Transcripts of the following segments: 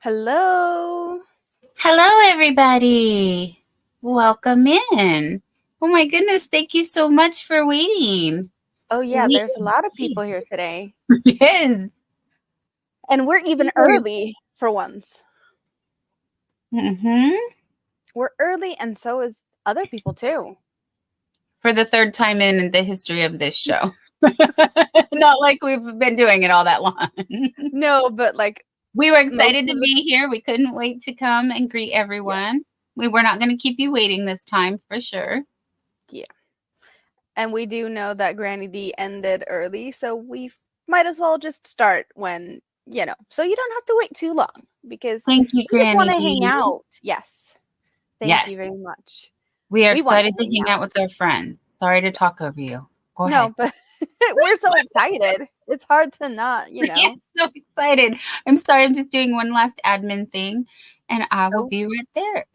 Hello. Hello, everybody. Welcome in. Oh my goodness, thank you so much for waiting. Oh yeah, We there's a lot of people here today. yes. And we're even early for once. Mm-hmm. We're early and so is other people too. For the third time in the history of this show. Not like we've been doing it all that long. No, but like We were most excited to of be here. We couldn't wait to come and greet everyone. We were not going to keep you waiting this time for sure. yeah. And we do know that Granny D ended early, so we might as well just start when, so you don't have to wait too long because Thank you, we just want Granny to hang D. out. Yes. Thank you Yes. very much. We are We want to excited to hang hang out with out. our friends. Sorry to talk over you. Go ahead. No, but we're so excited. It's hard to not, Yes, so excited. I'm sorry, I'm just doing one last admin thing and I will Oh. be right there.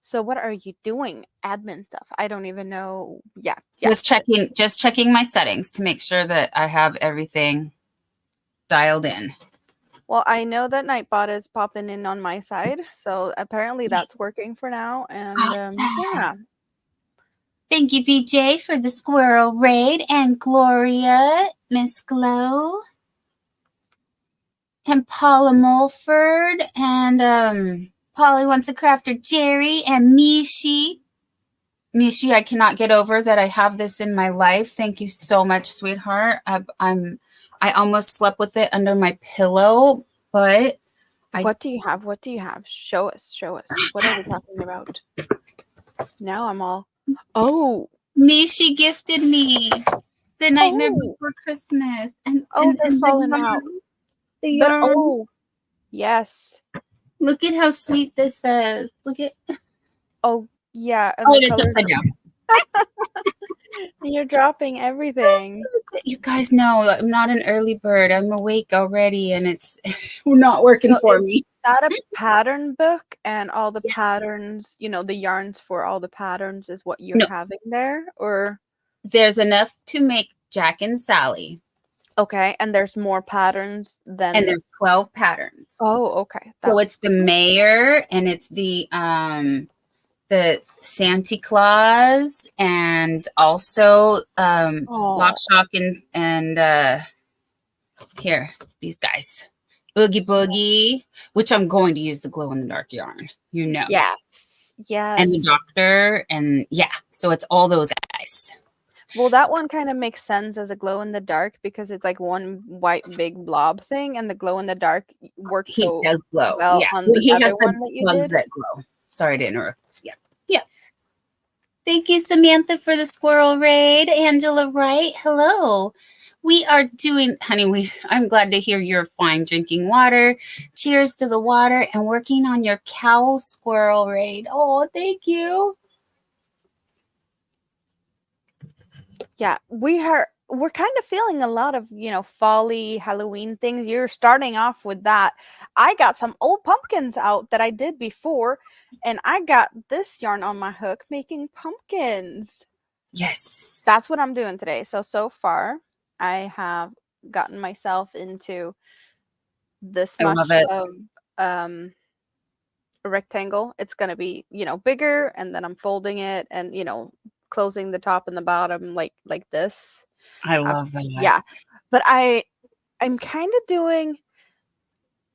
So what are you doing? Admin stuff. I don't even know. Yeah. Just checking my settings to make sure that I have everything dialed in. Well, I know that Nightbot is popping in on my side, so apparently that's working for now. And Awesome. yeah. Thank you, VJ, for the squirrel raid, and Gloria, Miss Glow, and Paula Mulford, and Polly Wants a Crafter Jerry, and Mishi. Mishi, I cannot get over that I have this in my life. Thank you so much, sweetheart. I almost slept with it under my pillow, but What do you have? What do you have? Show us. Show us. What are we talking about? Now I'm all. Oh. Mishi gifted me the Nightmare Oh. Before Christmas, and They're falling out. The But yarn. yes. Look at how sweet this is. Look at. Oh yeah. And Oh, the it's colors. upside down. You're dropping everything. You guys know I'm not an early bird. I'm awake already, and it's not working for me. Is that a pattern book, and all the patterns, the yarns for all the patterns is what you're having there, or there's enough to make Jack and Sally. Okay, and there's more patterns than. And there's 12 patterns. Oh, okay. So it's the mayor, and it's the Santa Claus, and also Lock, Shock, and here, these guys. Oogie Boogie, which I'm going to use the glow in the dark yarn, Yes. And the doctor, and yeah, so it's all those guys. Well, that one kind of makes sense as a glow in the dark because it's like one white big blob thing, and the glow in the dark works so does glow. well on the other one that you did. That glow. Sorry to interrupt. Yeah. Thank you, Samantha, for the squirrel raid. Angela Wright, hello. We are doing, honey, I'm glad to hear you're fine drinking water. Cheers to the water and working on your cow squirrel raid. Oh, thank you. Yeah, we're kind of feeling a lot of, fall-y Halloween things. You're starting off with that. I got some old pumpkins out that I did before, and I got this yarn on my hook making pumpkins. Yes. That's what I'm doing today. So far, I have gotten myself into this much of a rectangle. It's going to be, bigger, and then I'm folding it and, closing the top and the bottom like this. I love that. Yeah. But I'm kind of doing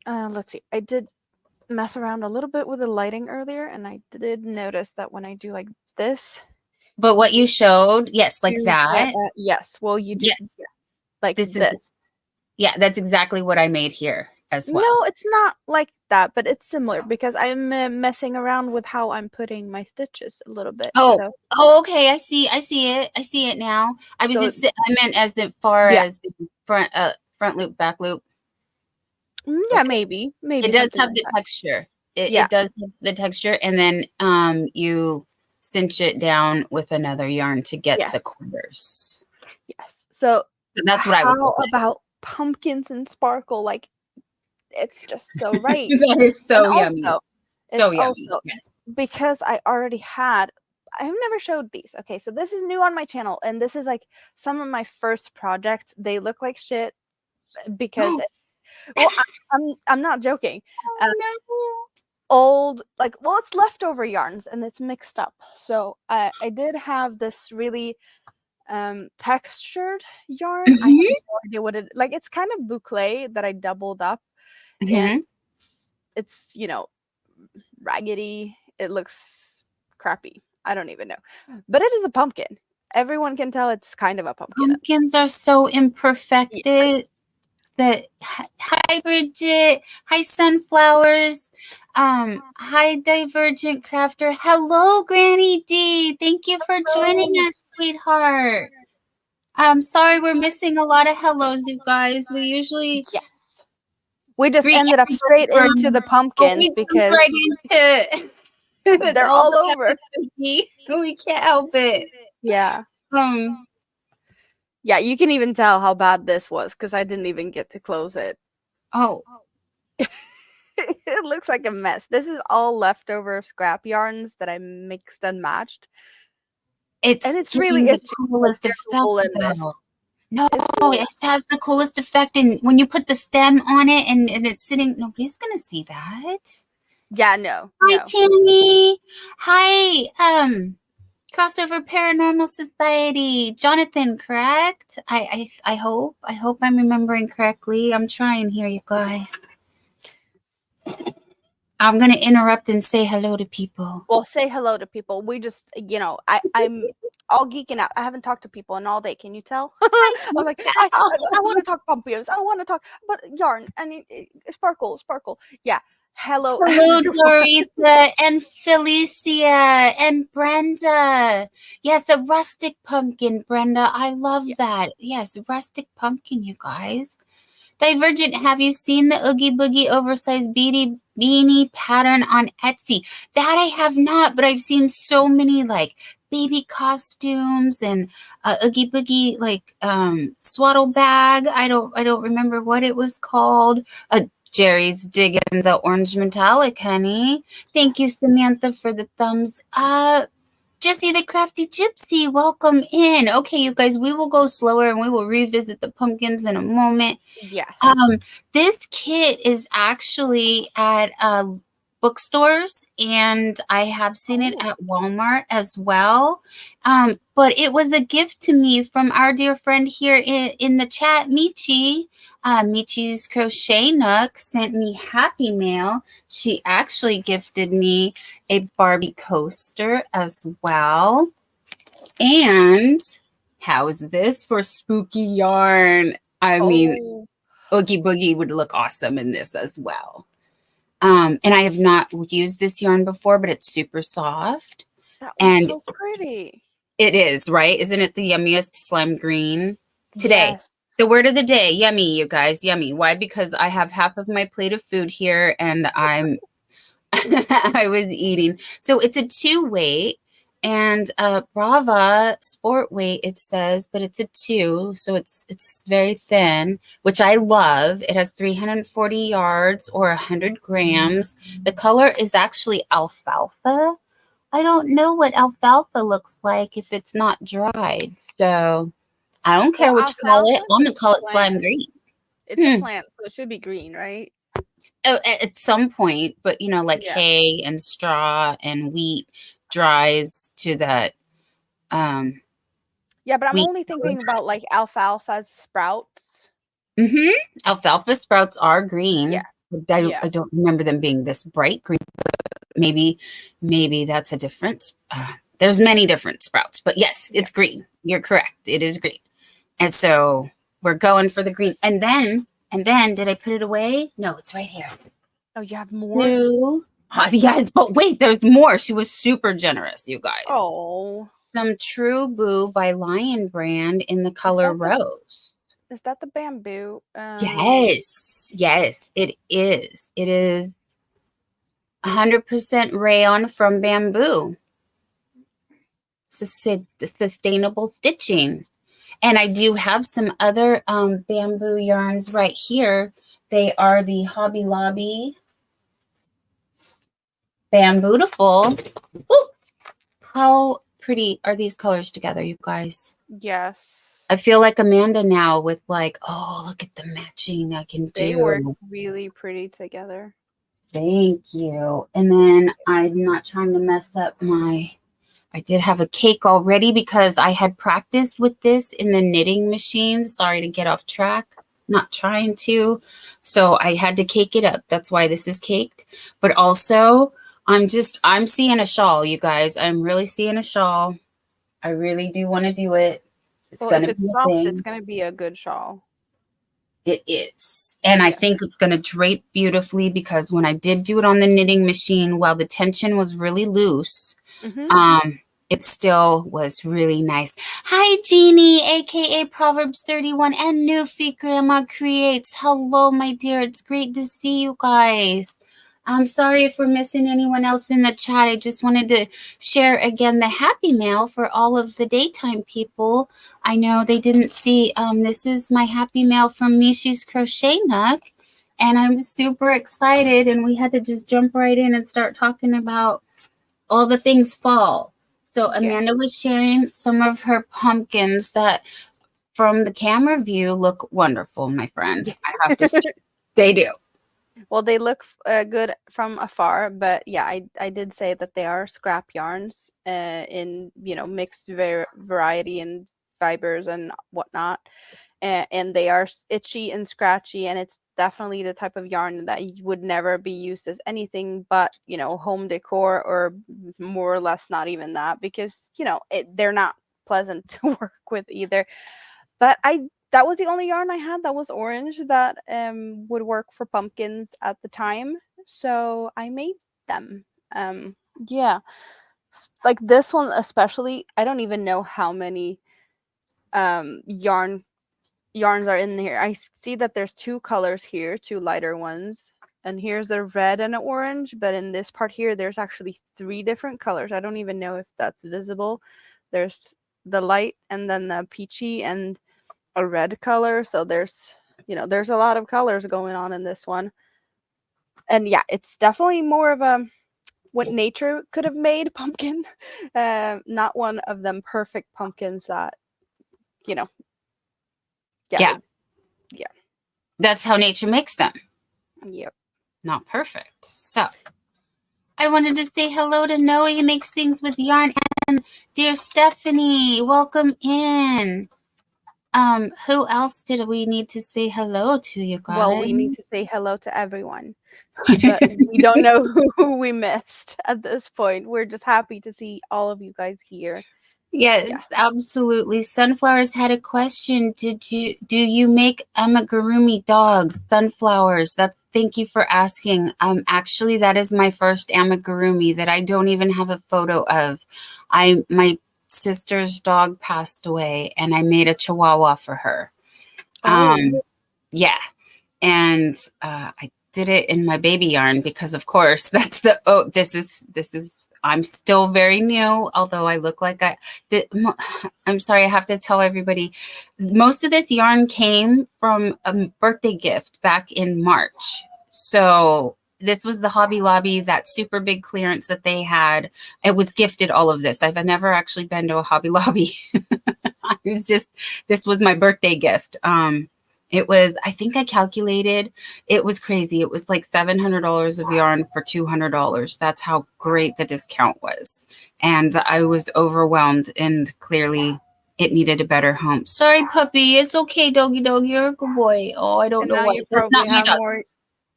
let's see. I did mess around a little bit with the lighting earlier, and I did notice that when I do like this. But what you showed, yes, like that. Yes. Well, you do like this. Yeah, that's exactly what I made here as well. No, it's not like that, but it's similar because I'm messing around with how I'm putting my stitches a little bit. Oh, okay. I see it now. I meant as far as the front loop, back loop. Yeah, maybe. It does have the texture. It does have the texture, and then you cinch it down with another yarn to get the quarters. Yes. So that's what I was. How about pumpkins and sparkle? Like, it's just so right. That is so yummy. It's also because I already had. I've never showed these. Okay, so this is new on my channel, and this is like some of my first projects. They look like shit because Well, I'm not joking. Oh, no. Old, like, well, it's leftover yarns and it's mixed up. So I did have this really textured yarn. I have no idea what it, like, it's kind of boucle that I doubled up, and it's raggedy. It looks crappy. I don't even know, but it is a pumpkin. Everyone can tell it's kind of a pumpkin. Pumpkins are so imperfected. Yes. Hi, Bridget. Hi, Sunflowers. Hi, Divergent Crafter. Hello, Granny D. Thank you for joining us, sweetheart. I'm sorry we're missing a lot of hellos, you guys. We usually we just ended up straight into the pumpkins because right into they're all over. We can't help it. Yeah. Yeah, you can even tell how bad this was because I didn't even get to close it. Oh. It looks like a mess. This is all leftover scrap yarns that I mixed and matched. It's really the coolest effect. No, it has the coolest effect, and when you put the stem on it and it's sitting, nobody's gonna see that. Yeah, no. Hi, Tammy. Hi, Crossover Paranormal Society. Jonathan, correct? I hope I'm remembering correctly. I'm trying here, you guys. I'm gonna interrupt and say hello to people. Well, say hello to people. We just, I'm all geeking out. I haven't talked to people in all day. Can you tell? I'm like, I want to talk pumpkins. I want to talk, but yarn. I mean, sparkle. Yeah. Hello, Doritha and Felicia and Brenda. Yes, the rustic pumpkin, Brenda. I love that. Yes, rustic pumpkin, you guys. Divergent, have you seen the Oogie Boogie oversized beanie pattern on Etsy? That I have not, but I've seen so many like baby costumes and Oogie Boogie like swaddle bag. I don't remember what it was called. Jerry's digging the orange metallic, honey. Thank you, Samantha, for the thumbs up. Jessie the Crafty Gypsy, welcome in. Okay, you guys, we will go slower and we will revisit the pumpkins in a moment. Yes. This kit is actually at bookstores, and I have seen it at Walmart as well. But it was a gift to me from our dear friend here in the chat, Michi. Michi's Crochet Nook sent me Happy Mail. She actually gifted me a Barbie coaster as well. And how's this for spooky yarn? I mean, Oogie Boogie would look awesome in this as well. And I have not used this yarn before, but it's super soft. That looks so pretty. It is, right? Isn't it the yummiest slime green? Today, yes. The word of the day, yummy, you guys, yummy. Why? Because I have half of my plate of food here and I was eating. So it's a 2 weight and Brava sport weight, it says, but it's a 2. So it's very thin, which I love. It has 340 yards or 100 grams. The color is actually alfalfa. I don't know what alfalfa looks like if it's not dried. So I don't care what you call it. I'm going to call it slime green. It's a plant, so it should be green, right? Oh, at some point, but like hay and straw and wheat dries to that. Yeah, but I'm only thinking about like alfalfa sprouts. Alfalfa sprouts are green. Yeah. I don't remember them being this bright green. But maybe that's a difference. There's many different sprouts, but yes, it's green. You're correct. It is green. And so we're going for the green. And then did I put it away? No, it's right here. Oh, you have more? Yes, but wait, there's more. She was super generous, you guys. Oh. Some True Boo by Lion Brand in the color rose. Is that the bamboo? Yes, it is. It is 100% rayon from bamboo. Sustainable stitching. And I do have some other bamboo yarns right here. They are the Hobby Lobby Bambootiful. Ooh, how pretty are these colors together, you guys? Yes. I feel like Amanda now with like, oh, look at the matching I can do. They work really pretty together. Thank you. And then I'm not trying to mess up I did have a cake already because I had practiced with this in the knitting machine. Sorry to get off track. Not trying to. So I had to cake it up. That's why this is caked. But also, I'm seeing a shawl, you guys. I'm really seeing a shawl. I really do want to do it. It's Well, going if to it's be a soft, it's thing. going to be a good shawl. It is. And I think it's going to drape beautifully because when I did do it on the knitting machine, while the tension was really loose, it still was really nice. Hi, Jeannie, aka Proverbs 31 and Newfie Grandma Creates. Hello, my dear. It's great to see you guys. I'm sorry if we're missing anyone else in the chat. I just wanted to share again the happy mail for all of the daytime people. I know they didn't see. This is my happy mail from Mishi's Crochet Nook, and I'm super excited. And we had to just jump right in and start talking about all the things fall. So Amanda was sharing some of her pumpkins that, from the camera view, look wonderful, my friend. I have to say, they do. Well, they look good from afar, but yeah, I did say that they are scrap yarns in, mixed variety and fibers and whatnot. And they are itchy and scratchy, and it's definitely the type of yarn that would never be used as anything but, home decor, or more or less not even that, because, they're not pleasant to work with either. But that was the only yarn I had that was orange that would work for pumpkins at the time. So I made them. Yeah. Like this one especially, I don't even know how many yarns are in here. I see that there's two colors here, two lighter ones. And here's the red and orange, but in this part here, there's actually 3 different colors. I don't even know if that's visible. There's the light, and then the peachy, and a red color. So there's a lot of colors going on in this one. And yeah, it's definitely more of a what nature could have made pumpkin. Not one of them perfect pumpkins that, yeah. Yeah. That's how nature makes them. Yep. Not perfect. So I wanted to say hello to Noe, who makes things with yarn, and dear Stephanie, welcome in. Who else did we need to say hello to, you guys? Well, we need to say hello to everyone, but we don't know who we missed at this point. We're just happy to see all of you guys here. Yes, absolutely. Sunflowers had a question. Do you make amigurumi dogs? Sunflowers. Thank you for asking. Actually, that is my first amigurumi that I don't even have a photo of. My sister's dog passed away, and I made a chihuahua for her. Yeah, and I did it in my baby yarn because, of course, that's this is. I'm still very new, although I look like I'm sorry, I have to tell everybody, most of this yarn came from a birthday gift back in March. So this was the Hobby Lobby, that super big clearance that they had. It was gifted, all of this. I've never actually been to a Hobby Lobby. This was my birthday gift. It was, I think I calculated, it was crazy. It was like $700 of yarn for $200. That's how great the discount was. And I was overwhelmed, and clearly it needed a better home. Sorry, puppy. It's okay, doggy dog. You're a good boy. Oh, I don't know why. That's not my dog.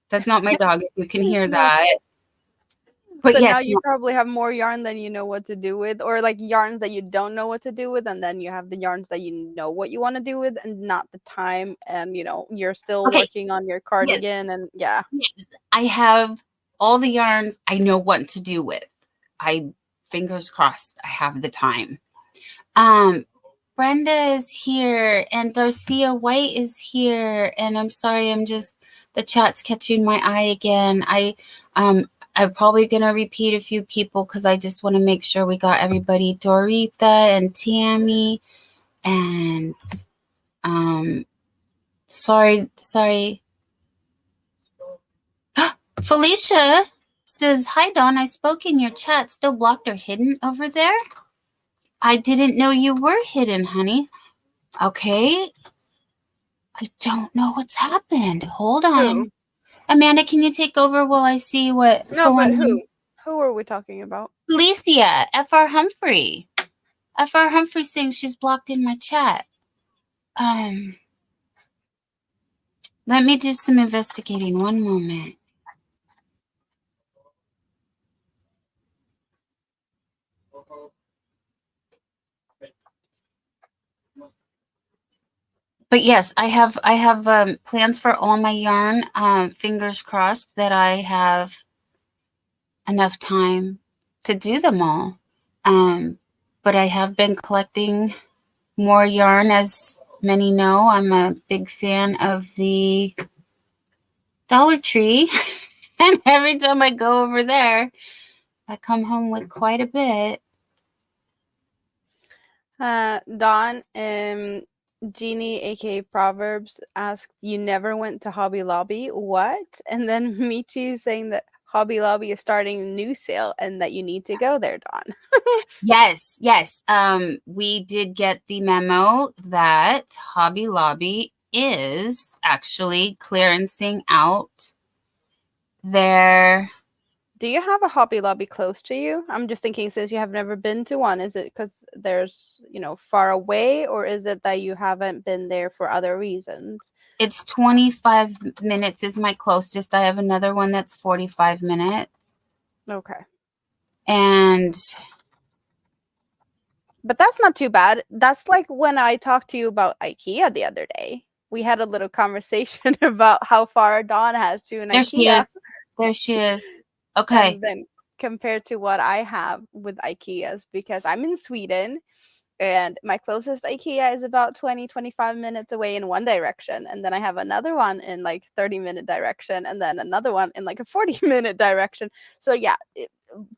That's not my dog, if you can hear that. But yes, now you probably have more yarn than you know what to do with, or like yarns that you don't know what to do with, and then you have the yarns that you know what you want to do with and not the time, and you're still working on your cardigan. And yes, I have all the yarns I know what to do with. Fingers crossed, I have the time. Brenda is here, and Darcia White is here, and I'm sorry, the chat's catching my eye again. I'm probably going to repeat a few people because I just want to make sure we got everybody. Doritha and Tammy and sorry. Felicia says, hi, Dawn. I spoke in your chat. Still blocked or hidden over there? I didn't know you were hidden, honey. Okay. I don't know what's happened. Hold on. Who? Amanda, can you take over while I see what's No, going but on? who? Who are we talking about? Felicia, F.R. Humphrey. F.R. Humphrey saying she's blocked in my chat. Let me do some investigating. One moment. But yes, I have plans for all my yarn. Fingers crossed that I have enough time to do them all. But I have been collecting more yarn, as many know. I'm a big fan of the Dollar Tree. And every time I go over there, I come home with quite a bit. Dawn and Jeannie, aka Proverbs, asked, "You never went to Hobby Lobby? What?" And then Michi saying that Hobby Lobby is starting a new sale and that you need to go there, Dawn. Yes. We did get the memo that Hobby Lobby is actually clearancing out their... Do you have a Hobby Lobby close to you? I'm just thinking, since you have never been to one, is it because there's, far away, or is it that you haven't been there for other reasons? It's 25 minutes is my closest. I have another one that's 45 minutes. Okay. But that's not too bad. That's like when I talked to you about IKEA the other day. We had a little conversation about how far Dawn has to an IKEA. There she is. Okay. And then compared to what I have with IKEAs, because I'm in Sweden and my closest IKEA is about 20-25 minutes away in one direction, and then I have another one in like 30-minute direction, and then another one in like a 40-minute direction. So yeah,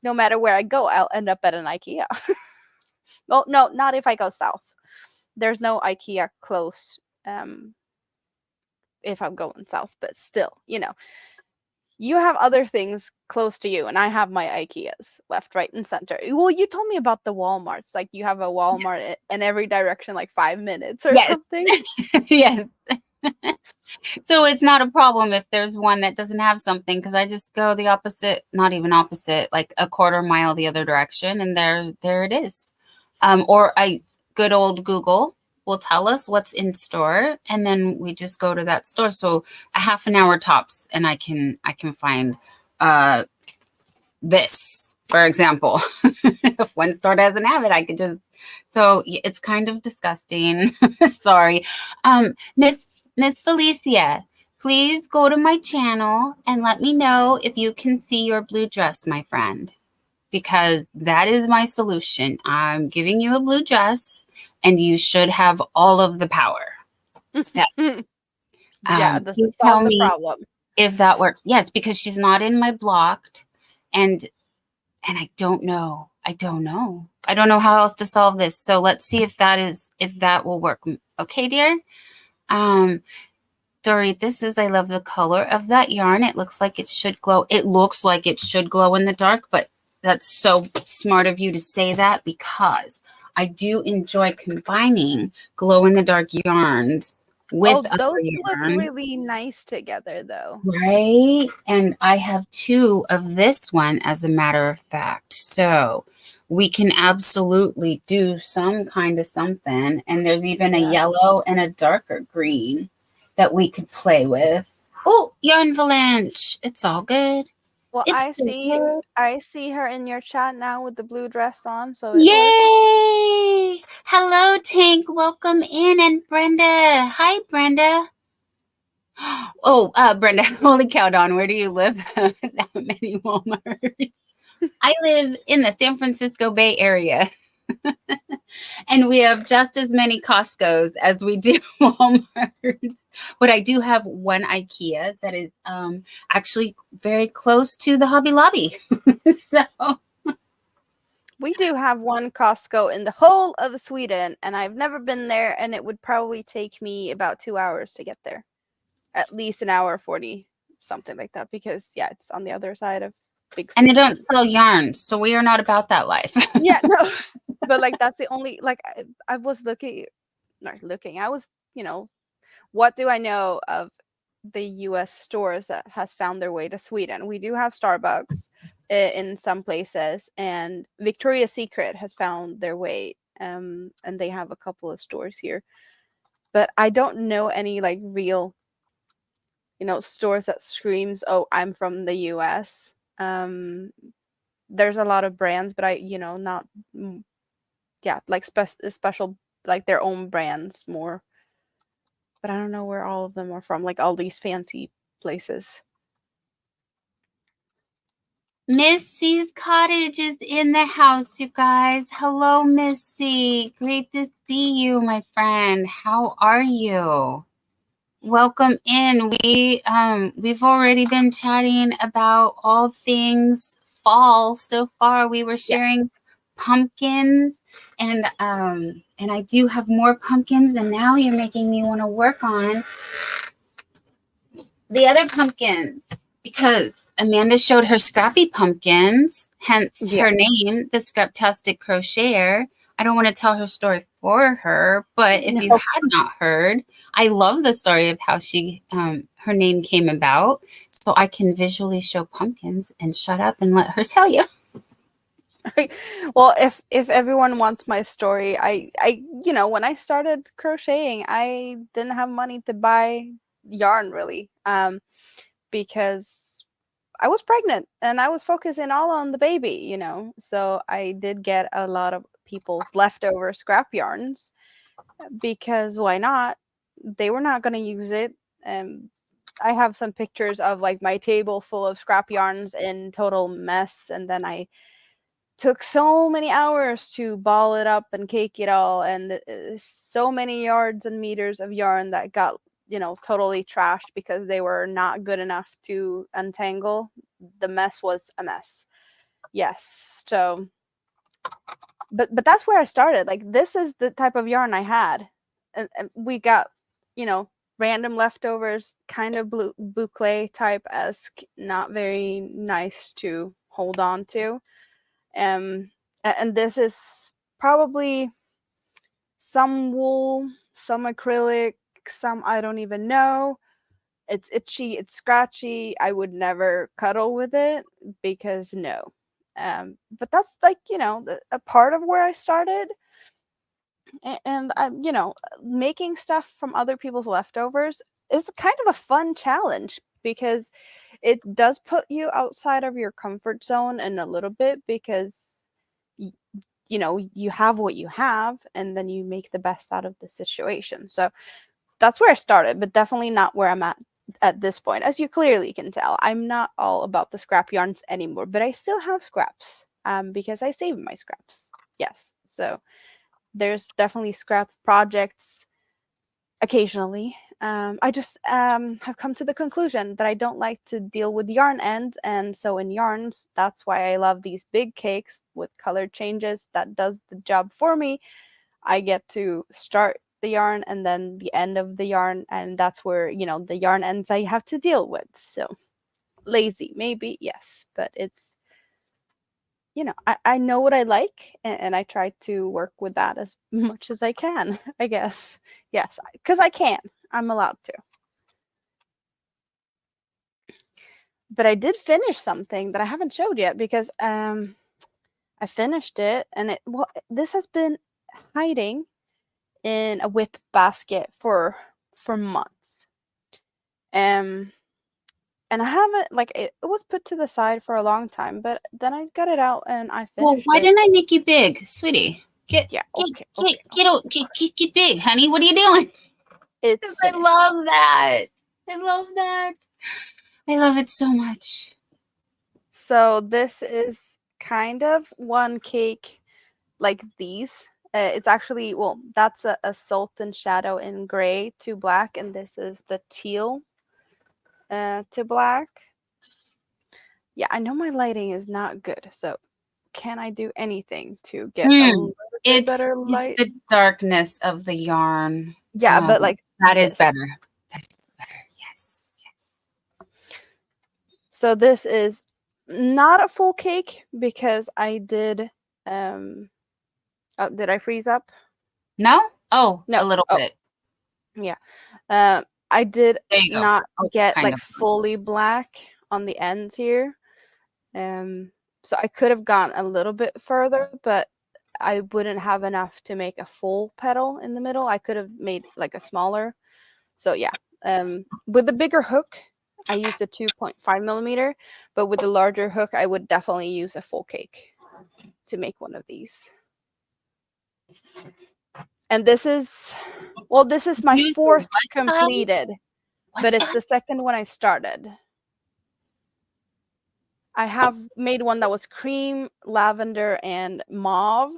no matter where I go, I'll end up at an IKEA. Well, no, not if I go south. There's no IKEA close if I'm going south, but still, you have other things close to you, and I have my IKEAs left, right, and center. Well, you told me about the Walmarts. Like, you have a Walmart in every direction, like 5 minutes or something. Yes. So it's not a problem if there's one that doesn't have something, because I just go the opposite, not even opposite, like a quarter mile the other direction, and there it is. Or good old Google will tell us what's in store, and then we just go to that store. So a half an hour tops, and I can find this, for example. If one store doesn't have it, I could just... So it's kind of disgusting. Sorry. Miss Felicia, please go to my channel and let me know if you can see your blue dress, my friend, because that is my solution. I'm giving you a blue dress, and you should have all of the power. So, yeah, this is solve the problem. If that works. Yes, because she's not in my blocked, and I don't know. I don't know how else to solve this. So let's see if that will work. Okay, dear. Dorit, says, I love the color of that yarn. It looks like it should glow. It looks like it should glow in the dark, but that's so smart of you to say that, because I do enjoy combining glow-in-the-dark yarns with those look really nice together, though. Right? And I have 2 of this one, as a matter of fact. So we can absolutely do some kind of something. And there's even a yellow and a darker green that we could play with. Oh, Yarn Valanche. It's all good. Well, I see her in your chat now with the blue dress on, so yay! Works. Hello, Tank. Welcome in. And Brenda. Hi, Brenda. Oh, Brenda, holy cow, Dawn, where do you live? That many Walmarts. I live in the San Francisco Bay Area. And we have just as many Costco's as we do Walmarts. But I do have one IKEA that is actually very close to the Hobby Lobby. So we do have one Costco in the whole of Sweden, and I've never been there, and it would probably take me about 2 hours to get there. At least an hour 40, something like that, because it's on the other side of big city. And they don't sell yarn, so we are not about that life. Yeah, no. But like that's the only like I was looking, not looking. I was, what do I know of the U.S. stores that has found their way to Sweden? We do have Starbucks in some places, and Victoria's Secret has found their way, and they have a couple of stores here. But I don't know any like real, stores that screams, "Oh, I'm from the U.S." There's a lot of brands, but not, yeah, like special, like their own brands more. But I don't know where all of them are from, like all these fancy places. Missy's cottage is in the house, you guys. Hello, Missy. Great to see you, my friend. How are you? Welcome in. We've already been chatting about all things fall so far. We were sharing pumpkins, and I do have more pumpkins, and now you're making me want to work on the other pumpkins because Amanda showed her scrappy pumpkins, hence her name, the Scraptastic Crocheter. I don't want to tell her story for her, but if you had not heard, I love the story of how she her name came about, so I can visually show pumpkins and shut up and let her tell you. Well, if everyone wants my story, I when I started crocheting, I didn't have money to buy yarn really, because I was pregnant and I was focusing all on the baby, so I did get a lot of people's leftover scrap yarns, because why not? They were not going to use it. I have some pictures of like my table full of scrap yarns in total mess, and then I took so many hours to ball it up and cake it all, and so many yards and meters of yarn that got totally trashed because they were not good enough to untangle. The mess was a mess. Yes. So but that's where I started. Like, this is the type of yarn I had, and we got random leftovers, kind of boucle type esque, not very nice to hold on to. And this is probably some wool, some acrylic, some I don't even know. It's itchy, it's scratchy. I would never cuddle with it because no. But that's like, a part of where I started. And I'm, making stuff from other people's leftovers is kind of a fun challenge because it does put you outside of your comfort zone in a little bit, because you have what you have and then you make the best out of the situation. So that's where I started, but definitely not where I'm at this point. As you clearly can tell, I'm not all about the scrap yarns anymore, but I still have scraps, because I save my scraps. Yes. So there's definitely scrap projects occasionally. I just have come to the conclusion that I don't like to deal with yarn ends, and so in yarns, that's why I love these big cakes with color changes. That does the job for me. I get to start the yarn and then the end of the yarn, and that's where the yarn ends I have to deal with. So lazy, maybe, yes, but it's I know what I like, and I try to work with that as much as I can, I guess. Yes, because I can. I'm allowed to. But I did finish something that I haven't showed yet, because I finished it, and this has been hiding in a whip basket for months. And I haven't, like, it was put to the side for a long time, but then I got it out and I finished why it. didn't I make you big, sweetie? Get big, honey. What are you doing? I love that. I love that. I love it so much. So this is kind of one cake like these. It's actually, well, that's a Salt and Shadow in gray to black, and this is the teal to black. Yeah, I know my lighting is not good, so can I do anything to get a little bit better light? It's the darkness of the yarn. Yeah, but like that is better. That's better. Yes, yes. So this is not a full cake because I did Oh, did I freeze up? No? Oh, No. a little bit. Yeah. I did not get kind like of. fully black on the ends here. So I could have gone a little bit further, but I wouldn't have enough to make a full petal in the middle. I could have made like a smaller. So yeah. With the bigger hook, I used a 2.5 millimeter, but with the larger hook, I would definitely use a full cake to make one of these. And this is, well, this is my Use the fourth what size? completed, What but it's size? the second one I started. I have made one that was cream, lavender, and mauve.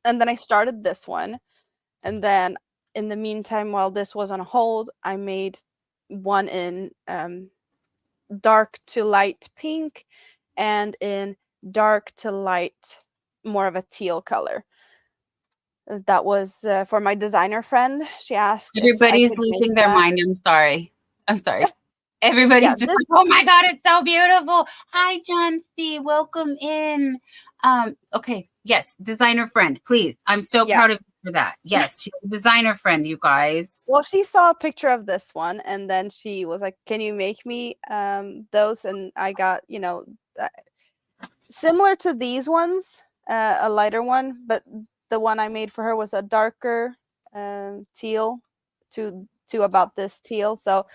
And then I started this one. And then in the meantime, while this was on hold, I made one in dark to light pink and in dark to light, more of a teal color. That was for my designer friend. She asked if I Everybody's could make losing their that. mind. I'm sorry. I'm sorry. Everybody's Yeah, just this, like, oh my God, it's so beautiful. Hi, John C. Welcome in. Okay. Yes. Designer friend, please. I'm so yeah. proud of you for that. Yes. She's a designer friend, you guys. Well, she saw a picture of this one, and then she was like, "Can you make me those?" And I got, similar to these ones, a lighter one, but the one I made for her was a darker teal to about this teal. So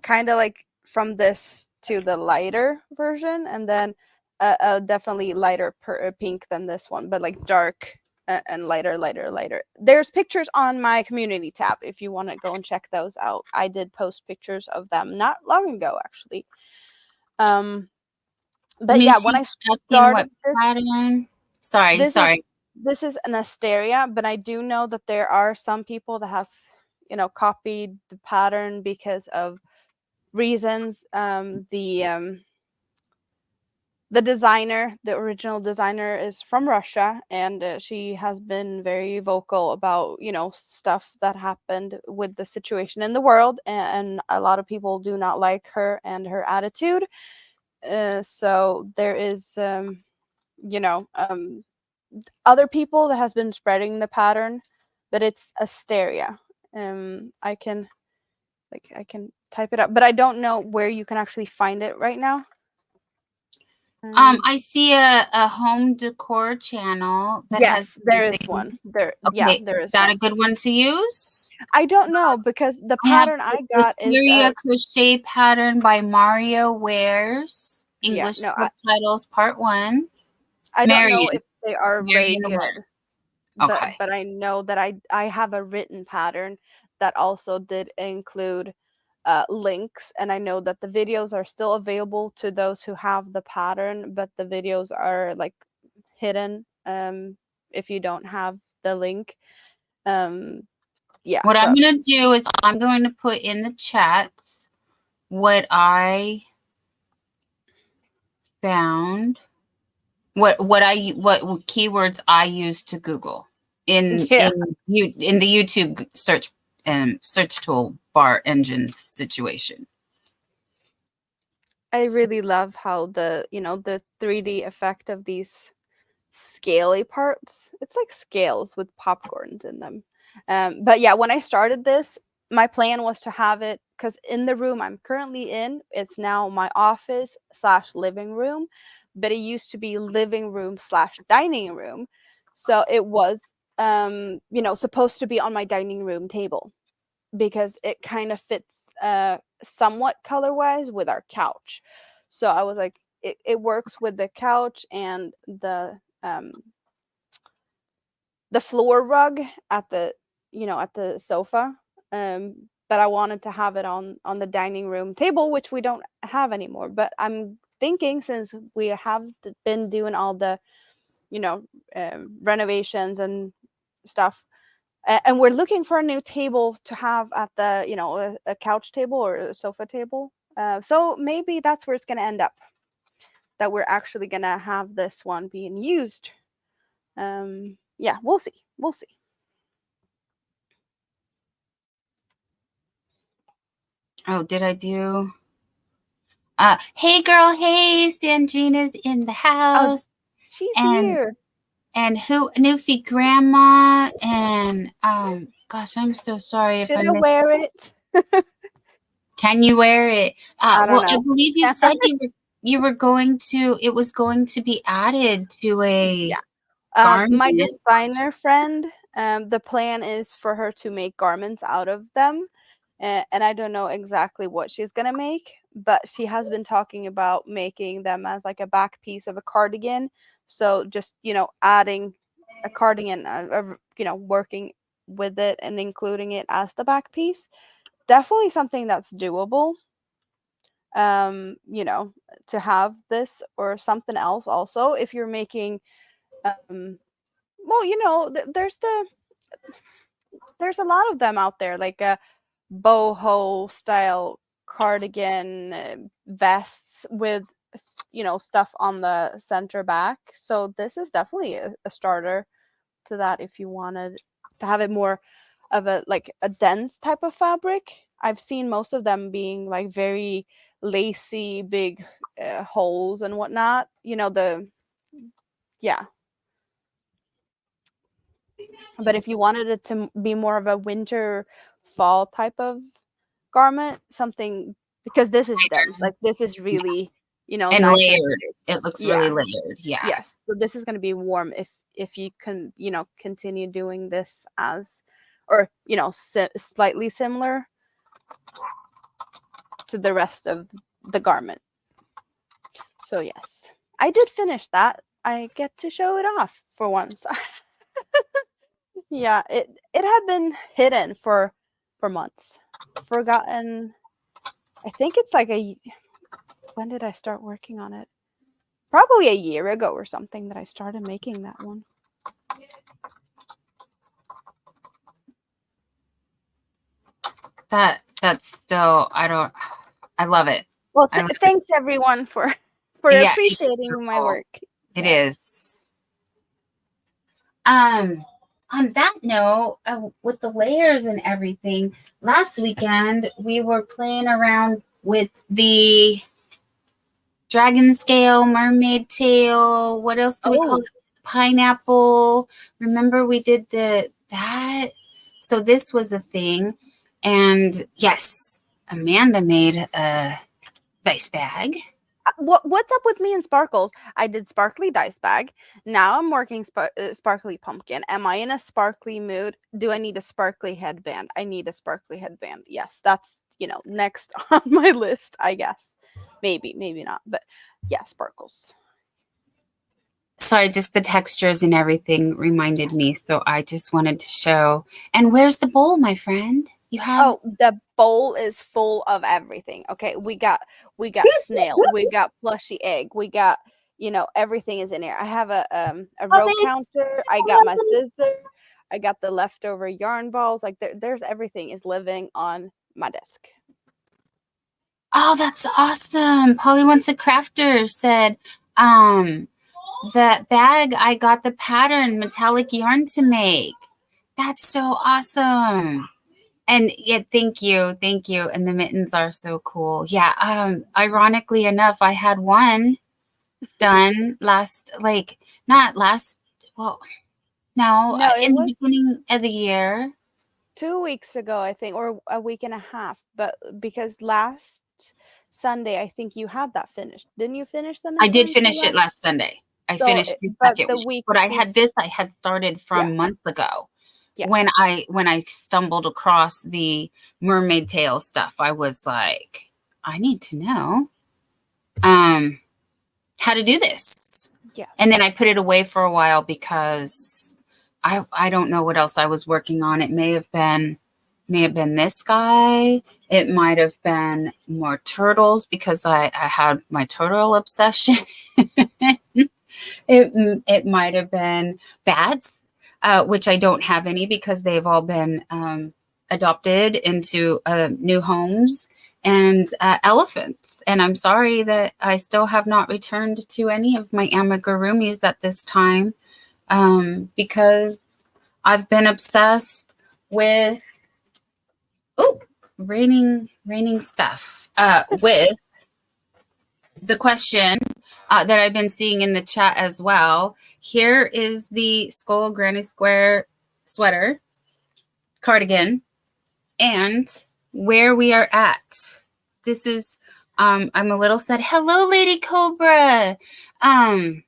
kind of like from this to the lighter version, and then a definitely lighter pink than this one, but like dark and lighter. There's pictures on my community tab if you want to go and check those out. I did post pictures of them not long ago, actually. But yeah, when I Asking what started this, pattern. Sorry. this is this is an asteria, but I do know that there are some people that has copied the pattern because of reasons. The designer, the original designer, is from Russia, and she has been very vocal about stuff that happened with the situation in the world, and a lot of people do not like her and her attitude. So there is other people that has been spreading the pattern, but it's asteria. I can type it up, but I don't know where you can actually find it right now. I see a home decor channel that has. There is one. There, okay, yeah, there is. Is that one. a good one to use? I don't know because the I have pattern I the got is Syria crochet pattern by Mario Wears. English no, subtitles part 1. I don't know Marion. if they are very Marion good, Okay. but I know that I have a written pattern that also did include links, and I know that the videos are still available to those who have the pattern, but the videos are like hidden if you don't have the link. Yeah. What So I'm going to do is I'm going to put in the chat what I found, what keywords I use to Google in yeah, in the YouTube search tool bar engine situation. I really love how the 3D effect of these scaly parts. It's like scales with popcorns in them. But yeah, when I started this, my plan was to have it because in the room I'm currently in, it's now my office / living room, but it used to be living room / dining room. So it was, supposed to be on my dining room table because it kind of fits somewhat color wise with our couch. So I was like, it works with the couch and the floor rug at the sofa. But I wanted to have it on the dining room table, which we don't have anymore. But I'm thinking, since we have been doing all the renovations and stuff, and we're looking for a new table to have at the a couch table or a sofa table. So maybe that's where it's going to end up, that we're actually going to have this one being used. Yeah, we'll see. Oh, did I do? Hey girl, hey, Sandrina's in the house. She's and here. and who Newfie Grandma and gosh, I'm so sorry if I Should I missed. wear it? Can you wear it? I don't Well, I know. believe you said you were going to. It was going to be added to a Yeah. garment. My designer friend, the plan is for her to make garments out of them. And I don't know exactly what she's gonna make, but she has been talking about making them as like a back piece of a cardigan. So just, adding a cardigan, working with it and including it as the back piece. Definitely something that's doable. You know, to have this or something else also if you're making well, there's a lot of them out there, like a boho style cardigan, vests with stuff on the center back. So this is definitely a starter to that if you wanted to have it more of a like a dense type of fabric. I've seen most of them being like very lacy, big holes and whatnot. Yeah. But if you wanted it to be more of a winter fall type of garment, something, because this is dense, like this is really, And nice and layered. It looks really yeah, layered. Yeah. yes. So this is going to be warm if you can, continue doing this as, or slightly similar to the rest of the garment. So yes, I did finish that. I get to show it off for once. Yeah, it had been hidden for months. Forgotten. I think it's like when did I start working on it? Probably a year ago or something that I started making that one. That's still I love it. Well, I love thanks everyone for Yeah, it's appreciating my beautiful. work. It Yeah. is. On that note, with the layers and everything, last weekend we were playing around with the dragon scale, mermaid tail. What else do we call it? Pineapple. Remember we did that? So this was a thing. And yes, Amanda made a dice bag. What's up with me and sparkles? I did sparkly dice bag. Now I'm working sparkly pumpkin. Am I in a sparkly mood? Do I need a sparkly headband? I need a sparkly headband. Yes, that's next on my list, I guess. Maybe not, but yeah, sparkles. Sorry, just the textures and everything reminded me. So I just wanted to show. And where's the bowl, my friend? You have. Oh, the bowl is full of everything. Okay, we got snail, we got plushy egg, we got everything is in here. I have a row counter. I got my scissor. I got the leftover yarn balls. Like there's everything is living on my desk. Oh, that's awesome. Polly Wants a Crafter said, that bag, I got the pattern metallic yarn to make. That's so awesome. And yeah, thank you. And the mittens are so cool. Yeah. Ironically enough, I had one done in the beginning of the year. 2 weeks ago, I think, or a week and a half. But because last Sunday, I think you had that finished. Didn't you finish them? I did finish it last Sunday. I finished the second week. But I had started from months ago. Yes. When I stumbled across the mermaid tail stuff, I was like, I need to know how to do this. Yeah. And then I put it away for a while because I don't know what else I was working on. It may have been this guy. It might have been more turtles because I had my turtle obsession. It might have been bats. Which I don't have any because they've all been adopted into new homes, and elephants. And I'm sorry that I still have not returned to any of my amigurumis at this time because I've been obsessed with raining stuff with the question, that I've been seeing in the chat as well. Here is the Skull Granny Square sweater, cardigan, and where we are at. This is, I'm a little sad. Hello, Lady Cobra. I'm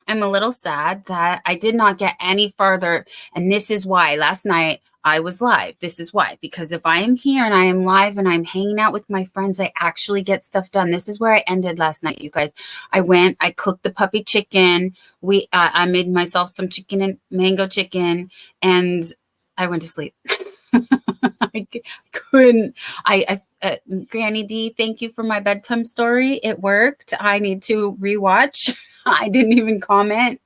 a little sad that I did not get any further. And this is why last night I was live. This is why, because if I am here and I am live and I'm hanging out with my friends, I actually get stuff done. This is where I ended last night, you guys. I cooked the puppy chicken. I made myself some chicken and mango chicken, and I went to sleep. I couldn't. Granny D, thank you for my bedtime story. It worked. I need to rewatch. I didn't even comment.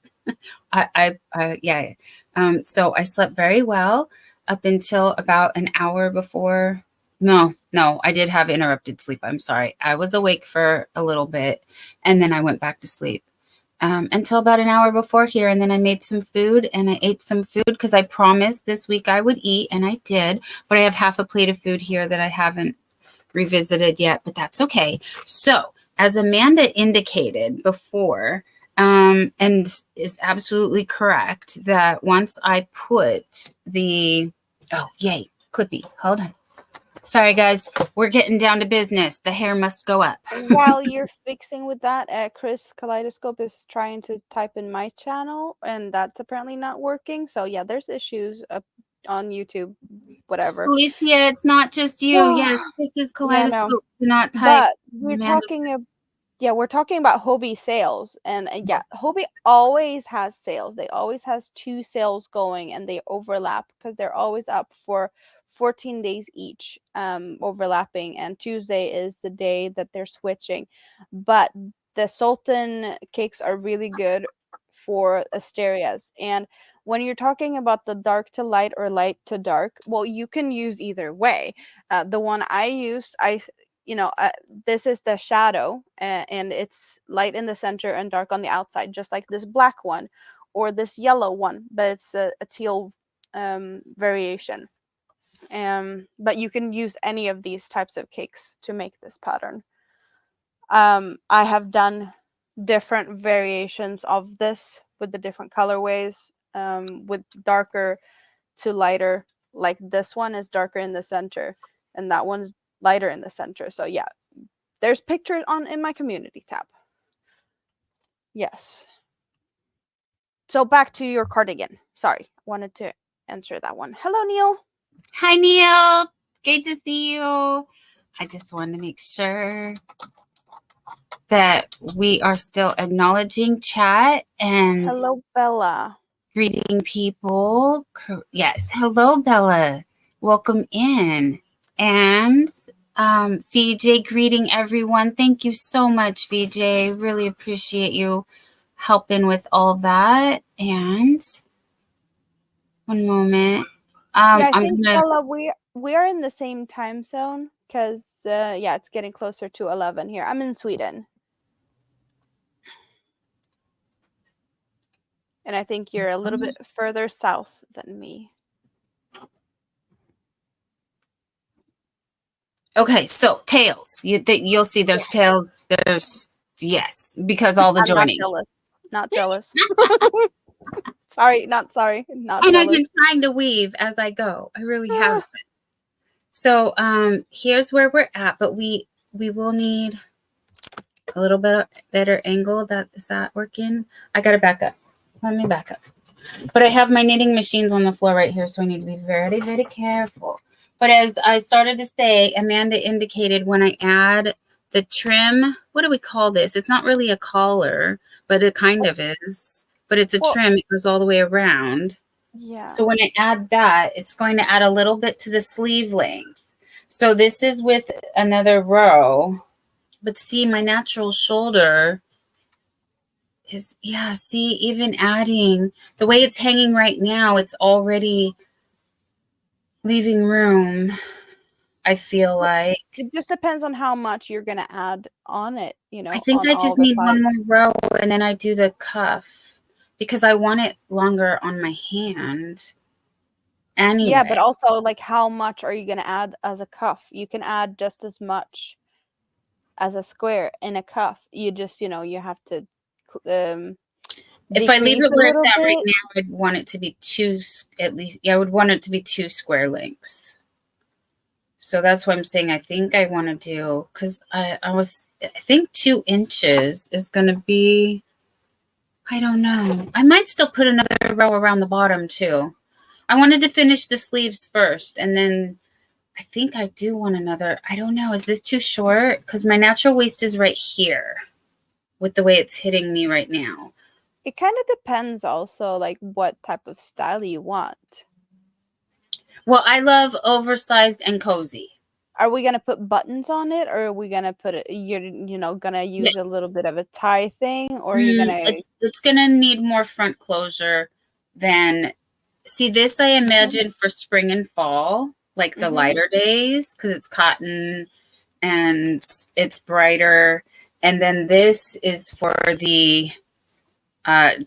Yeah. So I slept very well up until about an hour before. No, I did have interrupted sleep. I'm sorry. I was awake for a little bit, and then I went back to sleep. Until about an hour before here. And then I made some food and I ate some food because I promised this week I would eat, and I did. But I have half a plate of food here that I haven't revisited yet, but that's okay. So as Amanda indicated before, and is absolutely correct, that once I put the, oh, yay, Clippy, hold on. Sorry, guys. We're getting down to business. The hair must go up. While you're fixing with that, Chris Kaleidoscope is trying to type in my channel, and that's apparently not working. So, yeah, there's issues up on YouTube, whatever. Alicia, it's not just you. Yes, this is Kaleidoscope. Yeah, Do not type. But we're talking about Hobie sales, and yeah, Hobie always has sales. They always has 2 sales going, and they overlap because they're always up for 14 days each, overlapping, and Tuesday is the day that they're switching. But the Sultan cakes are really good for Asterias, and when you're talking about the dark to light or light to dark, well, you can use either way. The one I used, this is the shadow, and it's light in the center and dark on the outside, just like this black one or this yellow one, but it's a teal variation. But you can use any of these types of cakes to make this pattern. I have done different variations of this with the different colorways, with darker to lighter. Like this one is darker in the center, and that one's lighter in the center. So yeah, there's pictures in my community tab. Yes. So back to your cardigan. Sorry, wanted to answer that one. Hello, Neil. Hi, Neil. Great to see you. I just wanted to make sure that we are still acknowledging chat and hello, Bella. Greeting people. Yes. Hello, Bella. Welcome in. And VJ, greeting everyone. Thank you so much, VJ. Really appreciate you helping with all that. And one moment. Yeah, I think, Bella, we are in the same time zone because, yeah, it's getting closer to 11 here. I'm in Sweden. And I think you're a little bit further south than me. Okay, so tails. You'll see there's tails. Yes, because all the I'm joining. Not jealous. Sorry, not sorry. Not and jealous. I've been trying to weave as I go. I really have been. So here's where we're at, but we will need a little bit better angle. Is that working? I gotta back up. Let me back up. But I have my knitting machines on the floor right here, so I need to be very, very careful. But as I started to say, Amanda indicated when I add the trim, what do we call this? It's not really a collar, but it kind of is. But it's a trim. It goes all the way around. Yeah. So when I add that, it's going to add a little bit to the sleeve length. So this is with another row. But see, my natural shoulder is, yeah, see, even adding, the way it's hanging right now, it's already leaving room, I feel like. It just depends on how much you're going to add on it, I think I just need one more row, and then I do the cuff because I want it longer on my hand. Anyway. Yeah, but also, like, how much are you going to add as a cuff? You can add just as much as a square in a cuff. You just, you know, you have to if I leave decrease it a where it's little at right bit. now, I'd want it to be two, at least. Yeah, I would want it to be 2 square lengths. So that's what I'm saying. I think I want to do, because I think 2 inches is going to be, I don't know. I might still put another row around the bottom too. I wanted to finish the sleeves first, and then I think I do want another. I don't know. Is this too short? Because my natural waist is right here with the way it's hitting me right now. It kind of depends also, like, what type of style you want. Well, I love oversized and cozy. Are we gonna put buttons on it, or are we gonna put it? You're, you know, gonna use a little bit of a tie thing, or are you gonna? It's gonna need more front closure than. See, this I imagine for spring and fall, like the lighter days, because it's cotton and it's brighter. And then this is for the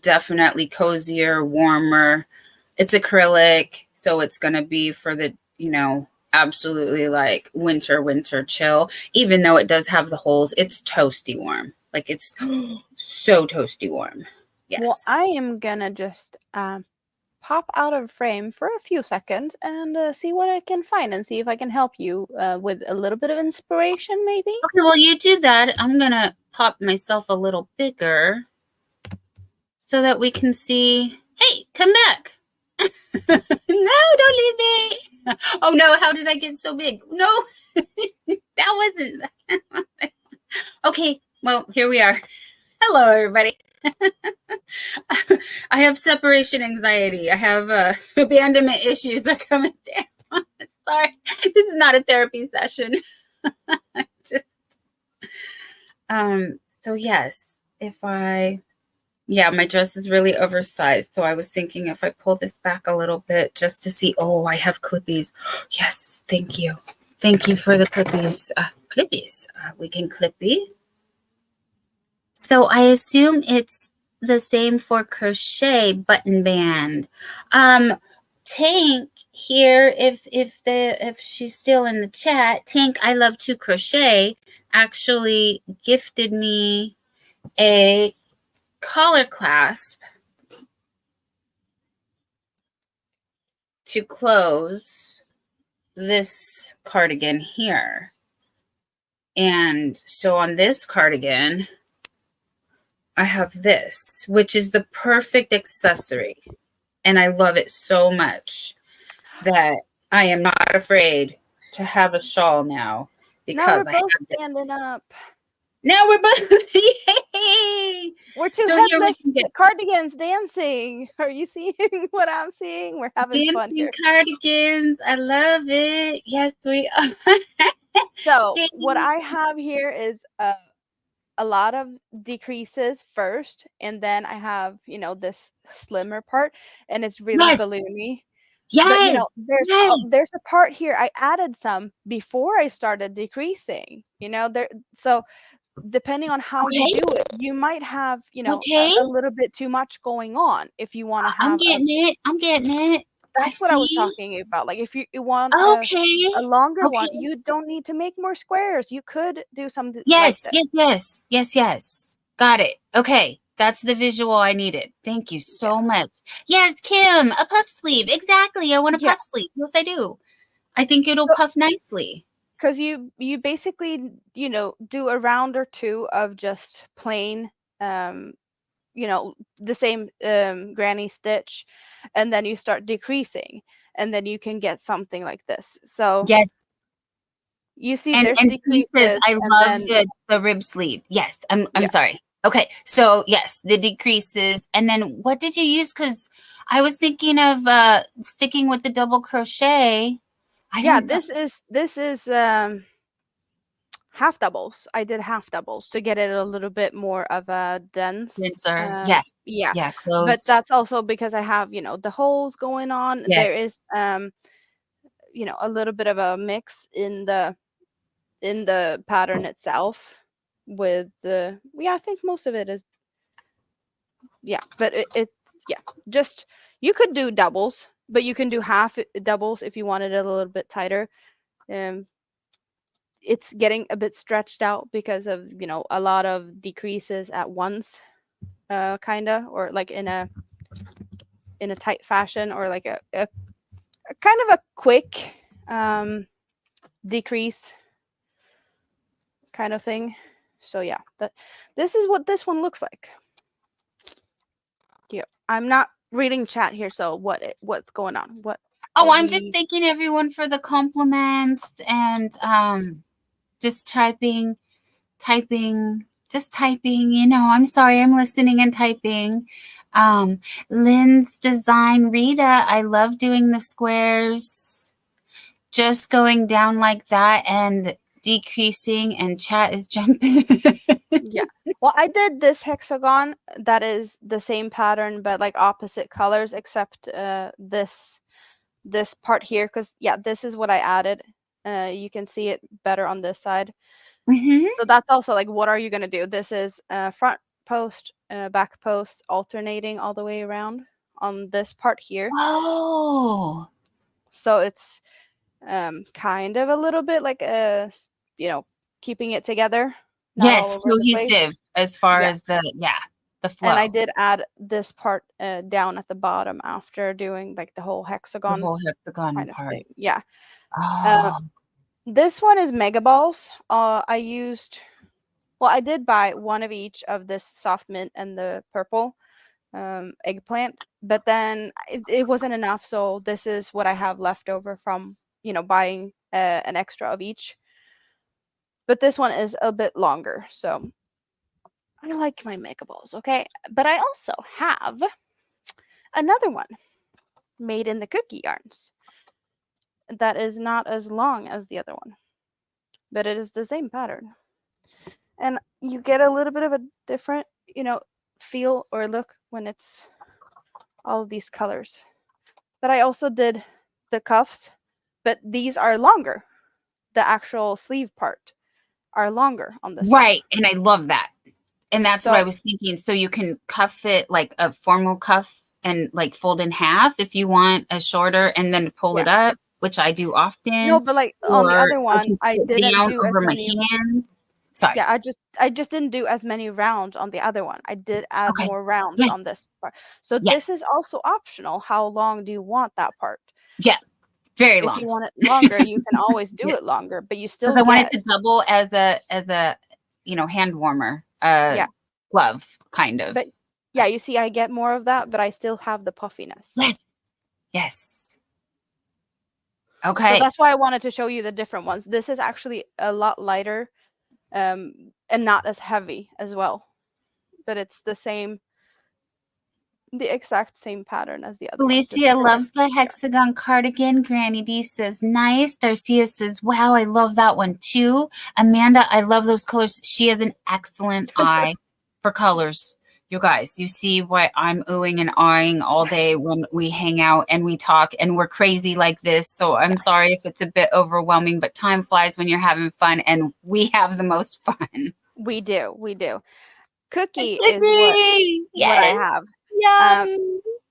definitely cozier, warmer. It's acrylic, so it's going to be for the, you know, absolutely like winter chill. Even though it does have the holes, it's toasty warm. Like it's so toasty warm. Yes. Well, I am gonna just pop out of frame for a few seconds and see what I can find and see if I can help you with a little bit of inspiration, maybe. Okay, well, you do that. I'm gonna pop myself a little bigger so that we can see. Hey, come back. No, don't leave me. Oh no, how did I get so big? No, that wasn't. Okay, well, here we are. Hello, everybody. I have separation anxiety. I have abandonment issues that are coming down. Sorry, this is not a therapy session. Just so yes, yeah, my dress is really oversized. So I was thinking if I pull this back a little bit just to see, oh, I have clippies. Yes, thank you. Thank you for the clippies. We can clippy. So I assume it's the same for crochet button band. Tank here, if she's still in the chat, Tank, I love to crochet, actually gifted me a collar clasp to close this cardigan here. And so on this cardigan, I have this, which is the perfect accessory. And I love it so much that I am not afraid to have a shawl now. Because now we're both standing up. Now we're both. Yay! We're two headless cardigans dancing. Are you seeing what I'm seeing? We're having fun here. Cardigans. I love it. Yes, we are. So what I have here is a lot of decreases first, and then I have, you know, this slimmer part, and it's really balloony. Yes. But you know, there's a part here I added some before I started decreasing. You know, so depending on how you do it, you might have, you know, a little bit too much going on if you want to have. I'm getting it. That's what I was talking about. Like if you want a longer one, you don't need to make more squares. You could do something like this. Yes. Got it. Okay. That's the visual I needed. Thank you so much. Yes, Kim, a puff sleeve. Exactly. I want a puff sleeve. Yes, I do. I think it'll puff nicely. Because you basically, you know, do a round or two of just plain, you know, the same granny stitch, and then you start decreasing, and then you can get something like this. So yes, you see there's decreases. I love the rib sleeve. Yes, I'm sorry. Okay, so yes, the decreases, and then what did you use? Because I was thinking of sticking with the double crochet. This is half doubles. I did half doubles to get it a little bit more of a dense. Yeah, close. But that's also because I have, you know, the holes going on. Yes. There is you know, a little bit of a mix in the pattern itself with the I think most of it is but it's just you could do doubles, but you can do half doubles if you wanted it a little bit tighter. it's getting a bit stretched out because of, you know, a lot of decreases at once, kind of, or like in a tight fashion, or like a kind of a quick decrease kind of thing. So yeah, this is what this one looks like. Yeah, I'm not reading chat here, so what's going on? What? Oh, I'm just thanking everyone for the compliments and just typing. You know, I'm sorry, I'm listening and typing. Lynn's design, Rita, I love doing the squares, just going down like that and decreasing, and chat is jumping. Yeah. Well, I did this hexagon that is the same pattern but like opposite colors, except this part here, because yeah, this is what I added. You can see it better on this side. So that's also like, what are you going to do? This is front post, back post, alternating all the way around on this part here. Oh. So it's kind of a little bit like you know, keeping it together. Not all Yes, over the place. cohesive as far as the flow. And I did add this part down at the bottom after doing like the whole hexagon, kind of part. thing. Yeah. Oh. This one is Mega Balls. I did buy one of each of this soft mint and the purple eggplant, but then it wasn't enough. So this is what I have left over from, you know, buying an extra of each. But this one is a bit longer, so I like my Mega Balls, okay? But I also have another one made in the cookie yarns that is not as long as the other one, but it is the same pattern. And you get a little bit of a different, you know, feel or look when it's all of these colors. But I also did the cuffs, but these are longer. The actual sleeve part are longer on this one. Right, and I love that. And that's what I was thinking. So you can cuff it like a formal cuff and like fold in half if you want a shorter, and then pull it up, which I do often. No, but like on the other one, I didn't do as many hands. Sorry. Yeah, I just didn't do as many rounds on the other one. I did add more rounds on this part. So this is also optional. How long do you want that part? Yeah, very long. If you want it longer, you can always do it longer, but you still I want it to double as a you know, hand warmer, glove kind of. But yeah, you see, I get more of that, but I still have the puffiness. Yes. Okay. So that's why I wanted to show you the different ones. This is actually a lot lighter, and not as heavy as well, but it's the exact same pattern as the other one. Felicia loves the hexagon cardigan. Granny D says, nice. Darcia says, wow, I love that one too. Amanda, I love those colors. She has an excellent eye for colors. You guys, you see why I'm oohing and ahhing all day when we hang out and we talk and we're crazy like this. So I'm sorry if it's a bit overwhelming, but time flies when you're having fun, and we have the most fun. We do. Cookie is what I have.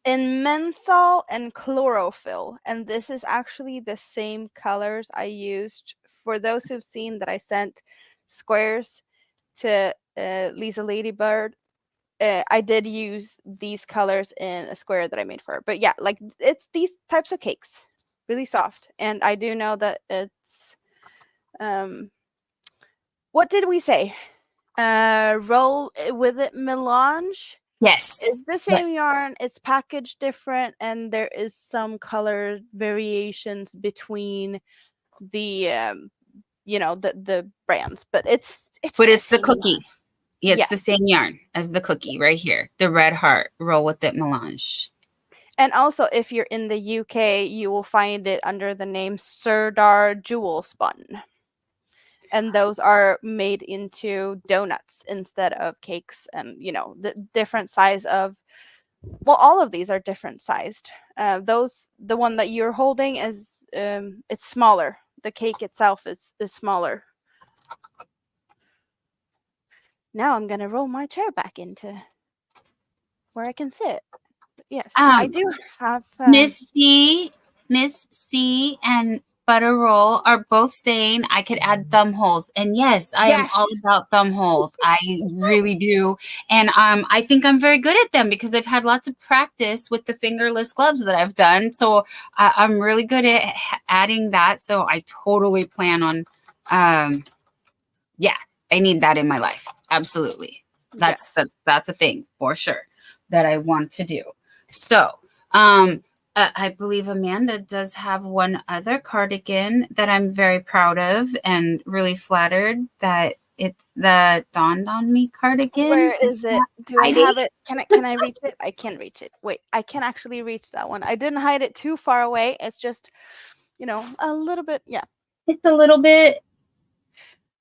In menthol and chlorophyll, and this is actually the same colors I used. For those who've seen that I sent squares to Lisa Ladybird, I did use these colors in a square that I made for her. But yeah, like it's these types of cakes, really soft. And I do know that it's what did we say? Roll with it melange. Yes. It's the same yarn, it's packaged different, and there is some color variations between the you know, the brands, but it's the cookie. Yeah, it's the same yarn as the cookie right here. The red heart roll with it melange. And also, if you're in the UK, you will find it under the name Serdar Jewel Spun. And those are made into donuts instead of cakes, and you know, the different size of, well, all of these are different sized. The one that you're holding is it's smaller. The cake itself is smaller. Now I'm gonna roll my chair back into where I can sit. Yes, I do have Miss C and Butter Roll are both saying I could add thumb holes. And yes, I am all about thumb holes. I really do. And I think I'm very good at them because I've had lots of practice with the fingerless gloves that I've done. So I'm really good at adding that. So I totally plan on, yeah, I need that in my life. Absolutely. That's a thing for sure that I want to do. So, I believe Amanda does have one other cardigan that I'm very proud of and really flattered that it's the Dawned on Me cardigan. Where is it? Do I have it? Can I reach it? I can reach it. Wait, I can actually reach that one. I didn't hide it too far away. It's just, a little bit. Yeah. It's a little bit.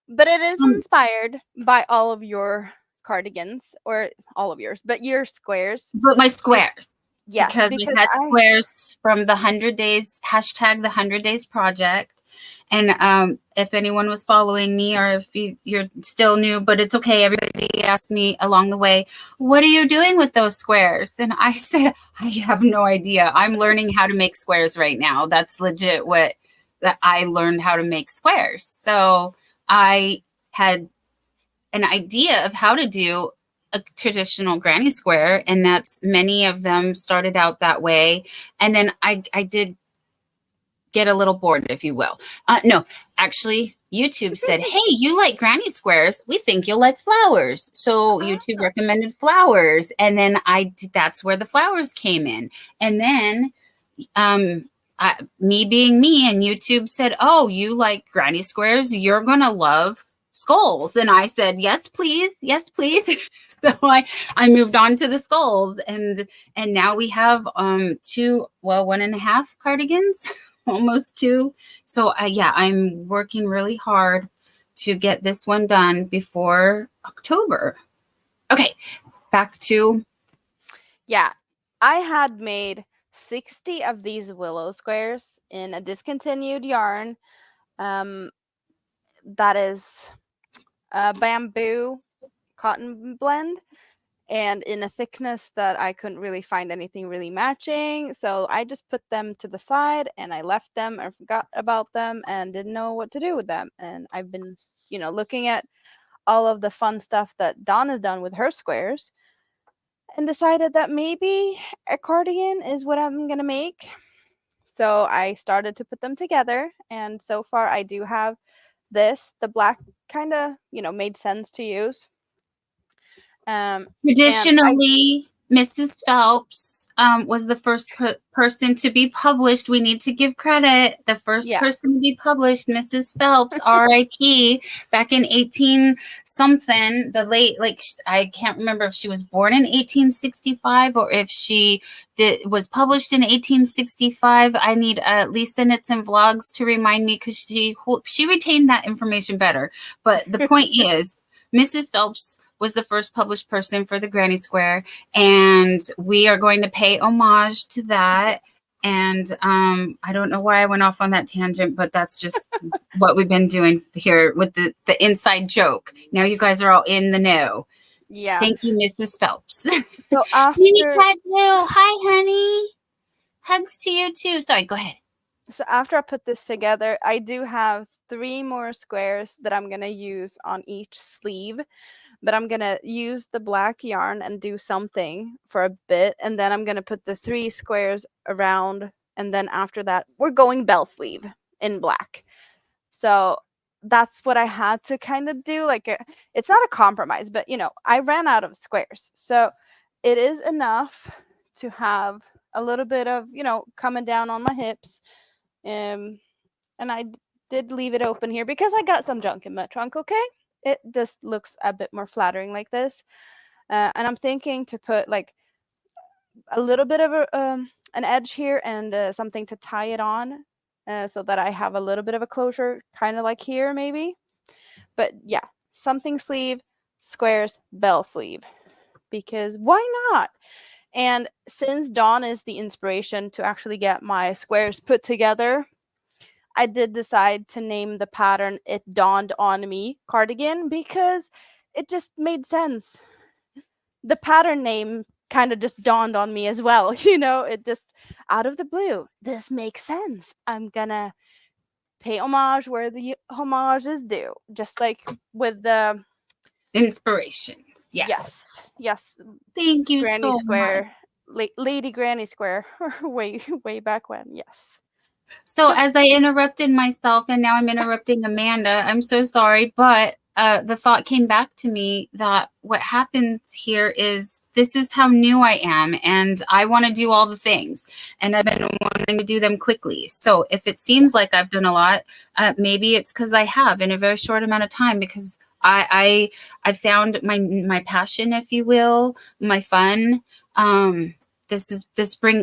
But it is inspired by all of your cardigans, or all of yours, but your squares. But my squares. Yes, because we had squares from the 100 days, hashtag the 100 days project. And if anyone was following me or if you're still new, but it's okay. Everybody asked me along the way, what are you doing with those squares? And I said, I have no idea. I'm learning how to make squares right now. That's legit that I learned how to make squares. So I had an idea of how to do a traditional granny square, and that's many of them started out that way. And then I did get a little bored, if you will. No, actually, YouTube said, hey, you like granny squares. We think you'll like flowers. So YouTube recommended flowers. And then that's where the flowers came in. And then me being me, and YouTube said, oh, you like granny squares. You're going to love skulls. And I said, yes, please. Yes, please. So I moved on to the skulls, and now we have 1.5 cardigans, almost 2. So yeah, I'm working really hard to get this one done before October. Okay, back to. Yeah, I had made 60 of these willow squares in a discontinued yarn. That is a bamboo cotton blend, and in a thickness that I couldn't really find anything really matching. So I just put them to the side and I left them and forgot about them and didn't know what to do with them. And I've been, looking at all of the fun stuff that Dawn has done with her squares and decided that maybe a cardigan is what I'm going to make. So I started to put them together, and so far I do have this. The black kind of, made sense to use. Traditionally, Mrs. Phelps was the first person to be published. We need to give credit. The first person to be published, Mrs. Phelps, R.I.P. back in 18-something. The late, I can't remember if she was born in 1865 or if she was published in 1865. I need Lisa Knits and Vlogs to remind me, because she retained that information better. But the point is, Mrs. Phelps was the first published person for the Granny Square, and we are going to pay homage to that. And I don't know why I went off on that tangent, but that's just what we've been doing here with the inside joke. Now you guys are all in the know. Yeah. Thank you, Mrs. Phelps. So after hi, honey. Hugs to you too. Sorry, go ahead. So after I put this together, I do have 3 more squares that I'm going to use on each sleeve. But I'm going to use the black yarn and do something for a bit. And then I'm going to put the 3 squares around. And then after that, we're going bell sleeve in black. So that's what I had to kind of do. It's not a compromise, but, I ran out of squares. So it is enough to have a little bit of, coming down on my hips. And I did leave it open here because I got some junk in my trunk, okay? It just looks a bit more flattering like this. And I'm thinking to put a little bit of an edge here and something to tie it on so that I have a little bit of a closure, kind of like here maybe. But yeah, something sleeve, squares, bell sleeve, because why not? And since Dawn is the inspiration to actually get my squares put together, I did decide to name the pattern It Dawned on Me cardigan because it just made sense. The pattern name kind of just dawned on me as well. It just out of the blue. This makes sense. I'm gonna pay homage where the homage is due. Just like with the inspiration. Yes. Yes. Thank you Granny so much. Square. Lady Granny Square. way back when. Yes. So as I interrupted myself and now I'm interrupting Amanda, I'm so sorry, but the thought came back to me that what happens here is this is how new I am and I want to do all the things and I've been wanting to do them quickly. So if it seems like I've done a lot, maybe it's because I have in a very short amount of time because I found my passion, if you will, my fun. This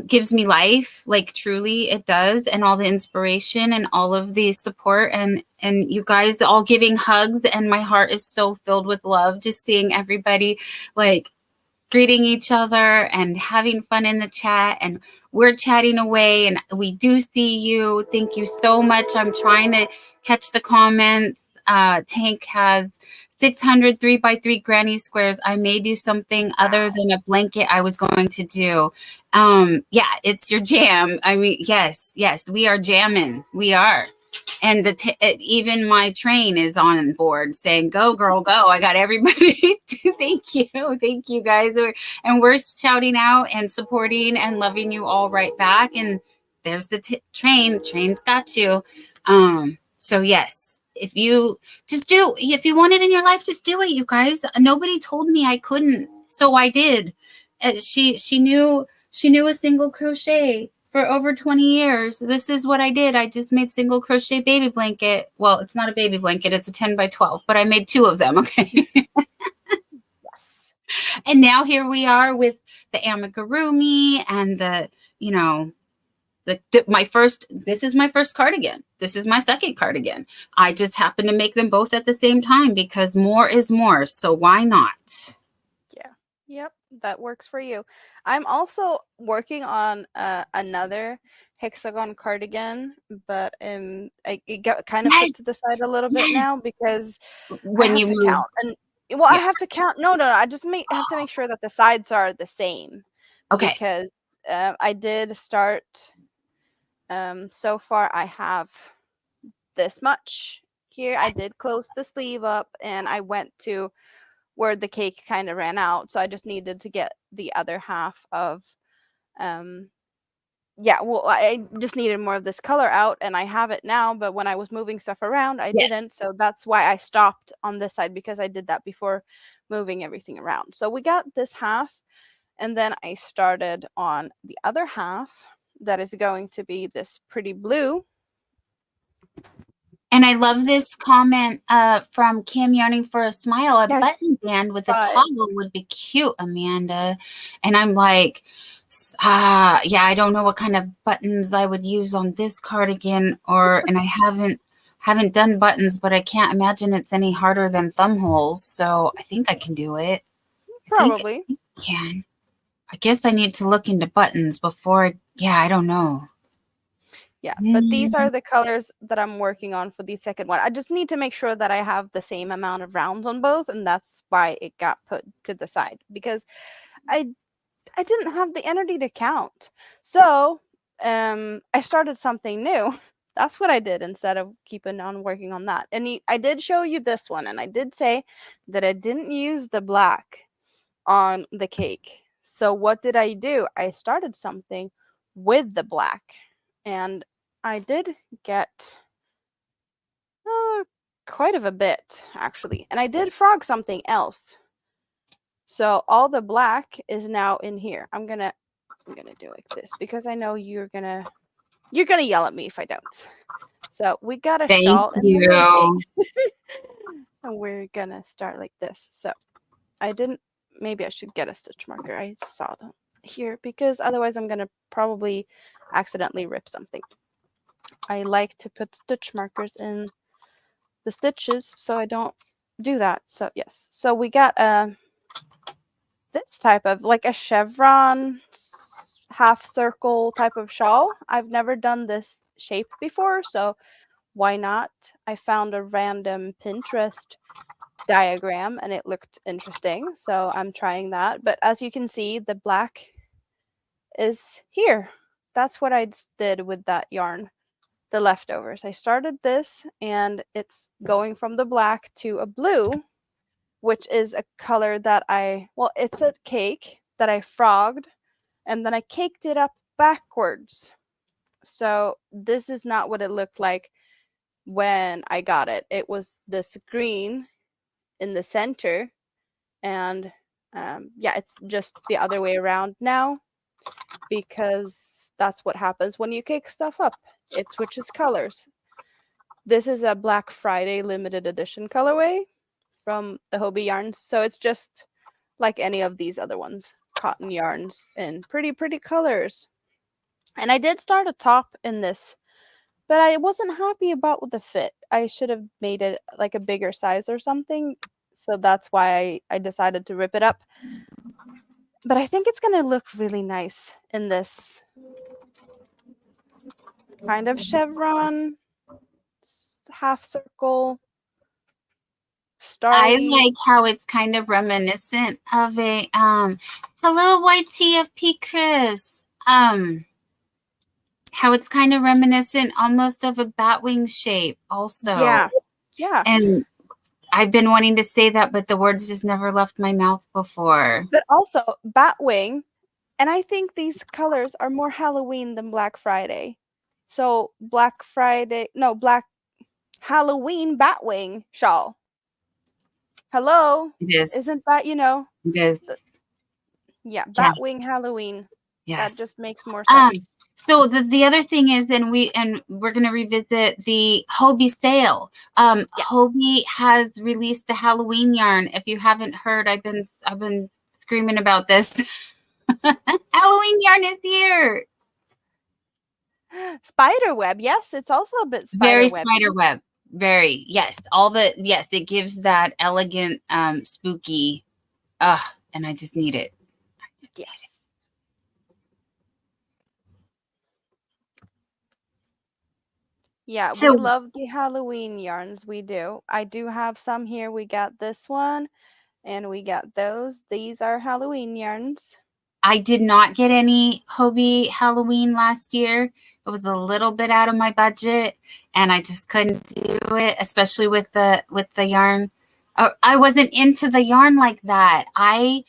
gives me life, like truly it does, and all the inspiration and all of the support and you guys all giving hugs, and my heart is so filled with love just seeing everybody like greeting each other and having fun in the chat, and we're chatting away and we do see you. Thank you so much. I'm trying to catch the comments. Tank has 600 3x3 granny squares. I may do something other than a blanket I was going to do. Yeah, it's your jam. I mean, yes, we are jamming. We are. And even my train is on board saying, go, girl, go. I got everybody. Thank you guys. And we're shouting out and supporting and loving you all right back. And there's the train's got you. So yes, if you want it in your life, just do it, you guys. Nobody told me I couldn't, so I did. She knew a single crochet for over 20 years. This is what I did. I just made single crochet baby blanket. Well, it's not a baby blanket. It's a 10 by 12, but I made 2 of them. Okay. Yes. And now here we are with the amigurumi and this is my first cardigan. This is my second cardigan. I just happened to make them both at the same time because more is more. So why not? Yeah. Yep. That works for you. I'm also working on another hexagon cardigan, but it got kind of put to the side a little bit now because I have to count. And I have to count. No. I just have to make sure that the sides are the same. Okay. Because I did start. So far, I have this much here. I did close the sleeve up, and I went to where the cake kind of ran out, so I just needed to get the other half of I just needed more of this color out, and I have it now, but when I was moving stuff around I didn't, so that's why I stopped on this side because I did that before moving everything around. So we got this half, and then I started on the other half that is going to be this pretty blue. And I love this comment from Kim Yarning for a Smile. A button band with a toggle would be cute, Amanda. And I'm like, yeah, I don't know what kind of buttons I would use on this cardigan, and I haven't done buttons, but I can't imagine it's any harder than thumb holes. So I think I can do it. Probably. I think I can. I guess I need to look into buttons before. I don't know. Yeah, but these are the colors that I'm working on for the second one. I just need to make sure that I have the same amount of rounds on both, and that's why it got put to the side because I didn't have the energy to count. So I started something new. That's what I did instead of keeping on working on that. And I did show you this one, and I did say that I didn't use the black on the cake. So what did I do? I started something with the black, and I did get quite of a bit actually, and I did frog something else. So all the black is now in here. I'm gonna do like this because I know you're gonna yell at me if I don't. So we got a shawl in the making. And we're gonna start like this. So maybe I should get a stitch marker. I saw them here because otherwise I'm gonna probably accidentally rip something. I like to put stitch markers in the stitches so I don't do that. So yes, so we got this type of like a chevron half circle type of shawl. I've never done this shape before, so why not? I found a random Pinterest diagram and it looked interesting, so I'm trying that. But as you can see, the black is here. That's what I did with that yarn the leftovers. I started this, and it's going from the black to a blue, which is a color that it's a cake that I frogged, and then I caked it up backwards. So this is not what it looked like when I got it. It was this green in the center, and yeah, it's just the other way around now, because that's what happens when you cake stuff up. It switches colors. This is a Black Friday limited edition colorway from the Hobie yarns, so it's just like any of these other ones, cotton yarns in pretty colors. And I did start a top in this, but I wasn't happy about the fit. I should have made it like a bigger size or something, so that's why I decided to rip it up. But I think it's gonna look really nice in this kind of chevron, half circle, I starry. like how it's kind of reminiscent of a hello YTFP Chris. How it's kind of reminiscent almost of a batwing shape also. Yeah. And I've been wanting to say that, but the words just never left my mouth before. But also batwing, and I think these colors are more Halloween than Black Friday. So Black Halloween batwing shawl. Hello? It is. Isn't that, It is. Yeah, batwing Halloween. Yes. That just makes more sense. So the other thing is, we're gonna revisit the Hobie sale. Yes. Hobie has released the Halloween yarn. If you haven't heard, I've been screaming about this. Halloween yarn is here. Spiderweb, yes, it's also a bit very spiderweb. Very, yes. It gives that elegant, spooky. And I just need it. Yes. Yeah, we love the Halloween yarns. We do. I do have some here. We got this one, and we got those. These are Halloween yarns. I did not get any Hobie Halloween last year. It was a little bit out of my budget, and I just couldn't do it, especially with the yarn. I wasn't into the yarn like that. I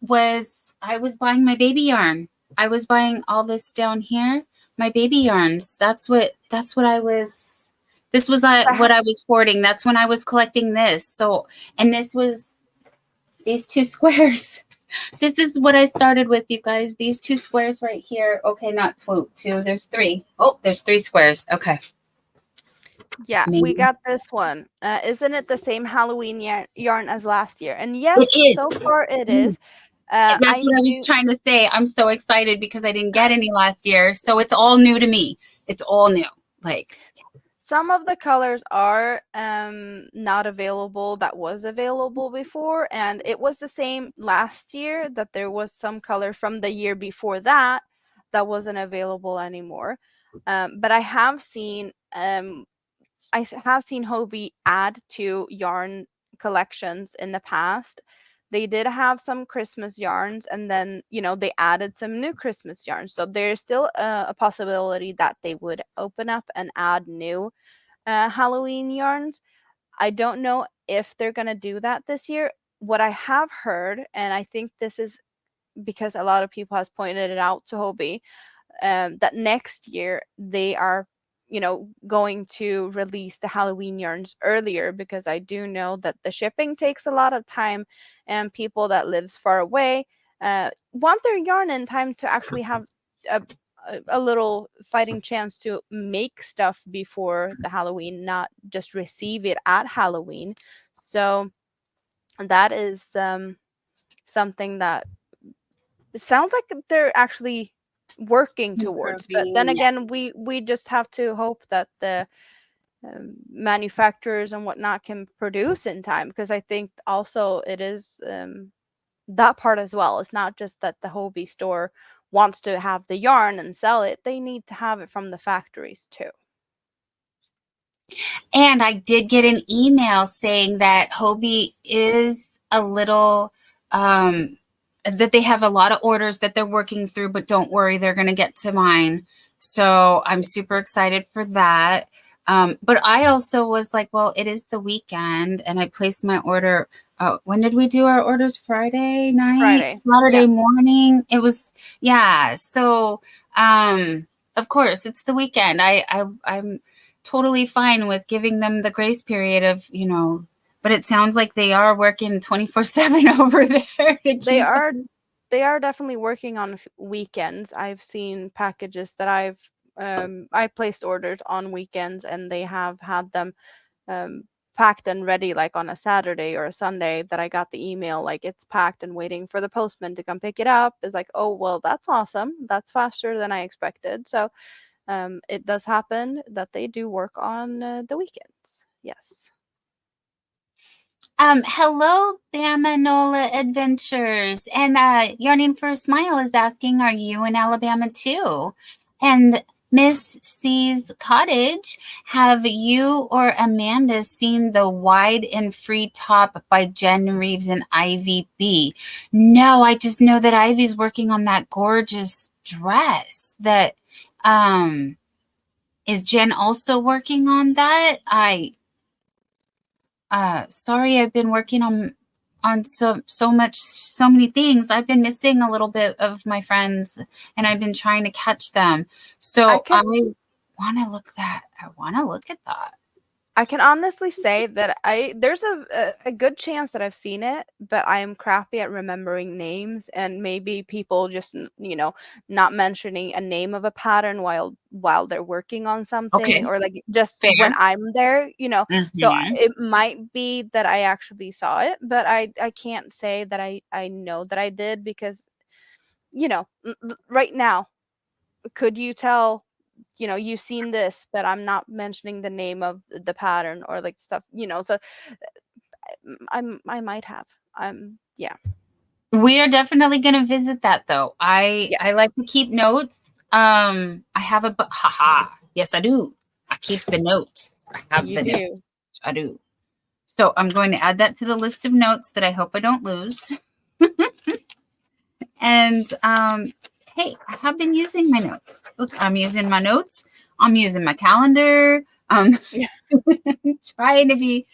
was buying my baby yarn. I was buying all this down here, my baby yarns. That's what I was. This was what I was hoarding. That's when I was collecting this. So, and this was these two squares. This is what I started with, you guys. These two squares right here. Okay, not two. There's three. Oh, there's three squares. Okay. Yeah, we got this one. Isn't it the same Halloween yarn as last year? And yes, so far it is. That's what I was trying to say. I'm so excited because I didn't get any last year. So it's all new to me. It's all new. Like, some of the colors are not available that was available before, and it was the same last year, that there was some color from the year before that wasn't available anymore. But I have seen Hobie add to yarn collections in the past. They did have some Christmas yarns, and then they added some new Christmas yarns. So there's still a possibility that they would open up and add new Halloween yarns. I don't know if they're going to do that this year. What I have heard, and I think this is because a lot of people has pointed it out to Hobie, that next year they are going to release the Halloween yarns earlier, because I do know that the shipping takes a lot of time, and people that lives far away want their yarn in time to actually have a little fighting chance to make stuff before the Halloween, not just receive it at Halloween. So that is something that sounds like they're actually working towards. But then again, we just have to hope that the manufacturers and whatnot can produce in time, because I think also it is that part as well. It's not just that the Hobie store wants to have the yarn and sell it. They need to have it from the factories too. And I did get an email saying that Hobie is a little that they have a lot of orders that they're working through, but don't worry, they're going to get to mine So I'm super excited for that. But I also was like, well, it is the weekend, and I placed my order. When did we do our orders? Friday night, Saturday morning. It was, yeah. So, of course, it's the weekend. I'm totally fine with giving them the grace period of, but it sounds like they are working 24/7 over there. They are definitely working on weekends. I've seen packages that I placed orders on weekends, and they have had them packed and ready like on a Saturday or a Sunday, that I got the email like it's packed and waiting for the postman to come pick it up. It's like, oh well, that's awesome. That's faster than I expected. So it does happen that they do work on the weekends. Yes. Hello, Bama Nola Adventures. And Yarning for a Smile is asking, are you in Alabama too? And Miss C's Cottage, have you or Amanda seen the Wide and Free Top by Jen Reeves and Ivy B? No, I just know that Ivy's working on that gorgeous dress. That is Jen also working on that? Sorry, I've been working on so many things. I've been missing a little bit of my friends, and I've been trying to catch them. So I want to look at that. I can honestly say that there's a good chance that I've seen it, but I am crappy at remembering names, and maybe people just not mentioning a name of a pattern while they're working on something, or like just Fair. when I'm there, So it might be that I actually saw it, but I can't say that I know that I did, because right now, could you tell? You've seen this, but I'm not mentioning the name of the pattern or like stuff, so I might have. Yeah. We are definitely going to visit that though. I Yes. like to keep notes. I have yes, I do. I keep the notes. I have the notes. I do. So I'm going to add that to the list of notes that I hope I don't lose. And hey, I have been using my notes. Look, I'm using my notes. I'm using my calendar. Trying to be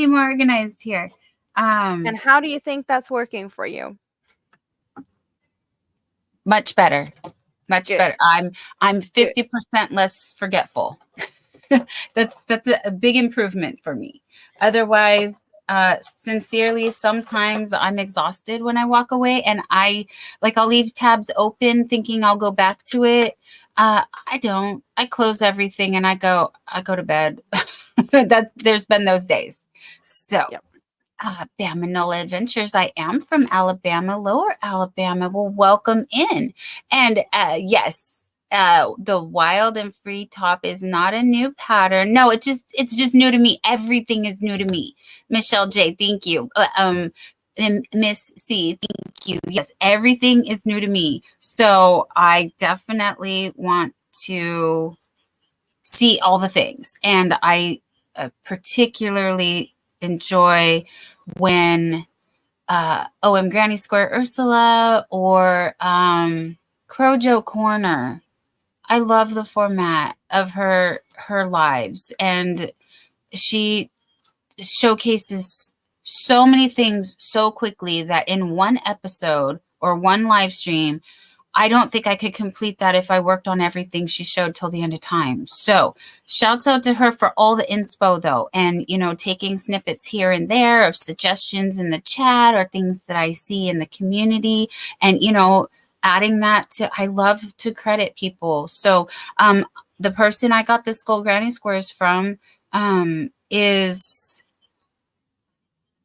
more organized here. And how do you think that's working for you? Much better. Much better. I'm 50% less forgetful. That's a big improvement for me. Otherwise, sincerely, sometimes I'm exhausted when I walk away, and I'll leave tabs open thinking I'll go back to it. I don't. I close everything and I go to bed. There's been those days. So Bama Nola Adventures, I am from Alabama, Lower Alabama. Well, welcome in. And yes, the Wild and Free Top is not a new pattern. No, it's just new to me. Everything is new to me. Michelle J, thank you. And Miss C, thank you. Yes, everything is new to me. So I definitely want to see all the things. And I particularly enjoy when OM Granny Square Ursula or Crojo Corner. I love the format of her lives, and she showcases so many things so quickly that in one episode or one live stream, I don't think I could complete that if I worked on everything she showed till the end of time. So shouts out to her for all the inspo though. And, taking snippets here and there of suggestions in the chat or things that I see in the community, and, adding that to, I love to credit people. So the person I got the Skull Granny Squares from is,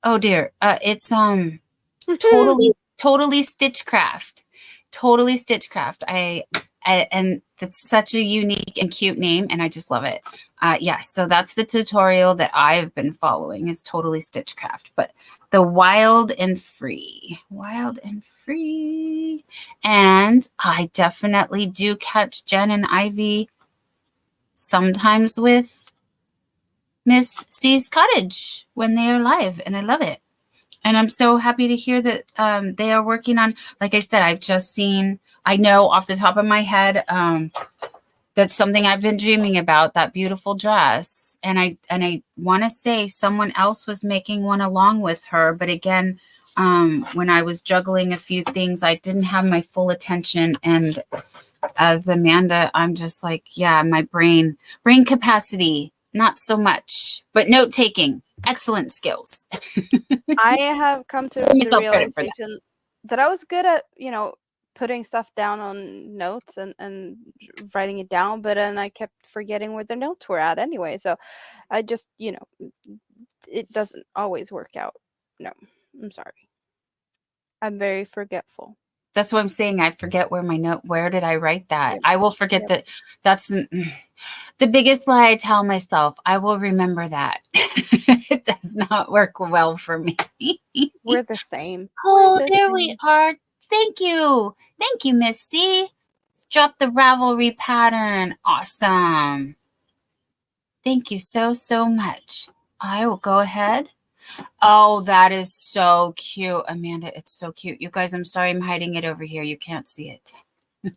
oh dear, it's totally Stitchcraft. Totally Stitchcraft. And that's such a unique and cute name, and I just love it. Yes, so that's the tutorial that I've been following, is Totally Stitchcraft. But the Wild and Free. And I definitely do catch Jen and Ivy sometimes with Miss C's Cottage when they are live, and I love it. And I'm so happy to hear that they are working on, like I said, I've just seen, I know off the top of my head, that's something I've been dreaming about, that beautiful dress. And I want to say someone else was making one along with her. But again, when I was juggling a few things, I didn't have my full attention. And as Amanda, I'm just like, yeah, my brain capacity, not so much, but note taking, excellent skills. I have come to the realization that I was good at, putting stuff down on notes and writing it down, but then I kept forgetting where the notes were at anyway. So I just, it doesn't always work out. No, I'm sorry. I'm very forgetful. That's what I'm saying. I forget where did I write that? Yep. I will forget that. That's the biggest lie I tell myself. I will remember that. It does not work well for me. We're the same. Oh, there we are. Thank you. Thank you, Miss C. Drop the Ravelry pattern. Awesome. Thank you so much. I will go ahead. Oh, that is so cute, Amanda. It's so cute. You guys, I'm sorry I'm hiding it over here. You can't see it.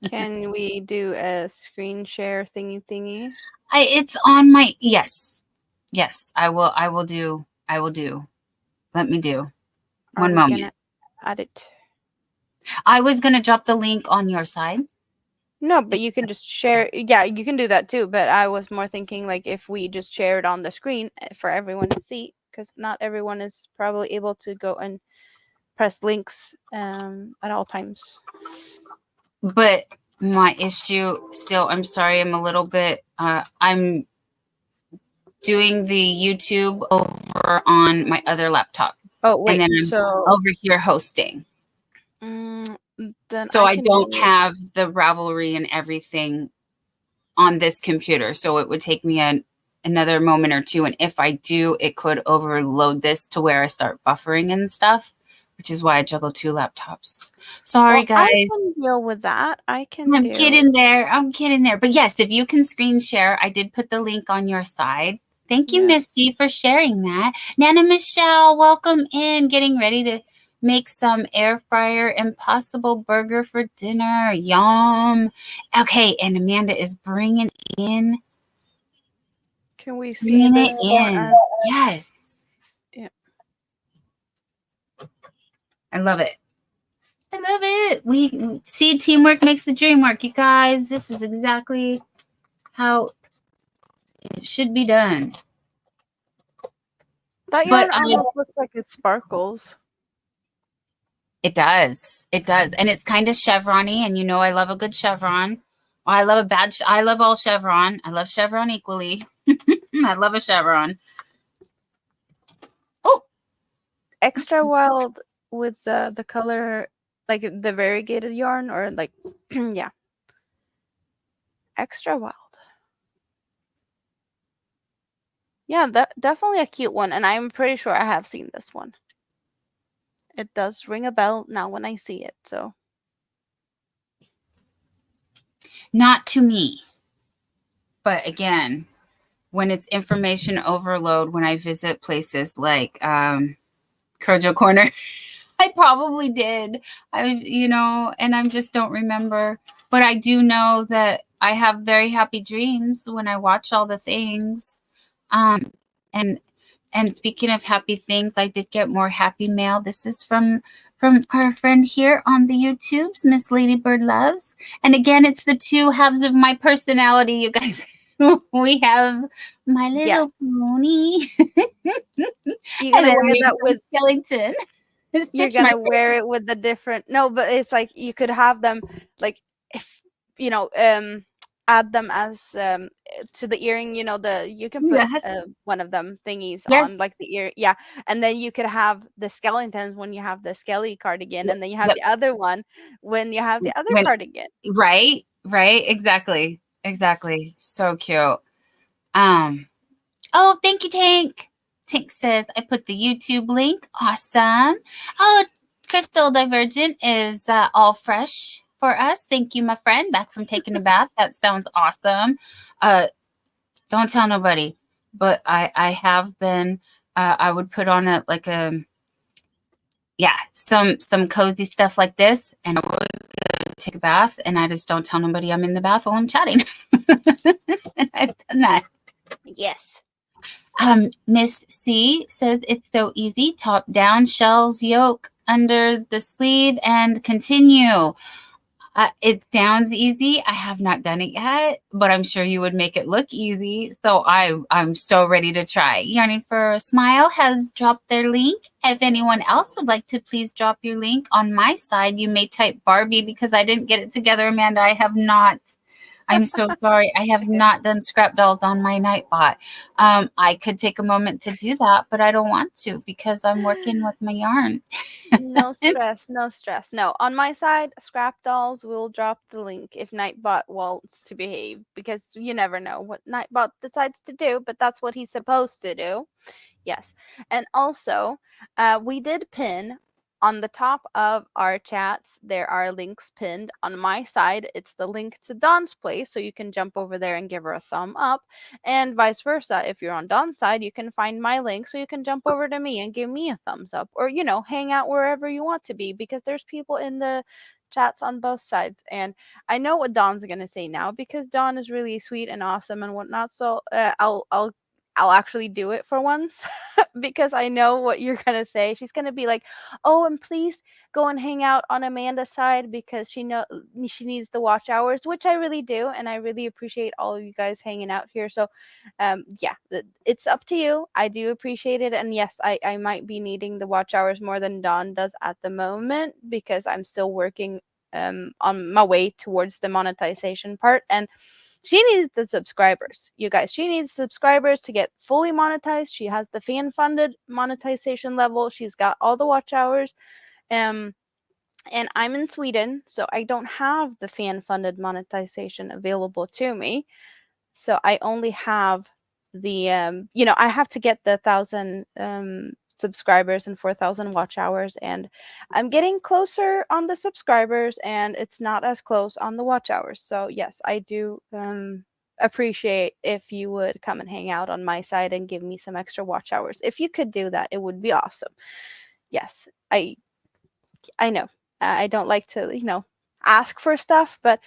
Can we do a screen share thingy? It's on my, yes. I will do. Let me do. One moment. Gonna add it. I was going to drop the link on your side. No, but you can just share. Yeah, you can do that too. But I was more thinking like if we just share it on the screen for everyone to see, because not everyone is probably able to go and press links at all times. But my issue still, I'm sorry, I'm a little bit, I'm doing the YouTube over on my other laptop. Oh, wait. And then I'm over here hosting. Then so I don't have the Ravelry and everything on this computer. So it would take me another moment or two. And if I do, it could overload this to where I start buffering and stuff, which is why I juggle 2 laptops. Sorry, guys. I can deal with that. I'm kidding there. But yes, if you can screen share, I did put the link on your side. Thank you, Missy, for sharing that. Nana Michelle, welcome in. Getting ready to make some air fryer Impossible burger for dinner. Yum. Okay, and Amanda is bringing in. Can we see this for us? Yes. Yeah. I love it. I love it. We see teamwork makes the dream work, you guys. This is exactly how it should be done. That yarn almost looks like it sparkles. It does. And it's kind of chevron-y, and I love a good chevron. I love I love all chevron. I love chevron equally. I love a chevron. Oh, extra wild with the color, like the variegated yarn, or like yeah, extra wild. Yeah, definitely a cute one, and I'm pretty sure I have seen this one. It does ring a bell now when I see it, so. Not to me. But again, when it's information overload, when I visit places like Kojo Corner, I probably did. And I just don't remember. But I do know that I have very happy dreams when I watch all the things. And speaking of happy things, I did get more happy mail. This is from our friend here on the YouTubes, Miss Ladybird Loves. And again, it's the 2 halves of my personality, you guys. We have My Little Pony. You're gonna wear that with Skellington. You're gonna wear it with the different. No, but it's like you could have them like if add them as to the earring. You can put one of them thingies on like the ear. Yeah, and then you could have the skeletons when you have the skelly cardigan, and then you have the other one when you have the other cardigan. Right. Exactly. So cute. Oh, thank you, Tank. Tank says, I put the YouTube link. Awesome. Oh, Crystal Divergent is all fresh for us. Thank you, my friend, back from taking a bath. That sounds awesome. Don't tell nobody, but I have been, I would put on some cozy stuff like this, and I would go take a bath and I just don't tell nobody I'm in the bath while I'm chatting. And I've done that. Yes. Miss C says it's so easy. Top down, shells, yoke under the sleeve, and continue. It sounds easy. I have not done it yet, but I'm sure you would make it look easy. So I'm so ready to try. Yarning for a Smile has dropped their link. If anyone else would like to please drop your link on my side, you may type Barbie because I didn't get it together, Amanda. I have not. I'm so sorry. I have not done scrap dolls on my Nightbot. I could take a moment to do that, but I don't want to because I'm working with my yarn. No stress, no stress. No, on my side, Scrap Dolls will drop the link if Nightbot wants to behave, because you never know what Nightbot decides to do, but that's what he's supposed to do. Yes. And also, we did pin on the top of our chats. There are links pinned. On my side, it's the link to Dawn's place, so you can jump over there and give her a thumb up, and vice versa. If you're on Dawn's side, you can find my link, so you can jump over to me and give me a thumbs up, or hang out wherever you want to be, because there's people in the chats on both sides. And I know what Dawn's gonna say now, because Dawn is really sweet and awesome and whatnot. So I'll actually do it for once, because I know what you're gonna say. She's gonna be like, "Oh, and please go and hang out on Amanda's side, because she needs the watch hours," which I really do, and I really appreciate all of you guys hanging out here. So, yeah, it's up to you. I do appreciate it, and yes, I might be needing the watch hours more than Dawn does at the moment, because I'm still working on my way towards the monetization part, and she needs the subscribers, you guys. She needs subscribers to get fully monetized. She has the fan-funded monetization level. She's got all the watch hours. And I'm in Sweden, so I don't have the fan-funded monetization available to me. So I only have the, I have to get the 1,000 subscribers and 4,000 watch hours, and I'm getting closer on the subscribers, and it's not as close on the watch hours. So yes, I do appreciate if you would come and hang out on my side and give me some extra watch hours. If you could do that, it would be awesome. Yes, I know I don't like to ask for stuff, but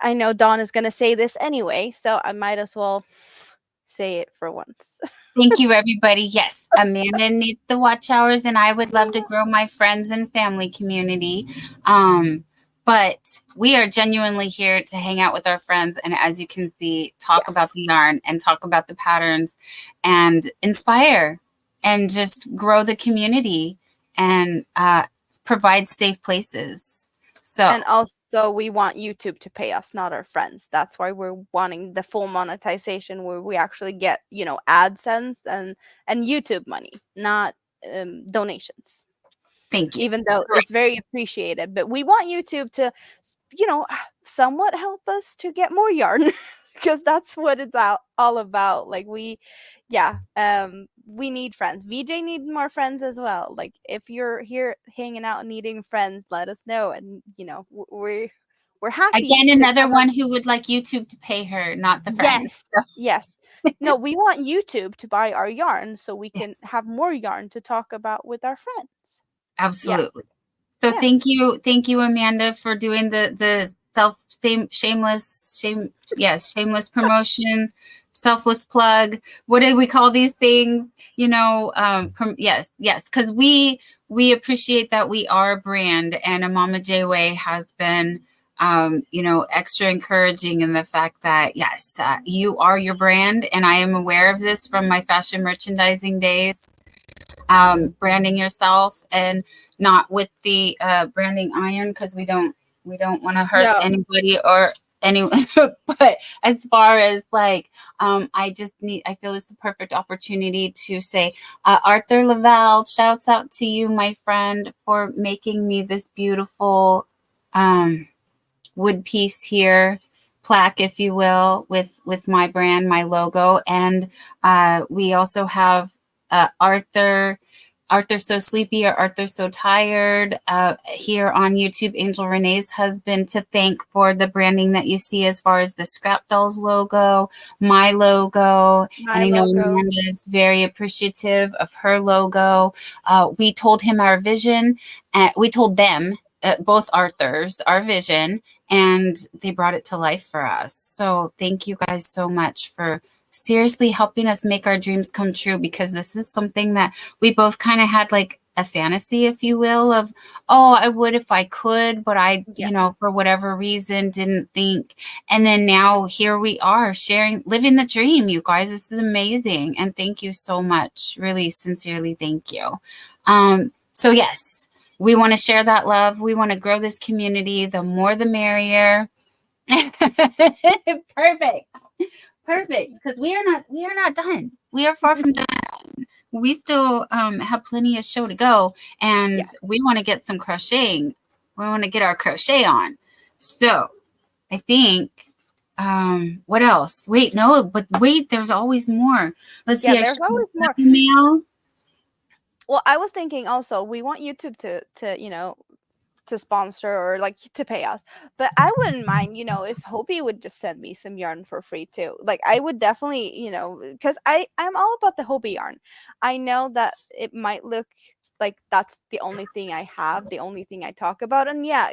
I know Dawn is going to say this anyway, so I might as well say it for once. Thank you, everybody. Yes, Amanda needs the watch hours, and I would love to grow my friends and family community. But we are genuinely here to hang out with our friends, and as you can see, talk about the yarn and talk about the patterns and inspire and just grow the community and provide safe places. So, and also, we want YouTube to pay us, not our friends. That's why we're wanting the full monetization, where we actually get AdSense and YouTube money, not donations. Thank you. Even though it's very appreciated, but we want YouTube to somewhat help us to get more yarn, because that's what it's all about. Like, we need friends. VJ needs more friends as well. Like, if you're here hanging out and needing friends, let us know, and we're happy. Again, another one who would like YouTube to pay her, not the friends. Yes. No, we want YouTube to buy our yarn, so we can have more yarn to talk about with our friends. Absolutely. Yes. So thank you, Amanda, for doing the shameless promotion, selfless plug. What did we call these things? Yes, because we appreciate that we are a brand, and Mama J-Way has been extra encouraging in the fact that yes, you are your brand, and I am aware of this from my fashion merchandising days. Branding yourself, and not with the branding iron, because we don't want to hurt anybody or anyone. But as far as I feel it's the perfect opportunity to say, Arthur Laval, shouts out to you, my friend, for making me this beautiful wood piece here, plaque, if you will, with my brand, my logo. And we also have Arthur So Sleepy or Arthur So Tired here on YouTube, Angel Renee's husband, to thank for the branding that you see as far as the Scrap Dolls logo, my logo. And I know Amanda is very appreciative of her logo. We told him our vision. We told them both Arthurs, our vision, and they brought it to life for us. So thank you guys so much for seriously helping us make our dreams come true, because this is something that we both kind of had like a fantasy, if you will, of, oh, I would if I could, but I, Yeah. you know, for whatever reason, didn't think. And then now here we are sharing, living the dream, you guys. This is amazing. And thank you so much. Really, sincerely, thank you. So yes, we want to share that love. We want to grow this community. The more, the merrier. Perfect. Because we are not done. We are far from done. We still have plenty of show to go, and Yes. we want to get some crocheting. We want to get our crochet on. So I think, what else? Wait, no, but wait, there's always more. Let's see. There's always more. Email. Well, I was thinking also, we want YouTube to you know, to sponsor or like to pay us, but I wouldn't mind, you know, if Hobie would just send me some yarn for free too. Like, I would definitely, you know, because I'm all about the Hobie yarn. I know that it might look like that's the only thing I have, the only thing I talk about, and yeah,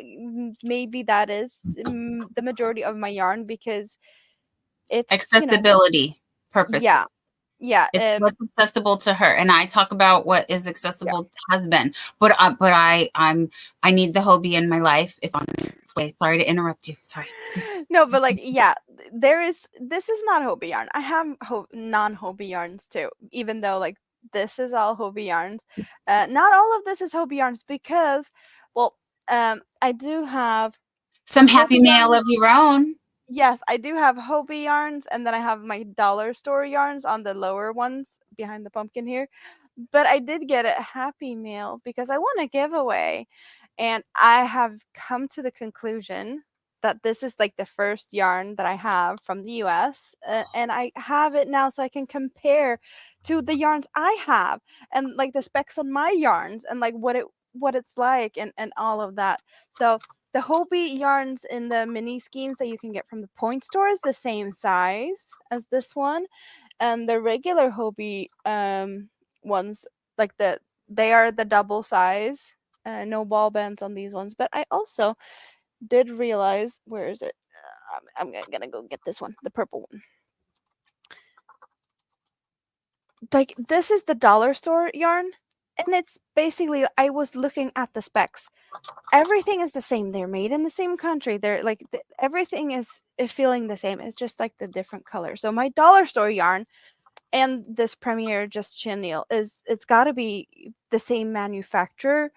maybe that is the majority of my yarn, because it's, you know, Accessibility purposes. yeah. Yeah, It's what's accessible to her, and I talk about what is accessible has been. But I need the Hobie in my life. It's on its way. Sorry to interrupt you. Sorry. No, but like, yeah, this is not Hobie yarn. I have non-Hobie yarns too, even though like this is all Hobie yarns. Not all of this is Hobie yarns, because, well, I do have some happy Hobie mail yarns. of your own. Yes, I do have Hobie yarns, and then I have my dollar store yarns on the lower ones behind the pumpkin here. But I did get a happy mail because I won a giveaway, and I have come to the conclusion that this is like the first yarn that I have from the US, and I have it now so I can compare to the yarns I have, and like the specs on my yarns, and like what it's like, and all of that. So the Hobie yarns in the mini skeins that you can get from the point store is the same size as this one, and the regular Hobie ones, like they are the double size. No ball bands on these ones, but I also did realize, where is it? I'm gonna go get this one, the purple one. Like, this is the dollar store yarn, and it's basically, I was looking at the specs. Everything is the same. They're made in the same country. They're like everything is feeling the same. It's just like the different color. So my dollar store yarn and this Premier Just Chenille it's got to be the same manufacturer.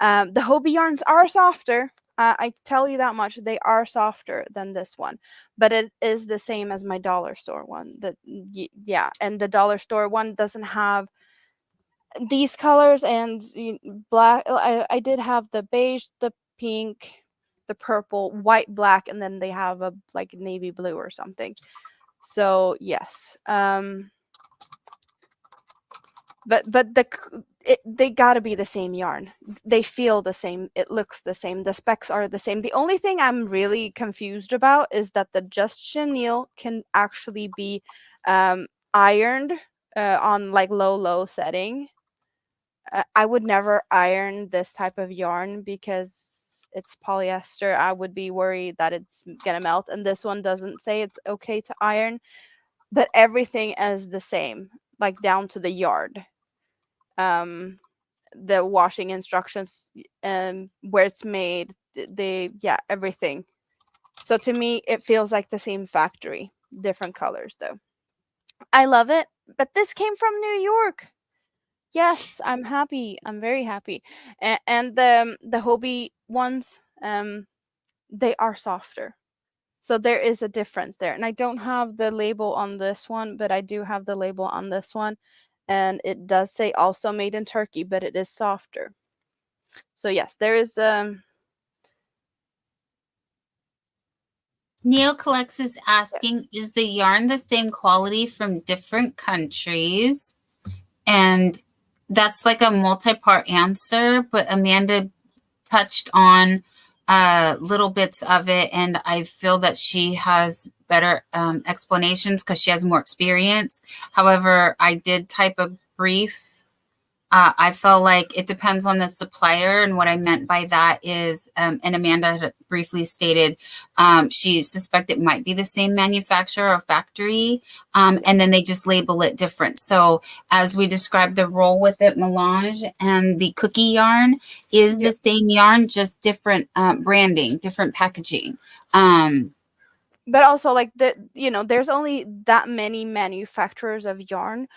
The Hobie yarns are softer. I tell you that much. They are softer than this one, but it is the same as my dollar store one. Yeah, and the dollar store one doesn't have these colors and black. I did have the beige, the pink, the purple, white, black, and then they have a like navy blue or something. So yes, but they gotta be the same yarn. They feel the same. It looks the same. The specs are the same. The only thing I'm really confused about is that the Just Chenille can actually be ironed on like low setting. I would never iron this type of yarn because it's polyester. I would be worried that it's gonna melt, and this one doesn't say it's okay to iron, but everything is the same, like down to the yard. The washing instructions, where it's made, yeah, everything. So to me, it feels like the same factory, different colors though. I love it, but this came from New York. Yes, I'm happy. I'm very happy. And the Hobie ones, they are softer. So there is a difference there. And I don't have the label on this one, but I do have the label on this one. And it does say also made in Turkey, but it is softer. So yes, there is Neo Collects is asking, yes, is the yarn the same quality from different countries? And that's like a multi-part answer, but Amanda touched on little bits of it, and I feel that she has better explanations because she has more experience. However, I did type a brief I feel like it depends on the supplier. And what I meant by that is, and Amanda had briefly stated, she suspected it might be the same manufacturer or factory. And then they just label it different. So as we described, the roll with it melange and the cookie yarn is the same yarn, just different branding, different packaging. But also, like, there's only that many manufacturers of yarn,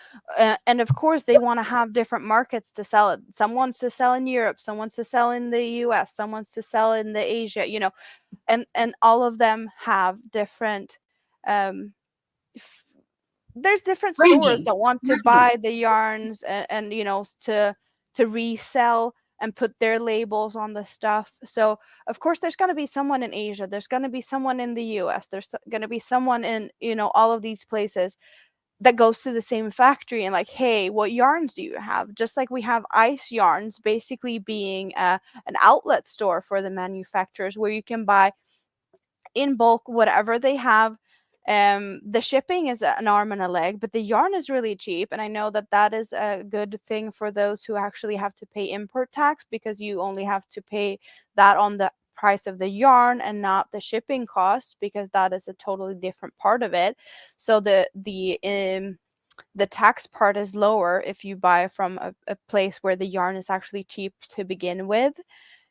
and of course they want to have different markets to sell it. Some wants to sell in Europe, some wants to sell in the US, some wants to sell in the Asia, and all of them have different um there's different stores Branding. that want to buy the yarns, and to resell and put their labels on the stuff. So of course there's going to be someone in Asia, there's going to be someone in the US, there's going to be someone in all of these places that goes to the same factory and like, hey, what yarns do you have? Just like we have Ice Yarns basically being an outlet store for the manufacturers, where you can buy in bulk whatever they have. The shipping is an arm and a leg, but the yarn is really cheap, and I know that that is a good thing for those who actually have to pay import tax, because you only have to pay that on the price of the yarn and not the shipping cost, because that is a totally different part of it. So the tax part is lower if you buy from a place where the yarn is actually cheap to begin with,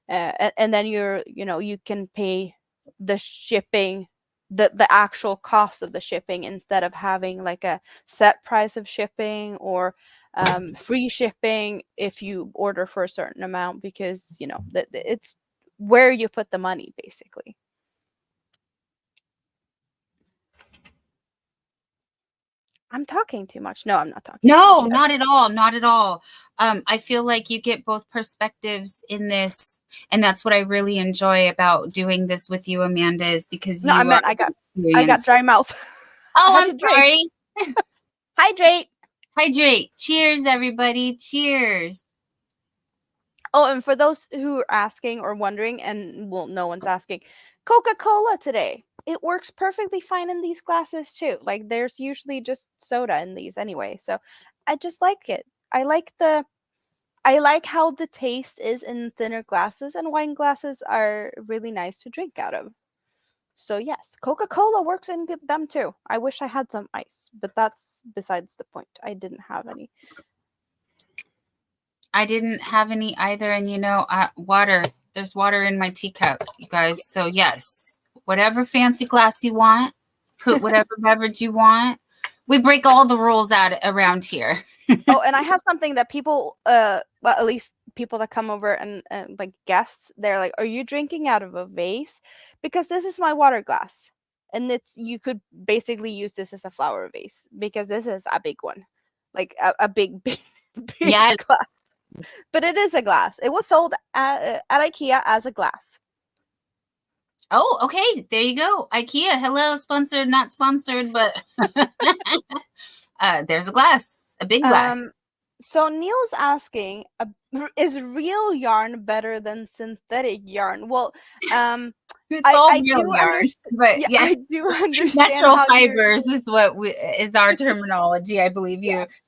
and then you can pay the shipping, the actual cost of the shipping, instead of having like a set price of shipping, or free shipping if you order for a certain amount, because that it's where you put the money, basically. I'm talking too much. No, I'm not talking too much. No, not at all. Not at all. I feel like you get both perspectives in this. And that's what I really enjoy about doing this with you, Amanda, is because No, I you are meant I got dry mouth. I Oh, had I'm to drink. sorry. Hydrate. Hydrate. Cheers, everybody. Cheers. Oh, and for those who are asking or wondering, and well, no one's asking, Coca-Cola today. It works perfectly fine in these glasses too. Like, there's usually just soda in these anyway. So I just like it. I like how the taste is in thinner glasses, and wine glasses are really nice to drink out of. So yes, Coca-Cola works in them too. I wish I had some ice, but that's besides the point. I didn't have any. I didn't have any either. And water. There's water in my teacup, you guys. So yes, whatever fancy glass you want, put whatever beverage you want. We break all the rules out around here. Oh, and I have something that people, well, at least people that come over and like guests, they're like, "Are you drinking out of a vase?" Because this is my water glass, and you could basically use this as a flower vase, because this is a big one, like a big, big, big Yes. glass. But it is a glass. It was sold at IKEA as a glass. Oh, okay. There you go. IKEA. Hello, sponsored, not sponsored, but there's a glass, a big glass. So Neil's asking, is real yarn better than synthetic yarn? Well, it's all I real do yarn, but yeah, yes, I do understand natural how fibers is what is our terminology. I believe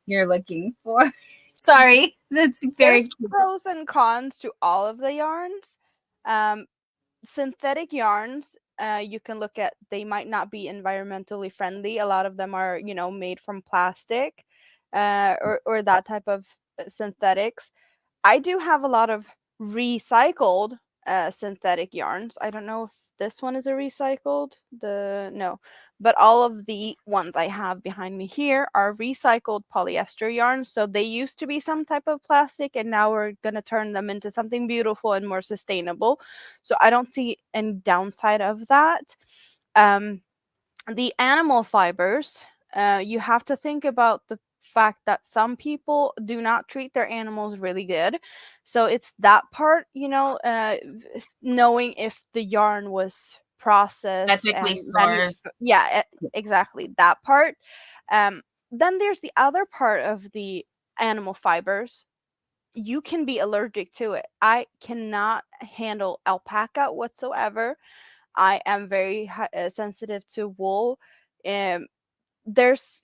you're looking for. Sorry, that's very. There's pros and cons to all of the yarns. Synthetic yarns, you can look at, they might not be environmentally friendly. A lot of them are, made from plastic, or that type of synthetics. I do have a lot of recycled synthetic yarns. I don't know if this one is a recycled. No, but all of the ones I have behind me here are recycled polyester yarns. So they used to be some type of plastic, and now we're gonna turn them into something beautiful and more sustainable. So I don't see any downside of that. The animal fibers, you have to think about the fact that some people do not treat their animals really good. So it's that part, knowing if the yarn was processed Ethically and sourced. yeah, exactly that part. Then there's the other part of the animal fibers. You can be allergic to it. I cannot handle alpaca whatsoever. I am very sensitive to wool. Um, there's,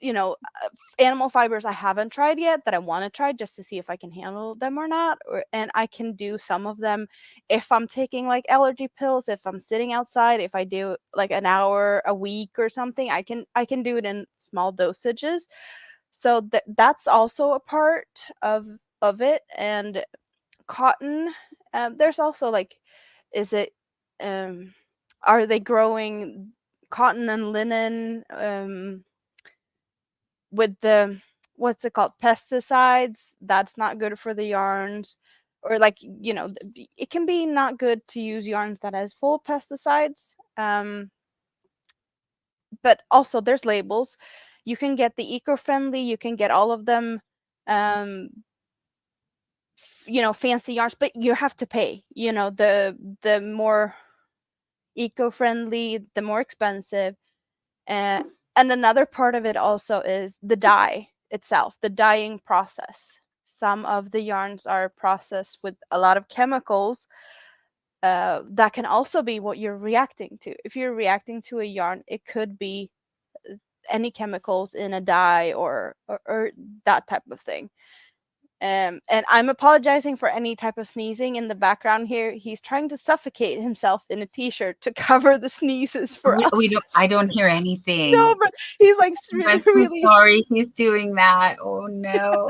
animal fibers I haven't tried yet that I want to try just to see if I can handle them or not. And I can do some of them if I'm taking like allergy pills, if I'm sitting outside, if I do like an hour a week or something, I can do it in small dosages. So that's also a part of it. And cotton, there's also like, is it are they growing cotton and linen with the, what's it called, pesticides? That's not good for the yarns. Or like, it can be not good to use yarns that has full pesticides. But also there's labels. You can get the eco-friendly, you can get all of them, um fancy yarns, but you have to pay. The more eco-friendly, the more expensive. And another part of it also is the dye itself, the dyeing process. Some of the yarns are processed with a lot of chemicals. That can also be what you're reacting to. If you're reacting to a yarn, it could be any chemicals in a dye, or that type of thing. And I'm apologizing for any type of sneezing in the background here. He's trying to suffocate himself in a t-shirt to cover the sneezes for We us. don't. I don't hear anything. No, but he's like I'm so really sorry. He's doing that. Oh no.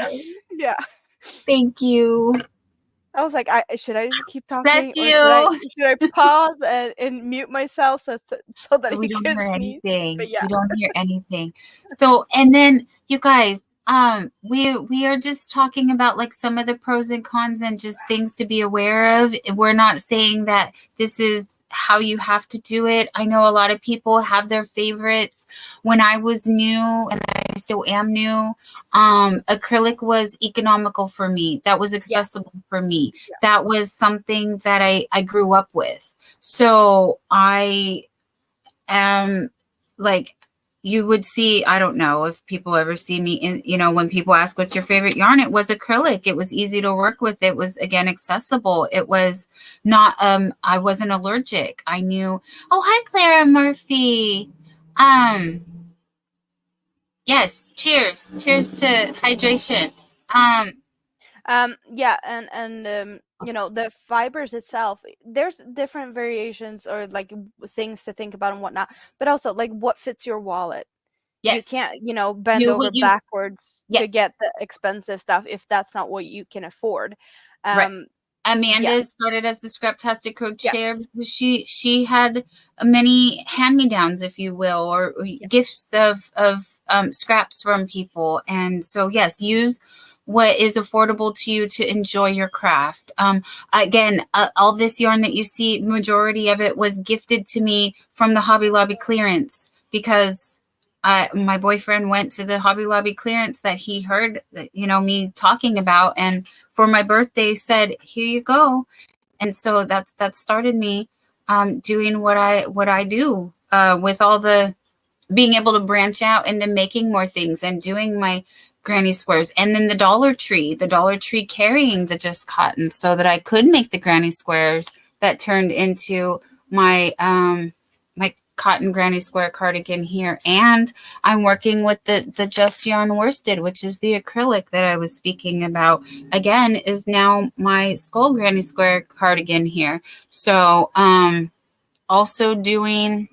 Yeah. Thank you. I was like, should I keep Bless talking, or you. should I pause and mute myself so that We he don't can hear sneeze? anything. But yeah. We don't hear anything. So, and then you guys, we are just talking about like some of the pros and cons and just things to be aware of. We're not saying that this is how you have to do it. I know a lot of people have their favorites. When I was new, and I still am new, acrylic was economical for me. That was accessible for me. Yes. That was something that I grew up with. So I like, you would see, I don't know if people ever see me in, when people ask what's your favorite yarn, it was acrylic. It was easy to work with. It was, again, accessible. It was not, I wasn't allergic. I knew, oh, hi, Clara Murphy. Yes, cheers. Cheers to hydration. Yeah, and the fibers itself, there's different variations, or like things to think about and whatnot, but also like what fits your wallet. Yes. You can't, bend Do over what you, backwards yes, to get the expensive stuff if that's not what you can afford. Right. Amanda Yeah. started as the Scraptastic Crocheter Yes. because she had many hand-me-downs, if you will, or Yes. gifts of scraps from people. And so, yes, use what is affordable to you to enjoy your craft. Again, all this yarn that you see, majority of it was gifted to me from the Hobby Lobby clearance, because my boyfriend went to the Hobby Lobby clearance that he heard, me talking about, and for my birthday said, here you go. And so that started me doing what I do, with all the being able to branch out into making more things. I'm doing my granny squares, and then the Dollar Tree carrying the Just Cotton so that I could make the granny squares that turned into my my cotton granny square cardigan here. And I'm working with the Just Yarn Worsted, which is the acrylic that I was speaking about, again, is now my skull granny square cardigan here. So also doing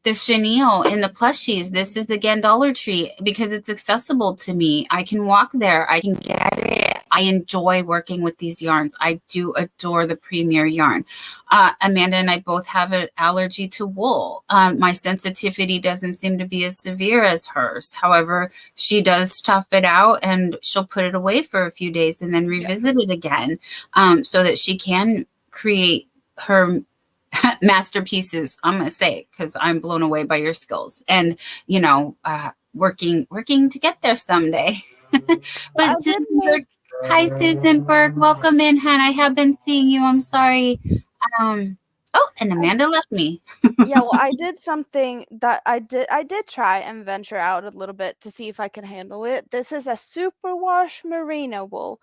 the chenille and the plushies. This is, again, Dollar Tree, because it's accessible to me. I can walk there. I can get it. I enjoy working with these yarns. I do adore the Premier yarn. Amanda and I both have an allergy to wool. My sensitivity doesn't seem to be as severe as hers. However, she does tough it out, and she'll put it away for a few days and then revisit it again, so that she can create her masterpieces, I'm gonna say, because I'm blown away by your skills, and working to get there someday. But Susan Berg, hi Susan Berg, welcome in, Han. I have been seeing you. I'm sorry. Oh, and Amanda left me. Yeah, well, I did something that I did try and venture out a little bit to see if I can handle it. This is a superwash merino wool,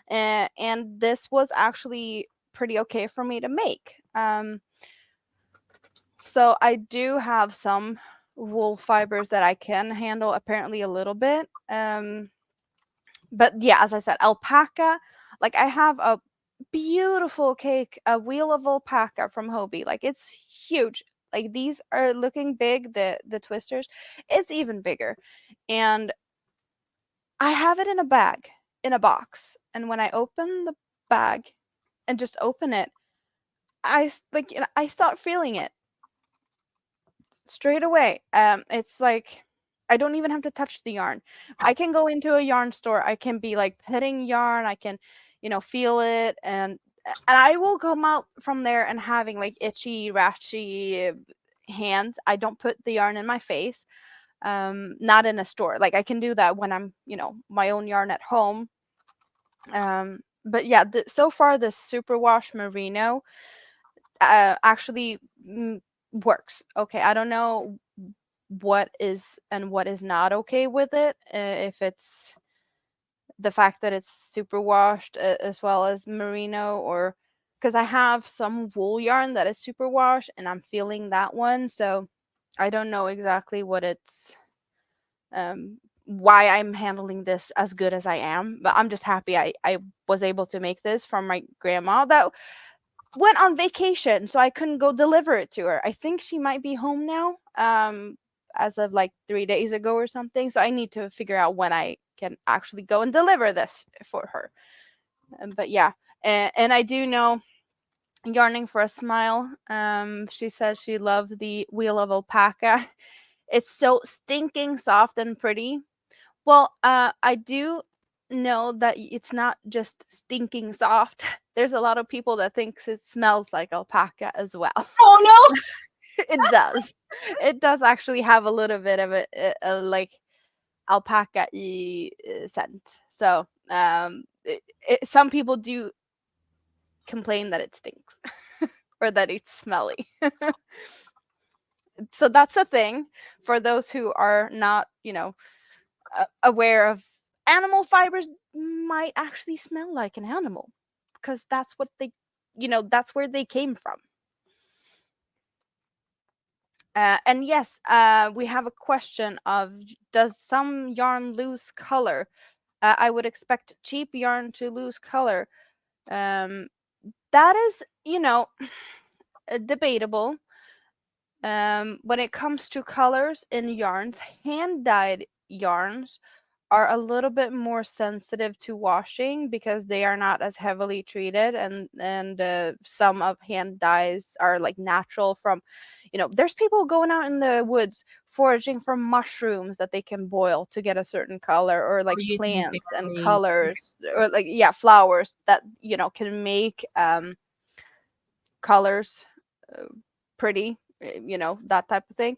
and this was actually pretty okay for me to make. So I do have some wool fibers that I can handle, apparently a little bit. But yeah, as I said, alpaca, like I have a beautiful cake, a wheel of alpaca from Hobie. Like it's huge. Like these are looking big, the twisters. It's even bigger. And I have it in a bag, in a box. And when I open the bag and just open it, like I start feeling it straight away. It's like I don't even have to touch the yarn. I can go into a yarn store. I can be like petting yarn. I can, feel it, and I will come out from there and having like itchy, rashy hands. I don't put the yarn in my face. Not in a store. Like I can do that when I'm, my own yarn at home. But yeah, so far the superwash merino actually works. Okay, I don't know what is and what is not okay with it. If it's the fact that it's super washed as well as merino, or because I have some wool yarn that is super washed and I'm feeling that one, so I don't know exactly what it's why I'm handling this as good as I am, but I'm just happy I was able to make this from my grandma that went on vacation, so I couldn't go deliver it to her. I think she might be home now, as of like 3 days ago or something. So I need to figure out when I can actually go and deliver this for her. But yeah, and I do know Yarning for a Smile. She says she loves the Wheel of Alpaca. It's so stinking soft and pretty. Well, I do know that it's not just stinking soft. There's a lot of people that thinks it smells like alpaca as well. Oh no! It does. It does actually have a little bit of a like alpaca-y scent. So, some people do complain that it stinks or that it's smelly. So that's a thing for those who are not, aware of animal fibers might actually smell like an animal because that's what they, that's where they came from. And yes, we have a question of, does some yarn lose color? I would expect cheap yarn to lose color. That is, debatable. When it comes to colors in yarns, hand dyed yarns are a little bit more sensitive to washing because they are not as heavily treated, and some of hand dyes are like natural from, there's people going out in the woods foraging for mushrooms that they can boil to get a certain color, or like plants and colors, or like flowers that can make colors pretty, that type of thing.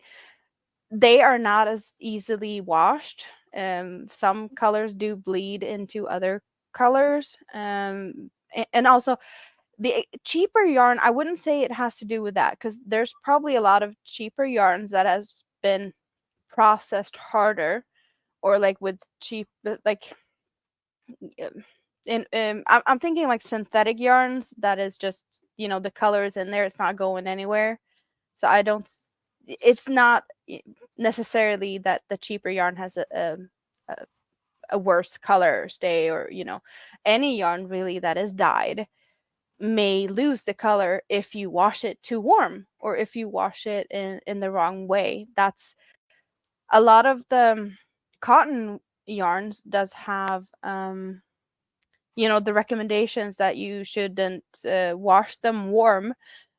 They are not as easily washed. Some colors do bleed into other colors. And also the cheaper yarn, I wouldn't say it has to do with that, because there's probably a lot of cheaper yarns that has been processed harder, or like with cheap, like, and I'm thinking like synthetic yarns that is just, the colors in there, it's not going anywhere. So I don't, it's not necessarily that the cheaper yarn has a worse color stay, or, any yarn really that is dyed may lose the color if you wash it too warm, or if you wash it in the wrong way. That's a lot of the cotton yarns does have, the recommendations that you shouldn't wash them warm,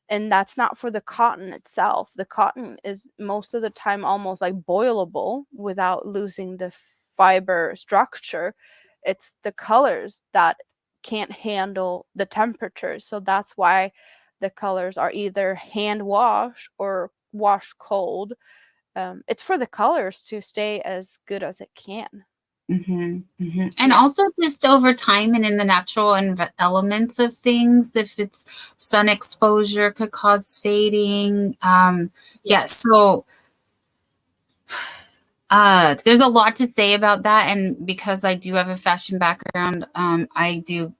and that's not for the cotton itself. The cotton is most of the time almost like boilable without losing the fiber structure. It's the colors that can't handle the temperatures. So that's why the colors are either hand wash or wash cold. It's for the colors to stay as good as it can. And also just over time and in the natural elements of things, if it's sun exposure could cause fading. So there's a lot to say about that, and because I do have a fashion background, I do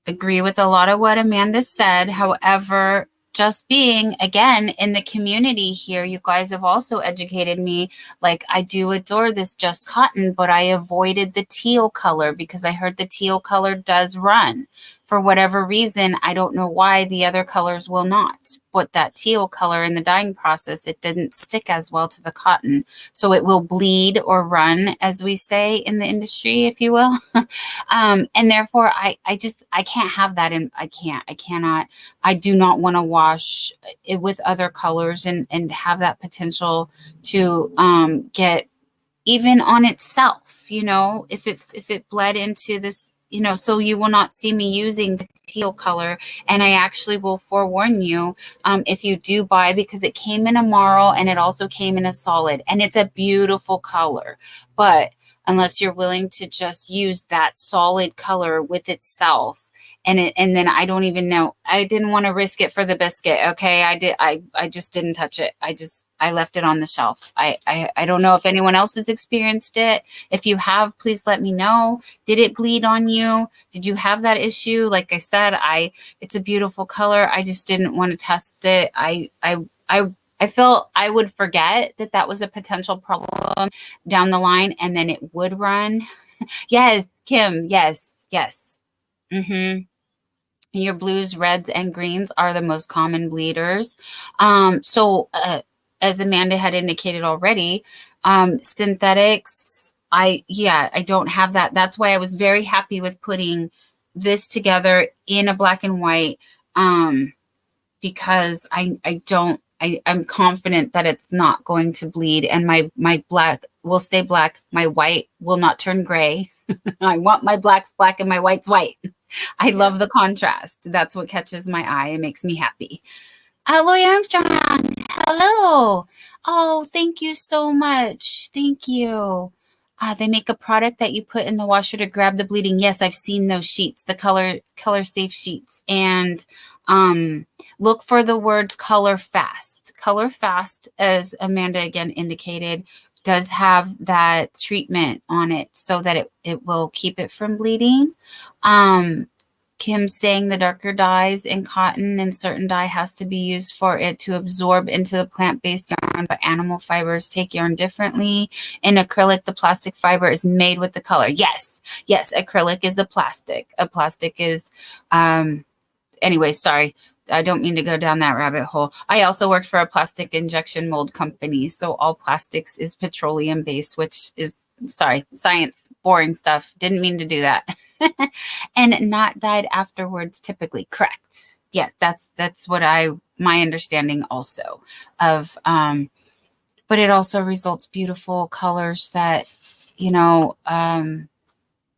agree with a lot of what Amanda said. However, just being, again, in the community here, you guys have also educated me. Like, I do adore this Just Cotton, but I avoided the teal color because I heard the teal color does run. For whatever reason, I don't know why the other colors will not. But that teal color in the dyeing process, it didn't stick as well to the cotton. So it will bleed or run, as we say in the industry, if you will. And therefore, I can't have that. And I cannot. I do not want to wash it with other colors and have that potential to get even on itself, if it bled into this, so you will not see me using the teal color. And I actually will forewarn you, if you do buy, because it came in a marl and it also came in a solid, and it's a beautiful color. But unless you're willing to just use that solid color with itself, and then I don't even know, I didn't want to risk it for the biscuit. Okay. I just didn't touch it. I left it on the shelf. I don't know if anyone else has experienced it. If you have, please let me know. Did it bleed on you? Did you have that issue? Like I said, it's a beautiful color. I just didn't want to test it. I felt I would forget that was a potential problem down the line, and then it would run. Yes, Kim. Yes. Mm-hmm. Your blues, reds, and greens are the most common bleeders. So as Amanda had indicated already, synthetics, I don't have that. That's why I was very happy with putting this together in a black and white, because I'm confident that it's not going to bleed, and my black will stay black. My white will not turn gray. I want my blacks black and my whites white. I love the contrast. That's what catches my eye and makes me happy. Lori Armstrong, hello. Oh, thank you so much. Thank you. They make a product that you put in the washer to grab the bleeding. Yes, I've seen those sheets, the color safe sheets. And look for the words color fast. Color fast, as Amanda again indicated, does have that treatment on it so that it will keep it from bleeding. Kim's saying the darker dyes in cotton and certain dye has to be used for it to absorb into the plant-based yarn, but animal fibers take yarn differently. In acrylic, the plastic fiber is made with the color. Yes, acrylic is the plastic. A plastic is, anyway, sorry. I don't mean to go down that rabbit hole. I also worked for a plastic injection mold company. So all plastics is petroleum based, which is, sorry, science, boring stuff. Didn't mean to do that. And not dyed afterwards, typically. Correct. Yes, that's what my understanding also of, but it also results beautiful colors that,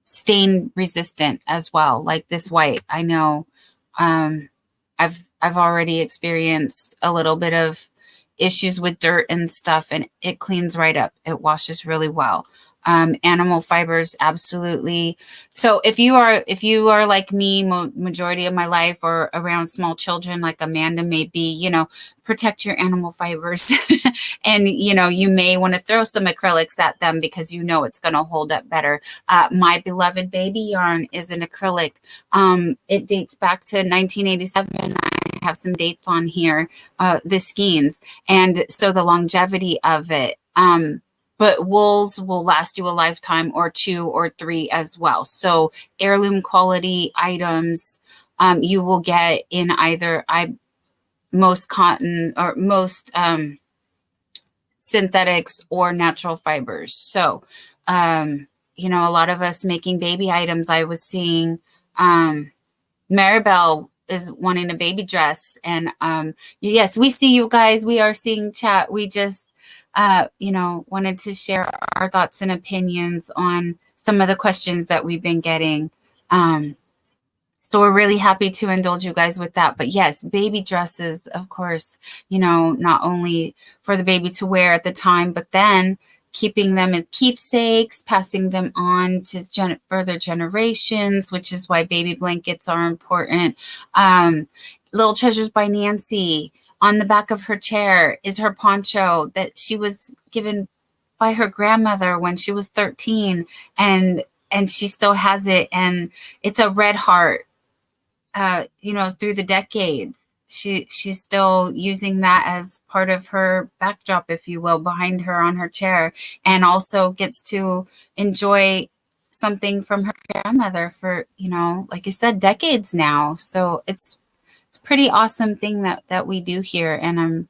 stain resistant as well. Like this white, I know, I've already experienced a little bit of issues with dirt and stuff, and it cleans right up. It washes really well. Animal fibers, absolutely. So if you are like me, majority of my life, or around small children, like Amanda may be, protect your animal fibers. And, you may want to throw some acrylics at them because it's going to hold up better. My beloved baby yarn is an acrylic. It dates back to 1987. I have some dates on here, the skeins. And so the longevity of it, but wools will last you a lifetime or 2 or 3 as well. So heirloom quality items, you will get in either most cotton or most synthetics or natural fibers. So, a lot of us making baby items, I was seeing Maribel is wanting a baby dress. And yes, we see you guys. We are seeing chat. We just wanted to share our thoughts and opinions on some of the questions that we've been getting. So we're really happy to indulge you guys with that. But yes, baby dresses, of course, not only for the baby to wear at the time, but then keeping them as keepsakes, passing them on to further generations, which is why baby blankets are important. Little Treasures by Nancy. On the back of her chair is her poncho that she was given by her grandmother when she was 13, and she still has it. And it's a red heart, through the decades. she's still using that as part of her backdrop, if you will, behind her on her chair, and also gets to enjoy something from her grandmother for, you know, like I said, decades now. So it's a pretty awesome thing that we do here. And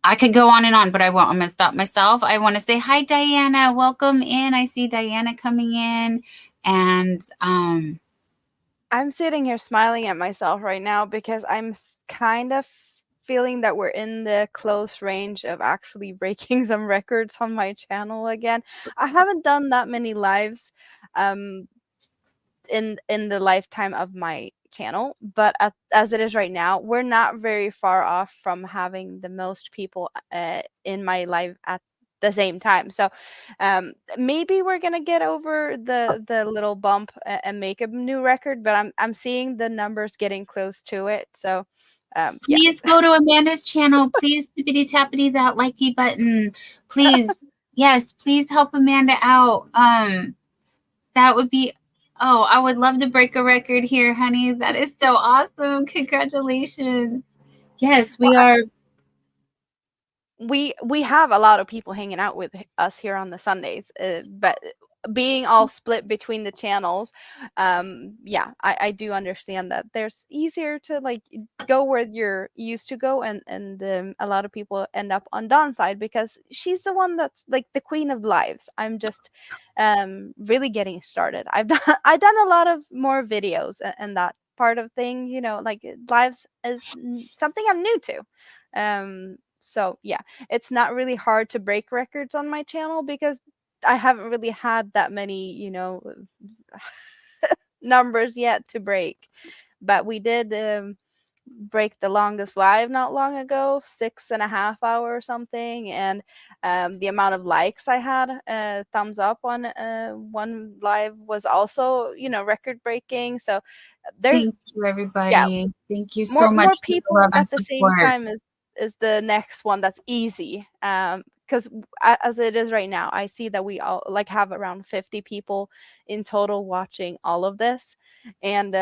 I could go on and on, but I won't. I'm going to stop myself. I want to say hi, Diana. Welcome in. I see Diana coming in. And I'm sitting here smiling at myself right now because I'm kind of feeling that we're in the close range of actually breaking some records on my channel again. I haven't done that many lives in the lifetime of my channel, but as it is right now, we're not very far off from having the most people in my live at the same time. So maybe we're gonna get over the little bump and make a new record, but I'm seeing the numbers getting close to it. So yeah. Please go to Amanda's channel. Please tippity tappity that likey button. Please. Yes, please help Amanda out. That would be, oh, I would love to break a record here, honey. That is so awesome. Congratulations. Yes, we are. We have a lot of people hanging out with us here on the Sundays, but being all split between the channels, yeah, I do understand that there's easier to like go where you're used to go, and a lot of people end up on Dawn's side because she's the one that's like the queen of lives. I'm just really getting started. I've done a lot of more videos and that part of thing, you know, like lives is something I'm new to. So yeah, it's not really hard to break records on my channel because I haven't really had that many, you know, numbers yet to break. But we did break the longest live not long ago, 6.5 hours or something, and the amount of likes I had, thumbs up on one live was also, you know, record breaking. So there's, Thank you, everybody. yeah, Thank you so much more for the people love and at the same support. time is the next one that's easy, because as it is right now, I see that we all like have around 50 people in total watching all of this, and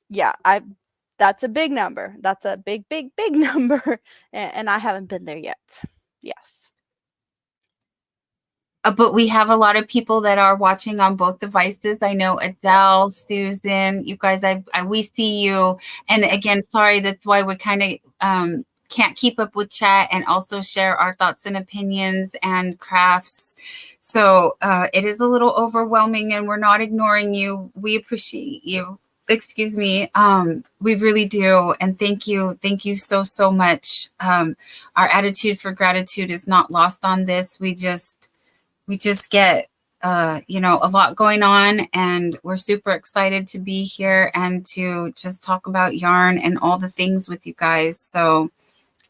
yeah, I that's a big number. That's a big number, and I haven't been there yet. Yes. But we have a lot of people that are watching on both devices. I know Adele, Susan, you guys, we see you. And again, sorry, that's why we kind of can't keep up with chat and also share our thoughts and opinions and crafts. So it is a little overwhelming, and we're not ignoring you. We appreciate you. Excuse me. We really do. And thank you. Thank you so much. Our attitude for gratitude is not lost on this. We just get, you know, a lot going on, and we're super excited to be here and to just talk about yarn and all the things with you guys. So,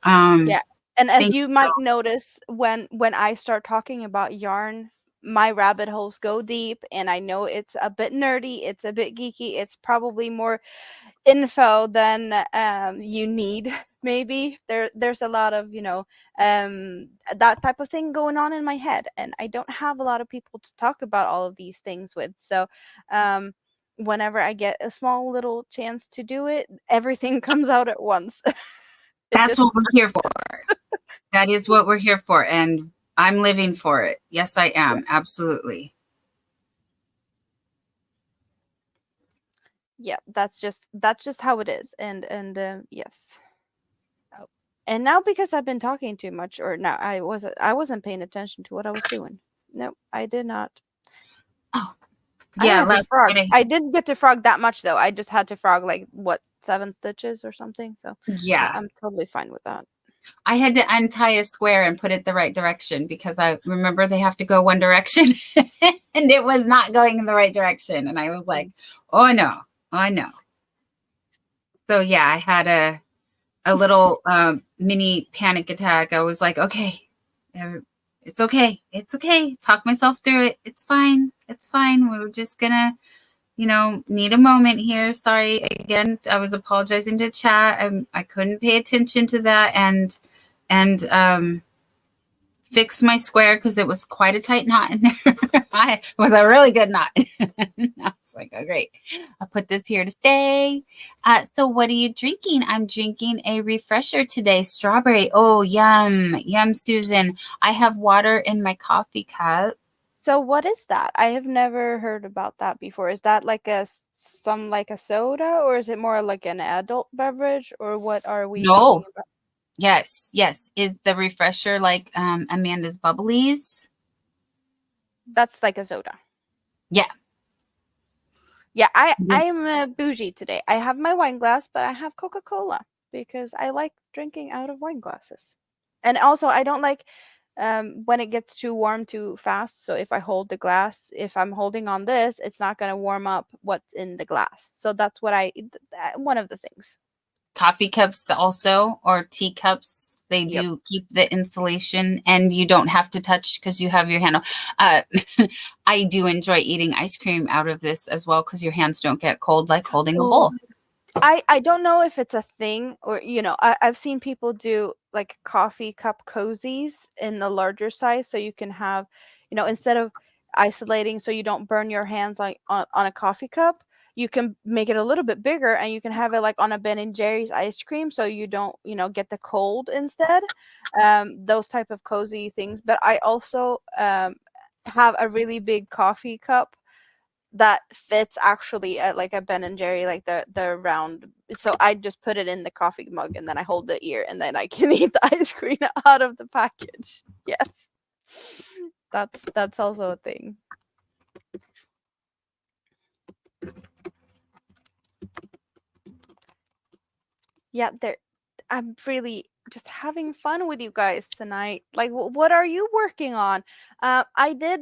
yeah. And as you might notice, when I start talking about yarn, my rabbit holes go deep, and I know it's a bit nerdy, it's a bit geeky, it's probably more info than you need. Maybe there's a lot of, you know, that type of thing going on in my head, and I don't have a lot of people to talk about all of these things with. So whenever I get a small little chance to do it, everything comes out at once. That's what we're here for. That is what we're here for, and I'm living for it. Yes, I am. Absolutely. Yeah, that's just how it is. And yes. Oh. And now because I've been talking too much, or now I wasn't paying attention to what I was doing. No, I did not. Oh, Yeah, yeah. frog. I didn't get to frog that much though. I just had to frog like what, 7 stitches or something. So yeah, I'm totally fine with that. I had to untie a square and put it the right direction because I remember they have to go one direction and it was not going in the right direction. And I was like, oh no. So yeah, I had a little mini panic attack. I was like, okay, it's okay. It's okay. Talk myself through it. It's fine. It's fine. We're just gonna, you know, need a moment here. Sorry again. I was apologizing to chat. I couldn't pay attention to that, and fix my square because it was quite a tight knot in there. It was a really good knot. I was like, oh, great. I'll put this here to stay. So what are you drinking? I'm drinking a refresher today, strawberry. Oh, yum. Yum, Susan. I have water in my coffee cup. So what is that? I have never heard about that before. Is that like like a soda, or is it more like an adult beverage, or what are we talking No. about? Yes. Is the refresher like Amanda's Bubblies? That's like a soda. Yeah. Yeah, I'm bougie today. I have my wine glass, but I have Coca-Cola because I like drinking out of wine glasses. And also, I don't like when it gets too warm too fast. So if I hold the glass, if I'm holding on this, it's not going to warm up what's in the glass. So that's what one of the things. Coffee cups also, or teacups, they Yep. do keep the insulation and you don't have to touch because you have your handle. I do enjoy eating ice cream out of this as well because your hands don't get cold like holding a bowl. I don't know if it's a thing, or I've seen people do like coffee cup cozies in the larger size, so you can have, instead of isolating so you don't burn your hands like on a coffee cup, you can make it a little bit bigger and you can have it like on a Ben and Jerry's ice cream, so you don't get the cold instead. Those type of cozy things. But I also have a really big coffee cup that fits actually at like a Ben and Jerry, like the round. So I just put it in the coffee mug and then I hold the ear and then I can eat the ice cream out of the package. Yes. That's also a thing. Yeah, I'm really just having fun with you guys tonight. Like, what are you working on? I did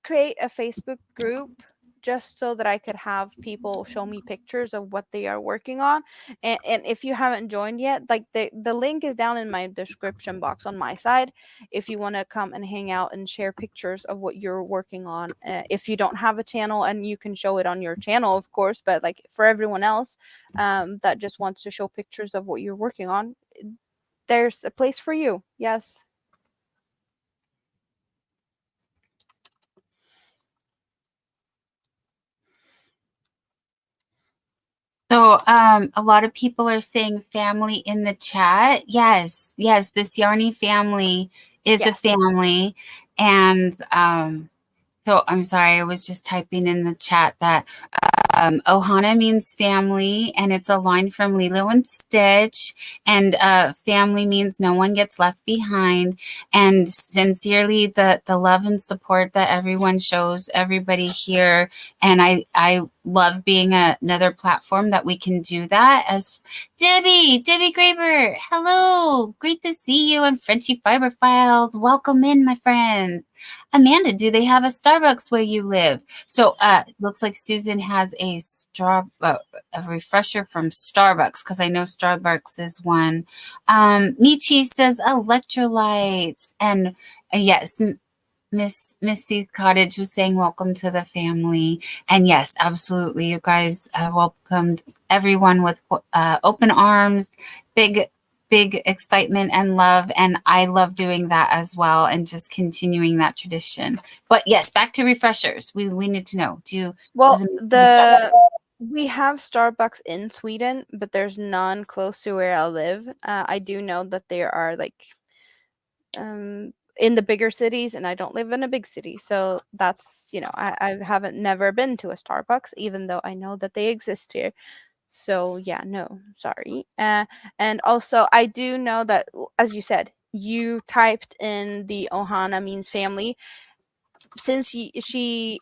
create a Facebook group just so that I could have people show me pictures of what they are working on. And if you haven't joined yet, like the link is down in my description box on my side. If you want to come and hang out and share pictures of what you're working on, if you don't have a channel, and you can show it on your channel, of course, but like for everyone else that just wants to show pictures of what you're working on, there's a place for you. Yes. So a lot of people are saying family in the chat. Yes, this Yarny family is a family. And so I'm sorry, I was just typing in the chat that Ohana means family, and it's a line from Lilo and Stitch. And family means no one gets left behind. And sincerely, the love and support that everyone shows everybody here. And I love being another platform that we can do that. As Debbie Graber, hello, great to see you. And Frenchy Fiber Files, welcome in, my friends. Amanda, do they have a Starbucks where you live? So looks like Susan has a refresher from Starbucks, because I know Starbucks is one. Michi says electrolytes. And yes, Missy's Cottage was saying welcome to the family. And yes, absolutely, you guys welcomed everyone with open arms, big excitement and love. And I love doing that as well, and just continuing that tradition. But yes, back to refreshers. We need to know. We have Starbucks in Sweden, but there's none close to where I live. I do know that there are like in the bigger cities, and I don't live in a big city, so that's I haven't never been to a Starbucks, even though I know that they exist here. So yeah, no, sorry. And also, I do know that, as you said, you typed in the Ohana means family. Since she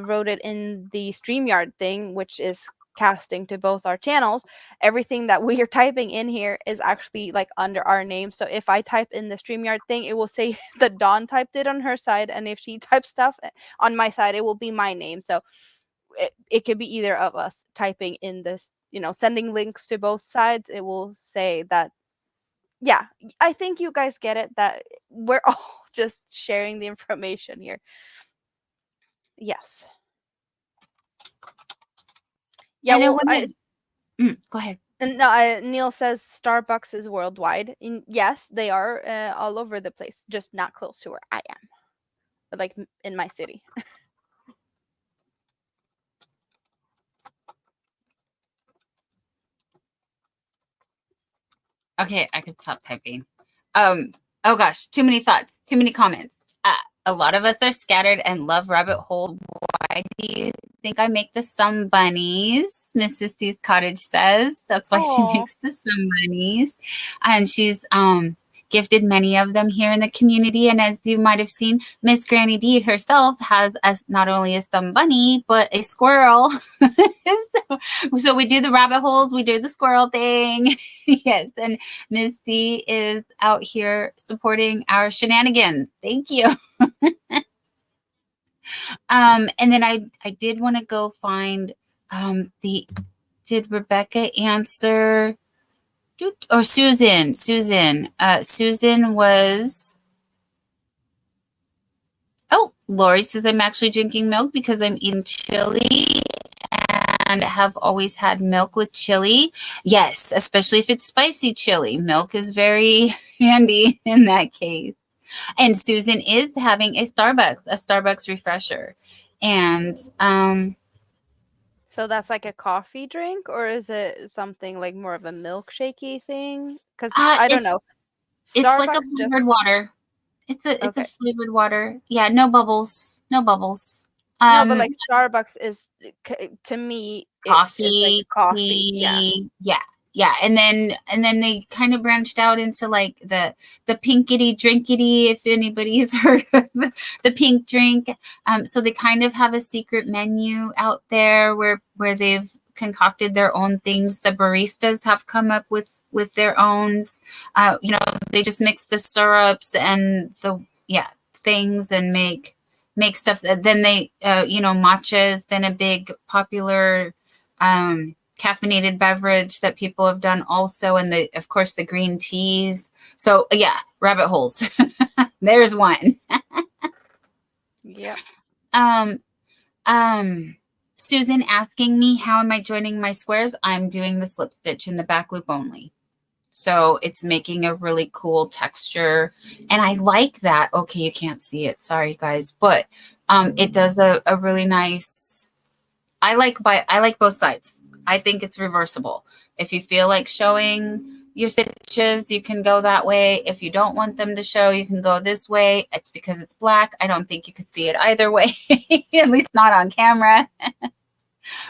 wrote it in the StreamYard thing, which is casting to both our channels, everything that we are typing in here is actually like under our name. So if I type in the StreamYard thing, it will say that Dawn typed it on her side, and if she types stuff on my side, it will be my name. So it could be either of us typing in this, sending links to both sides. It will say that, yeah, I think you guys get it, that we're all just sharing the information here. Yes. Yeah, And well, go ahead. And no, Neil says Starbucks is worldwide. Yes, they are all over the place, just not close to where I am, like in my city. Okay, I can stop typing. Oh gosh, too many thoughts, too many comments. A lot of us are scattered and love rabbit hole. Why do you think I make the sun bunnies? Miss Sisty's Cottage says that's why she makes the sun bunnies. And she's gifted many of them here in the community. And as you might have seen, Miss Granny D herself has not only a sun bunny, but a squirrel. so we do the rabbit holes, we do the squirrel thing. Yes, and Miss D is out here supporting our shenanigans. Thank you. And then I did want to go find did Rebecca answer? Or Susan. Susan was, oh, Lori says I'm actually drinking milk because I'm eating chili and have always had milk with chili. Yes, especially if it's spicy chili. Milk is very handy in that case. And Susan is having a Starbucks refresher. And so that's like a coffee drink, or is it something like more of a milkshakey thing? Because I don't know. It's like a flavored water. It's a flavored water. Yeah, no bubbles. No bubbles. No, but like Starbucks is, to me, coffee, like coffee. Tea, yeah. And then they kind of branched out into like the pinkity drinkity, if anybody's heard of the pink drink. So they kind of have a secret menu out there where they've concocted their own things. The baristas have come up with their own. They just mix the syrups and the things and make stuff. Then they matcha has been a big popular caffeinated beverage that people have done also, and of course the green teas. So yeah, rabbit holes. There's one. Yeah. Susan asking me, how am I joining my squares? I'm doing the slip stitch in the back loop only. So it's making a really cool texture. And I like that. Okay, you can't see it. Sorry, guys. But it does a really nice, I like both sides. I think it's reversible. If you feel like showing your stitches, you can go that way. If you don't want them to show, you can go this way. It's because it's black. I don't think you could see it either way, at least not on camera.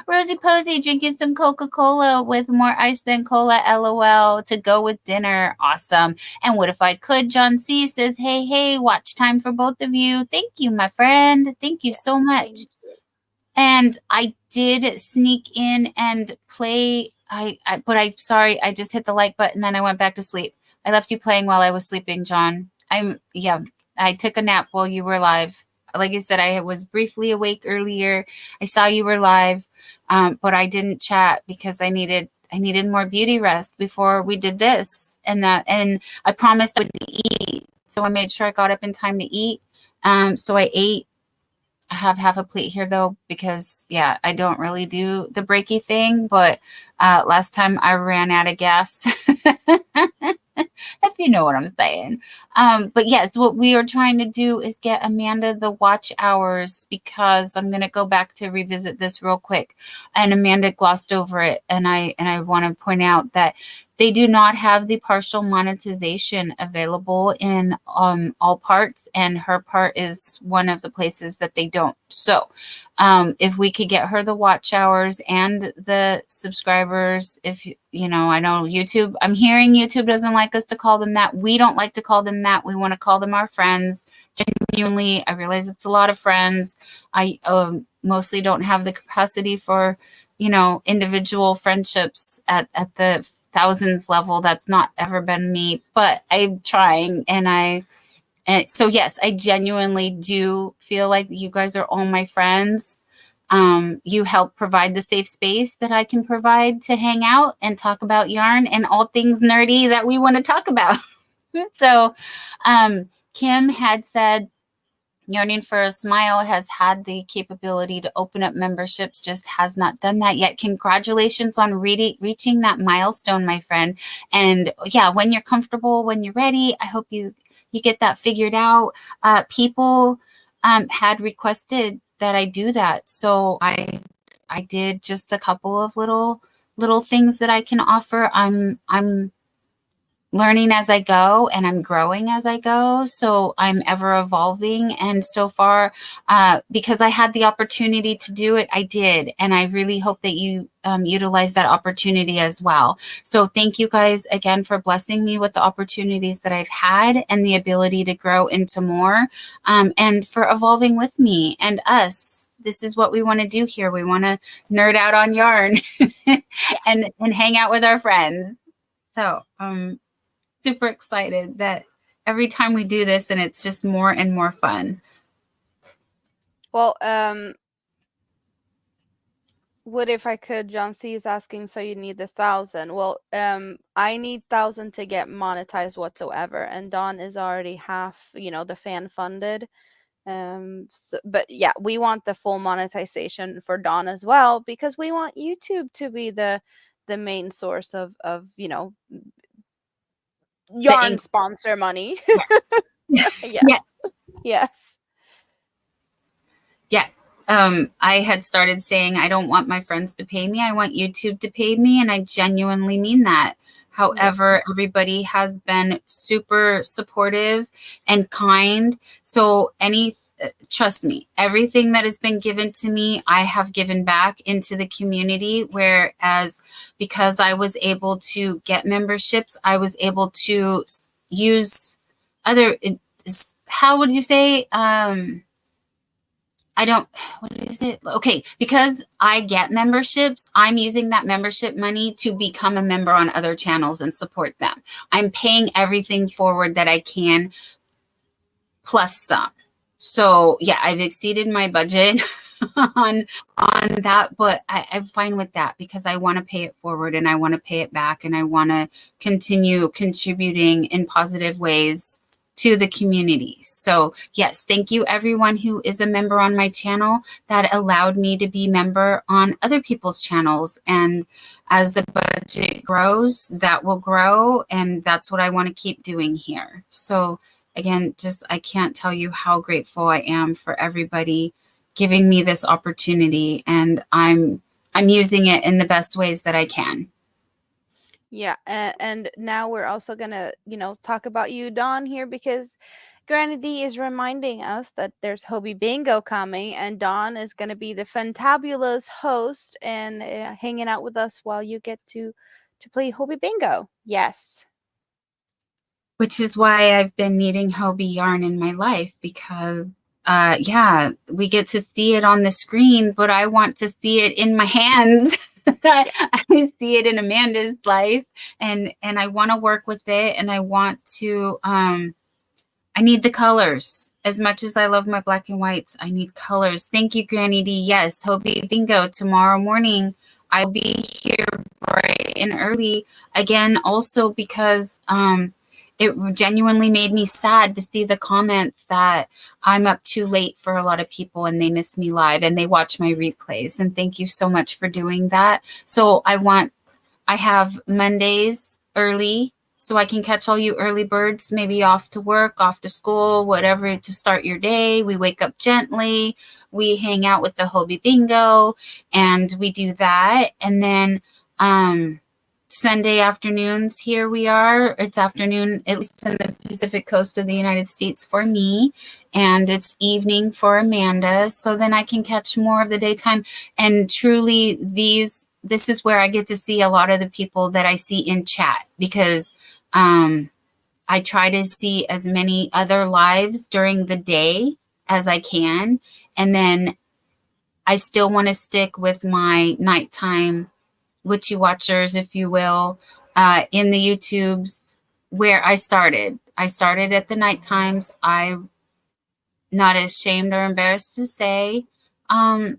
Rosie Posey drinking some Coca-Cola with more ice than cola, LOL, to go with dinner. Awesome. And what if I could? John C says, hey, watch time for both of you. Thank you, my friend. Thank you so much. And I did sneak in and play. But I'm sorry, I just hit the like button and I went back to sleep. I left you playing while I was sleeping, John. I took a nap while you were live. Like I said, I was briefly awake earlier. I saw you were live, but I didn't chat because I needed more beauty rest before we did this and that. And I promised I would eat, so I made sure I got up in time to eat. So I ate. I have half a plate here though, because I don't really do the breaky thing, but last time I ran out of gas, if you know what I'm saying. But yes, what we are trying to do is get Amanda the watch hours, because I'm going to go back to revisit this real quick, and Amanda glossed over it. And I want to point out that they do not have the partial monetization available in all parts, and her part is one of the places that they don't. So if we could get her the watch hours and the subscribers, I know YouTube, I'm hearing YouTube doesn't like us to call them that. We don't like to call them that. We want to call them our friends. Genuinely, I realize it's a lot of friends. I mostly don't have the capacity for, individual friendships at the thousands level. That's not ever been me, but I'm trying. And so yes, I genuinely do feel like you guys are all my friends. You help provide the safe space that I can provide to hang out and talk about yarn and all things nerdy that we want to talk about. So Kim had said Yearning for a Smile has had the capability to open up memberships, just has not done that yet. Congratulations on reaching that milestone, my friend. And yeah, when you're comfortable, when you're ready, I hope you get that figured out. People had requested that I do that, so I did just a couple of little things that I can offer. I'm learning as I go, and I'm growing as I go. So I'm ever evolving. And so far, because I had the opportunity to do it, I did. And I really hope that you utilize that opportunity as well. So thank you guys again for blessing me with the opportunities that I've had and the ability to grow into more, and for evolving with me and us. This is what we want to do here. We want to nerd out on yarn and hang out with our friends. So, super excited that every time we do this, and it's just more and more fun. Well, what if I could? John C is asking, so you need 1,000. Well, I need 1,000 to get monetized whatsoever, and Dawn is already half, the fan funded. But yeah, we want the full monetization for Dawn as well, because we want YouTube to be the main source of yarn sponsor money. Yes. Yes. Yeah. I had started saying, I don't want my friends to pay me. I want YouTube to pay me. And I genuinely mean that. However, everybody has been super supportive and kind. So trust me, everything that has been given to me, I have given back into the community. Whereas because I was able to get memberships, I was able to use other, how would you say, what is it? Okay, because I get memberships, I'm using that membership money to become a member on other channels and support them. I'm paying everything forward that I can, plus some. So yeah, I've exceeded my budget on that, but I'm fine with that, because I want to pay it forward and I want to pay it back, and I want to continue contributing in positive ways to the community. So yes, thank you everyone who is a member on my channel. That allowed me to be member on other people's channels. And as the budget grows, that will grow. And that's what I want to keep doing here. So again, I can't tell you how grateful I am for everybody giving me this opportunity. And I'm using it in the best ways that I can. Yeah, and now we're also gonna, talk about you, Dawn, here, because Granny D is reminding us that there's Hobie Bingo coming, and Dawn is gonna be the fantabulous host and hanging out with us while you get to play Hobie Bingo. Yes. Which is why I've been needing Hobie yarn in my life, because yeah, we get to see it on the screen, but I want to see it in my hands. Yes. I see it in Amanda's life, and I want to work with it, and I want to I need the colors. As much as I love my black and whites, I need colors. Thank you, Granny D. Yes, Hobie Bingo tomorrow morning. I'll be here bright and early again, also because it genuinely made me sad to see the comments that I'm up too late for a lot of people and they miss me live and they watch my replays. And thank you so much for doing that. So I have Mondays early, so I can catch all you early birds, maybe off to work, off to school, whatever, to start your day. We wake up gently. We hang out with the Hobie Bingo, and we do that. And then Sunday afternoons, here we are. It's afternoon, at least in the Pacific coast of the United States for me, and it's evening for Amanda. So then I can catch more of the daytime. And truly, this is where I get to see a lot of the people that I see in chat, because I try to see as many other lives during the day as I can. And then I still want to stick with my nighttime witchy watchers, if you will, in the YouTubes where I started. I started at the night times. I'm not ashamed or embarrassed to say, I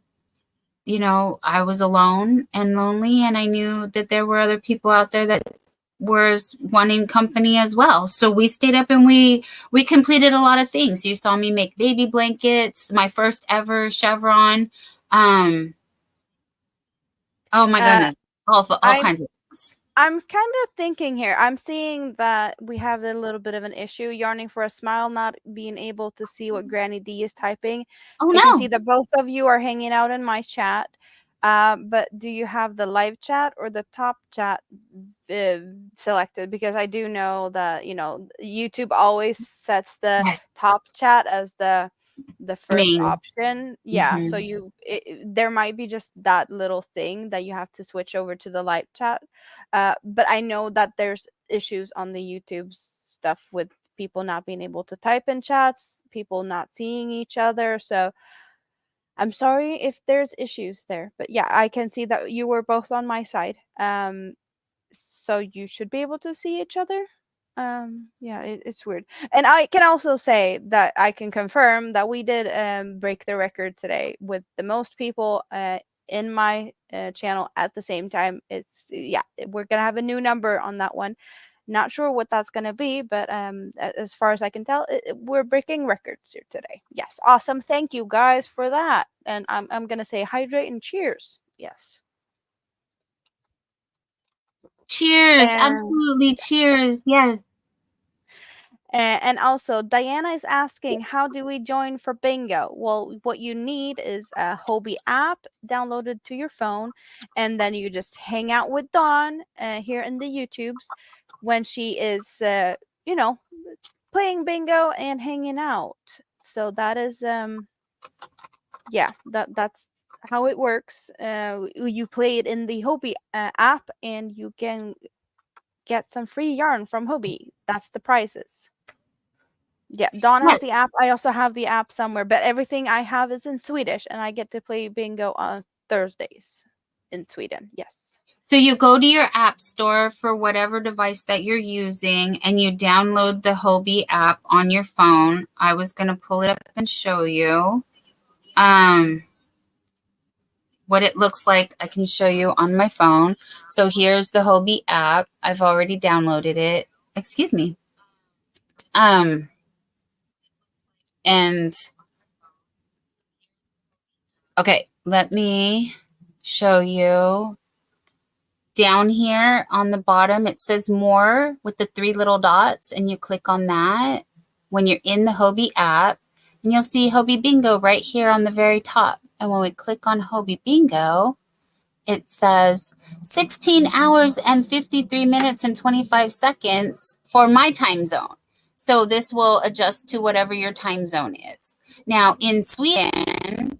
was alone and lonely, and I knew that there were other people out there that was wanting company as well. So we stayed up and we completed a lot of things. You saw me make baby blankets, my first ever chevron. Oh my goodness. All kinds of things. I'm kind of thinking here. I'm seeing that we have a little bit of an issue. Yarning for a Smile not being able to see what Granny D is typing. Oh, I no. can see that both of you are hanging out in my chat. But do you have the live chat or the top chat selected? Because I do know that, YouTube always sets the top chat as the first option. Yeah. So there might be just that little thing that you have to switch over to the live chat. But I know that there's issues on the YouTube stuff with people not being able to type in chats, people not seeing each other. So I'm sorry if there's issues there, but yeah, I can see that you were both on my side. So you should be able to see each other. Yeah, it's weird. And I can also say that I can confirm that we did break the record today with the most people in my channel at the same time. Yeah, we're gonna have a new number on that one. Not sure what that's going to be, but as far as I can tell, we're breaking records here today. Yes, awesome. Thank you guys for that. And I'm going to say hydrate and cheers. Yes. Cheers. Absolutely. Yes. Cheers. Yes. And also, Diana is asking, how do we join for bingo? Well, what you need is a Hobie app downloaded to your phone, and then you just hang out with Dawn here in the YouTubes when she is, playing bingo and hanging out. So that is, yeah, that's how it works. You play it in the Hobie app, and you can get some free yarn from Hobie. That's the prizes. Yeah, Dawn has the app. I also have the app somewhere, but everything I have is in Swedish, and I get to play bingo on Thursdays in Sweden. Yes. So you go to your app store for whatever device that you're using, and you download the Hobie app on your phone. I was going to pull it up and show you what it looks like. I can show you on my phone. So here's the Hobie app. I've already downloaded it. Excuse me. And okay, let me show you. Down here on the bottom, it says more with the 3 little dots, and you click on that when you're in the Hobie app, and you'll see Hobie Bingo right here on the very top. And when we click on Hobie Bingo, it says 16 hours and 53 minutes and 25 seconds for my time zone. So this will adjust to whatever your time zone is. Now in Sweden,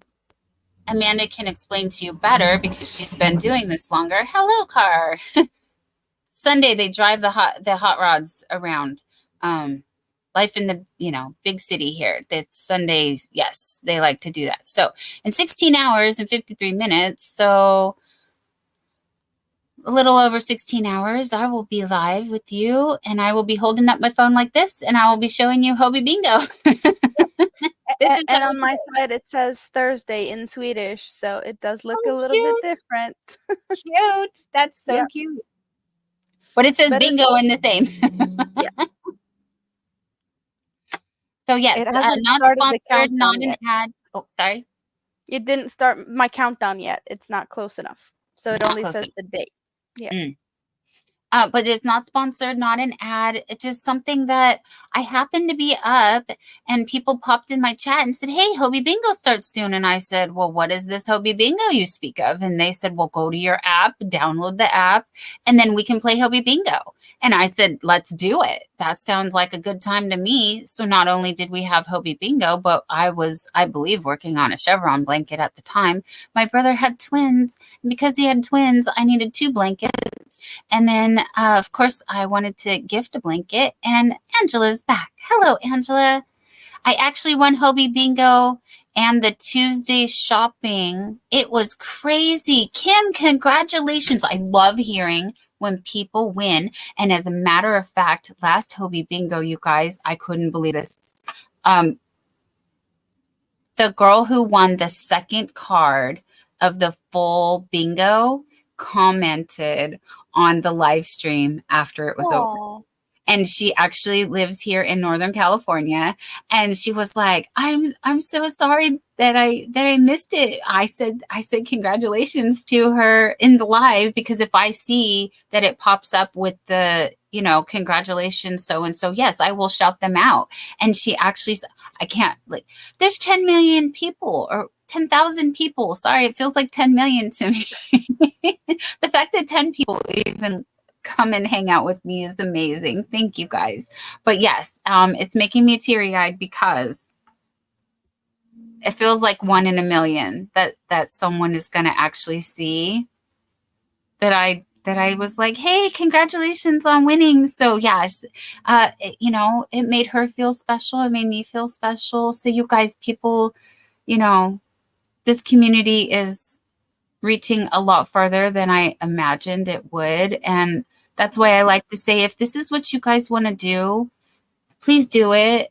Amanda can explain to you better because she's been doing this longer. Hello, car. Sunday they drive the hot rods around. Life in the big city here. That's Sundays. Yes, they like to do that. So in 16 hours and 53 minutes, so a little over 16 hours, I will be live with you, and I will be holding up my phone like this, and I will be showing you Hobie Bingo. And on my side, it says Thursday in Swedish, so it does look a little bit different. Cute. That's so cute. But it says bingo in the same. Yeah. So yes, it hasn't not started sponsored, the countdown not an yet. ad. Oh, sorry. It didn't start my countdown yet. It's not close enough. So it only says the date. Yeah. But it's not sponsored, not an ad. It's just something that I happened to be up, and people popped in my chat and said, hey, Hobie Bingo starts soon. And I said, well, what is this Hobie Bingo you speak of? And they said, well, go to your app, download the app, and then we can play Hobie Bingo. And I said, let's do it. That sounds like a good time to me. So not only did we have Hobie Bingo, but I was, I believe, working on a chevron blanket at the time. My brother had twins. And because he had twins, I needed 2 blankets. And then, of course, I wanted to gift a blanket. And Angela's back. Hello, Angela. I actually won Hobie Bingo and the Tuesday shopping. It was crazy. Kim, congratulations. I love hearing when people win. And as a matter of fact, last Hobie Bingo, you guys, I couldn't believe this. The girl who won the second card of the full bingo commented on the live stream after it was over. Aw. And she actually lives here in Northern California. And she was like, I'm so sorry that I missed it. I said congratulations to her in the live, because if I see that it pops up with the, congratulations so and so, yes, I will shout them out. And she actually, I can't, like, there's 10 million people or 10,000 people. Sorry, it feels like 10 million to me. The fact that 10 people even come and hang out with me is amazing. Thank you guys. But yes, it's making me teary-eyed because it feels like 1 in a million that someone is going to actually see that I was like, hey, congratulations on winning. So yes, it made her feel special. It made me feel special. So you guys, people, this community is reaching a lot farther than I imagined it would. And that's why I like to say, if this is what you guys want to do, please do it,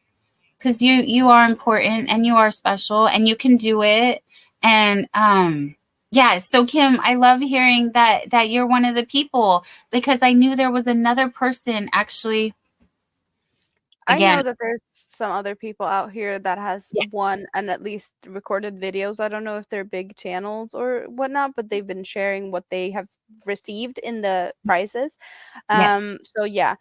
because you are important and you are special and you can do it. And yeah, so Kim, I love hearing that you're one of the people, because I knew there was another person actually. Again, I know that there's some other people out here that has won and at least recorded videos. I don't know if they're big channels or whatnot, but they've been sharing what they have received in the prizes. yes. So yeah,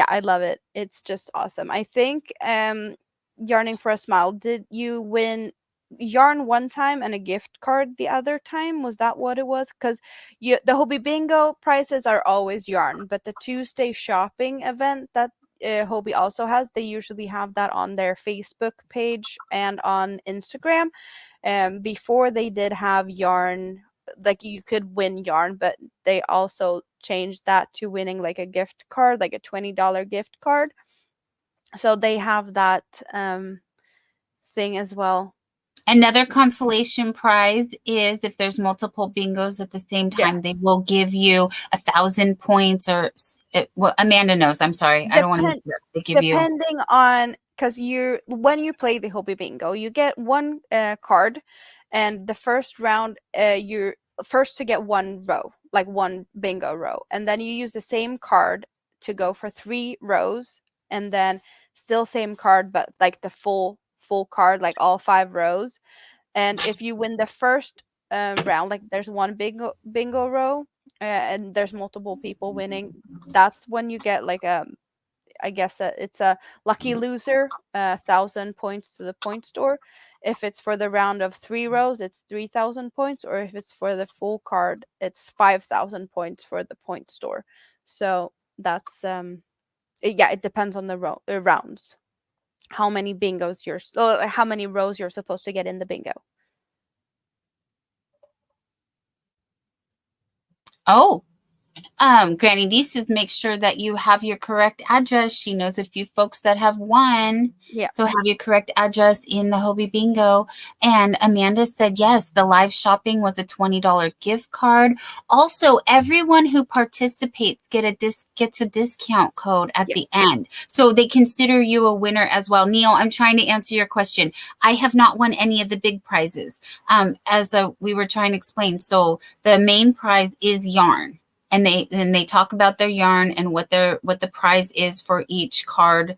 I love it. It's just awesome. I think Yarning for a Smile, did you win yarn one time and a gift card the other time? Was that what it was? Because the Hobby Bingo prices are always yarn, but the Tuesday shopping event that Hobie also has, they usually have that on their Facebook page and on Instagram. Before they did have yarn, like you could win yarn, but they also changed that to winning like a gift card, like a $20 gift card. So they have that thing as well. Another consolation prize is if there's multiple bingos at the same time, they will give you 1,000 points, or well, Amanda knows. I'm sorry. I don't want to give you. Depending on, because when you play the Hobby Bingo, you get one card, and the first round, you're first to get one row, like one bingo row, and then you use the same card to go for 3 rows, and then still same card, but like the full card, like all 5 rows. And if you win the first round, like there's one bingo row, and there's multiple people winning, that's when you get like I guess it's a lucky loser, 1,000 points to the point store. If it's for the round of 3 rows, it's 3,000 points, or if it's for the full card, it's 5,000 points for the point store. So that's it depends on the rounds. How many bingos how many rows you're supposed to get in the bingo. Oh, Granny D says, make sure that you have your correct address. She knows a few folks that have won. Yeah. So have your correct address in the Hobby Bingo. And Amanda said, yes, the live shopping was a $20 gift card. Also, everyone who participates gets a discount code at the end. So they consider you a winner as well. Neil, I'm trying to answer your question. I have not won any of the big prizes. As we were trying to explain. So the main prize is yarn. And they talk about their yarn and what the prize is for each card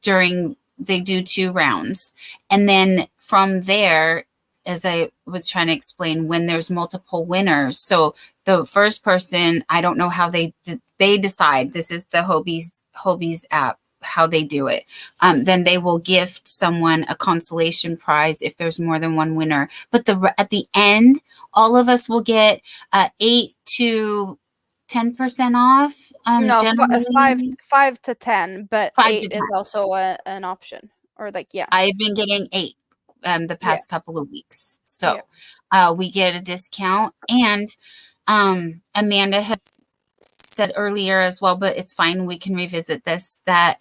during they do 2 rounds. And then from there, as I was trying to explain, when there's multiple winners, so the first person, I don't know how they decide. This is the Hobie's app, how they do it. Then they will gift someone a consolation prize if there's more than one winner. But at the end, all of us will get 8 to 10% off. No, 5 to 10, but 8 is also an option. Or like, yeah. I've been getting 8 the past couple of weeks. So we get a discount. And Amanda has said earlier as well, but it's fine. We can revisit this, that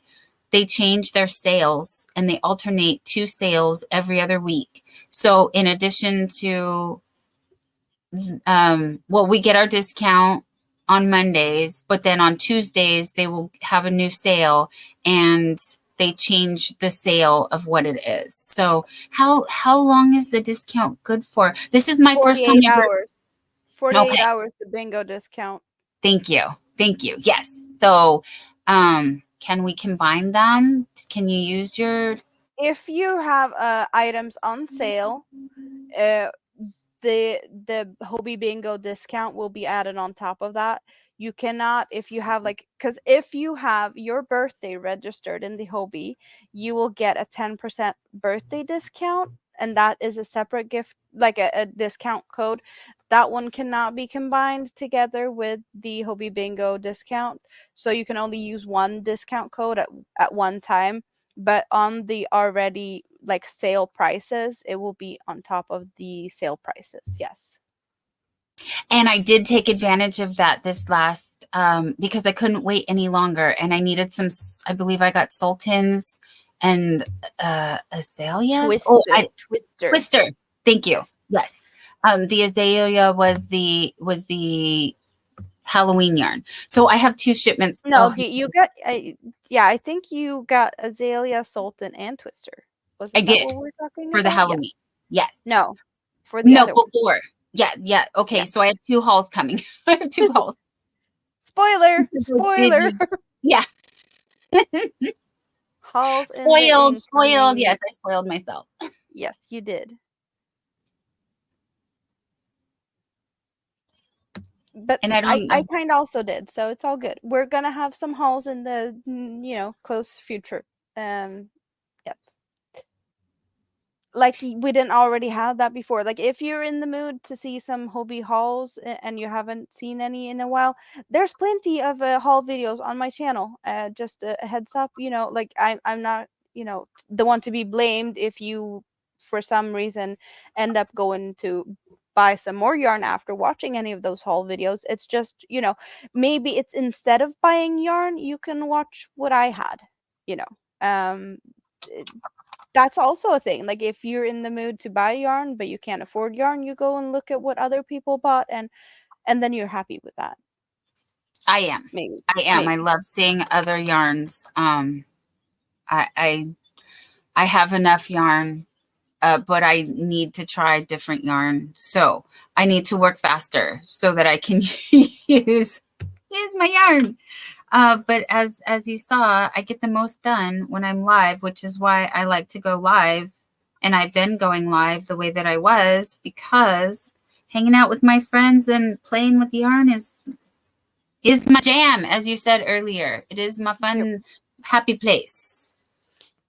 they change their sales and they alternate 2 sales every other week. So in addition to we get our discount on Mondays, but then on Tuesdays they will have a new sale and they change the sale of what it is. So how long is the discount good for? This is my first time. 48 hours. 48 Okay. hours to bingo discount. Thank you. Thank you. Yes. So, can we combine them? Can you use your... If you have items on sale, uh, the Hobie Bingo discount will be added on top of that. You cannot, if you have like, because if you have your birthday registered in the Hobie, you will get a 10% birthday discount, and that is a separate gift, like a discount code. That one cannot be combined together with the Hobie Bingo discount, so you can only use one discount code at one time. But on the already like sale prices, it will be on top of the sale prices. Yes. And I did take advantage of that this last, because I couldn't wait any longer, and I needed some, I believe I got sultans and azaleas. Twister. Thank you. Yes. Yes. The azalea was the Halloween yarn. So I have 2 shipments. No, you got yeah, I think you got azalea, sultan, and twister. I Wasn't that did what we're talking for the about? Yes. Halloween. Yes. No, for the No, other one. before. Yeah. Okay, Yes. so I have 2 hauls coming. I have 2 hauls. Spoiler! Spoiler! Yeah. Hauls in the Spoiled. incoming. Yes, I spoiled myself. Yes, you did. But And I don't I know. kind of also did, so it's all good. We're gonna have some hauls in the close future. Yes. Like we didn't already have that before. Like if you're in the mood to see some Hobie hauls and you haven't seen any in a while, there's plenty of haul videos on my channel. Just a heads up, like I'm not, the one to be blamed if you for some reason end up going to buy some more yarn after watching any of those haul videos. It's just, maybe it's instead of buying yarn, you can watch what I had, you know. Um that's also a thing. Like if you're in the mood to buy yarn but you can't afford yarn, you go and look at what other people bought, and then you're happy with that. I am. Maybe. I love seeing other yarns. I have enough yarn, but I need to try different yarn. So I need to work faster so that I can use my yarn. But as you saw, I get the most done when I'm live, which is why I like to go live. And I've been going live the way that I was, because hanging out with my friends and playing with yarn is my jam, as you said earlier. It is my fun, happy place.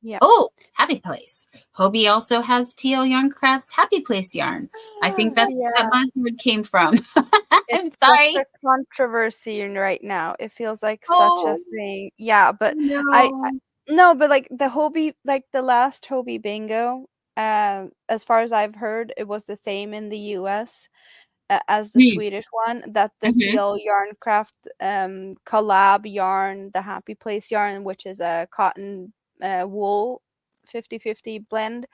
Yeah. Oh, happy place. Hobie also has TL Yarn Crafts Happy Place yarn. I think that's where that buzzword came from. I'm sorry. Such a controversy right now. It feels like such a Oh, thing. Yeah, but no. no, but like the Hobie, like the last Hobie Bingo, as far as I've heard, it was the same in the US as the Swedish one, that the TL Yarn Craft collab yarn, the Happy Place yarn, which is a cotton wool 50/50 blend,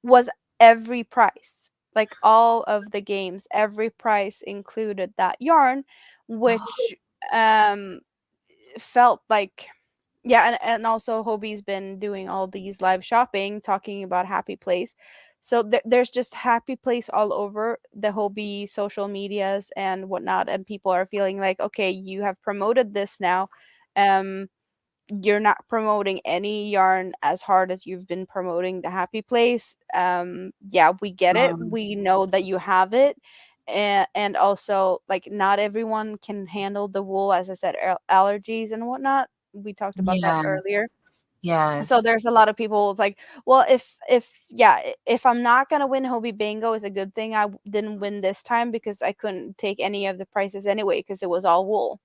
was every price. Like all of the games, every price included that yarn, which um felt like, yeah, and also Hobie's been doing all these live shopping talking about Happy Place. So there's just Happy Place all over the Hobie social medias and whatnot, and people are feeling like, okay, you have promoted this now. Um, you're not promoting any yarn as hard as you've been promoting the Happy Place. Yeah, we get it. We know that you have it. And also, like, not everyone can handle the wool, as I said, allergies and whatnot. We talked about that earlier. Yes. So there's a lot of people like, well, if I'm not gonna win Hobie Bingo, it's a good thing I didn't win this time, because I couldn't take any of the prices anyway because it was all wool.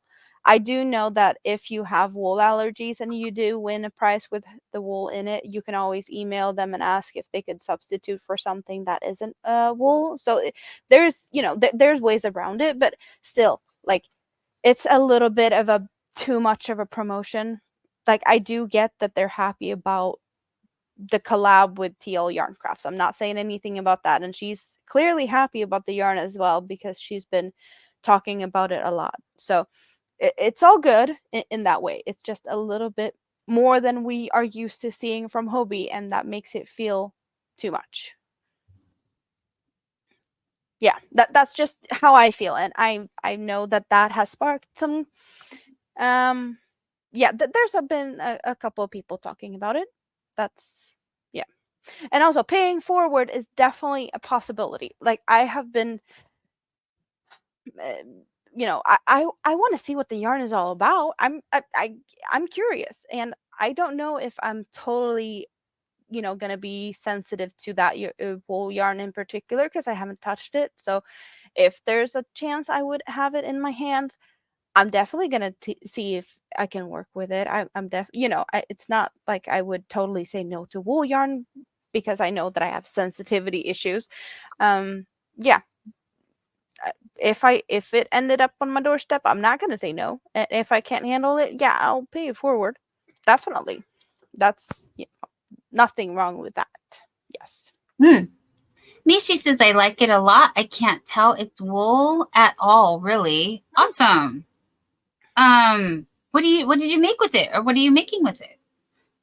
I do know that if you have wool allergies and you do win a prize with the wool in it, you can always email them and ask if they could substitute for something that isn't wool. So there's there's ways around it, but still, like, it's a little bit of a too much of a promotion. Like, I do get that they're happy about the collab with TL Yarn Crafts. I'm not saying anything about that. And she's clearly happy about the yarn as well, because she's been talking about it a lot. So it's all good in that way. It's just a little bit more than we are used to seeing from Hobie, and that makes it feel too much. yeah, that's just how I feel, and I know that has sparked some yeah, there's been a couple of people talking about it. That's yeah. And also paying forward is definitely a possibility. Like I have been uh, I want to see what the yarn is all about. I'm curious, and I don't know if I'm totally going to be sensitive to that wool yarn in particular because I haven't touched it. So if there's a chance I would have it in my hands, I'm definitely gonna see if I can work with it. I'm it's not like I would totally say no to wool yarn because I know that I have sensitivity issues. Yeah, if it ended up on my doorstep, I'm not gonna say no. And if I can't handle it, yeah, I'll pay it forward. Definitely, that's nothing wrong with that. Yes. Mishi says, I like it a lot. I can't tell it's wool at all, really. Awesome. What did you make with it? Or what are you making with it?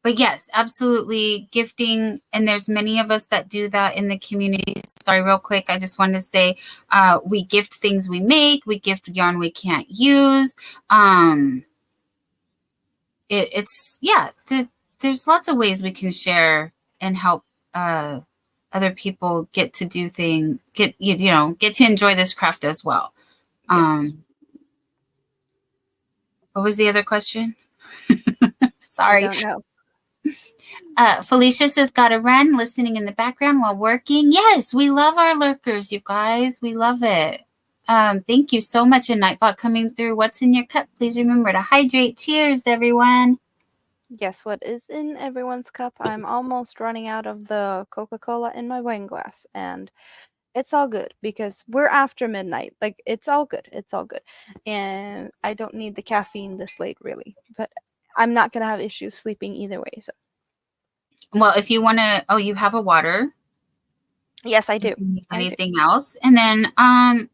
But yes, absolutely gifting. And there's many of us that do that in the community. Sorry, real quick. I just wanted to say, we gift things we make. We gift yarn we can't use. There's lots of ways we can share and help, other people get to do get to enjoy this craft as well. Yes. What was the other question? Sorry. I don't know. Felicia says, gotta run, listening in the background while working. Yes, we love our lurkers, you guys. We love it. Thank you so much, and Nightbot coming through. What's in your cup? Please remember to hydrate. Cheers, everyone. Guess what is in everyone's cup? I'm almost running out of the Coca-Cola in my wine glass, and it's all good because we're after midnight. Like it's all good. It's all good. And I don't need the caffeine this late really. But I'm not gonna have issues sleeping either way. So well, if you want to, you have a water. Yes, I do. Anything else? And then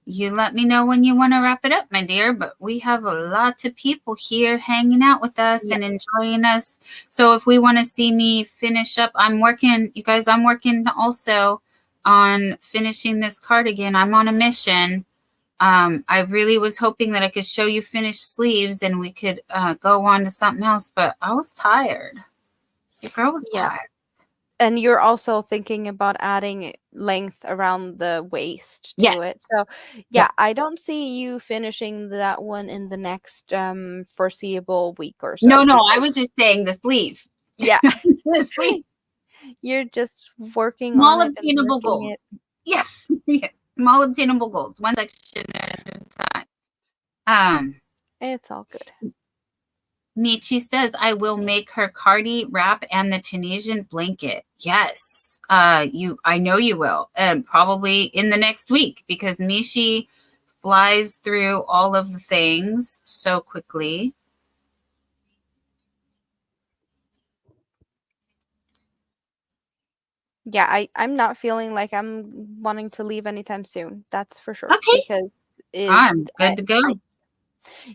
you let me know when you want to wrap it up, my dear. But we have a lot of people here hanging out with us and enjoying us. So if we want to see me finish up, I'm working, you guys, I'm working also on finishing this cardigan. I'm on a mission. I really was hoping that I could show you finished sleeves and we could go on to something else, but I was tired. Your girl was tired. And you're also thinking about adding length around the waist to it. So I don't see you finishing that one in the next foreseeable week or so. No, I was just saying the sleeve. Yeah. The sleeve. You're just working small on it. Obtainable goals. Yeah. Yes. Small obtainable goals. One section at a time. It's all good. Michi says, I will make her cardi wrap and the Tunisian blanket. Yes. I know you will. And probably in the next week because Michi flies through all of the things so quickly. Yeah, I'm not feeling like I'm wanting to leave anytime soon. That's for sure. Okay. Because I'm good to go.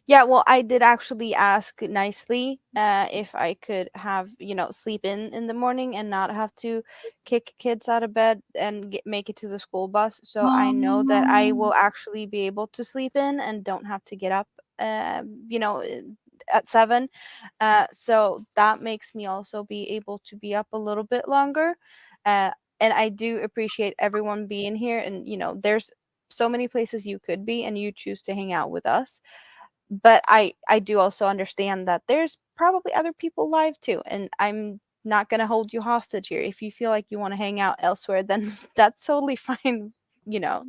Yeah, well, I did actually ask nicely if I could have, sleep in the morning and not have to kick kids out of bed and make it to the school bus. So I know that I will actually be able to sleep in and don't have to get up, at 7. So that makes me also be able to be up a little bit longer. And I do appreciate everyone being here. And, there's so many places you could be and you choose to hang out with us, but I do also understand that there's probably other people live too, and I'm not going to hold you hostage here. If you feel like you want to hang out elsewhere, then that's totally fine.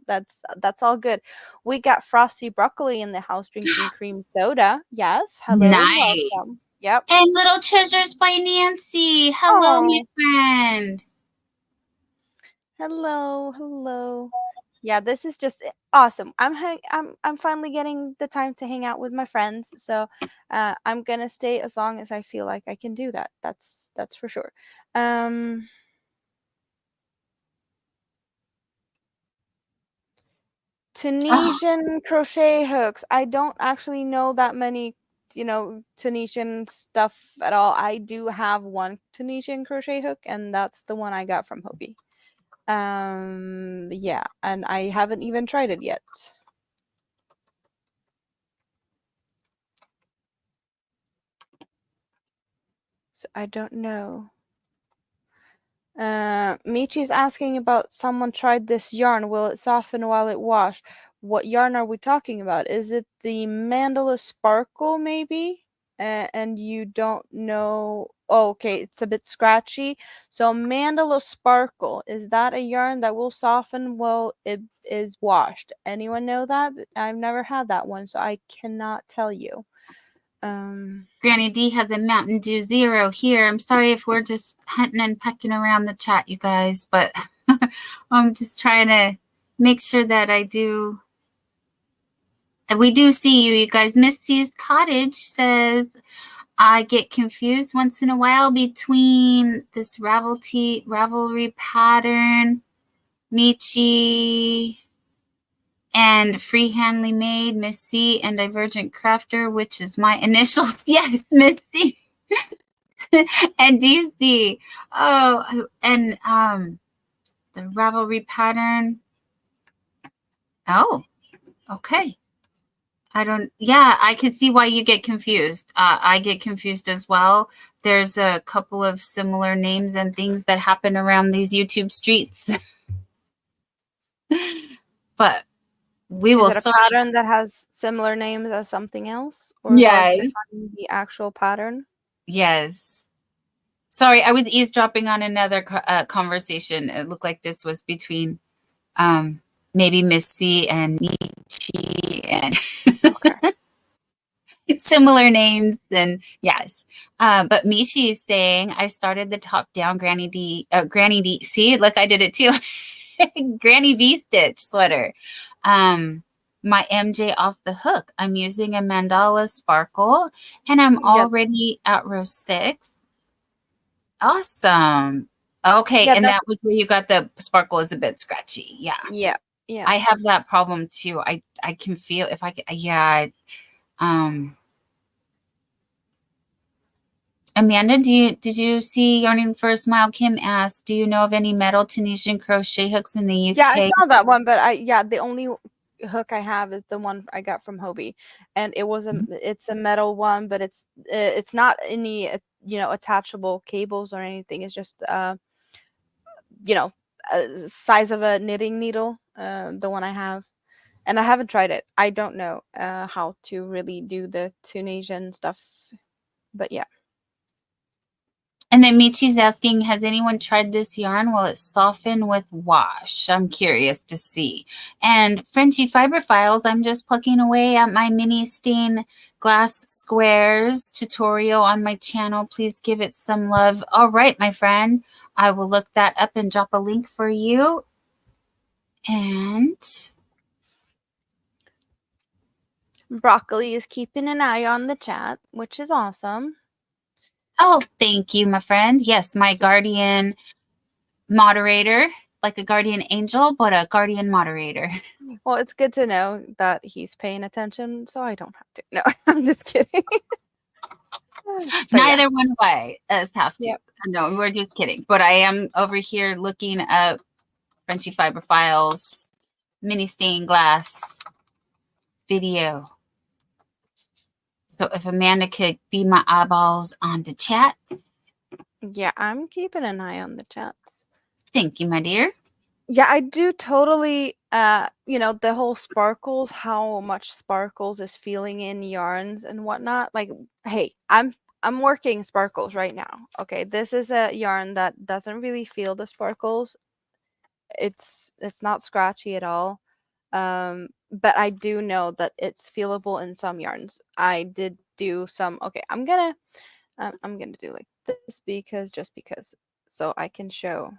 That's all good. We got Frosty Broccoli in the house drinking cream soda. Yes, hello and welcome. Yep. And Little Treasures by Nancy. Hello, my friend. Hello. Yeah, this is just awesome. I'm finally getting the time to hang out with my friends, so I'm gonna stay as long as I feel like I can do that. That's for sure. Tunisian crochet hooks. I don't actually know that many, Tunisian stuff at all. I do have one Tunisian crochet hook, and that's the one I got from Hobie. Yeah, and I haven't even tried it yet. So I don't know. Michi's asking about someone tried this yarn. Will it soften while it washed? What yarn are we talking about? Is it the Mandala Sparkle, maybe? And you don't know. Oh, okay, it's a bit scratchy. So Mandala Sparkle, is that a yarn that will soften while it is washed? Anyone know that? I've never had that one, so I cannot tell you. Granny D has a Mountain Dew Zero here. I'm sorry if we're just hunting and pecking around the chat, you guys, but I'm just trying to make sure that I do. And we do see you guys. Misty's Cottage says, I get confused once in a while between this Ravelry pattern, Michi, and Freehandly Made, Miss C, and Divergent Crafter, which is my initials. Yes, Miss C. And DC. Oh, and the Ravelry pattern. Oh, okay. I can see why you get confused. I get confused as well. There's a couple of similar names and things that happen around these YouTube streets. But we will. Is it a pattern that has similar names as something else? Or yes. hard to find the actual pattern? Yes. Sorry, I was eavesdropping on another conversation. It looked like this was between maybe Miss C and Michi and okay. Similar names. And yes. But Michi is saying, I started the top down Granny D. See, look, I did it too. Granny V stitch sweater. My MJ off the hook. I'm using a Mandala Sparkle and I'm already at row 6. Awesome. Okay, yeah, and that was where you got the sparkle is a bit scratchy. Yeah. Yeah. Yeah. I have that problem too. I can feel if I can, yeah. Amanda, did you see Yarning for a Smile? Kim asked, do you know of any metal Tunisian crochet hooks in the UK? Yeah, I saw that one, but the only hook I have is the one I got from Hobie, and it's a metal one, but it's not any attachable cables or anything. It's just size of a knitting needle, the one I have, and I haven't tried it. I don't know how to really do the Tunisian stuff, but yeah. And then Michi's asking, has anyone tried this yarn? Will it soften with wash? I'm curious to see. And Frenchy Fiber Files, I'm just plucking away at my mini stain glass squares tutorial on my channel. Please give it some love. All right, my friend. I will look that up and drop a link for you. And Broccoli is keeping an eye on the chat, which is awesome. Oh, thank you, my friend. Yes, my guardian moderator, like a guardian angel, but a guardian moderator. Well, it's good to know that he's paying attention, so I don't have to. No, I'm just kidding. Neither one of us have to. Yep. No, we're just kidding. But I am over here looking up Frenchy Fiber Files mini stained glass video. So if Amanda could be my eyeballs on the chat. Yeah, I'm keeping an eye on the chats. Thank you, my dear. Yeah, I do totally, the whole sparkles, how much sparkles is feeling in yarns and whatnot. Like, hey, I'm working sparkles right now. Okay, this is a yarn that doesn't really feel the sparkles. It's not scratchy at all. But I do know that it's feelable in some yarns. I did do some. Okay, I'm gonna do like this just because, so I can show.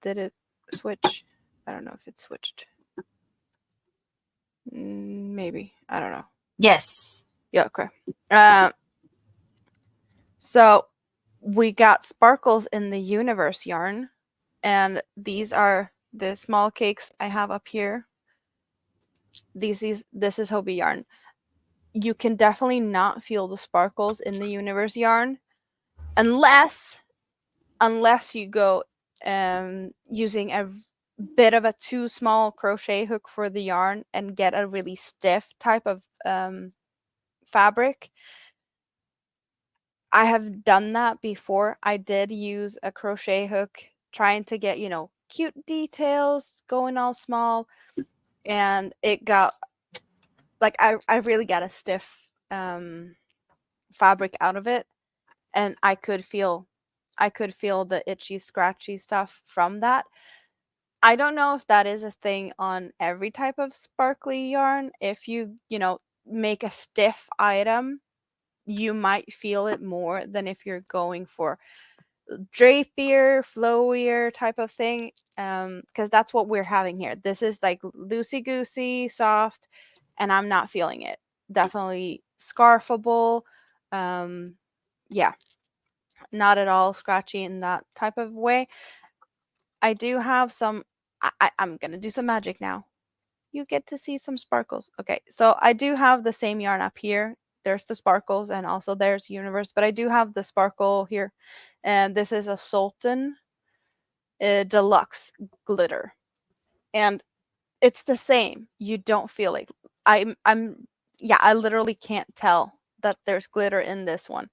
Did it switch? I don't know if it switched. Maybe, I don't know. Yes. Yeah. Okay. So we got sparkles in the universe yarn, and these are the small cakes I have up here. This is Hobie yarn. You can definitely not feel the sparkles in the universe yarn unless you go using a bit of a too small crochet hook for the yarn and get a really stiff type of fabric. I have done that before. I did use a crochet hook trying to get, cute details going all small, and it got like I really got a stiff fabric out of it, and I could feel the itchy scratchy stuff from that. I don't know if that is a thing on every type of sparkly yarn. If you, make a stiff item, you might feel it more than if you're going for drapier, flowier type of thing. Because that's what we're having here. This is like loosey goosey, soft, and I'm not feeling it. Definitely scarfable. Yeah, not at all scratchy in that type of way. I do have some. I'm gonna do some magic now. You get to see some sparkles. Okay, so I do have the same yarn up here. There's the sparkles and also there's universe, but I do have the sparkle here, and this is a Sultan deluxe glitter, and it's the same. You don't feel like I'm yeah, I literally can't tell that there's glitter in this one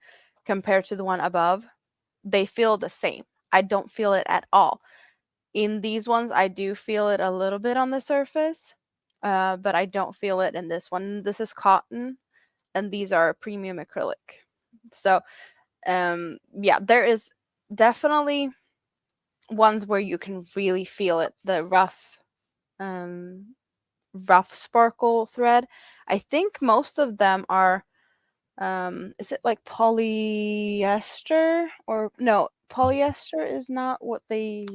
compared to the one above. They feel the same. I don't feel it at all. In these ones, I do feel it a little bit on the surface, but I don't feel it in this one. This is cotton, and these are premium acrylic. So, yeah, there is definitely ones where you can really feel it. The um, rough sparkle thread. I think most of them are. Is it like polyester or no? Polyester is not what they.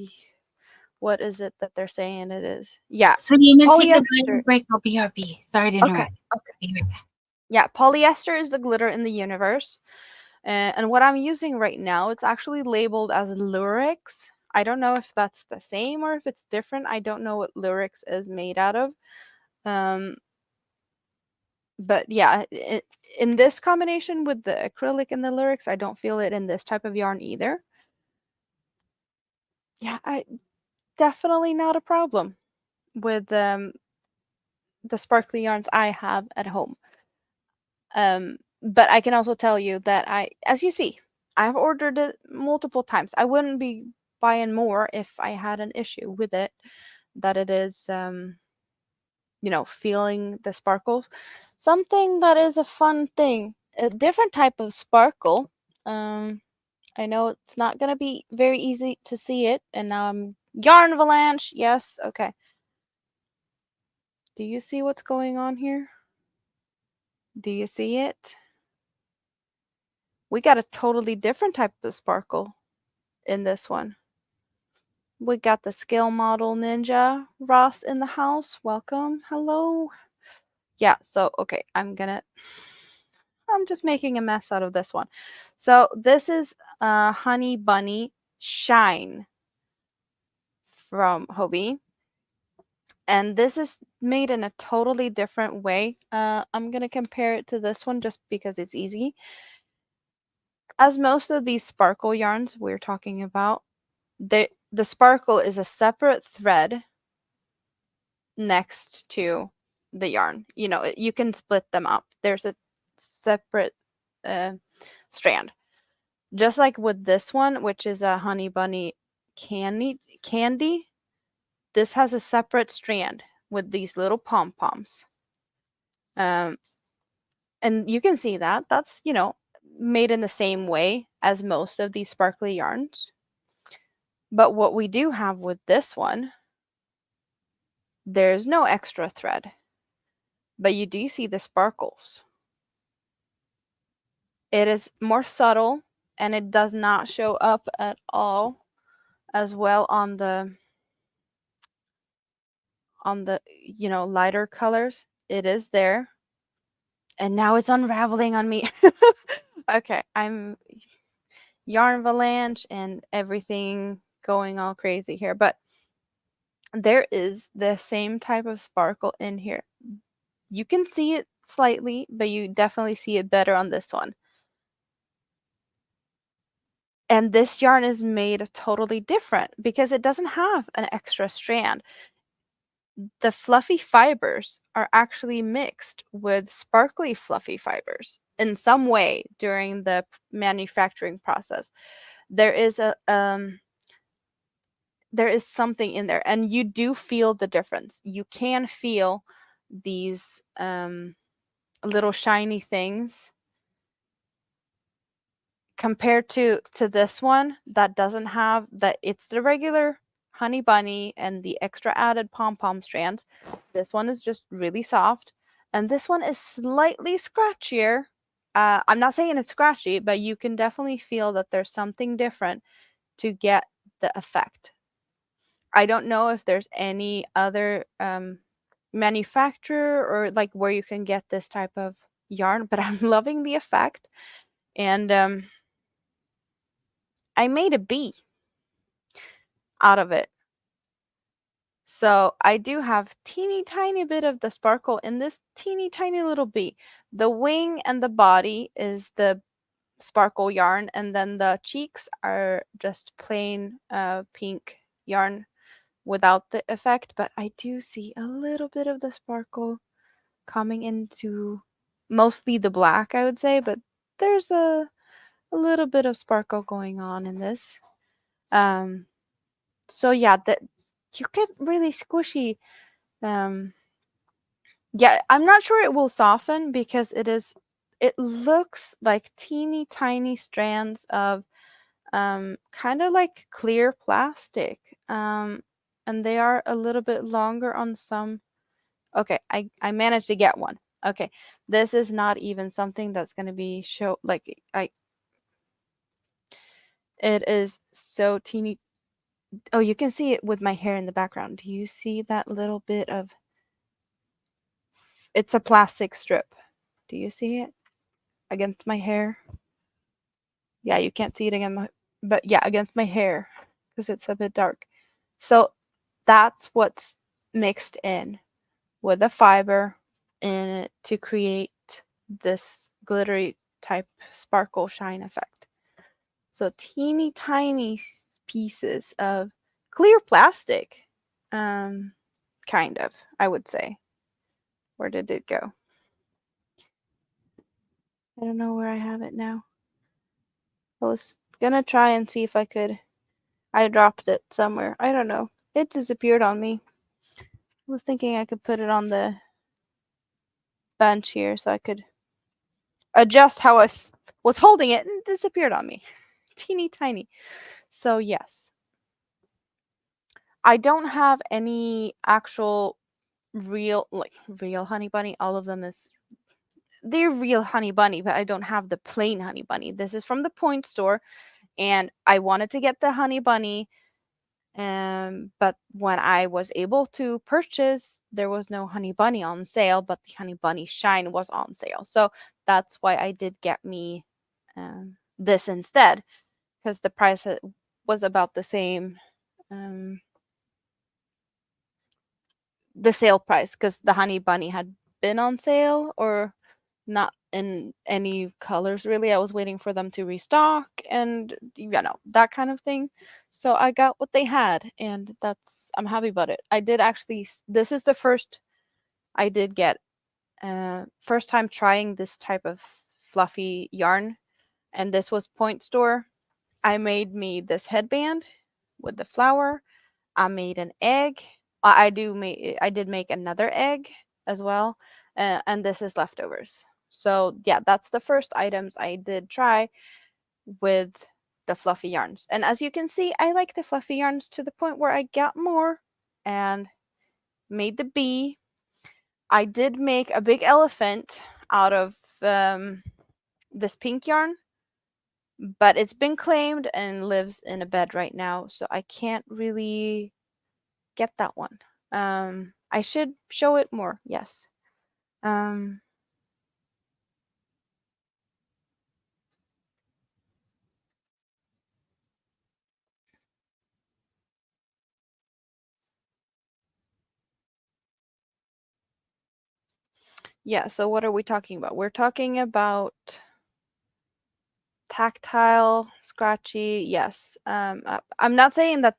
What is it that they're saying it is? Yeah, Sweetie, I'm gonna take a polyester. break. I'll be RB. Sorry to Okay, interrupt. okay. Be right back. Yeah, polyester is the glitter in the universe. And what I'm using right now, it's actually labeled as Lurex. I don't know if that's the same or if it's different. I don't know what Lurex is made out of. Um, but yeah, in this combination with the acrylic and the Lurex, I don't feel it in this type of yarn either. Yeah, I definitely not a problem with the sparkly yarns I have at home. But I can also tell you that as you see, I've ordered it multiple times. I wouldn't be buying more if I had an issue with it, that it is, feeling the sparkles. Something that is a fun thing, a different type of sparkle. I know it's not going to be very easy to see it, and now I'm yarn avalanche. Yes, okay. Do you see what's going on here? Do you see it? We got a totally different type of sparkle in this one. We got the scale model ninja Ross in the house. Welcome. Hello. Yeah, so okay, I'm just making a mess out of this one. So this is Honey Bunny Shine from Hobie. And this is made in a totally different way. I'm gonna compare it to this one just because it's easy. As most of these sparkle yarns we're talking about, the sparkle is a separate thread next to the yarn. You can split them up. There's a separate strand. Just like with this one, which is a Honey Bunny candy, this has a separate strand with these little pom-poms. And you can see that. That's, made in the same way as most of these sparkly yarns. But what we do have with this one, there's no extra thread. But you do see the sparkles. It is more subtle, and it does not show up at all as well on the lighter colors. It is there. And now it's unraveling on me. Okay, I'm yarn avalanche and everything going all crazy here, but there is the same type of sparkle in here. You can see it slightly, but you definitely see it better on this one. And this yarn is made totally different because it doesn't have an extra strand. The fluffy fibers are actually mixed with sparkly fluffy fibers in some way during the manufacturing process. There is something in there, and you do feel the difference. You can feel these little shiny things compared to this one that doesn't have that. It's the regular honey bunny and the extra added pom-pom strand. This one is just really soft, and this one is slightly scratchier. I'm not saying it's scratchy, but you can definitely feel that there's something different to get the effect. I don't know if there's any other manufacturer or like where you can get this type of yarn, but I'm loving the effect. And I made a bee out of it. So I do have teeny tiny bit of the sparkle in this teeny tiny little bee. The wing and the body is the sparkle yarn, and then the cheeks are just plain pink yarn without the effect, but I do see a little bit of the sparkle coming into mostly the black, I would say, but there's a little bit of sparkle going on in this. So yeah, that you get really squishy. Yeah, I'm not sure it will soften because it looks like teeny tiny strands of kind of like clear plastic. And they are a little bit longer on some. Okay, I managed to get one. Okay, this is not even something that's going to be show like I. It is so teeny. Oh, you can see it with my hair in the background. Do you see that little bit of? It's a plastic strip. Do you see it against my hair? Yeah, you can't see it again, but yeah, against my hair because it's a bit dark. So that's what's mixed in with the fiber in it to create this glittery type sparkle shine effect. So teeny tiny pieces of clear plastic, kind of, I would say. Where did it go? I don't know where I have it now. I was gonna try and see if I could. I dropped it somewhere. I don't know. It disappeared on me. I was thinking I could put it on the bench here so I could adjust how I was holding it, and it disappeared on me. Teeny tiny. So yes. I don't have any actual real honey bunny. All of them is they're real honey bunny, but I don't have the plain honey bunny. This is from the point store, and I wanted to get the honey bunny. But when I was able to purchase, there was no honey bunny on sale, but the honey bunny shine was on sale. So that's why I did get me this instead, because the price was about the same. Um, the sale price, because the honey bunny had been on sale or not in any colors really. I was waiting for them to restock and that kind of thing. So I got what they had, and I'm happy about it. I did actually this is the first I did get first time trying this type of fluffy yarn, and this was Point Store. I made me this headband with the flower. I made an egg. I did make another egg as well, and this is leftovers. So yeah, that's the first items I did try with the fluffy yarns. And as you can see, I like the fluffy yarns to the point where I got more and made the bee. I did make a big elephant out of this pink yarn, but it's been claimed and lives in a bed right now, so I can't really get that one. I should show it more, yes. Um, yeah, so what are we talking about? We're talking about tactile, scratchy. Yes. I'm not saying that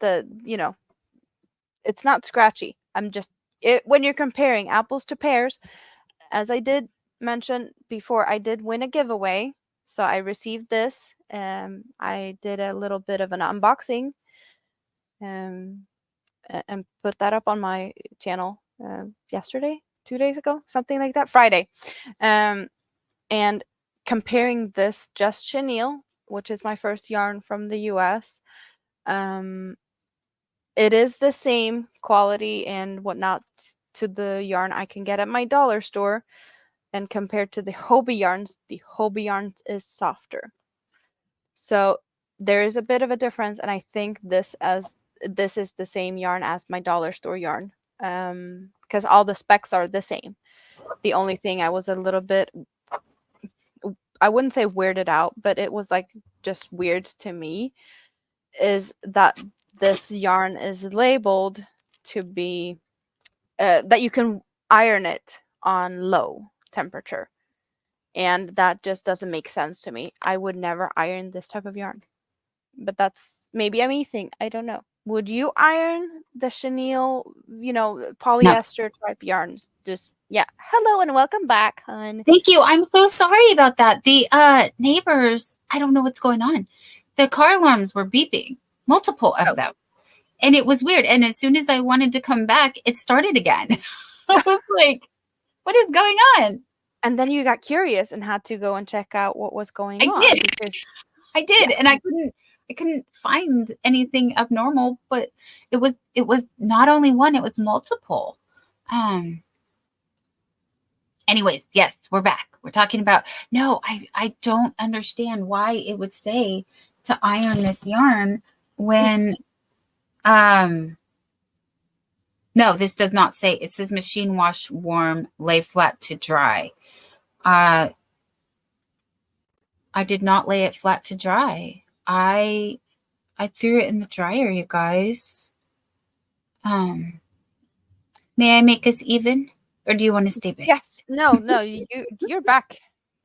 it's not scratchy. I'm just when you're comparing apples to pears, as I did mention before, I did win a giveaway. So I received this. I did a little bit of an unboxing and put that up on my channel yesterday, 2 days ago, something like that, Friday. And comparing this Just Chenille, which is my first yarn from the US, it is the same quality and whatnot to the yarn I can get at my dollar store. And compared to the Hobie yarns is softer. So there is a bit of a difference, and I think this is the same yarn as my dollar store yarn, because all the specs are the same. The only thing I was a little bit, I wouldn't say weirded out, but it was like just weird to me, is that this yarn is labeled to be that you can iron it on low temperature. And that just doesn't make sense to me. I would never iron this type of yarn. But that's maybe a me thing. I don't know. Would you iron the chenille, No. polyester type yarns? Just, yeah. Hello and welcome back, hon. Thank you. I'm so sorry about that. The neighbors, I don't know what's going on. The car alarms were beeping, multiple of them. And it was weird. And as soon as I wanted to come back, it started again. I was like, what is going on? And then you got curious and had to go and check out what was going on. I did. Yes. And I couldn't find anything abnormal, but it was not only one, it was multiple. Anyways, yes, we're back. We're talking about, no, I don't understand why it would say to iron this yarn when, no, this does not say. It says machine wash, warm, lay flat to dry. I did not lay it flat to dry. I threw it in the dryer, you guys. May I make us even? Or do you want to stay back? Yes. No, you're back.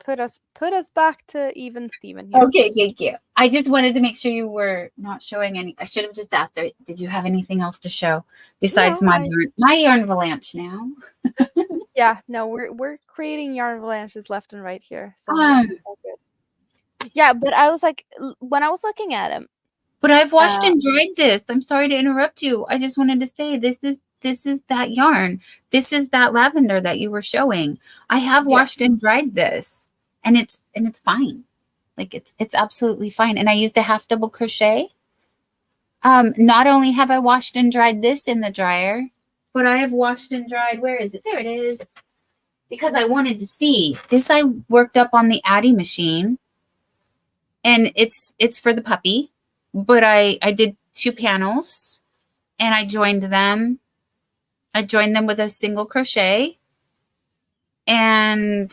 Put us back to even Steven here. Okay, thank you. I just wanted to make sure you were not showing any. I should have just asked her, did you have anything else to show besides my yarn avalanche now? Yeah, no, we're creating yarn avalanches left and right here. So yeah, but I was like, when I was looking at him. But I've washed and dried this. I'm sorry to interrupt you. I just wanted to say this is that yarn. This is that lavender that you were showing. I have washed and dried this, and it's fine. Like it's absolutely fine. And I used a half double crochet. Not only have I washed and dried this in the dryer, but I have washed and dried. Where is it? There it is. Because I wanted to see this. I worked up on the Addy machine, and it's for the puppy. But I did 2 panels, and I joined them. I joined them with a single crochet, and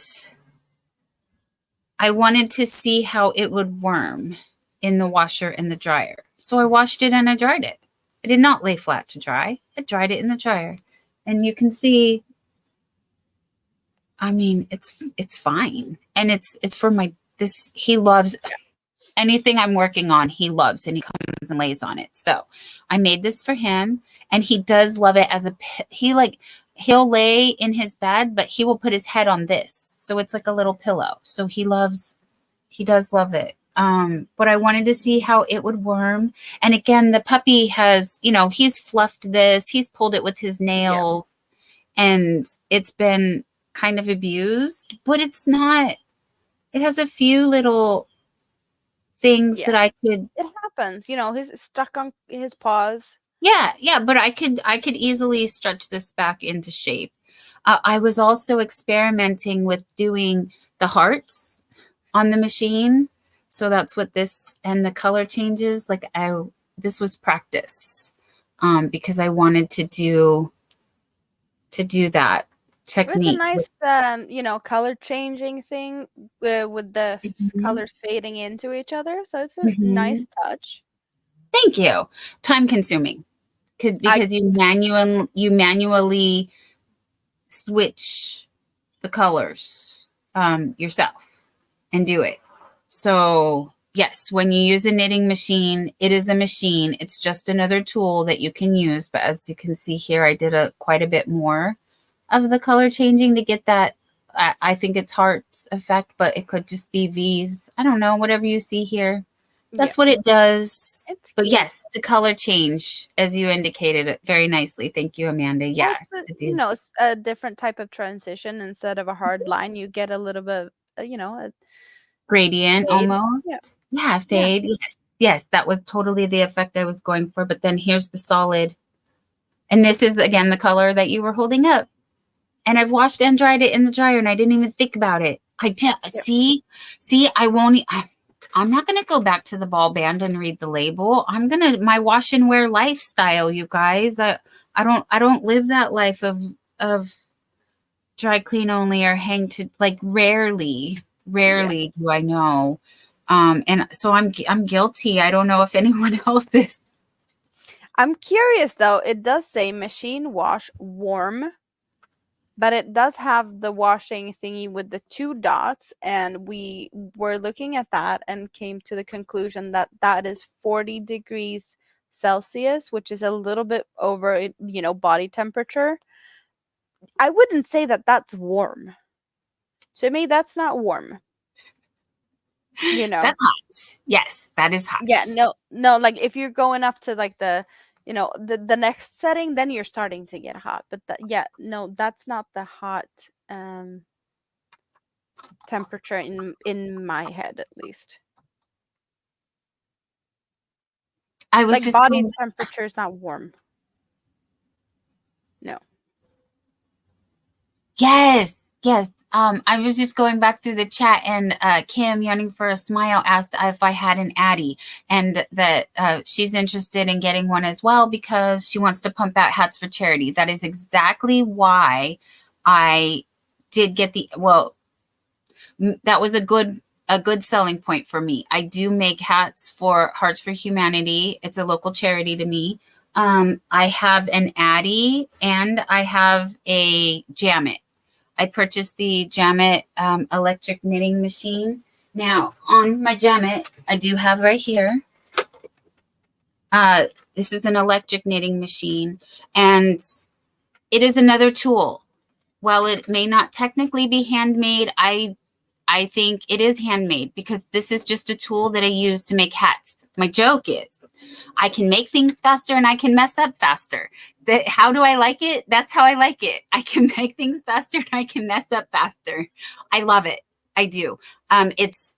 I wanted to see how it would worm in the washer and the dryer. So I washed it and I dried it. I did not lay flat to dry. I dried it in the dryer, and you can see. I mean, it's fine, and it's for he loves. Anything I'm working on, he loves, and he comes and lays on it. So I made this for him, and he does love it as he'll lay in his bed, but he will put his head on this. So it's like a little pillow. So he does love it. But I wanted to see how it would worm. And again, the puppy has, he's fluffed this, he's pulled it with his nails, and it's been kind of abused, but it's not, it has a few little things that I could. It happens, he's stuck on his paws. Yeah, but I could easily stretch this back into shape. I was also experimenting with doing the hearts on the machine, so that's what this and the color changes. Like this was practice, because I wanted to do that technique. It's a nice, color changing thing with the colors fading into each other. So it's a nice touch. Thank you. Time consuming, because you manually switch the colors yourself and do it. So yes, when you use a knitting machine, it is a machine. It's just another tool that you can use. But as you can see here, I did quite a bit more of the color changing to get that. I think it's hearts effect, but it could just be V's. I don't know, whatever you see here. That's what it does. It's but cute. yes, the color change, as you indicated it very nicely. Thank you, Amanda. Yeah. Well, it's a different type of transition. Instead of a hard line, you get a little bit, a gradient fade. almost. Yeah, fade. Yeah. Yes, that was totally the effect I was going for. But then here's the solid. And this is, again, the color that you were holding up. And I've washed and dried it in the dryer, and I didn't even think about it. I did. Yep. See, I'm not going to go back to the ball band and read the label. I'm going to, my wash and wear lifestyle, you guys. I don't live that life of dry clean only or hang to, like, rarely do I know. And so I'm guilty. I don't know if anyone else is. I'm curious though. It does say machine wash warm, but it does have the washing thingy with the 2 dots, and we were looking at that and came to the conclusion that that is 40 degrees Celsius, which is a little bit over, body temperature. I wouldn't say that that's warm. To me, that's not warm. That's hot. Yes, that is hot. Yeah, no, like if you're going up to like the next setting, then you're starting to get hot. But that's not the hot temperature in my head, at least. I was like just body temperature is not warm. No. Yes. I was just going back through the chat, and Kim, Yearning for a Smile, asked if I had an Addie, and that she's interested in getting one as well because she wants to pump out hats for charity. That is exactly why I did get that was a good selling point for me. I do make hats for Hearts for Humanity. It's a local charity to me. I have an Addie and I have a Jamit. I purchased the Jamit electric knitting machine. Now, on my Jamit, I do have right here, this is an electric knitting machine, and it is another tool. While it may not technically be handmade, I think it is handmade because this is just a tool that I use to make hats. My joke is I can make things faster and I can mess up faster. How do I like it? That's how I like it. I can make things faster and I can mess up faster. I love it. I do. It's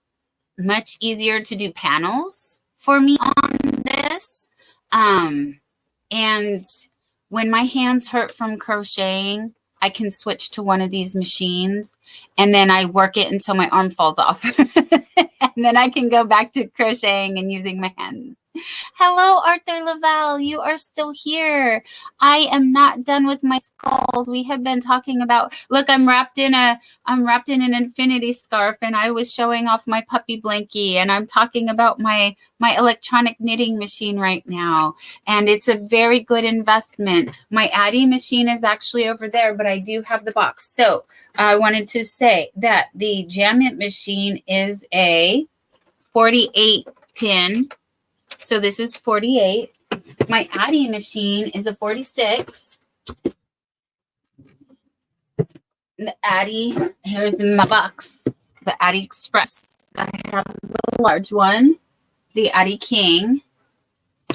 much easier to do panels for me on this. And when my hands hurt from crocheting, I can switch to one of these machines and then I work it until my arm falls off. And then I can go back to crocheting and using my hands. Hello, Arthur Laval. You are still here. I am not done with my skulls. We have been talking about, look, I'm wrapped in an infinity scarf, and I was showing off my puppy blankie, and I'm talking about my electronic knitting machine right now. And it's a very good investment. My Addie machine is actually over there, but I do have the box. So I wanted to say that the Jamit machine is a 48 pin. So this is 48. My Addie machine is a 46. The Addie, here's my box. The Addie Express. I have the large one. The Addie King.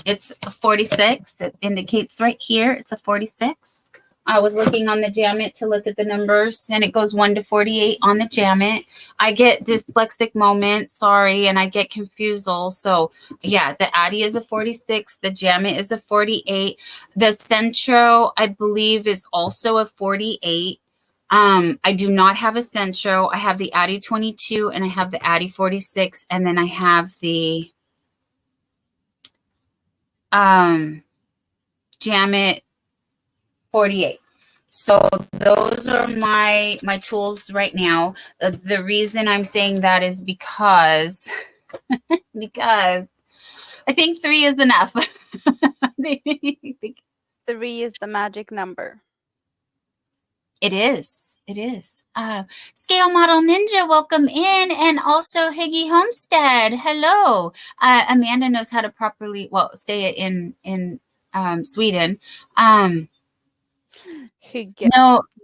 It's a 46. It indicates right here it's a 46. I was looking on the Jamit to look at the numbers, and it goes 1 to 48 on the Jamit. I get dyslexic moments, sorry, and I get confused. So, yeah, the Addie is a 46. The Jamit is a 48. The Centro, I believe, is also a 48. I do not have a Centro. I have the Addie 22, and I have the Addie 46, and then I have the Jamit 48. So those are my tools right now. The reason I'm saying that is because I think 3 is enough. 3 is the magic number. It is. It is. Scale Model Ninja, welcome in. And also Higgy Homestead. Hello. Amanda knows how to properly, well, say it in Sweden. No,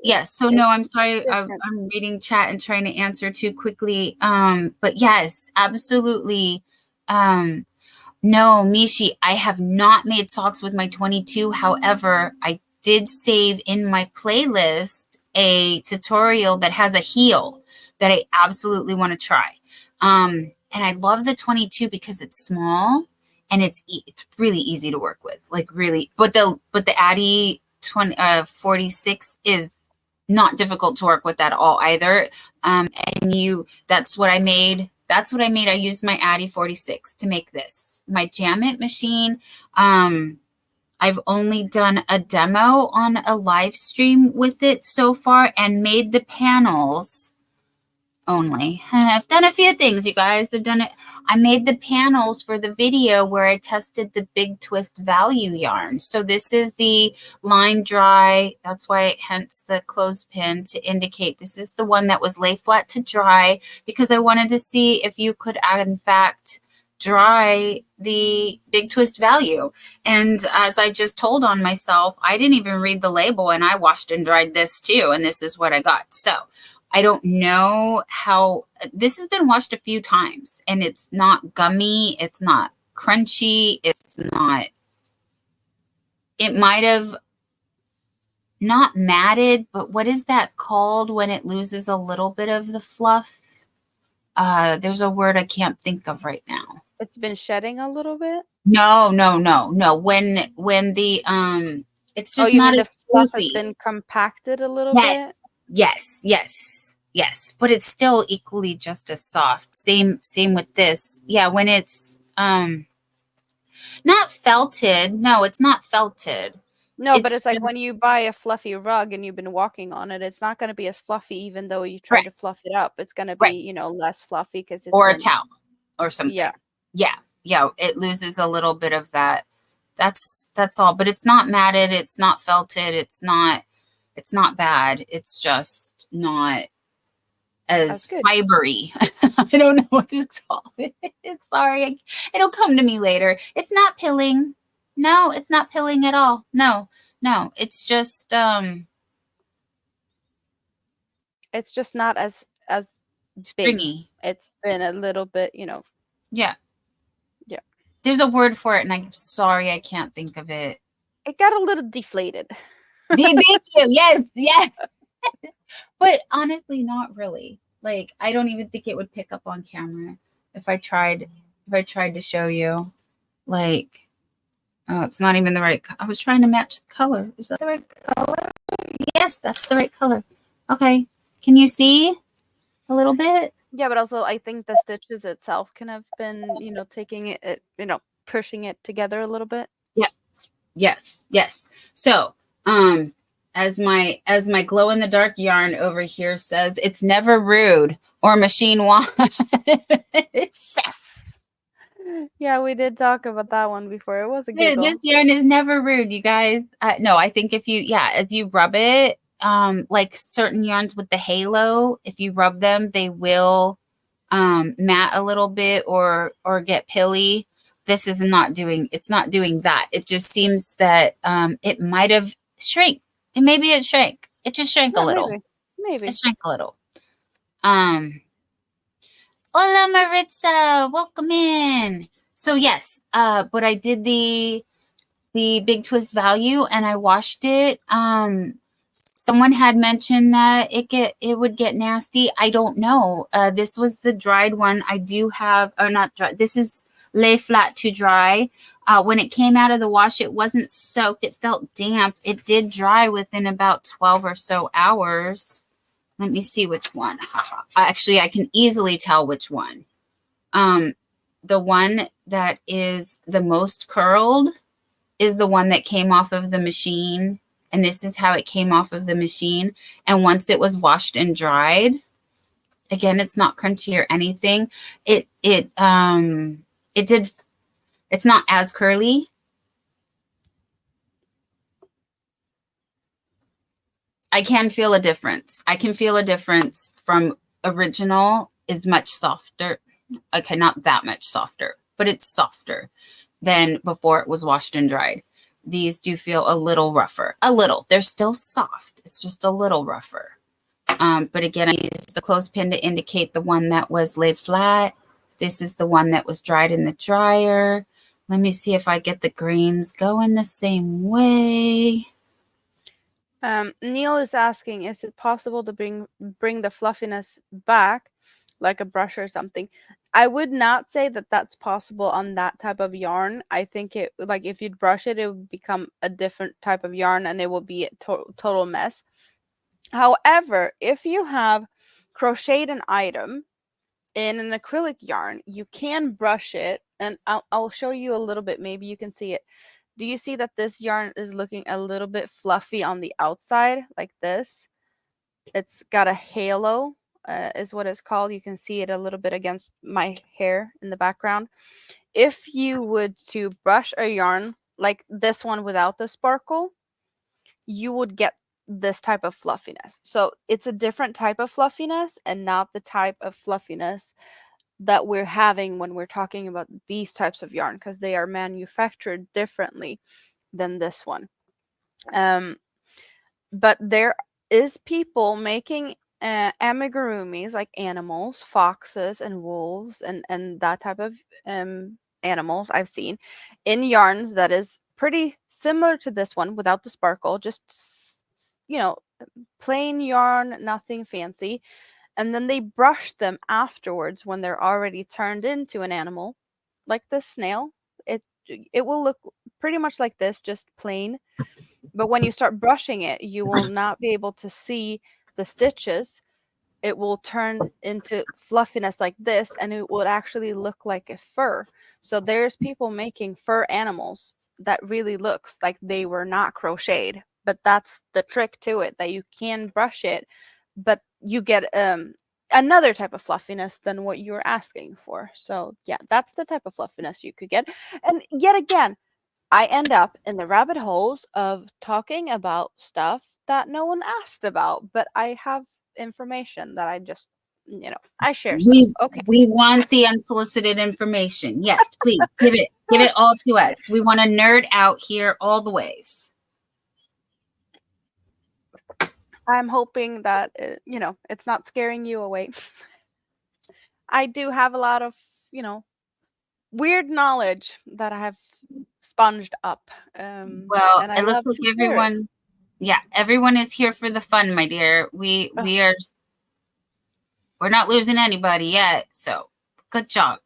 yes. So no, I'm sorry. I'm reading chat and trying to answer too quickly. But yes, absolutely. No, Mishi, I have not made socks with my 22. However, I did save in my playlist a tutorial that has a heel that I absolutely want to try. And I love the 22 because it's small and it's really easy to work with, like really. But the Addy 46 is not difficult to work with at all either. And that's what I made. That's what I made. I used my Addy 46 to make this. My Jam It machine. I've only done a demo on a live stream with it so far and made the panels only. I've done a few things, you guys. I've done it. I made the panels for the video where I tested the Big Twist Value yarn. So this is the line dry. That's why, hence the clothespin to indicate this is the one that was lay flat to dry, because I wanted to see if you could, in fact, dry the Big Twist Value. And as I just told on myself, I didn't even read the label and I washed and dried this too. And this is what I got. So I don't know how this has been washed a few times and it's not gummy. It's not crunchy. It's not, it might have not matted, but what is that called when it loses a little bit of the fluff? There's a word I can't think of right now. It's been shedding a little bit? No. When the it's just not the fluff has been compacted a little bit? Yes. But it's still equally just as soft. Same with this. Yeah, when it's not felted. No, it's not felted. No, but it's like when you buy a fluffy rug and you've been walking on it, it's not going to be as fluffy even though you try to fluff it up. It's going to be, less fluffy because it's a towel or something. Yeah. It loses a little bit of that. That's all. But it's not matted. It's not felted. It's not bad. It's just not as fibery. I don't know what to call it. Sorry. It'll come to me later. It's not pilling. No, it's not pilling at all. No. It's just it's just not as stringy. Big. It's been a little bit, Yeah. There's a word for it, and I'm sorry I can't think of it. It got a little deflated. Thank you. Yes. But honestly, not really. Like, I don't even think it would pick up on camera if I tried to show you. Like, oh, it's not even the right. I was trying to match the color. Is that the right color? Yes, that's the right color. Okay. Can you see a little bit? Yeah, but also I think the stitches itself can have been, taking it, pushing it together a little bit. Yeah. Yes. So, as my glow in the dark yarn over here says, it's never rude or machine wash. Yes. Yeah, we did talk about that one before. It was a giggle. This yarn is never rude, you guys. No, I think if you, as you rub it, like certain yarns with the halo, if you rub them, they will matte a little bit or get pilly. This is not doing that. It just seems that it might have shrank. And maybe it shrank. It just shrank a little. Maybe. It shrank a little. Hola Maritza, welcome in. So yes, but I did the Big Twist Value and I washed it. Someone had mentioned that it would get nasty. I don't know. This was the dried one. I do have, or not dry. This is lay flat to dry. When it came out of the wash, it wasn't soaked. It felt damp. It did dry within about 12 or so hours. Let me see which one. Actually, I can easily tell which one. The one that is the most curled is the one that came off of the machine. And this is how it came off of the machine. And once it was washed and dried, again, it's not crunchy or anything. It's not as curly. I can feel a difference. I can feel a difference from original is much softer. Okay, not that much softer, but it's softer than before it was washed and dried. These do feel a little rougher. A little. They're still soft. It's just a little rougher. But again, I used the clothespin to indicate the one that was laid flat. This is the one that was dried in the dryer. Let me see if I get the grains going the same way. Neil is asking, is it possible to bring the fluffiness back, like a brush or something? I would not say that that's possible on that type of yarn. I think it, like, if you'd brush it, it would become a different type of yarn and it will be a total mess. However, if you have crocheted an item in an acrylic yarn, you can brush it, and I'll show you a little bit. Maybe you can see it. Do you see that this yarn is looking a little bit fluffy on the outside, like this? It's got a halo, is what it's called. You can see it a little bit against my hair in the background. If you would to brush a yarn like this one without the sparkle, you would get this type of fluffiness. So it's a different type of fluffiness and not the type of fluffiness that we're having when we're talking about these types of yarn, because they are manufactured differently than this one. But there is people making amigurumis, like animals, foxes and wolves and that type of animals I've seen in yarns that is pretty similar to this one without the sparkle, just plain yarn, nothing fancy. And then they brush them afterwards when they're already turned into an animal, like the snail. It will look pretty much like this, just plain. But when you start brushing it, you will not be able to see the stitches. It will turn into fluffiness like this, and it would actually look like a fur. So there's people making fur animals that really looks like they were not crocheted. But that's the trick to it, that you can brush it, but you get another type of fluffiness than what you're asking for. So yeah, that's the type of fluffiness you could get. And yet again, I end up in the rabbit holes of talking about stuff that no one asked about, but I have information that I just, I share stuff. Okay. We want the unsolicited information. Yes, please give it all to us. We want to nerd out here all the ways. I'm hoping that it's not scaring you away. I do have a lot of weird knowledge that I have sponged up. Well, and I it looks love like to share everyone. Yeah, everyone is here for the fun, my dear. We're not losing anybody yet, so good job.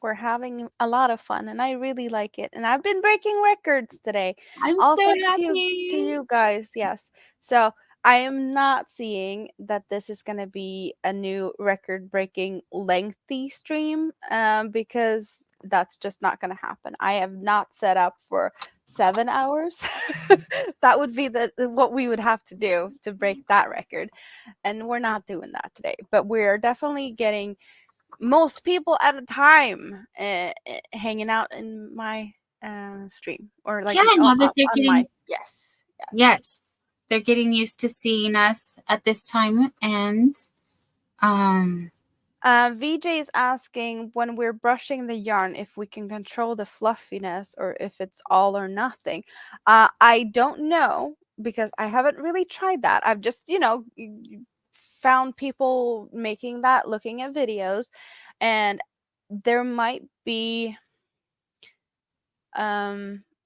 We're having a lot of fun, and I really like it. And I've been breaking records today. I'm All so thanks happy. to you guys. Yes. So I am not seeing that this is going to be a new record-breaking lengthy stream, because that's just not going to happen. I have not set up for 7 hours. That would be what we would have to do to break that record, and we're not doing that today. But we're definitely getting most people at a time hanging out in my stream, or like Now that they're on my getting yes, they're getting used to seeing us at this time. And VJ is asking, when we're brushing the yarn, if we can control the fluffiness or if it's all or nothing. I don't know, because I haven't really tried that. I've just found people making that, looking at videos, and there might be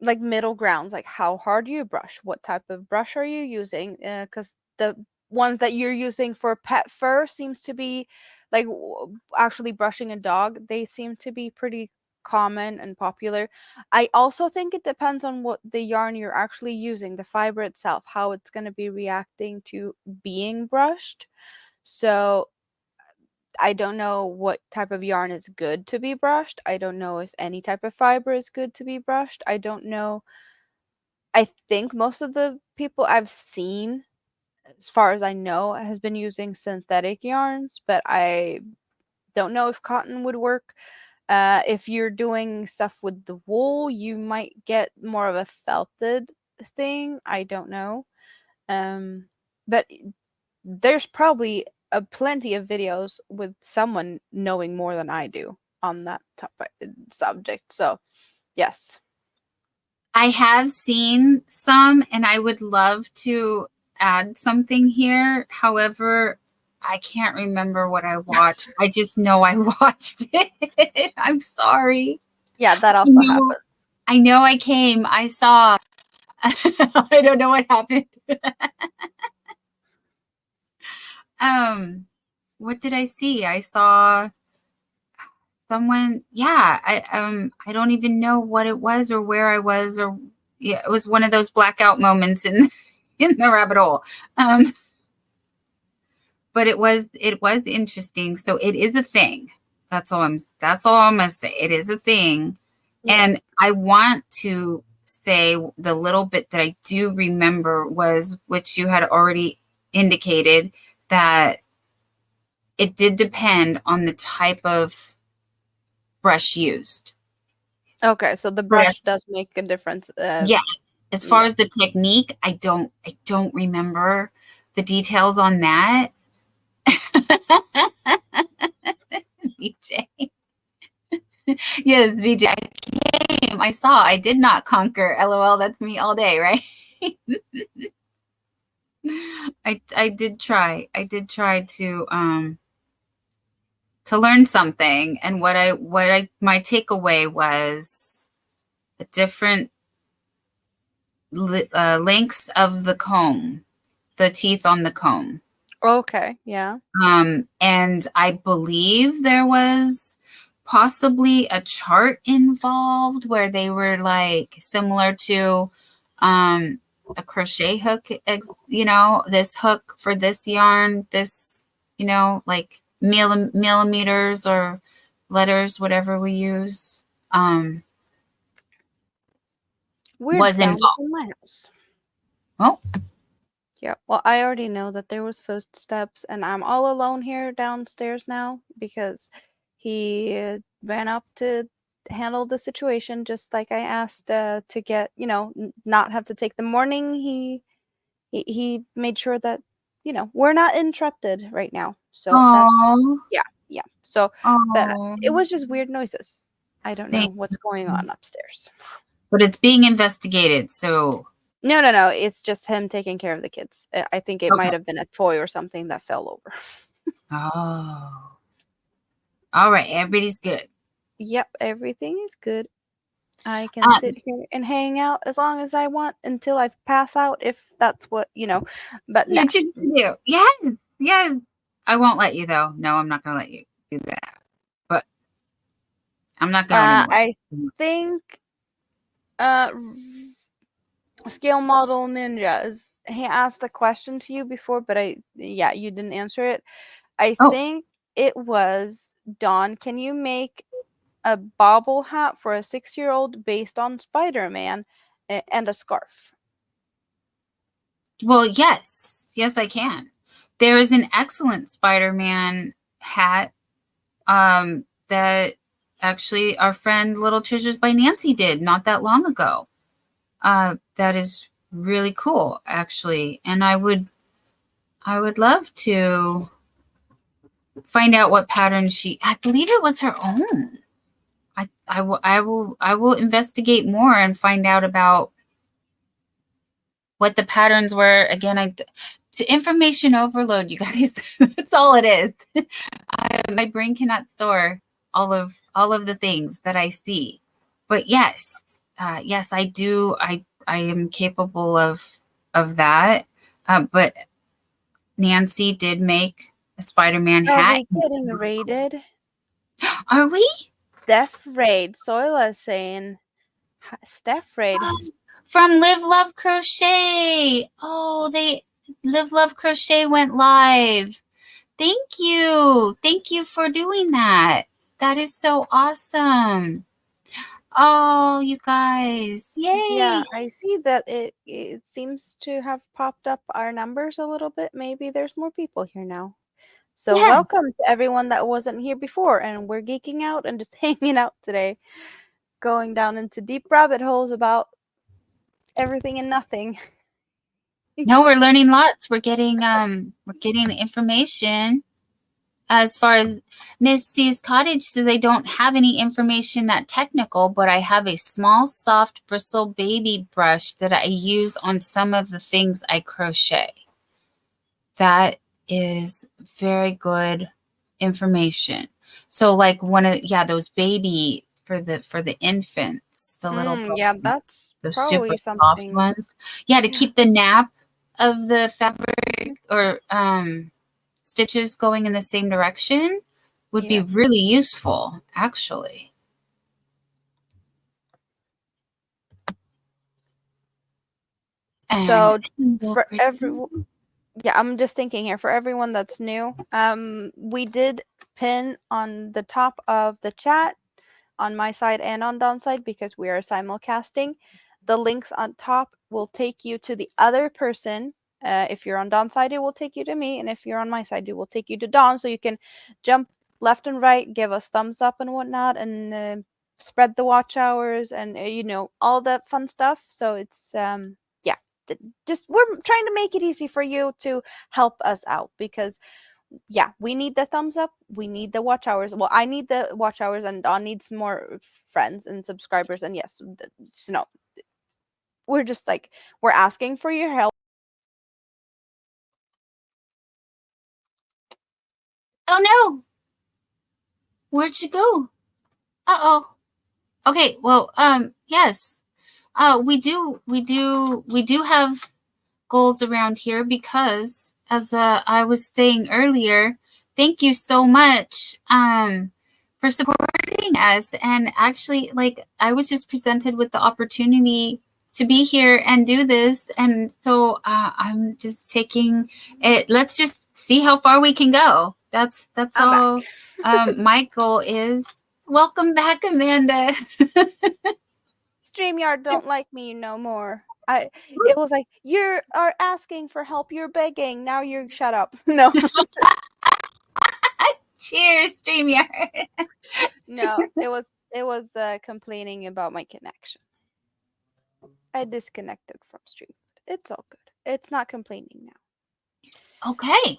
like middle grounds, like how hard do you brush, what type of brush are you using, because the ones that you're using for pet fur seems to be like actually brushing a dog, they seem to be pretty common and popular. I also think it depends on what the yarn you're actually using, the fiber itself, how it's going to be reacting to being brushed. So I don't know what type of yarn is good to be brushed. I don't know if any type of fiber is good to be brushed. I don't know. I think most of the people I've seen, as far as I know, has been using synthetic yarns, but I don't know if cotton would work. If you're doing stuff with the wool, you might get more of a felted thing. I don't know. but there's probably plenty of videos with someone knowing more than I do on that subject. So, yes. I have seen some, and I would love to add something here. However, I can't remember what I watched. I just know I watched it. I'm sorry. Yeah, that also happens. I know I came. I saw. I don't know what happened. What did I see? I saw someone. Yeah, I don't even know what it was or where I was, or yeah, it was one of those blackout moments in in the rabbit hole. But it was interesting. So it is a thing. That's all I'm gonna say. It is a thing. Yeah. And I want to say the little bit that I do remember was, which you had already indicated, that it did depend on the type of brush used. Okay, so the brush does make a difference. Yeah. As far as the technique, I don't remember the details on that. BJ. Yes, BJ. I came. I saw. I did not conquer. LOL. That's me all day, right? I did try. I did try to learn something, and my takeaway was the different lengths of the comb, the teeth on the comb. Okay, yeah. And I believe there was possibly a chart involved where they were like similar to a crochet hook, you know, this hook for this yarn, this, you know, like millimeters or letters, whatever we use. Weird was sound involved. in my house. Oh. Yeah, well, I already know that there was footsteps, and I'm all alone here downstairs now because he ran up to handle the situation just like I asked to get, you know, not have to take the morning. He made sure that, you know, we're not interrupted right now. So that's, yeah. So, but it was just weird noises. I don't know what's going on upstairs. But it's being investigated, so... No. It's just him taking care of the kids. I think it might have been a toy or something that fell over. Oh. All right. Everybody's good. Yep. Everything is good. I can sit here and hang out as long as I want until I pass out, if that's what, you know, but no. You just do. Yes. I won't let you, though. No, I'm not going to let you do that. But I'm not going anywhere. I think Scale Model Ninjas, he asked a question to you before, but you didn't answer it. I think it was, Dawn, can you make a bobble hat for a 6-year-old based on Spider-Man and a scarf? Well, yes, I can. There is an excellent Spider-Man hat that actually our friend Little Treasures by Nancy did not that long ago. That is really cool, actually, and I would love to find out what pattern I believe it was her own. I will investigate more and find out about what the patterns were. Again, to information overload, you guys. That's all it is. My brain cannot store all of the things that I see. But yes, I do. I am capable of that. But Nancy did make a Spider-Man hat. Are we getting raided? Are we? Steph Raid. Soila is saying Steph Raid. From Live Love Crochet. Oh, Live Love Crochet went live. Thank you. Thank you for doing that. That is so awesome. Oh, you guys. Yay. Yeah, I see that it seems to have popped up our numbers a little bit. Maybe there's more people here now. So welcome to everyone that wasn't here before, and we're geeking out and just hanging out today, going down into deep rabbit holes about everything and nothing. No, we're learning lots. We're getting information. As far as Miss C's Cottage says, I don't have any information that technical, but I have a small, soft bristle baby brush that I use on some of the things I crochet. That is very good information. So like one of those baby for the infants, the little Yeah, that's the super probably soft something. ones. Yeah, to keep the nap of the fabric or stitches going in the same direction would be really useful, actually. So for I'm just thinking here, for everyone that's new, we did pin on the top of the chat on my side and on Dawn's side, because we are simulcasting. The links on top will take you to the other person. If you're on Dawn's side, it will take you to me, and if you're on my side, it will take you to Dawn. So you can jump left and right, give us thumbs up and whatnot, and spread the watch hours, and all that fun stuff. So it's just we're trying to make it easy for you to help us out, because we need the thumbs up, we need the watch hours. Well, I need the watch hours, and Dawn needs more friends and subscribers. And yes, we're just like, we're asking for your help. Oh no, where'd you go? Uh-oh. Okay, well, yes, we do have goals around here, because as I was saying earlier, thank you so much for supporting us. And actually, like, I was just presented with the opportunity to be here and do this, and so I'm just taking it. Let's just see how far we can go. That's all. My goal is. Welcome back, Amanda. StreamYard don't like me no more. It was like, you are asking for help, you're begging, now you shut up. No. Cheers, StreamYard. No, it was complaining about my connection. I disconnected from StreamYard. It's all good. It's not complaining now. Okay.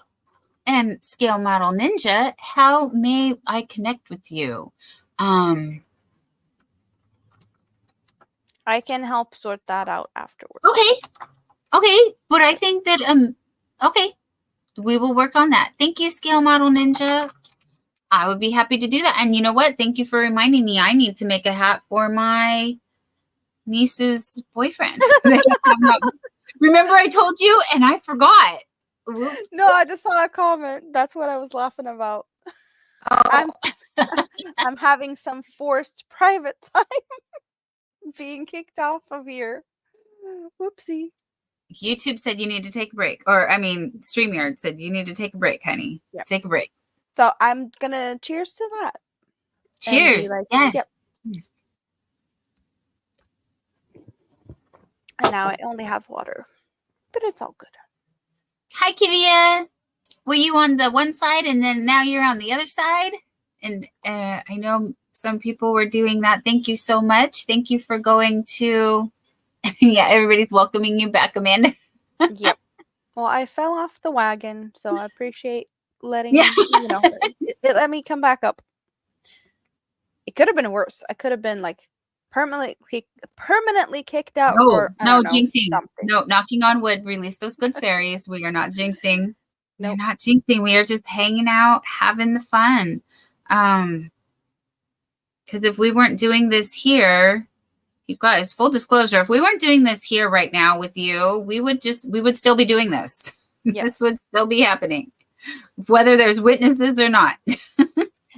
And Scale Model Ninja, how may I connect with you? I can help sort that out afterwards. Okay, but I think that okay, we will work on that. Thank you, Scale Model Ninja. I would be happy to do that. And you know what? Thank you for reminding me. I need to make a hat for my niece's boyfriend. Remember I told you, and I forgot. Whoops. No, I just saw a comment. That's what I was laughing about. Oh. I'm having some forced private time being kicked off of here. Whoopsie. YouTube said you need to take a break. Or, I mean, StreamYard said you need to take a break, honey. Yep. Take a break. So I'm going to cheers to that. Cheers. Like, yes. Yep. Cheers. And now I only have water. But it's all good. Hi, Kivia. Were you on the one side and then now you're on the other side? And I know some people were doing that. Thank you so much. Thank you for going to... Yeah, everybody's welcoming you back, Amanda. Yep. Well, I fell off the wagon, so I appreciate letting it let me come back up. It could have been worse. I could have been like permanently kicked out for jinxing. Something. No, knocking on wood. Release those good fairies. We are not jinxing. Nope. We're not jinxing. We are just hanging out, having the fun. Because if we weren't doing this here, you guys, full disclosure, if we weren't doing this here right now with you, we would still be doing this. Yes. This would still be happening, whether there's witnesses or not.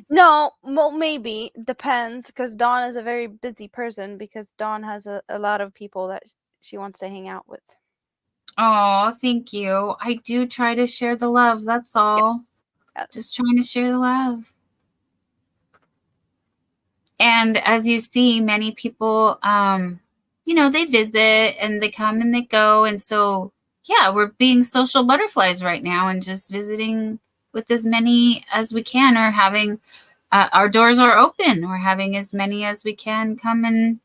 No, well, maybe. Depends, because Dawn is a very busy person, because Dawn has a lot of people that she wants to hang out with. Oh, thank you. I do try to share the love. That's all. Yes. Just trying to share the love. And as you see, many people, they visit and they come and they go. And so, yeah, we're being social butterflies right now and just visiting with as many as we can, or having our doors are open. We're having as many as we can come and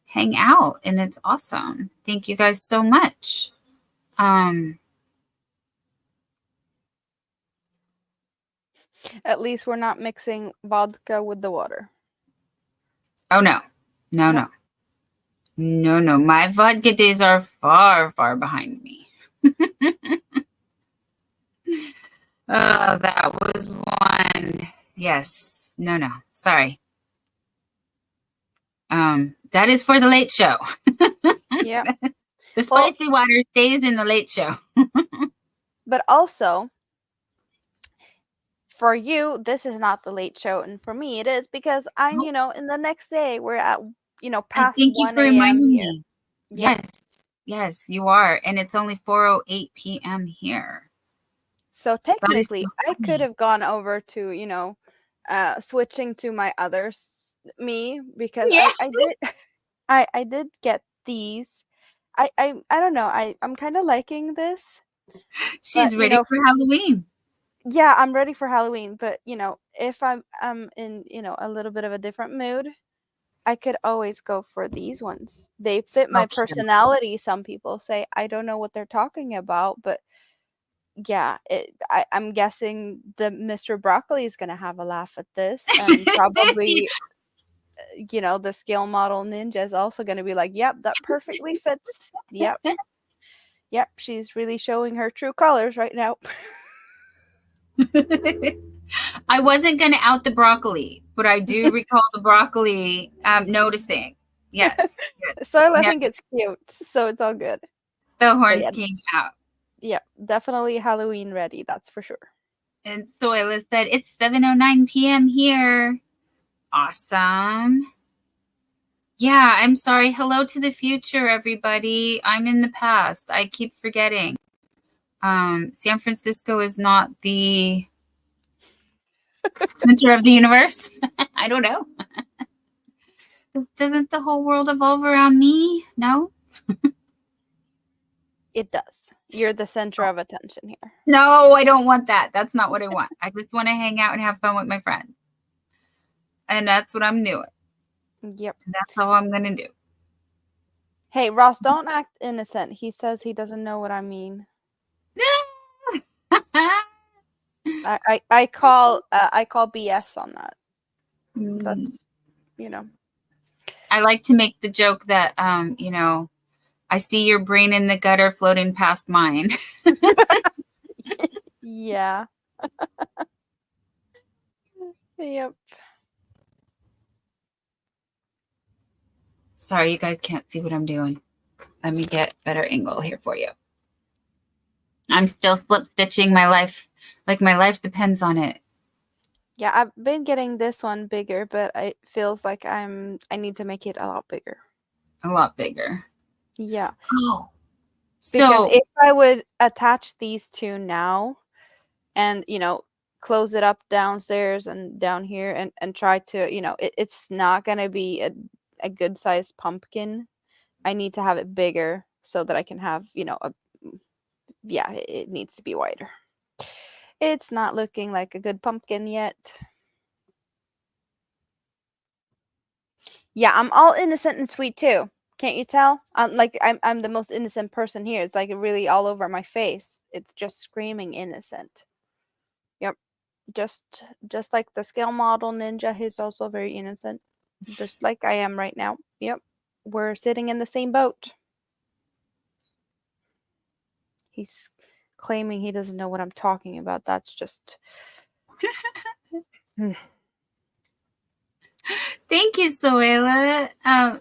hang out. And it's awesome. Thank you guys so much. At least we're not mixing vodka with the water. Oh, no. No, Nope. no. No. My vodka days are far, far behind me. Oh, that was one. Yes. No. Sorry. That is for the late show. Yeah. The spicy water stays in the late show. But also, for you, this is not the late show, and for me, it is because I'm, in the next day we're at, past thank you 1 for a.m. reminding here. me. Yep. Yes, you are, and it's only 4:08 p.m. here. So technically, I could have gone over to, switching to my other me because I did, I did get these. I don't know. I'm kind of liking this. She's ready for Halloween. Yeah, I'm ready for Halloween, but if I'm in, a little bit of a different mood, I could always go for these ones. They fit my personality. Some people say I don't know what they're talking about, but yeah, I'm guessing the Mr. Broccoli is gonna have a laugh at this, and probably the scale model ninja is also gonna be like, "Yep, that perfectly fits. Yep, yep, she's really showing her true colors right now." I wasn't going to out the broccoli, but I do recall the broccoli noticing. Yes. So I think it's cute, so it's all good. The horns came out. Yeah, definitely Halloween ready, that's for sure. And Soila said, it's 7:09 p.m. here. Awesome. Yeah, I'm sorry. Hello to the future, everybody. I'm in the past. I keep forgetting. San Francisco is not the center of the universe. I don't know. Doesn't the whole world evolve around me? No? It does. You're the center of attention here. No, I don't want that. That's not what I want. I just want to hang out and have fun with my friends. And that's what I'm doing. Yep. That's how I'm going to do. Hey, Ross, don't act innocent. He says he doesn't know what I mean. I call BS on that. That's, I like to make the joke that, I see your brain in the gutter floating past mine. Yeah. Yep. Sorry, you guys can't see what I'm doing. Let me get better angle here for you. I'm still slip stitching my life. Like my life depends on it. Yeah, I've been getting this one bigger, but it feels like I need to make it a lot bigger. A lot bigger. Yeah. Oh. Because if I would attach these two now and, close it up downstairs and down here and try to, it's not going to be a good sized pumpkin. I need to have it bigger so that I can have, it needs to be wider. It's not looking like a good pumpkin yet. Yeah, I'm all innocent and sweet too. Can't you tell? I'm the most innocent person here. It's like really all over my face. It's just screaming innocent. Yep. Just like the scale model ninja, he's also very innocent. Just like I am right now. Yep. We're sitting in the same boat. He's claiming he doesn't know what I'm talking about. That's just Thank you, Soela.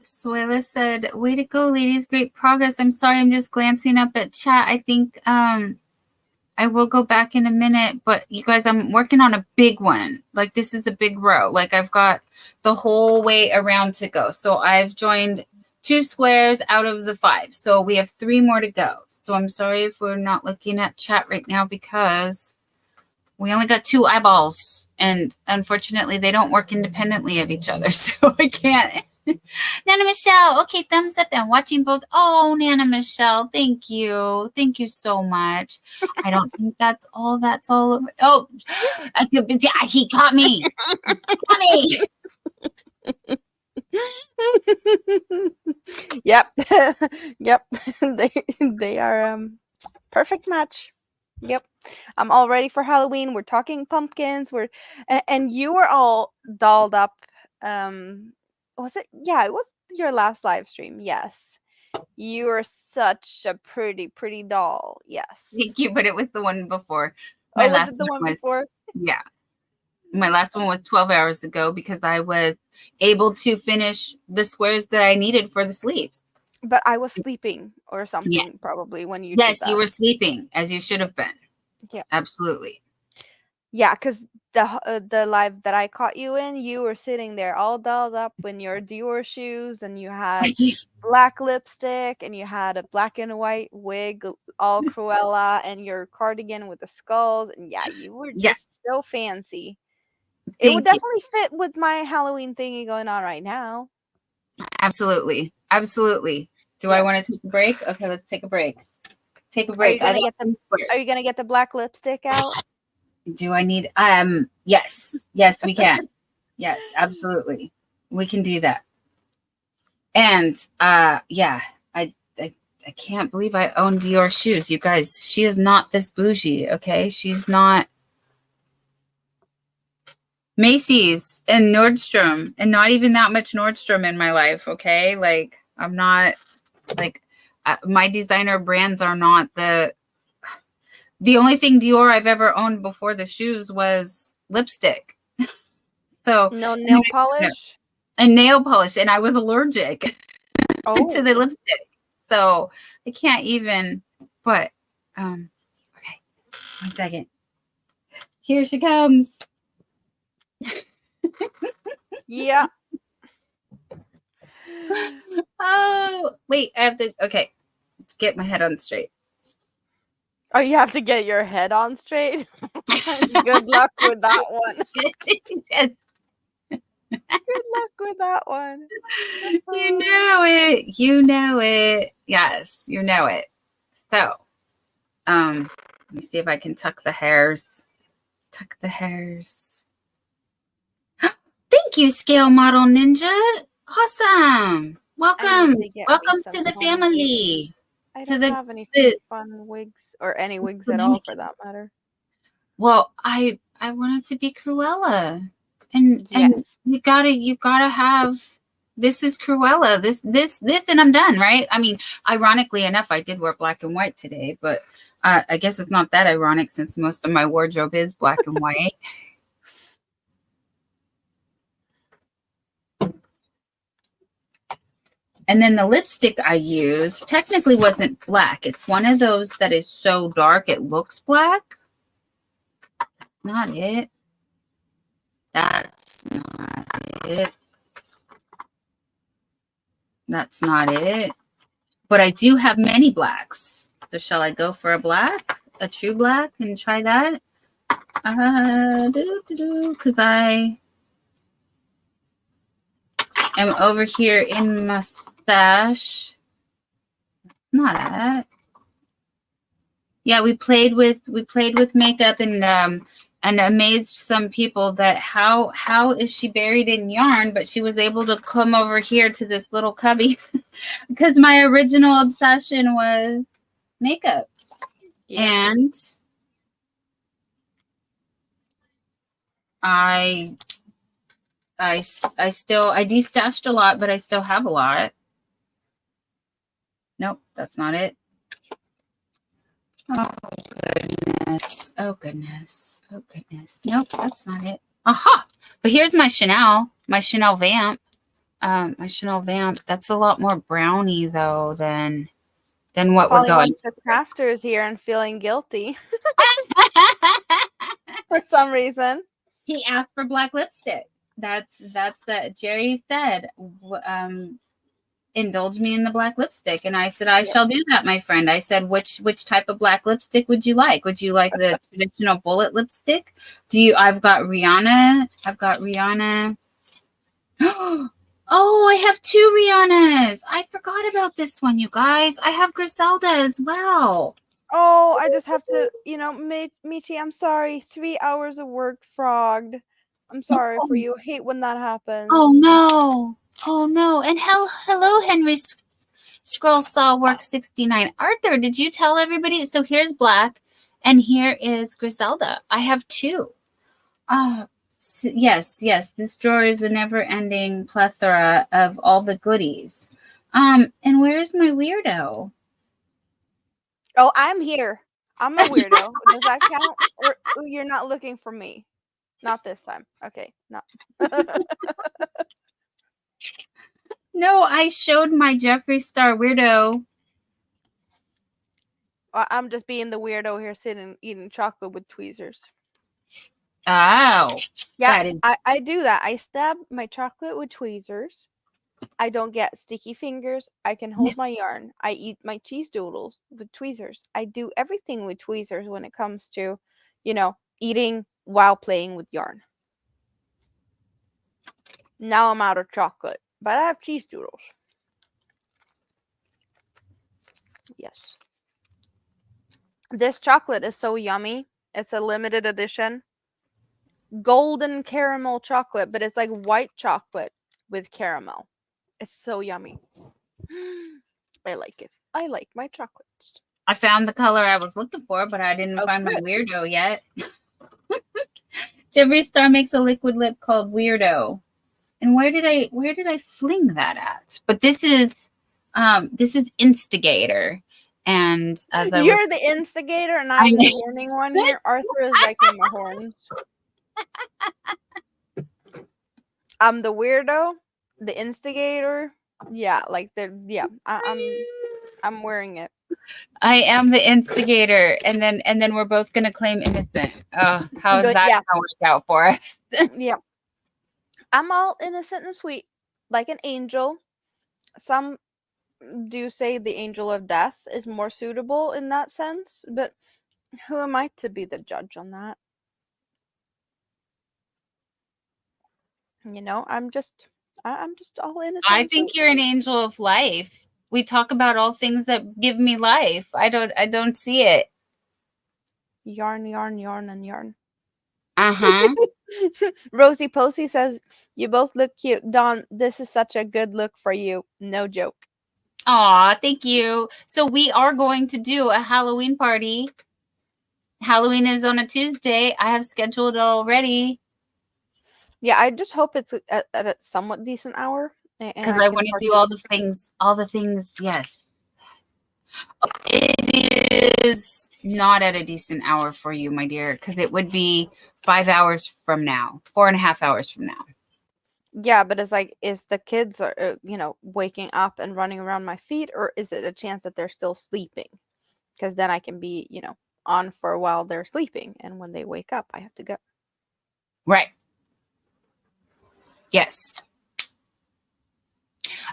Soela said, way to go, ladies. Great progress. I'm sorry, I'm just glancing up at chat. I think I will go back in a minute, but you guys, I'm working on a big one. Like this is a big row. Like I've got the whole way around to go. So I've joined 2 squares out of the 5. So we have 3 more to go. So I'm sorry if we're not looking at chat right now because we only got 2 eyeballs. And unfortunately, they don't work independently of each other. So I can't. Nana Michelle, okay, thumbs up and watching both. Oh, Nana Michelle, thank you. Thank you so much. I don't think that's all. That's all over. Oh, he caught me. He caught me. Yep. Yep. They are Perfect match. Yep. I'm all ready for Halloween. We're talking pumpkins. And you were all dolled up. Was it? Yeah, it was your last live stream. Yes. You are such a pretty doll. Yes. Thank you, but it was the one before. My Oh, was last it the one one was, before? yeah. My last one was 12 hours ago because I was able to finish the squares that I needed for the sleeves. But I was sleeping or something probably when you did Yes, that. you were sleeping, as you should have been. Yeah. Absolutely. Yeah, because the live that I caught you in, you were sitting there all dolled up in your Dior shoes, and you had black lipstick, and you had a black and white wig, all Cruella, and your cardigan with the skulls, and yeah, you were Yeah. just so fancy. It would Thank you. definitely fit with my Halloween thingy going on right now. Absolutely. Absolutely. Do I want to take a break? Okay, let's take a break. Take a Are break. you gonna get the black lipstick out? Do I need yes. Yes, we can. Yes, absolutely. We can do that. And yeah, I can't believe I own Dior shoes. You guys, she is not this bougie, okay? She's not Macy's and Nordstrom, and not even that much Nordstrom in my life, okay? Like, I'm not like my designer brands are not the only thing Dior I've ever owned before the shoes was lipstick. So no nail polish and nail polish, and I was allergic to the lipstick, so I can't even. But okay, 1 second. Here she comes. Yeah. Oh wait, I have to. Okay, let's get my head on straight. Oh, you have to get your head on straight. Good luck with that one. Yes. Good luck with that one. You know it. You know it. Yes, you know it. So, let me see if I can tuck the hairs. Tuck the hairs. Thank you, Scale Model Ninja. Awesome. Welcome. Welcome to the family. I don't have any fun wigs or any wigs at all for that matter. Well, I wanted to be Cruella. And you gotta have, this is Cruella. This and I'm done, right? I mean, ironically enough, I did wear black and white today, but I guess it's not that ironic since most of my wardrobe is black and white. And then the lipstick I used technically wasn't black. It's one of those that is so dark it looks black. That's not it. That's not it. That's not it. But I do have many blacks. So shall I go for a black? A true black and try that? Because I am over here in mustache. Not it. Yeah, we played with makeup and amazed some people that how is she buried in yarn, but she was able to come over here to this little cubby because my original obsession was makeup. Yeah. And I destashed a lot, but I still have a lot. Nope, that's not it. Oh goodness. Oh goodness. Oh goodness. Nope, that's not it. Aha! But here's my Chanel vamp. My Chanel vamp. That's a lot more browny though than what we're going. The crafter is here and feeling guilty for some reason. He asked for black lipstick. That's Jerry said. Indulge me in the black lipstick, and I said I shall do that, my friend. I said which type of black lipstick would you like? Would you like the traditional bullet lipstick? I've got Rihanna. Oh, I have 2 Rihannas. I forgot about this one, you guys. I have Griselda as well. Oh, I just have to, Michi, I'm sorry. 3 hours of work frogged. I'm sorry for you. I hate when that happens. Oh no. Oh no. And hello, Scroll Saw Work 69. Arthur, did you tell everybody? So here's Black, and here is Griselda. I have two. Yes. This drawer is a never-ending plethora of all the goodies. And where's my weirdo? Oh, I'm here. I'm a weirdo. Does that count? Or you're not looking for me? Not this time. Okay, no. No, I showed my Jeffree Star weirdo. I'm just being the weirdo here, sitting eating chocolate with tweezers. Oh, yeah, I do that. I stab my chocolate with tweezers. I don't get sticky fingers. I can hold my yarn. I eat my cheese doodles with tweezers. I do everything with tweezers when it comes to, eating while playing with yarn. Now I'm out of chocolate, but I have cheese doodles. Yes. This chocolate is so yummy. It's a limited edition. Golden caramel chocolate, but it's like white chocolate with caramel. It's so yummy. I like it. I like my chocolates. I found the color I was looking for, but I didn't find my weirdo yet. Jeffree Star makes a liquid lip called Weirdo. And where did I fling that at? But this is Instigator. And as you're the instigator and I'm the horning one here. Arthur is liking my horns. I'm the weirdo, the instigator. Yeah, I'm wearing it. I am the instigator, and then we're both gonna claim innocent. Oh, how is that gonna work out for us? Yeah. I'm all innocent and sweet, like an angel. Some do say the angel of death is more suitable in that sense, but who am I to be the judge on that? I'm just all innocent. I think you're an angel of life. We talk about all things that give me life. I don't see it. Yarn, yarn, yarn, and yarn. Uh-huh. Rosie Posey says, you both look cute. Dawn, this is such a good look for you. No joke. Aw, thank you. So we are going to do a Halloween party. Halloween is on a Tuesday. I have scheduled it already. Yeah, I just hope it's at a somewhat decent hour. Because I want to do all the things, yes. It is not at a decent hour for you, my dear, because it would be 5 hours from now, 4.5 hours from now. Yeah, but it's like, is the kids are waking up and running around my feet, or is it a chance that they're still sleeping? Because then I can be, on for a while they're sleeping, and when they wake up, I have to go. Right. Yes.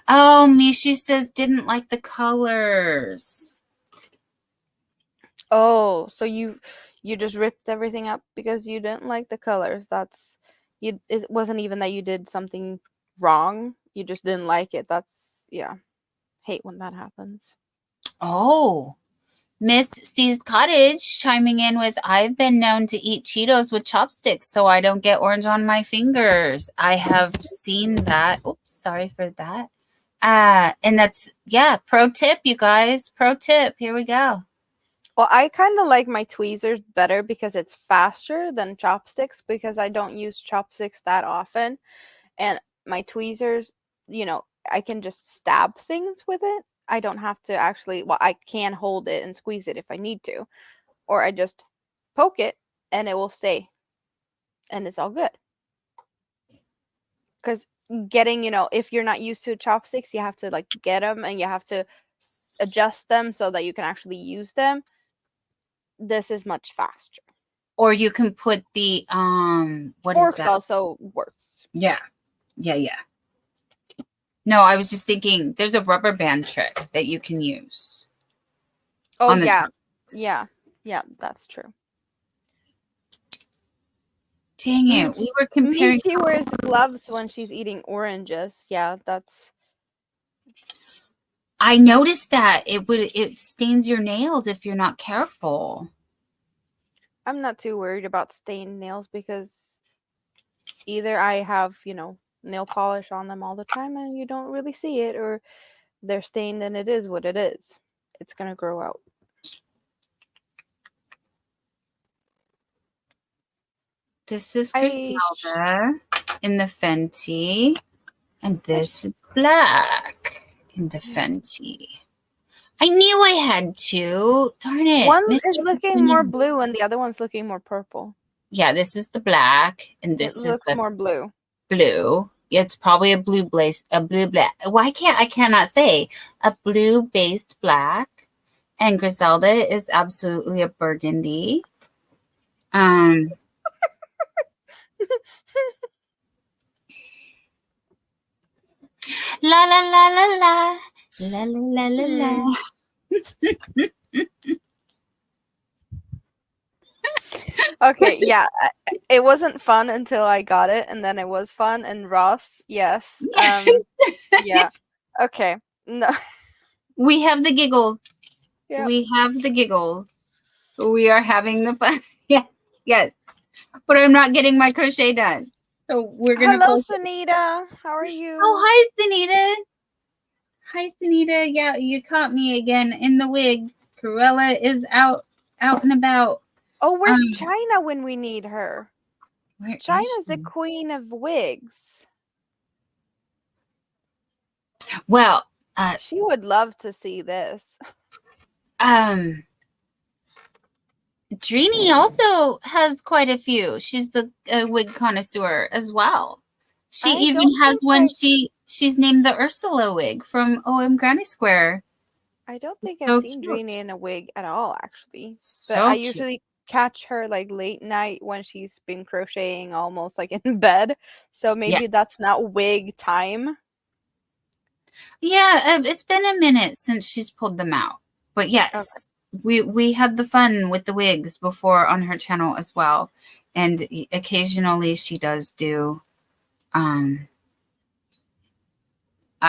Oh, Mishi says didn't like the colors. Oh, so you just ripped everything up because you didn't like the colors. It wasn't even that you did something wrong. You just didn't like it. Hate when that happens. Oh, Miss Steve's Cottage chiming in with, I've been known to eat Cheetos with chopsticks so I don't get orange on my fingers. I have seen that. Oops, sorry for that. And that's, pro tip, you guys. Pro tip. Here we go. Well, I kind of like my tweezers better because it's faster than chopsticks, because I don't use chopsticks that often. And my tweezers, I can just stab things with it. I don't have to actually, I can hold it and squeeze it if I need to. Or I just poke it and it will stay. And it's all good. Because getting, if you're not used to chopsticks, you have to get them and you have to adjust them so that you can actually use them. This is much faster. Or you can put the forks also works. Yeah. No, I was just thinking there's a rubber band trick that you can use. Oh yeah. Yeah, that's true. Dang it. We were comparing. She wears gloves when she's eating oranges. Yeah, that's. I noticed that it stains your nails if you're not careful. I'm not too worried about stained nails because either I have, nail polish on them all the time and you don't really see it, or they're stained and it is what it is. It's going to grow out. This is Griselda in the Fenty. And this is black in the Fenty. I knew I had to. Darn it. One is looking more blue and the other one's looking more purple. Yeah, this is the black. And this is looks the more blue. Blue. It's probably a blue blaze, a blue black. I cannot say a blue based black. And Griselda is absolutely a burgundy. La la la la la la la la la. Okay, yeah, it wasn't fun until I got it, and then it was fun. And Ross, yes, yeah, okay, no, we have the giggles. Yep. We have the giggles. We are having the fun. Yes, yes. But I'm not getting my crochet done. So we're gonna. Hello, Sunita. How are you? Oh, hi, Sunita. Hi, Sunita. Yeah, you caught me again in the wig. Corella is out and about. Oh, where's China when we need her? Where China's the queen of wigs. Well, she would love to see this. Drini also has quite a few. She's the wig connoisseur as well. She even has one. She's named the Ursula wig from OM Granny Square. I don't think I've seen Drini in a wig at all, actually. But I usually catch her like late night when she's been crocheting almost like in bed. So maybe that's not wig time. Yeah, it's been a minute since she's pulled them out. But yes, we had the fun with the wigs before on her channel as well. And occasionally she does do I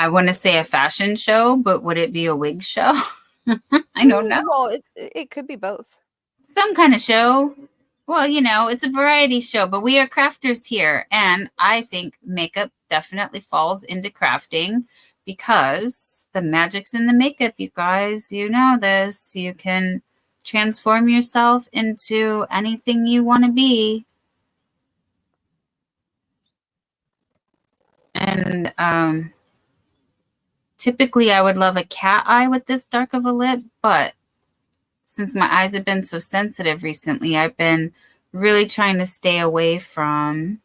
want to say a fashion show, but would it be a wig show? I don't know. Well, it could be both. Some kind of show. Well, you know, it's a variety show, but we are crafters here. And I think makeup definitely falls into crafting because the magic's in the makeup, you guys. You know this. You can transform yourself into anything you want to be. And typically I would love a cat eye with this dark of a lip, but since my eyes have been so sensitive recently, I've been really trying to stay away from,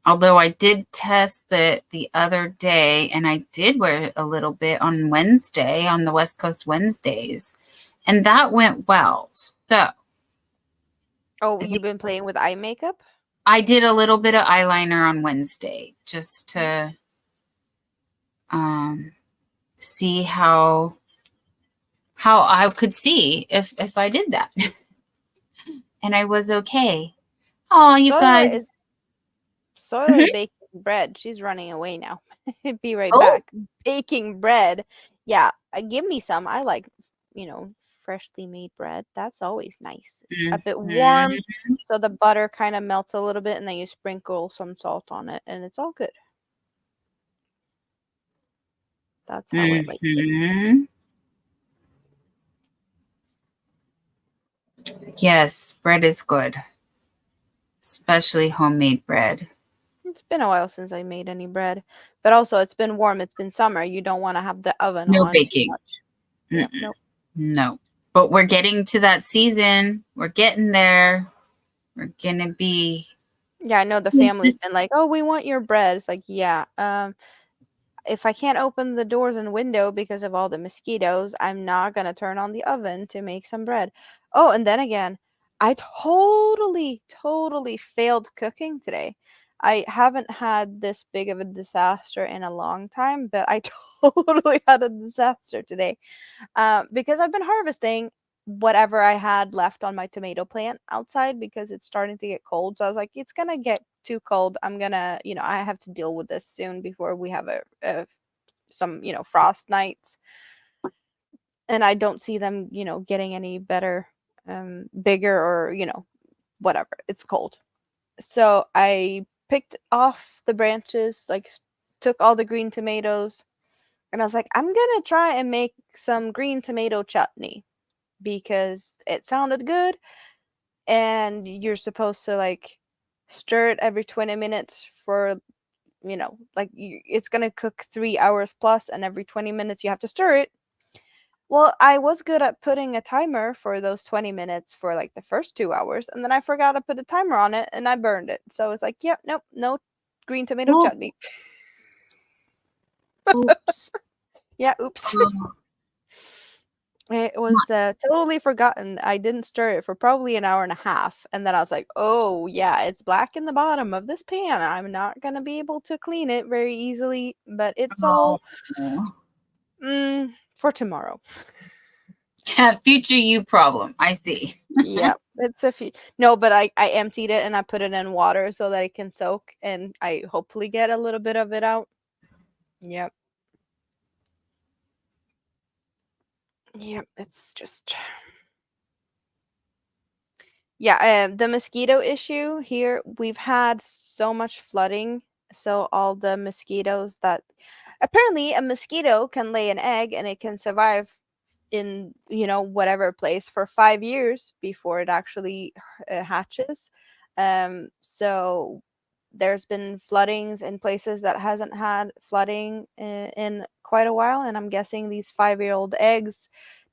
although I did test it the other day, and I did wear it a little bit on Wednesday, on the West Coast Wednesdays, and that went well. So. Oh, you've been playing with eye makeup? I did a little bit of eyeliner on Wednesday just to see how I could see if I did that. And I was okay. Oh, you guys. Soil is baking bread. She's running away now. Be right back. Baking bread. Yeah, give me some. I like, freshly made bread. That's always nice. A bit warm, so the butter kind of melts a little bit, and then you sprinkle some salt on it, and it's all good. That's how I like it. Yes, bread is good, especially homemade bread. It's been a while since I made any bread, but also it's been warm. It's been summer. You don't want to have the oven on baking. Too much. Yep, nope. No, but we're getting to that season. We're getting there. We're gonna be. Yeah, I know the family's been like, "Oh, we want your bread." It's like, yeah. If I can't open the doors and window because of all the mosquitoes, I'm not gonna turn on the oven to make some bread. Oh, and then again, I totally failed cooking today. I haven't had this big of a disaster in a long time, but I totally had a disaster today because I've been harvesting whatever I had left on my tomato plant outside because it's starting to get cold. So I was like, it's going to get too cold. I'm going to, I have to deal with this soon before we have some, frost nights. And I don't see them, getting any better, bigger or, whatever. It's cold. So I picked off the branches, like took all the green tomatoes, And I was like, I'm gonna try and make some green tomato chutney because it sounded good. And you're supposed to like stir it every 20 minutes for, like it's gonna cook 3 hours plus, and every 20 minutes you have to stir it. Well, I was good at putting a timer for those 20 minutes for like the first 2 hours, and then I forgot to put a timer on it and I burned it. So I was like, yep, nope, no green tomato Oh, chutney. oops. Yeah, oops. Oh, It was totally forgotten. I didn't stir it for probably an hour and a half. And then I was like, oh, yeah, it's black in the bottom of this pan. I'm not going to be able to clean it very easily, but it's all oh. for tomorrow. Yeah, future you problem. I see. Yeah, it's a few. No, but I emptied it and I put it in water so that it can soak and I hopefully get a little bit of it out. Yep. Yep, it's just. Yeah, the mosquito issue here, we've had so much flooding. So all the mosquitoes that apparently a mosquito can lay an egg and it can survive in, whatever place for 5 years before it actually hatches. So there's been floodings in places that hasn't had flooding in quite a while. And I'm guessing these 5-year-old eggs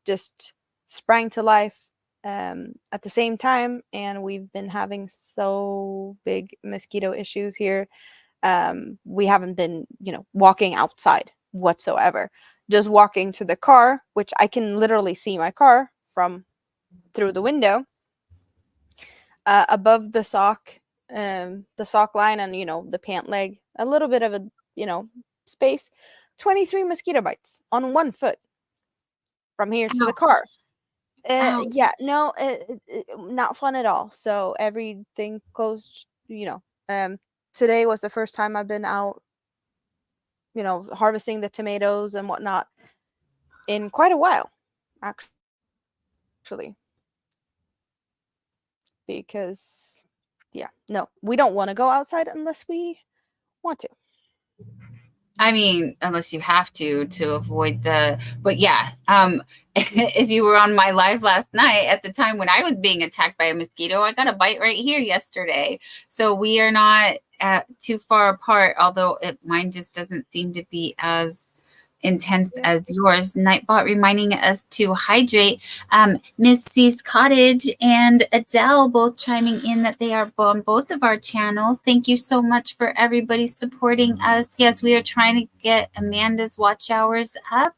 just sprang to life at the same time, and we've been having so big mosquito issues here. We haven't been, walking outside whatsoever. Just walking to the car, which I can literally see my car from through the window, above the sock line, and the pant leg, a little bit of a space. 23 mosquito bites on one foot from here to the car. Ow. Yeah, no, not fun at all. So everything closed, today was the first time I've been out, harvesting the tomatoes and whatnot in quite a while, actually. Because, yeah, no, we don't want to go outside unless we want to. I mean, unless you have to avoid but yeah, if you were on my live last night at the time when I was being attacked by a mosquito, I got a bite right here yesterday. So we are not too far apart, although mine just doesn't seem to be as intense as yours. Nightbot reminding us to hydrate. Missy's Cottage and Adele both chiming in that they are on both of our channels. Thank you so much for everybody supporting us. Yes, we are trying to get Amanda's watch hours up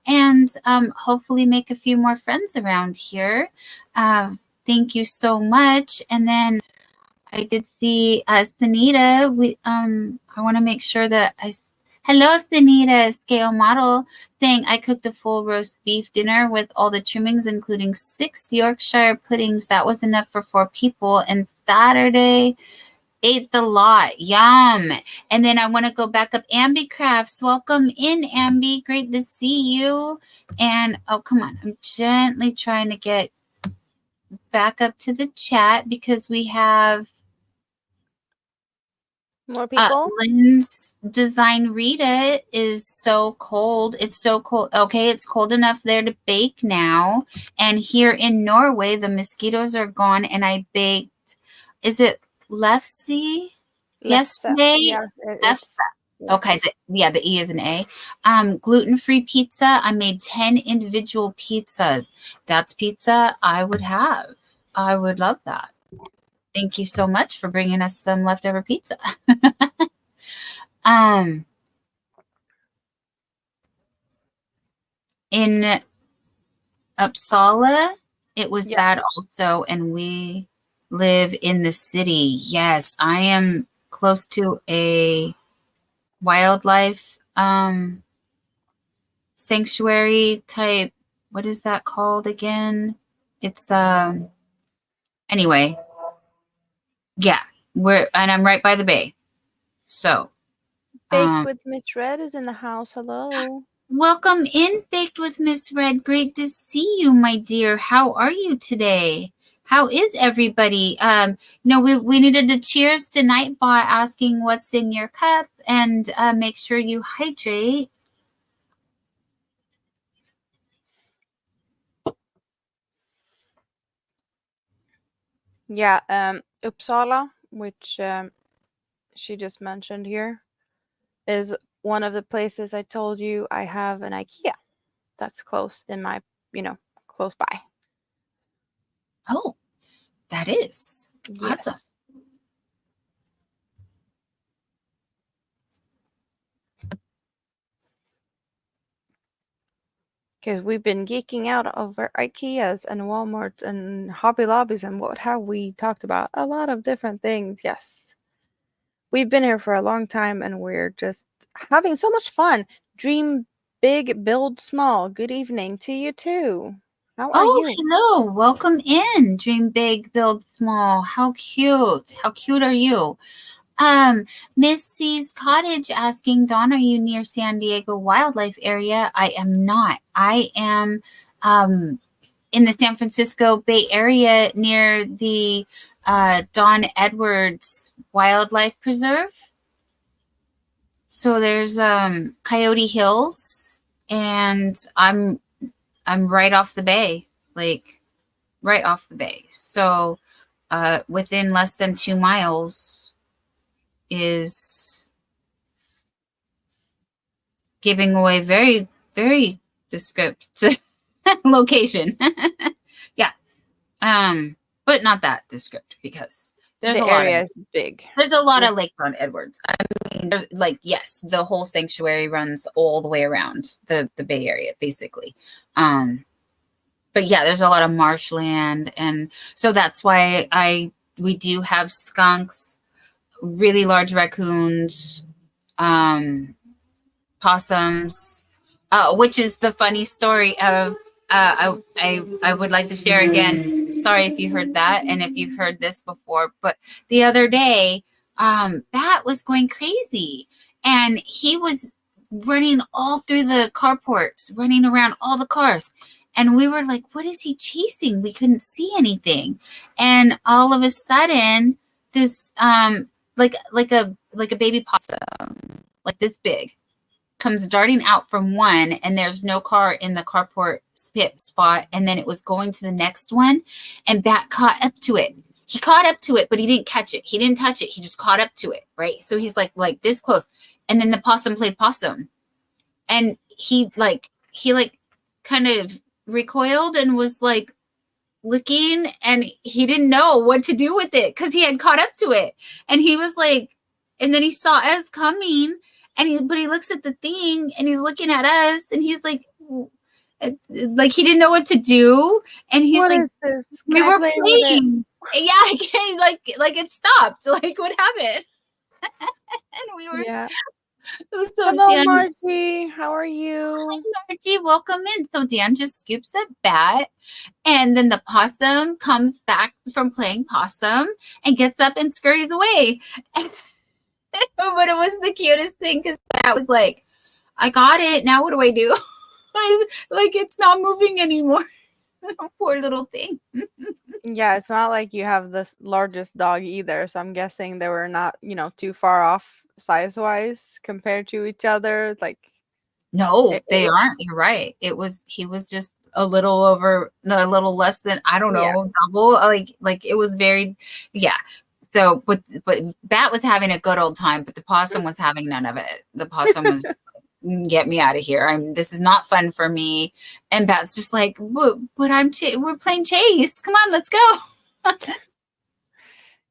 and hopefully make a few more friends around here. Thank you so much. And then I did see Sanita. I want to make sure that hello, Sanita, scale model, saying I cooked a full roast beef dinner with all the trimmings, including 6 Yorkshire puddings. That was enough for 4 people. And Saturday, ate the lot. Yum. And then I want to go back up. Ambi Crafts, welcome in, Ambi. Great to see you. And oh, come on. I'm gently trying to get back up to the chat because we have more people. Lynn's design Rita is so cold. It's so cold. Okay, it's cold enough there to bake now. And here in Norway, the mosquitoes are gone. And I baked, is it Lefse? Yesterday? Yeah, Lefse. Okay, yeah, the E is an A. Gluten-free pizza. I made 10 individual pizzas. That's pizza I would have. I would love that. Thank you so much for bringing us some leftover pizza. In Uppsala, it was bad also, and we live in the city. Yes, I am close to a wildlife sanctuary type. What is that called again? It's anyway. Yeah, I'm right by the bay. So Baked with Miss Red is in the house. Hello. Welcome in, Baked with Miss Red. Great to see you, my dear. How are you today? How is everybody? We needed to cheers tonight by asking what's in your cup and make sure you hydrate. Yeah, Uppsala, which she just mentioned here, is one of the places I told you I have an IKEA that's close in my, close by. Oh, that is awesome. Yes. Because we've been geeking out over IKEAs and Walmarts and Hobby Lobbies and what have we talked about? A lot of different things, yes. We've been here for a long time and we're just having so much fun. Dream big, build small. Good evening to you too. How are Oh, you? hello. Welcome in. Dream big, build small. How cute. How cute are you? Miss C's Cottage asking, Dawn, are you near San Diego Wildlife Area? I am not. I am in the San Francisco Bay Area near the Don Edwards Wildlife Preserve. So there's Coyote Hills, and I'm right off the bay, like right off the bay. So within less than 2 miles is giving away very, very descriptive location. Yeah. But not that descriptive because there's The area is big. There's a lot of Lake Don Edwards. I mean, there's yes, the whole sanctuary runs all the way around the Bay Area, basically. But yeah, there's a lot of marshland, and so that's why we do have skunks, really large raccoons, possums, which is the funny story of I would like to share again. Sorry if you heard that and if you've heard this before, but the other day, Bat was going crazy and he was running all through the carports, running around all the cars. And we were like, what is he chasing? We couldn't see anything. And all of a sudden, this like a baby possum, like this big, comes darting out from one, and there's no car in the carport spot, and then it was going to the next one, and Bat caught up to it. He caught up to it, but he didn't catch it. He didn't touch it. He just caught up to it, right? So he's like this close, and then the possum played possum, and he kind of recoiled and was like looking, and he didn't know what to do with it because he had caught up to it, and he was like, and then he saw us coming. But he looks at the thing and he's looking at us and he's like he didn't know what to do. And he's what like, is this? we were playing. Yeah, okay, like it stopped. Like what happened? And we were. Yeah. It was so Hello, Dan, Margie. How are you? Hi, Margie, welcome in. So Dan just scoops at Bat, and then the possum comes back from playing possum and gets up and scurries away. But it was the cutest thing because Bat was like, I got it. Now what do I do? Like it's not moving anymore. Poor little thing. Yeah, it's not like you have the largest dog either. So I'm guessing they were not, too far off size-wise compared to each other. Like, no, they aren't. You're right. He was just a little less than, I don't know, double. Like it was very, yeah. So, but Bat was having a good old time, but the possum was having none of it. The possum was get me out of here. This is not fun for me. And Bat's just like, but we're playing chase. Come on, let's go.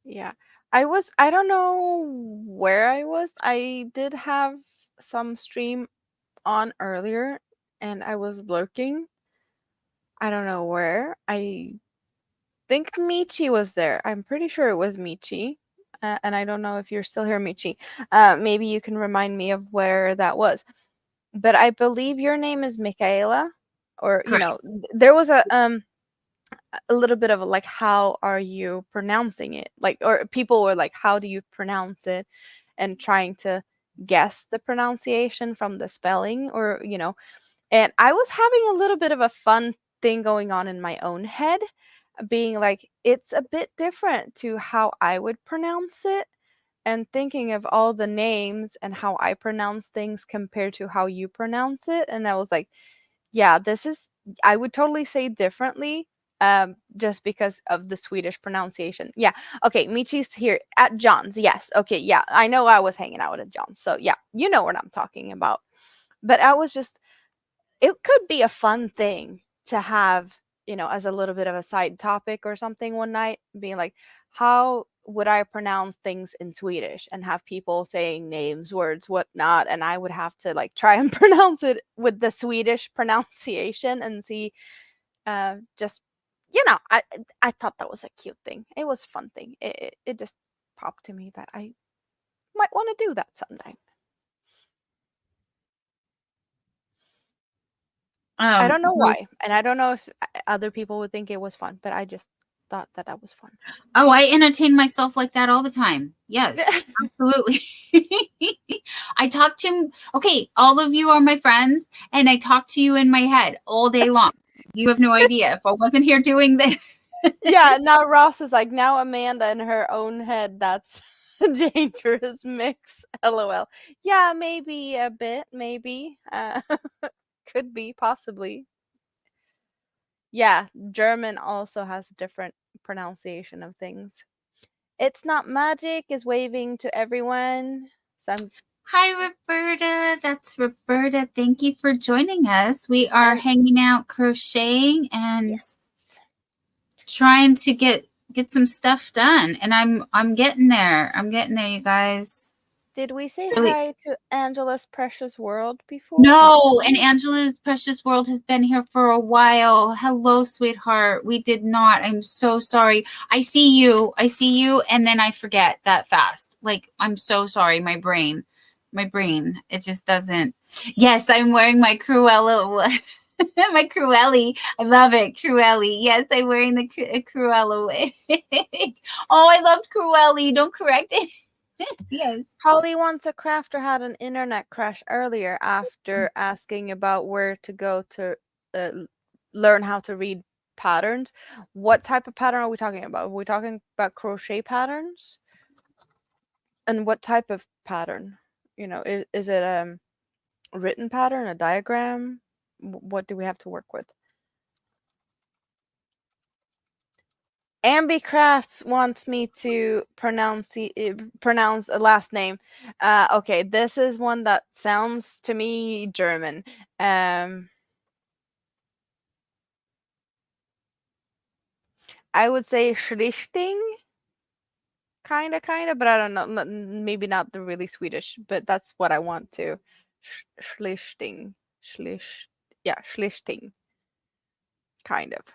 Yeah. I don't know where I was. I did have some stream on earlier and I was lurking. I don't know where. I think Michi was there. I'm pretty sure it was Michi. And I don't know if you're still here, Michi. Maybe you can remind me of where that was. But I believe your name is Michaela, or Correct. there was a little bit of a, like, how are you pronouncing it? Like, or people were like, how do you pronounce it? And trying to guess the pronunciation from the spelling, or and I was having a little bit of a fun thing going on in my own head, being like, it's a bit different to how I would pronounce it, and thinking of all the names and how I pronounce things compared to how you pronounce it. And I was like, yeah, I would totally say differently, just because of the Swedish pronunciation. Yeah. Okay, Michi's here at John's. Yes. Okay, yeah. I know I was hanging out at John's. So yeah, you know what I'm talking about. But I was just, it could be a fun thing to have, as a little bit of a side topic or something one night, being like, how would I pronounce things in Swedish, and have people saying names, words, whatnot, and I would have to like try and pronounce it with the Swedish pronunciation and see, just, I thought that was a cute thing. It was a fun thing. It just popped to me that I might want to do that sometime. I don't know why, and I don't know if other people would think it was fun, but I just thought that was fun. Oh, I entertain myself like that all the time. Yes, absolutely. I talk to, okay, all of you are my friends, and I talk to you in my head all day long. You have no idea. If I wasn't here doing this. Yeah, now Ross is like, now Amanda in her own head, that's a dangerous mix. LOL. Yeah, maybe a bit, maybe. Could be, possibly. Yeah, German also has a different pronunciation of things. It's not magic is waving to everyone. So Hi, Roberta. That's Roberta. Thank you for joining us. We are hanging out crocheting and trying to get some stuff done. And I'm getting there. I'm getting there, you guys. Did we say hi to Angela's Precious World before? No, and Angela's Precious World has been here for a while. Hello, sweetheart. We did not. I'm so sorry. I see you, and then I forget that fast. Like, I'm so sorry. My brain, it just doesn't. Yes, I'm wearing my Cruella, my Cruelli. I love it, Cruelli. Yes, I'm wearing the Cruella wig. Oh, I loved Cruelli. Don't correct it. Yes. Holly Wants a Crafter had an internet crash earlier after asking about where to go to learn how to read patterns. What type of pattern are we talking about? Are we talking about crochet patterns? And what type of pattern? Is it a written pattern, a diagram? What do we have to work with? Ambi Crafts wants me to pronounce a last name. Okay, this is one that sounds to me German. I would say Schlichting. Kinda, but I don't know. Maybe not the really Swedish, but that's what I want to. Schlichting. Schlichting. Kind of.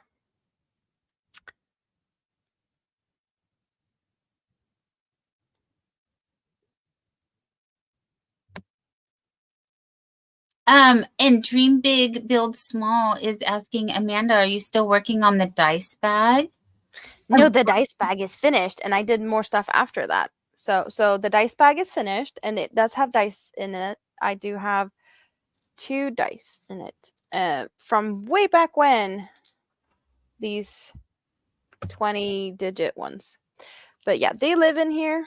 And Dream Big Build Small is asking, Amanda, are you still working on the dice bag? No, the dice bag is finished, and I did more stuff after that. So the dice bag is finished, and it does have dice in it. I do have 2 dice in it, from way back when. These 20-digit ones, but yeah, they live in here.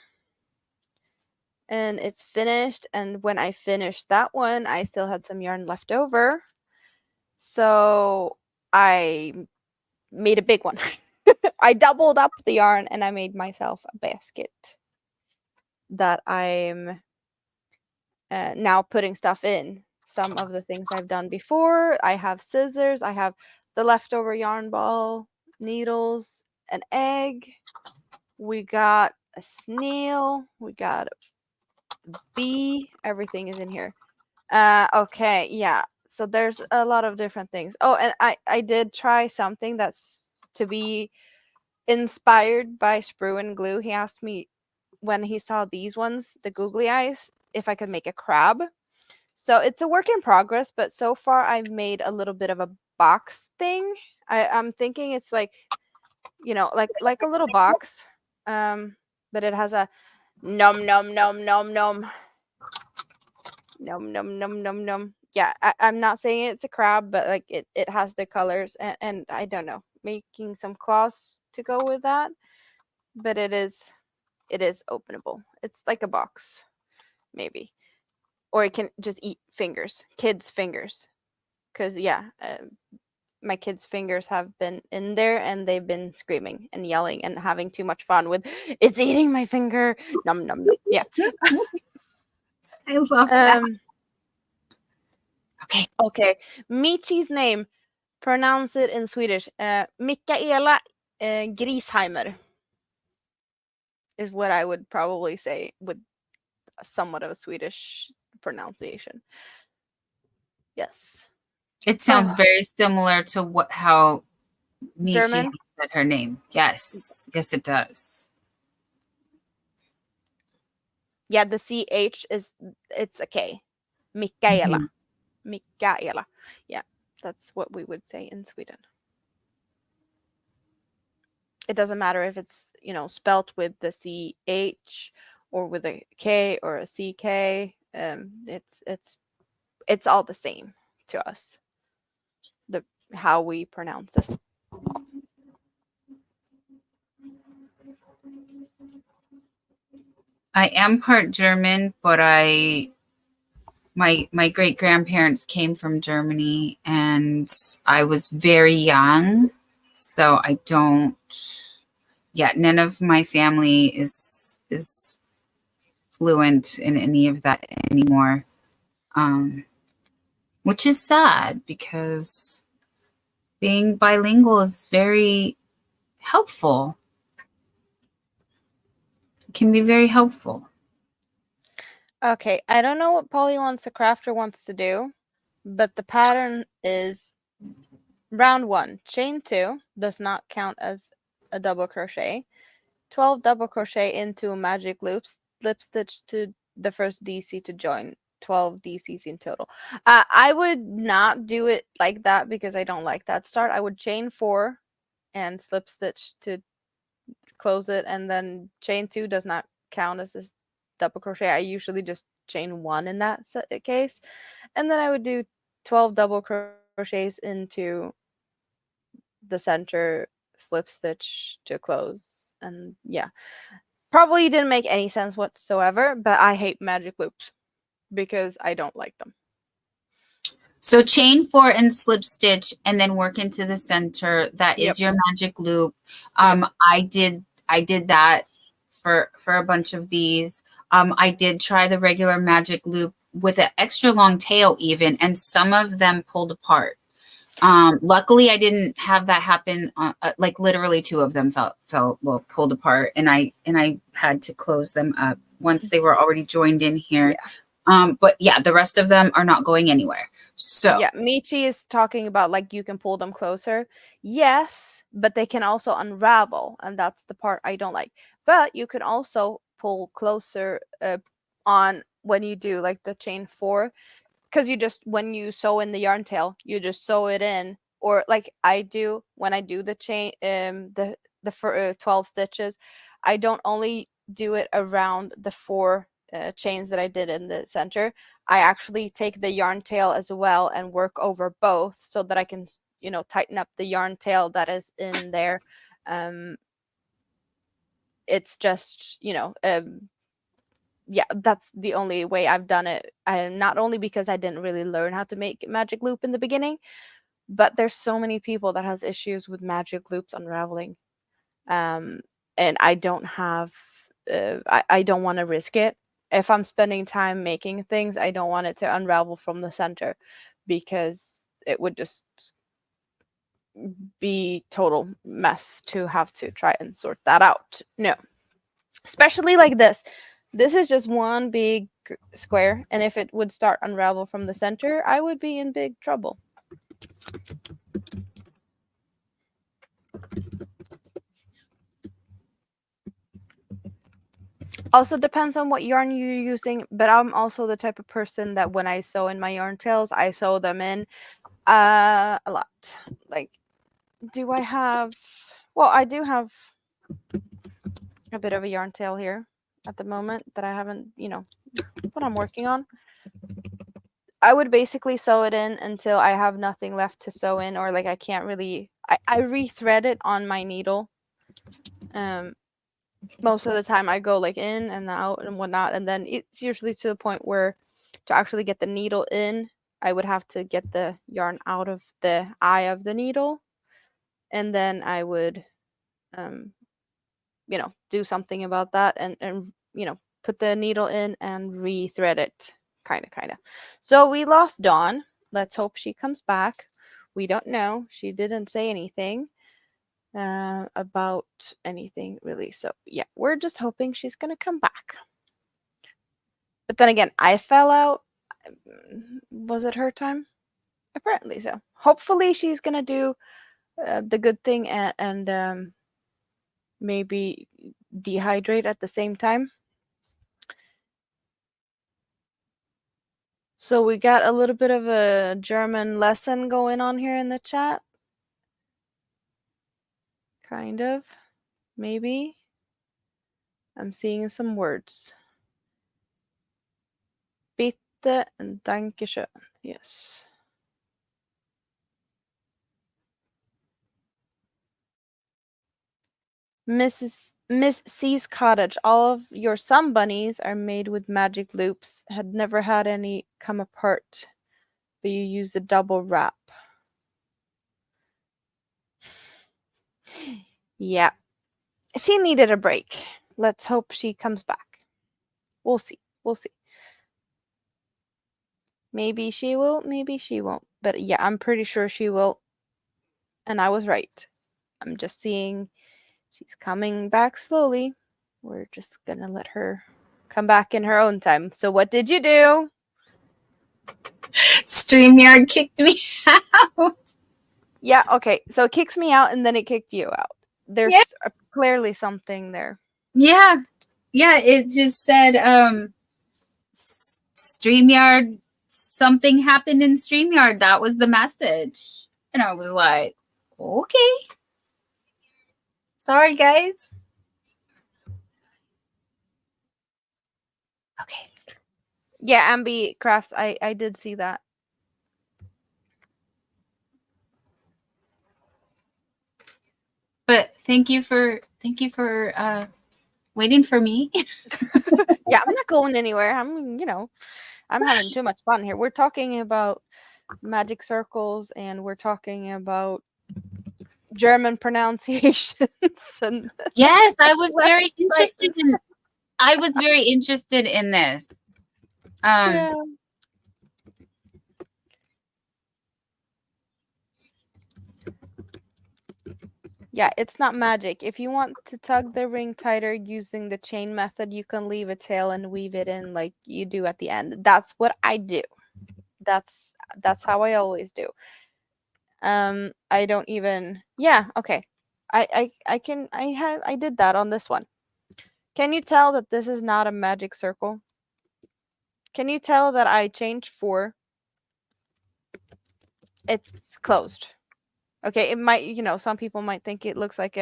And it's finished, and when I finished that one, I still had some yarn left over. So I made a big one. I doubled up the yarn, and I made myself a basket that I'm now putting stuff in. Some of the things I've done before. I have scissors, I have the leftover yarn ball, needles, an egg. We got a snail, we got a bee, everything is in here. Okay, yeah. So there's a lot of different things. Oh, and I did try something that's to be inspired by Sprue and Glue. He asked me when he saw these ones, the googly eyes, if I could make a crab. So it's a work in progress, but so far I've made a little bit of a box thing. I'm thinking it's like, like a little box, but it has a nom nom nom nom nom nom nom nom nom nom. Yeah, I'm not saying it's a crab, but like it has the colors, and I don't know, making some claws to go with that, but it is openable. It's like a box, maybe, or it can just eat fingers, kids' fingers, because yeah, my kids' fingers have been in there and they've been screaming and yelling and having too much fun with it's eating my finger. Num num num. Yeah. I love that. Okay. Michi's name. Pronounce it in Swedish. Mikaela Grisheimer is what I would probably say with somewhat of a Swedish pronunciation. Yes. It sounds very similar to how Michi German? said her name. Yes. Yes, it does. Yeah, the CH it's a K. Mikaela. Mikaela. Yeah, that's what we would say in Sweden. It doesn't matter if it's, spelt with the CH or with a K or a CK. It's all the same to us. How we pronounce it. I am part German, but my great grandparents came from Germany, and I was very young, so I don't. Yeah, none of my family is fluent in any of that anymore, which is sad because being bilingual is very helpful. It can be very helpful. Okay, I don't know what Polly Wants a Crafter wants to do, but the pattern is round 1, chain 2 does not count as a double crochet. 12 double crochet into magic loops, slip stitch to the first DC to join. 12 DCs in total. I would not do it like that because I don't like that start. I would chain 4 and slip stitch to close it, and then chain 2 does not count as this double crochet. I usually just chain 1 in that case, and then I would do 12 double crochets into the center, slip stitch to close, and yeah, probably didn't make any sense whatsoever, but I hate magic loops because I don't like them. So chain 4 and slip stitch and then work into the center. That is your magic loop. I did that for a bunch of these. I did try the regular magic loop with an extra long tail even, and some of them pulled apart. Luckily I didn't have that happen. Like literally 2 of them pulled apart, and I had to close them up once they were already joined in here. But yeah, the rest of them are not going anywhere. So yeah, Michi is talking about like you can pull them closer. Yes, but they can also unravel, and that's the part I don't like. But you can also pull closer on when you do like the chain 4, because when you sew in the yarn tail, you just sew it in, or like I do when I do the chain the 12 stitches, I don't only do it around the 4 chains that I did in the center. I actually take the yarn tail as well and work over both so that I can tighten up the yarn tail that is in there. It's just yeah, that's the only way I've done it. Not only because I didn't really learn how to make magic loop in the beginning, but there's so many people that has issues with magic loops unraveling, and I don't have I don't want to risk it. If I'm spending time making things, I don't want it to unravel from the center because it would just be total mess to have to try and sort that out. No, especially like this. This is just one big square, and if it would start unravel from the center, I would be in big trouble. Also depends on what yarn you're using, but I'm also the type of person that when I sew in my yarn tails, I sew them in a lot. Like, do I have... Well, I do have a bit of a yarn tail here at the moment that I haven't, what I'm working on. I would basically sew it in until I have nothing left to sew in, or like I can't really... I rethread it on my needle. Most of the time I go like in and out and whatnot, and then it's usually to the point where to actually get the needle in, I would have to get the yarn out of the eye of the needle, and then I would, do something about that, and put the needle in and re-thread it, kind of. So we lost Dawn. Let's hope she comes back. We don't know. She didn't say anything about anything really. So yeah, we're just hoping she's gonna come back. But then again, I fell out. Was it her time? Apparently so. Hopefully she's gonna do the good thing and maybe dehydrate at the same time. So we got a little bit of a German lesson going on here in the chat. Kind of. Maybe. I'm seeing some words. Bitte and Dankeschön. Yes. Miss C's cottage. All of your sun bunnies are made with magic loops. Had never had any come apart, but you used a double wrap. Yeah. She needed a break. Let's hope she comes back. We'll see. We'll see. Maybe she will, maybe she won't. But yeah, I'm pretty sure she will. And I was right. I'm just seeing she's coming back slowly. We're just gonna let her come back in her own time. So what did you do? StreamYard kicked me out. Yeah, okay. So it kicks me out and then it kicked you out. There's clearly something there. Yeah. Yeah, it just said StreamYard, something happened in StreamYard. That was the message. And I was like, okay. Sorry, guys. Okay. Yeah, Ambi Crafts, I did see that. But thank you for waiting for me. Yeah, I'm not going anywhere. I'm having too much fun here. We're talking about magic circles and we're talking about German pronunciations and yes, I was very interested in this. Yeah. Yeah, it's not magic. If you want to tug the ring tighter using the chain method, you can leave a tail and weave it in like you do at the end. That's what I do. That's how I always do. I don't even. Yeah, okay. I did that on this one. Can you tell that this is not a magic circle? Can you tell that I changed 4? It's closed. Okay, it might, some people might think it looks like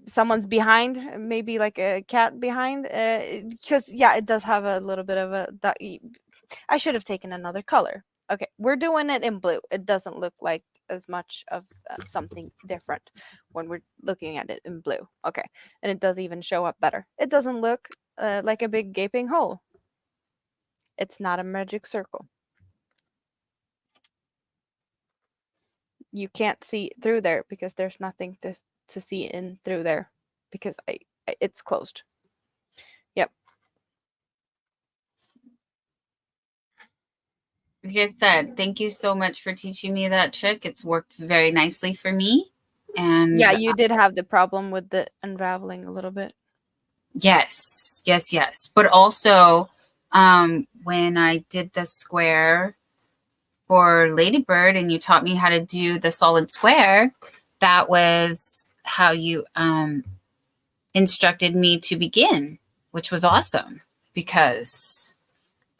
someone's behind, maybe like a cat behind, because yeah, it does have a little bit of I should have taken another color. Okay, we're doing it in blue. It doesn't look like as much of something different when we're looking at it in blue. Okay, and it does even show up better. It doesn't look like a big gaping hole. It's not a magic circle. You can't see through there because there's nothing to see in through there because it's closed. Yep. Like I said, thank you so much for teaching me that trick. It's worked very nicely for me. And yeah, you did have the problem with the unraveling a little bit. Yes. But also, when I did the square for Ladybird and you taught me how to do the solid square, that was how you instructed me to begin, which was awesome because,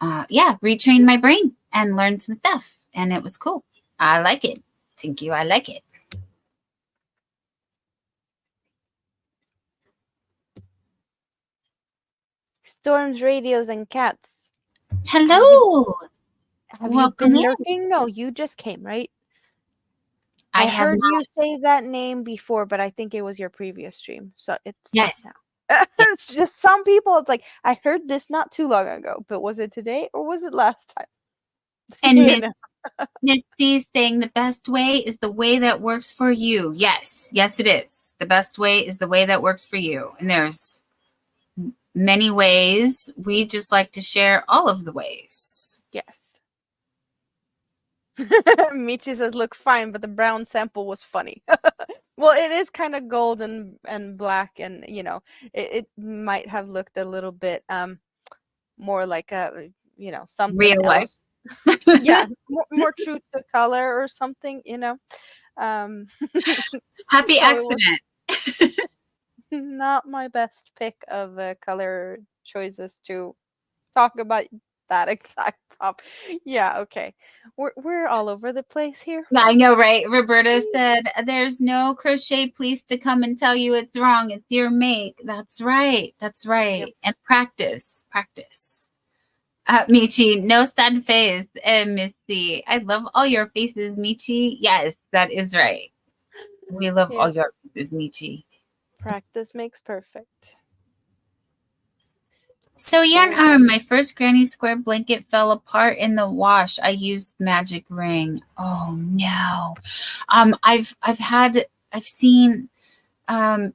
retrained my brain and learned some stuff. And it was cool. I like it. Thank you. I like it. Storms, radios, and cats. Hello. Have you been lurking? No, you just came, right? I heard you say that name before, but I think it was your previous stream, so it's not now. It's just some people, it's like, I heard this not too long ago, but was it today or was it last time? And Misty's saying the best way is the way that works for you. Yes, yes, it is. The best way is the way that works for you. And there's many ways. We just like to share all of the ways. Yes. Michi says, look fine, but the brown sample was funny. Well, it is kind of gold and black, and it might have looked a little bit more like a something Real else. life. Yeah, more true to color or something. Happy so accident. Not my best pick of color choices to talk about that exact top. Yeah, okay. We're all over the place here. I know, right? Roberta said, there's no crochet police to come and tell you it's wrong. It's your make. That's right. That's right. Yep. And practice. Michi, no sad face. And Misty, I love all your faces, Michi. Yes, that is right. We love all your faces, Michi. Practice makes perfect. So Yarn my first granny square blanket fell apart in the wash. I used magic ring. Oh no. I've seen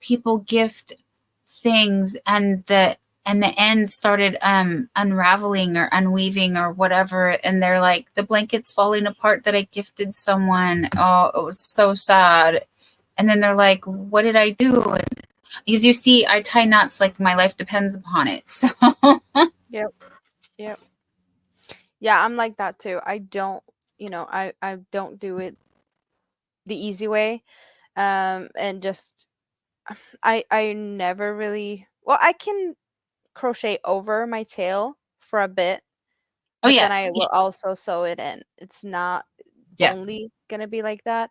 people gift things and the ends started unraveling or unweaving or whatever, and they're like, the blanket's falling apart that I gifted someone. Oh, it was so sad. And then they're like, what did I do? And as you see, I tie knots like my life depends upon it. So Yep. Yeah, I'm like that too. I don't, I don't do it the easy way. And just I never really, well, I can crochet over my tail for a bit, but then I will also sew it in. It's not only gonna be like that,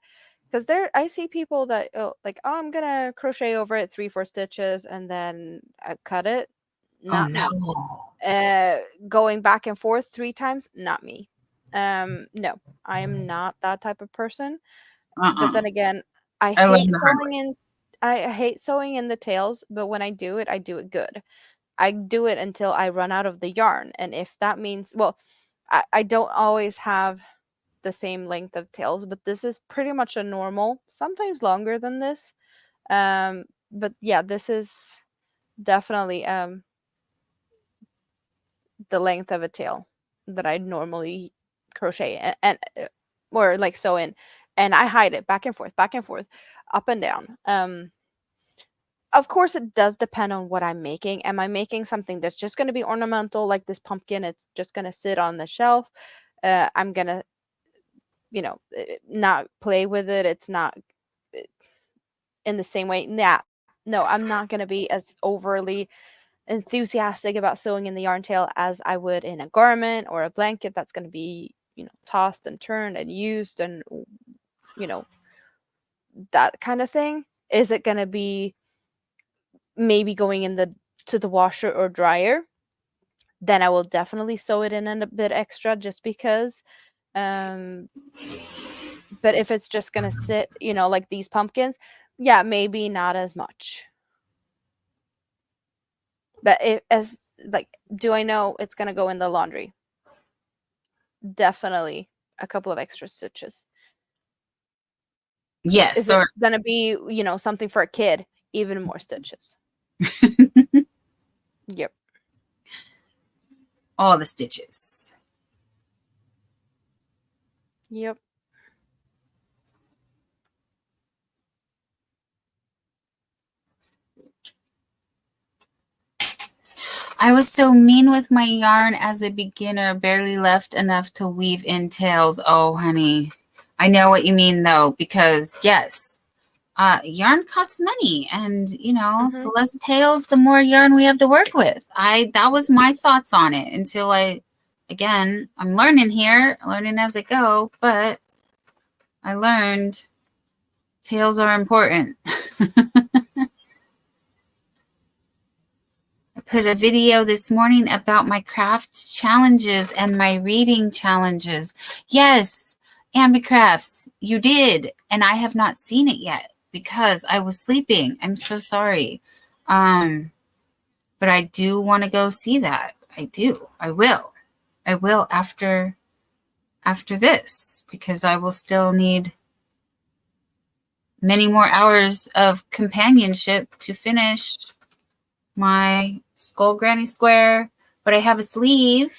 because I see people that I'm gonna crochet over it 3-4 stitches and then I cut it. Not me. Going back and forth 3 times, not me. No, I am not that type of person. But then again, I hate sewing in the tails, but when I do it good. I do it until I run out of the yarn, and if that means, well, I don't always have the same length of tails, but this is pretty much a normal, sometimes longer than this. But yeah, this is definitely the length of a tail that I normally crochet and or like sew in, and I hide it back and forth, up and down. Of course, it does depend on what I'm making. Am I making something that's just going to be ornamental, like this pumpkin? It's just going to sit on the shelf. I'm going to, not play with it. It's not in the same way. Yeah, no, I'm not going to be as overly enthusiastic about sewing in the yarn tail as I would in a garment or a blanket that's going to be, tossed and turned and used and, that kind of thing. Is it going to be maybe going to the washer or dryer? Then I will definitely sew it in a bit extra just because. But if it's just going to sit, like these pumpkins, yeah, maybe not as much. But do I know it's going to go in the laundry? Definitely a couple of extra stitches. Yes. Is it going to be, something for a kid? Even more stitches. Yep. All the stitches. Yep. I was so mean with my yarn as a beginner, barely left enough to weave in tails. Oh, honey. I know what you mean, though, because, yes, yarn costs money. And, the less tails, the more yarn we have to work with. That was my thoughts on it until I'm learning here, learning as I go, but I learned tails are important. Put a video this morning about my craft challenges and my reading challenges. Yes, Ambicrafts, you did. And I have not seen it yet because I was sleeping. I'm so sorry. But I do want to go see that. I do. I will after after this because I will still need many more hours of companionship to finish my Skull Granny Square, but I have a sleeve.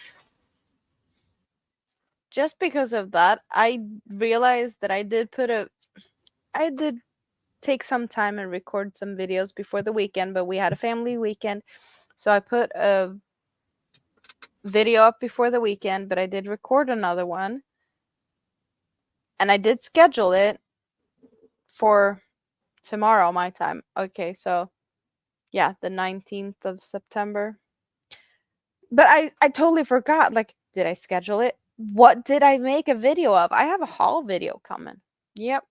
Just because of that, I realized that I did take some time and record some videos before the weekend, but we had a family weekend. So I put a video up before the weekend, but I did record another one. And I did schedule it for tomorrow, my time. Okay, so yeah, the 19th of September. But I totally forgot. Like, did I schedule it? What did I make a video of? I have a haul video coming. Yep.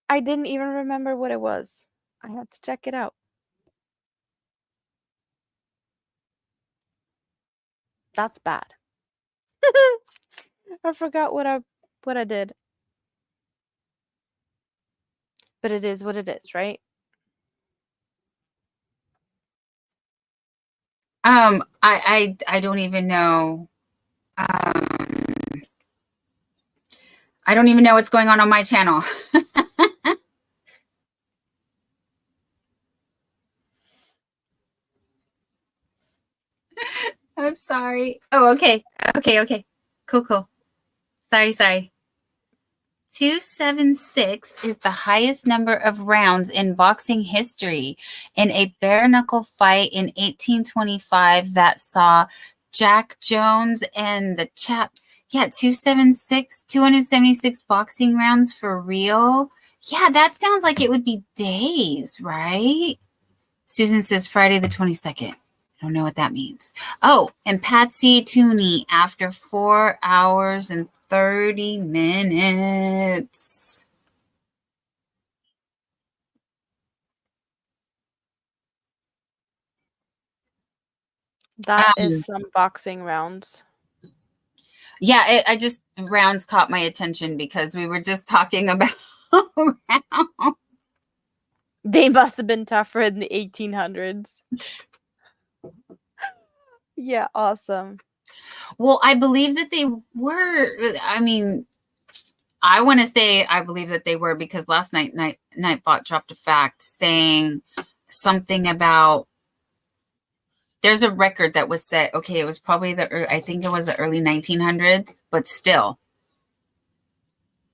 I didn't even remember what it was. I had to check it out. That's bad. I forgot what I did. But it is what it is, right? I don't even know. I don't even know what's going on my channel. I'm sorry. Oh, okay. Cool. Sorry. 276 is the highest number of rounds in boxing history in a bare knuckle fight in 1825 that saw Jack Jones and the chap. Yeah, 276 boxing rounds for real. Yeah, that sounds like it would be days, right? Susan says Friday the 22nd. I don't know what that means. Oh, and Patsy Tooney after 4 hours and 30 minutes. That is some boxing rounds. Yeah, I just rounds caught my attention because we were just talking about rounds. They must have been tougher in the 1800s. Yeah, awesome. Well, I believe that they were. I mean, I want to say I believe that they were because last night Nightbot dropped a fact saying something about there's a record that was set. Okay, it was probably I think it was the early 1900s, but still.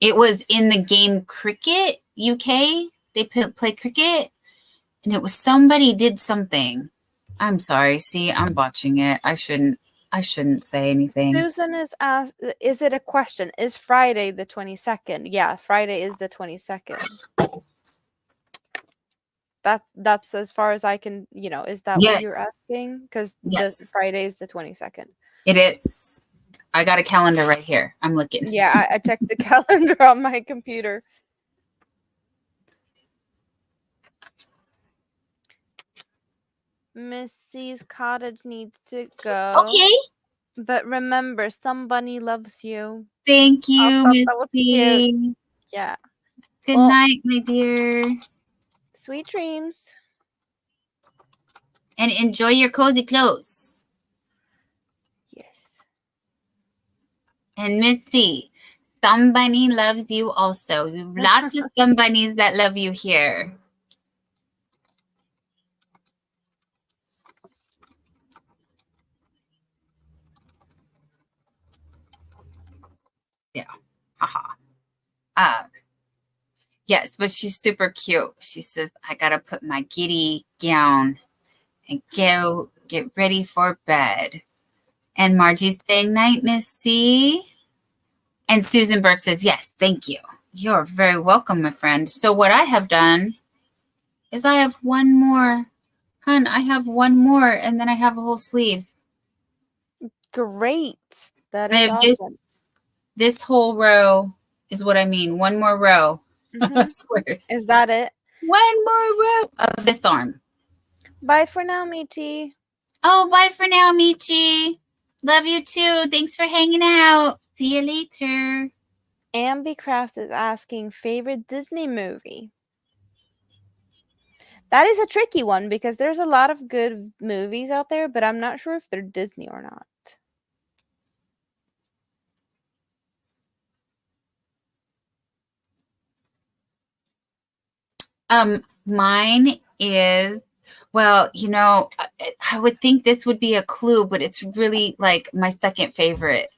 It was in the game Cricket UK. They play cricket, and it was somebody did something. I'm sorry. See, I'm botching it. I shouldn't say anything. Susan is asked, is it a question? Is Friday the 22nd? Yeah, Friday is the 22nd. That's as far as I can, is that what you're asking? Because the Friday is the 22nd. It is. I got a calendar right here. I'm looking. Yeah, I checked the calendar on my computer. Missy's cottage needs to go. Okay. But remember, somebody loves you. Thank you, Missy. Yeah. Good night, my dear. Sweet dreams. And enjoy your cozy clothes. Yes. And Missy, somebody loves you also. Lots of somebodies that love you here. Yeah. Haha. Yes, but she's super cute. She says, I gotta put my giddy gown and go get ready for bed. And Margie's saying night, Missy. And Susan Burke says, yes, thank you. You're very welcome, my friend. So what I have done is I have one more. Hun, I have one more, and then I have a whole sleeve. Great. That is awesome. This whole row is what I mean. One more row of squares. Is that it? One more row of this arm. Bye for now, Michi. Oh, bye for now, Michi. Love you too. Thanks for hanging out. See you later. Ambi Craft is asking favorite Disney movie. That is a tricky one because there's a lot of good movies out there, but I'm not sure if they're Disney or not. Mine is, well, I would think this would be a clue, but it's really like my second favorite.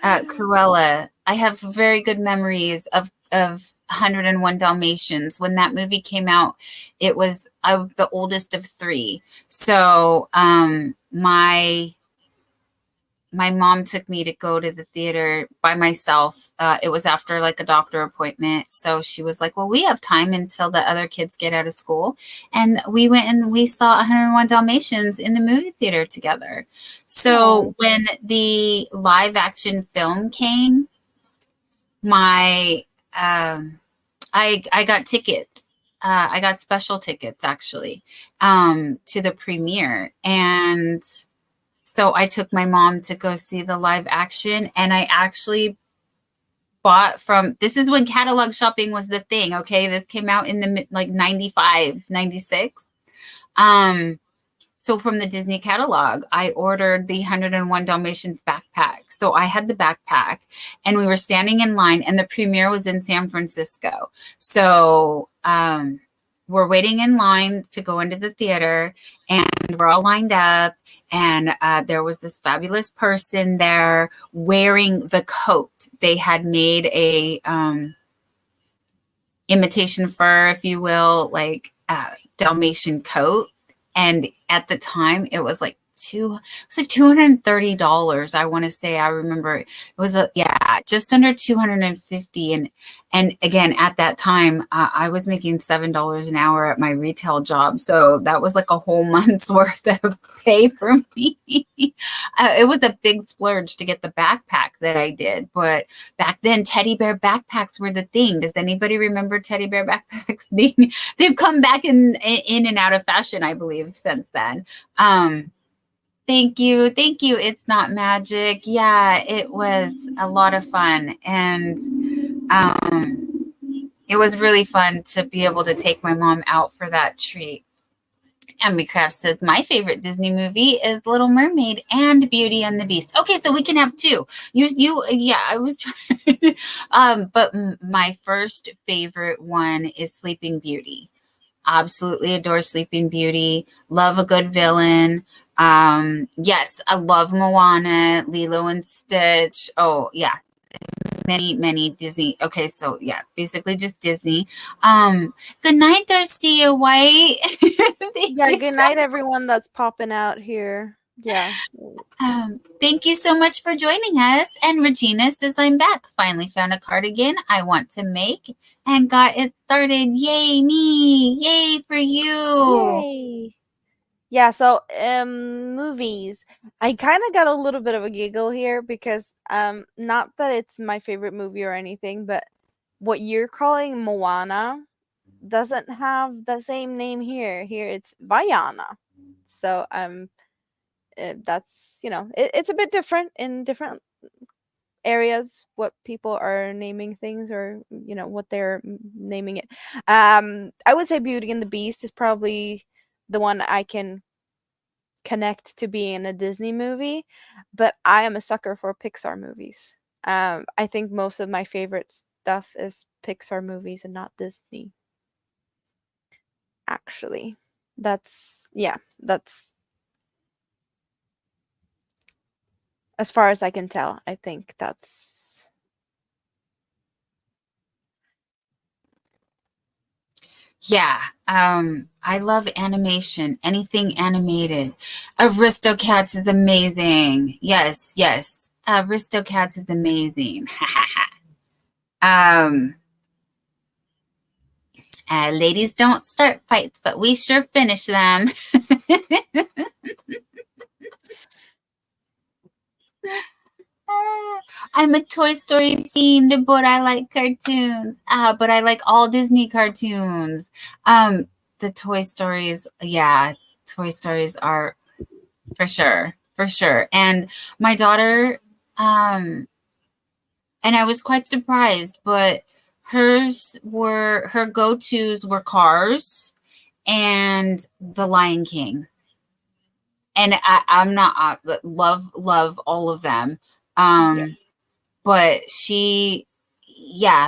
Cruella. I have very good memories of 101 Dalmatians. When that movie came out, I was the oldest of three. So my mom took me to go to the theater by myself. It was after like a doctor appointment. So she was like, well, we have time until the other kids get out of school. And we went and we saw 101 Dalmatians in the movie theater together. So when the live action film came, I got tickets. I got special tickets actually to the premiere. And so I took my mom to go see the live action, and I actually bought this is when catalog shopping was the thing. Okay. This came out in the like 95, 96. So from the Disney catalog, I ordered the 101 Dalmatians backpack. So I had the backpack, and we were standing in line, and the premiere was in San Francisco. So, we're waiting in line to go into the theater, and we're all lined up. And there was this fabulous person there wearing the coat. They had made a imitation fur, if you will, like Dalmatian coat. And at the time, it was like $230. I want to say, I remember it was just under 250. And again, at that time, I was making $7 an hour at my retail job. So that was like a whole month's worth of pay for me. It was a big splurge to get the backpack that I did. But back then, teddy bear backpacks were the thing. Does anybody remember teddy bear backpacks? They've come back in and out of fashion, I believe, since then. Thank you. It's not magic. Yeah, it was a lot of fun. And it was really fun to be able to take my mom out for that treat. Emmy Craft says, my favorite Disney movie is Little Mermaid and Beauty and the Beast. Okay, so we can have two. I was trying. But my first favorite one is Sleeping Beauty. Absolutely adore Sleeping Beauty. Love a good villain. Yes, I love Moana, Lilo and Stitch. Oh, yeah. Many Disney. Okay, so yeah, basically just Disney. Good night, Darcia White. Good night, everyone that's popping out here. Yeah. Thank you so much for joining us. And Regina says, I'm back. Finally found a cardigan I want to make and got it started. Yay, me. Yay for you. Yay. Yeah, so movies. I kind of got a little bit of a giggle here because not that it's my favorite movie or anything, but what you're calling Moana doesn't have the same name here. Here it's Vaiana. So that's, it's a bit different in different areas what people are naming things, or what they're naming it. I would say Beauty and the Beast is probably the one I can connect to being a Disney movie, but I am a sucker for Pixar movies. I think most of my favorite stuff is Pixar movies and not Disney. Actually, that's as far as I can tell. I think that's yeah. I love animation, anything animated. Aristocats is amazing. Yes. Aristocats is amazing. Ladies don't start fights, but we sure finish them. I'm a Toy Story fiend, but I like cartoons. But I like all Disney cartoons. The Toy Stories, Toy Stories are for sure. And my daughter, and I was quite surprised, but her go-tos were Cars and The Lion King. And I'm not love all of them. But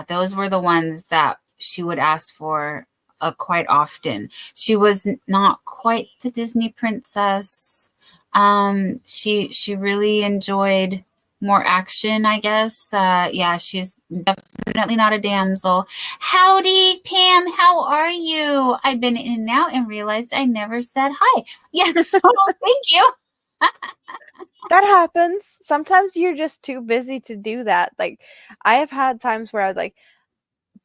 those were the ones that she would ask for quite often. She was not quite the Disney princess. She really enjoyed more action, I guess. She's definitely not a damsel. Howdy, Pam. How are you? I've been in and out and realized I never said hi. Yes. Oh, thank you. That happens. Sometimes you're just too busy to do that. Like, I have had times where I was like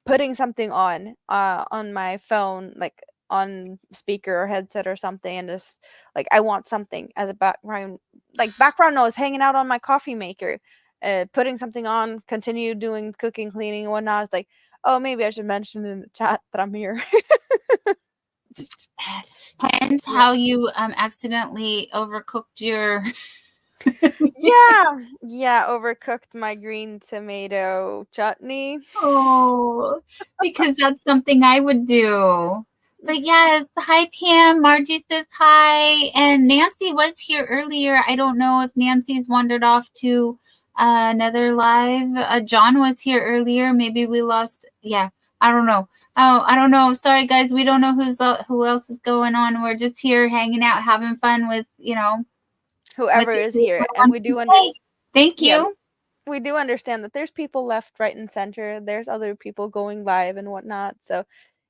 putting something on my phone, like on speaker or headset or something, and just like I want something as a background, like background noise, hanging out on my coffee maker, putting something on, continue doing cooking, cleaning, and whatnot. It's like, oh, maybe I should mention in the chat that I'm here. Hence how you accidentally overcooked your overcooked my green tomato chutney. Oh, because that's something I would do. But yes, hi Pam. Margie says hi, and Nancy was here earlier. I don't know if Nancy's wandered off to another live. John was here earlier. Maybe we lost. Yeah, I don't know. Oh, I don't know. Sorry guys, we don't know who else is going on. We're just here hanging out, having fun with whoever is here, and we do understand. Thank you. We do understand that there's people left, right, and center. There's other people going live and whatnot. So,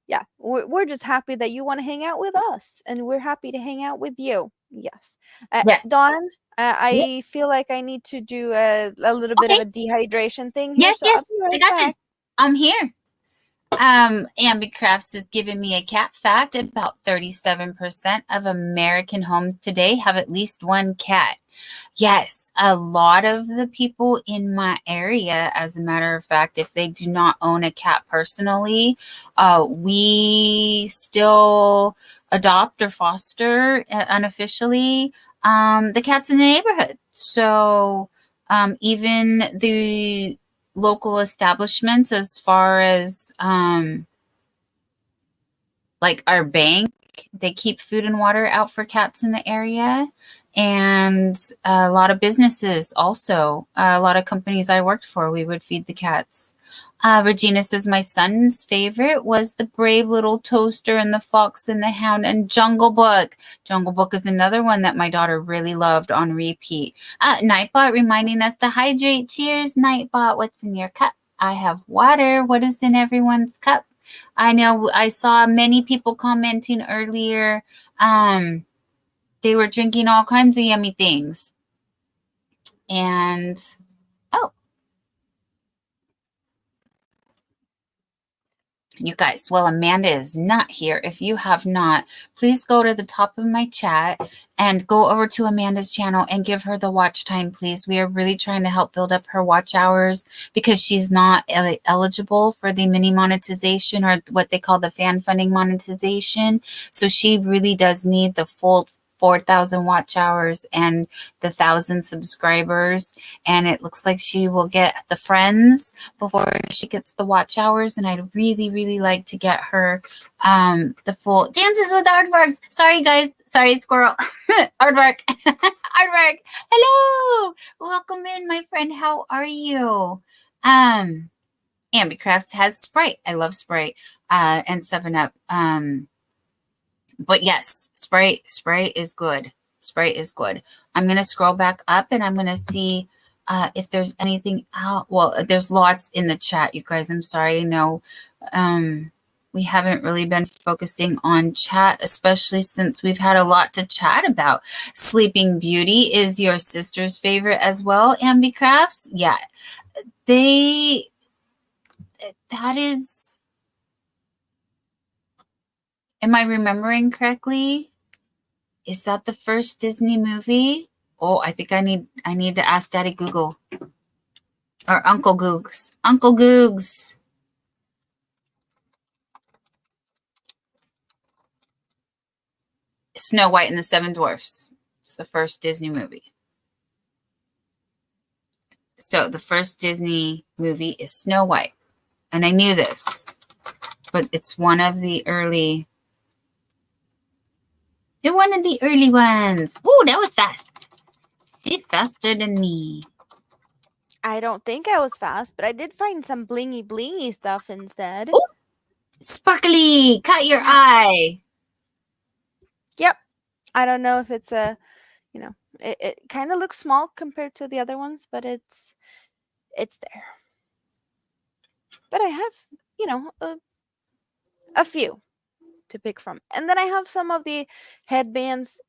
yeah, we're just happy that you want to hang out with us, and we're happy to hang out with you. Yes. Dawn, I feel like I need to do a little bit of a dehydration thing here. Yes, so I'll be right I got back. this. I'm here. Ambi Crafts is giving me a cat fact. About 37% of American homes today have at least one cat. Yes, a lot of the people in my area, as a matter of fact, if they do not own a cat personally, we still adopt or foster unofficially the cats in the neighborhood. So even the local establishments, as far as like our bank, they keep food and water out for cats in the area. And a lot of businesses also, a lot of companies I worked for, we would feed the cats. Regina says, my son's favorite was The Brave Little Toaster and The Fox and the Hound and Jungle Book. Jungle Book is another one that my daughter really loved on repeat. Nightbot reminding us to hydrate. Cheers, Nightbot. What's in your cup? I have water. What is in everyone's cup? I know I saw many people commenting earlier. They were drinking all kinds of yummy things. And, you guys, well, Amanda is not here. If you have not, please go to the top of my chat and go over to Amanda's channel and give her the watch time, please. We are really trying to help build up her watch hours because she's not eligible for the mini monetization, or what they call the fan funding monetization. So she really does need the full 4,000 watch hours and the 1,000 subscribers, and it looks like she will get the friends before she gets the watch hours. And I'd really like to get her the full Dances with Aardvarks. Sorry guys, sorry squirrel. Aardvark. Aardvark, hello, welcome in my friend. How are you? Ambi Crafts has Sprite. I love Sprite and 7-Up. But yes, Sprite is good. Sprite is good. I'm going to scroll back up and I'm going to see if there's anything out. Well, there's lots in the chat, you guys. I'm sorry. No, we haven't really been focusing on chat, especially since we've had a lot to chat about. Sleeping Beauty is your sister's favorite as well, Ambi Crafts. Yeah, that is... Am I remembering correctly? Is that the first Disney movie? Oh, I think I need to ask Daddy Google or Uncle Googs. Uncle Googs. Snow White and the Seven Dwarfs. It's the first Disney movie. So the first Disney movie is Snow White. And I knew this, but it's one of the early You're one of the early ones. Oh, that was fast. She's faster than me. I don't think I was fast, but I did find some blingy blingy stuff instead. Oh, sparkly. Caught your eye. Yep. I don't know if it's a, it kind of looks small compared to the other ones, but it's there. But I have, a few to pick from. And then I have some of the headbands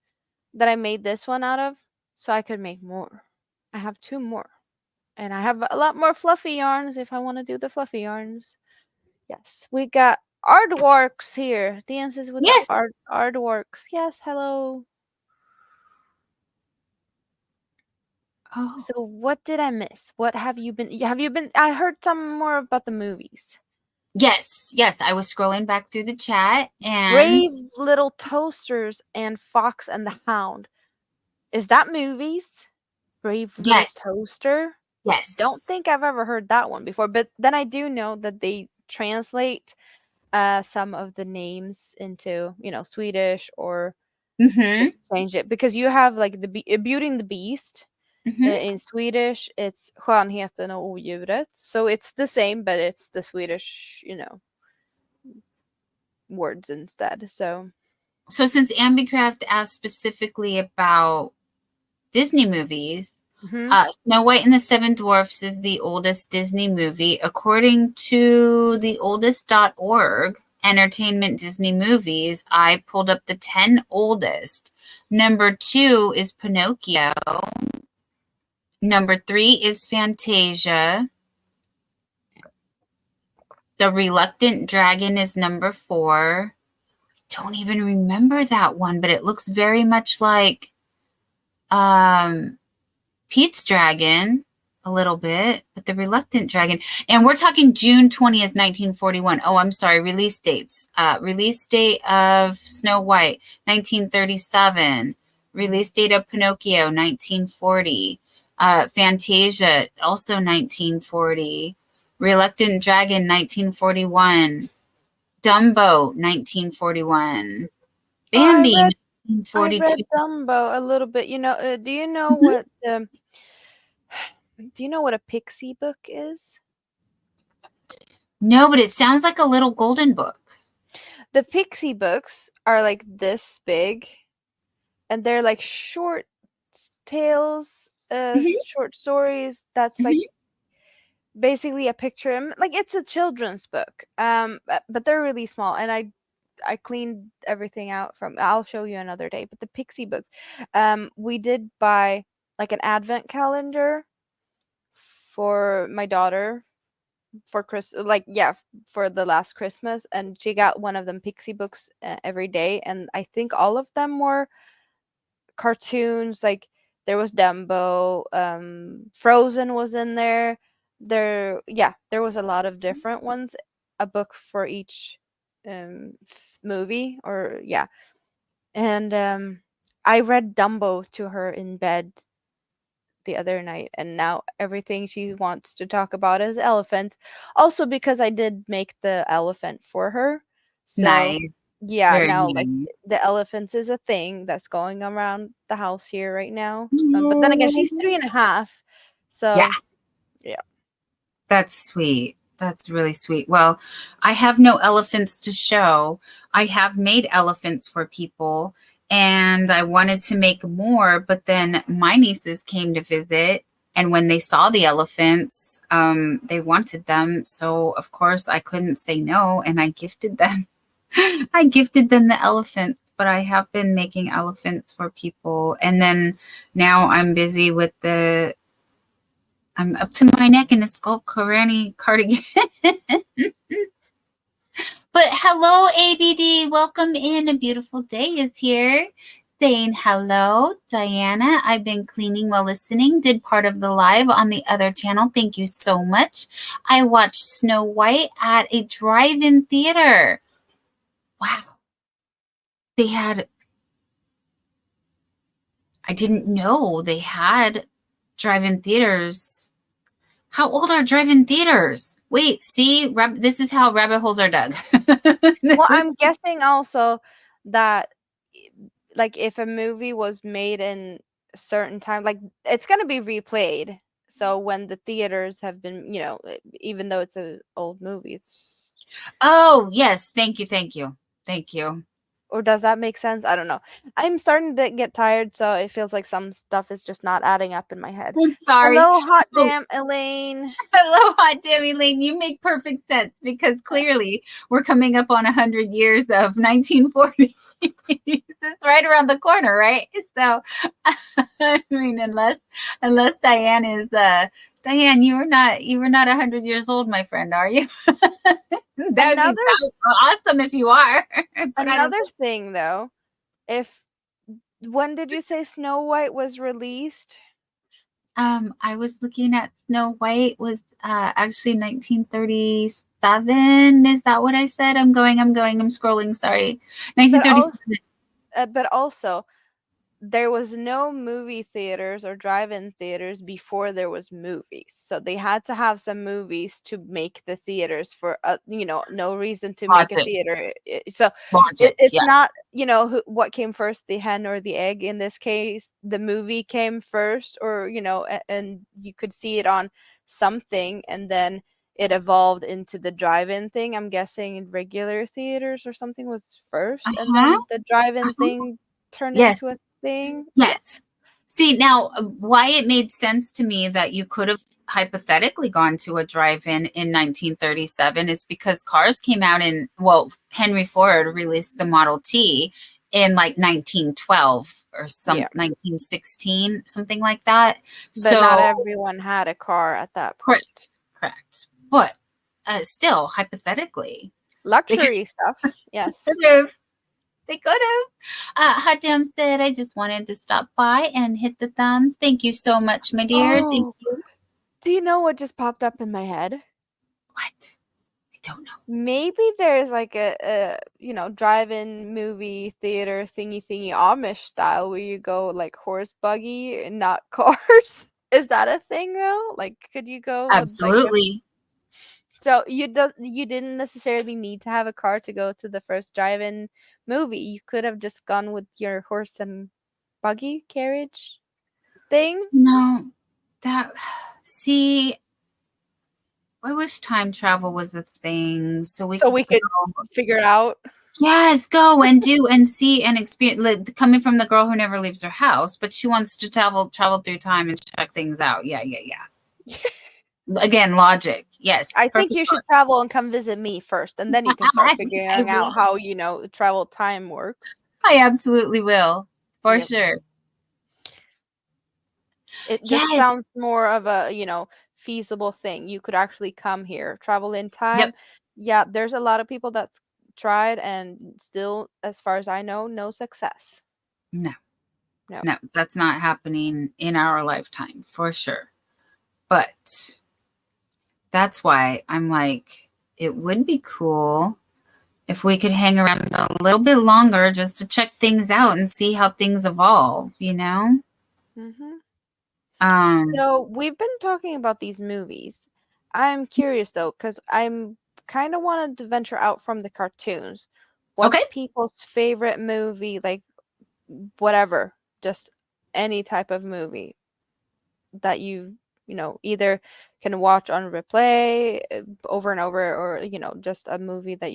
that I made this one out of, so I could make more. I have 2 more. And I have a lot more fluffy yarns if I want to do the fluffy yarns. Yes, we got artworks here. Dances with Yes. the artworks. Yes, hello. Oh. So what did I miss? What have you been? I heard some more about the movies. Yes. I was scrolling back through the chat and Brave Little Toasters and Fox and the Hound. Is that movies? Brave Little Toaster? Yes. Don't think I've ever heard that one before, but then I do know that they translate some of the names into, Swedish or just change it, because you have like the Beauty and the Beast. In Swedish, it's Skönheten och odjuret. So it's the same, but it's the Swedish, words instead. So since Ambicraft asked specifically about Disney movies, Snow White and the Seven Dwarfs is the oldest Disney movie. According to the oldest.org, Entertainment Disney Movies, I pulled up the 10 oldest. Number 2 is Pinocchio. Number 3 is Fantasia. The Reluctant Dragon is number 4. Don't even remember that one, but it looks very much like Pete's Dragon a little bit, but the Reluctant Dragon. And we're talking June 20th, 1941. Oh, I'm sorry. Release dates. Release date of Snow White, 1937. Release date of Pinocchio, 1940. Fantasia, also 1940. Reluctant Dragon, 1941. Dumbo, 1941. Bambi, 1942. I read Dumbo a little bit. Do you know what do you know what a pixie book is? No, but it sounds like a little golden book. The pixie books are like this big, and they're like short tales, short stories. That's like basically a picture. Like, it's a children's book, but they're really small, and I cleaned everything out from. I'll show you another day. But the pixie books, we did buy like an advent calendar for my daughter for for the last Christmas, and she got one of them pixie books every day, and I think all of them were cartoons. Like, there was Dumbo, Frozen was in there. There was a lot of different ones, a book for each movie, or and I read Dumbo to her in bed the other night, and now everything she wants to talk about is elephant, also because I did make the elephant for her. So nice. Very now nice. Like, the elephants is a thing that's going around the house here right now, but then again, she's 3.5, so yeah. That's sweet. That's really sweet. Well, I have no elephants to show. I have made elephants for people, and I wanted to make more, but then my nieces came to visit, and when they saw the elephants, they wanted them. So of course I couldn't say no, and I gifted them. I gifted them the elephants, but I have been making elephants for people. And then now I'm busy with I'm up to my neck in a Sculpt Karani cardigan. But hello, ABD. Welcome in. A beautiful day is here. Saying hello, Diana. I've been cleaning while listening. Did part of the live on the other channel. Thank you so much. I watched Snow White at a drive-in theater. Wow. They had... I didn't know they had drive-in theaters. How old are drive-in theaters? Wait, see, this is how rabbit holes are dug. Well, I'm guessing also that like if a movie was made in a certain time, like it's gonna be replayed. So when the theaters have been, even though it's an old movie, it's. Oh, yes. Thank you. Thank you. Thank you. Or does that make sense? I don't know. I'm starting to get tired, so it feels like some stuff is just not adding up in my head. I'm sorry. Hello, hot Oh, damn Elaine. hello, hot Demi Lane. You make perfect sense because clearly we're coming up on 100 years of 1940. It's right around the corner, right? So, I mean, unless Diane is Diane, you were not 100 years old, my friend, are you? That would be Another awesome if you are. But I don't another think. thing though, if when did you say Snow White was released? I was looking at Snow White was actually 1937. Is that what I said? I'm scrolling. Sorry. But also, 1937. but also, there was no movie theaters or drive-in theaters before there was movies. So they had to have some movies to make the theaters for no reason to make a Logic. theater. So Logic. it's Yeah. not, what came first, the hen or the egg. In this case, the movie came first, or and you could see it on something, and then it evolved into the drive-in thing. I'm guessing regular theaters or something was first, and Uh-huh. then the drive-in Uh-huh. thing turned into a Yes. thing. Yeah. Yes. See, now why it made sense to me that you could have hypothetically gone to a drive-in in 1937 is because cars came out well, Henry Ford released the Model T in like 1912 or Yeah. 1916, something like that. But not So, everyone had a car at that correct, point. correct. But still, hypothetically, they could Luxury stuff. Yes. have. They could have. Hot Damn said, I just wanted to stop by and hit the thumbs. Thank you so much, my dear. Thank Oh, you. do you know what just popped up in my head? What? I don't know. Maybe there's like a drive-in movie theater thingy Amish style where you go like horse buggy and not cars. Is that a thing though? Like, could you go with like Absolutely. so you didn't necessarily need to have a car to go to the first drive-in movie. You could have just gone with your horse and buggy carriage thing. No, that, see, I wish time travel was a thing so we So could we could go. figure out. Yes, go and do and see and experience. Like, coming from the girl who never leaves her house, but she wants to travel through time and check things out. Yeah, yeah, yeah. Again, logic. Yes, I think perfect. you should travel and come visit me first, and then you can start I figuring will. out how travel time works. I absolutely will, for Yep. sure. This Yes. sounds more of a, feasible thing. You could actually come here, travel in time. Yep. Yeah, there's a lot of people that's tried and still, as far as I know, no success. No, No. no, that's not happening in our lifetime for sure. But that's why I'm like, it would be cool if we could hang around a little bit longer just to check things out and see how things evolve, you know? Hmm. Um, So we've been talking about these movies. I'm curious though, because I'm kind of wanted to venture out from the cartoons. okay. What's people's favorite movie? Like whatever, just any type of movie that either can watch on replay over and over, or just a movie that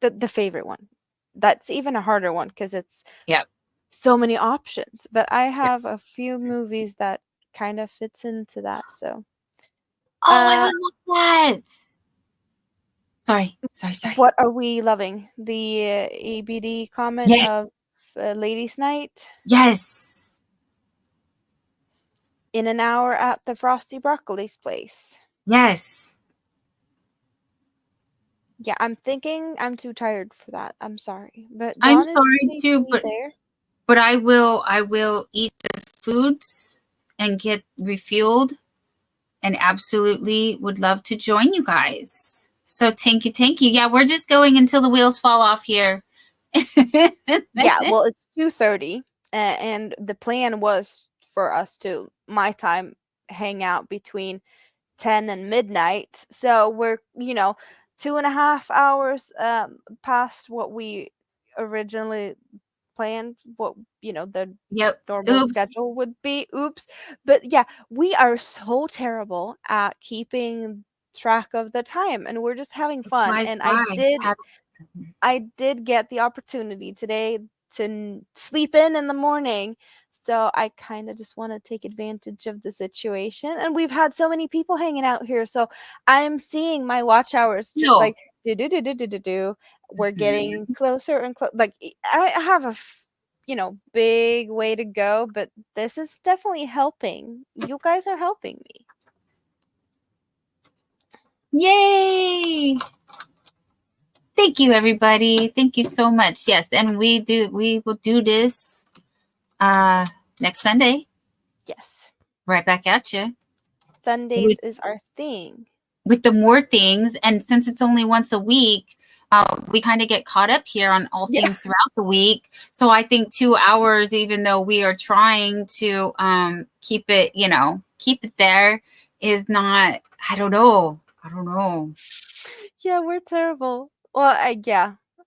the favorite one. That's even a harder one because it's Yeah. so many options. But I Yeah. have a few movies that kind of fits into that. So, Oh, I uh, would love that. Sorry, sorry, sorry. what are we loving? The ABD comment Yes, of Ladies' Night yes, in an hour at the Frosty Broccoli's place. yes. Yeah, I'm thinking I'm too tired for that. I'm sorry, but I'm Dawn is sorry going to too, be there. but I will eat the foods and get refueled and absolutely would love to join you guys. So thank you. Yeah, we're just going until the wheels fall off here. Yeah, well, it's 2:30, and the plan was for us to my time hang out between 10 and midnight. So we're 2.5 hours past what we originally planned what, the Yep. normal Oops. schedule would be. Oops. But yeah, we are so terrible at keeping track of the time, and we're just having fun. Flies And by. I did get the opportunity today to sleep in the morning. So I kind of just want to take advantage of the situation. And we've had so many people hanging out here. So I'm seeing my watch hours just No. like do. We're Mhm. getting closer and closer. Like I have a big way to go, but this is definitely helping. You guys are helping me. Yay! Thank you, everybody. Thank you so much. Yes, and we will do this next Sunday. Yes. Right back at you. Sundays is our thing. With the more things, and since it's only once a week, we kind of get caught up here on all things throughout the week. So I think 2 hours, even though we are trying to keep it there, is not. I don't know. Yeah, we're terrible. Well,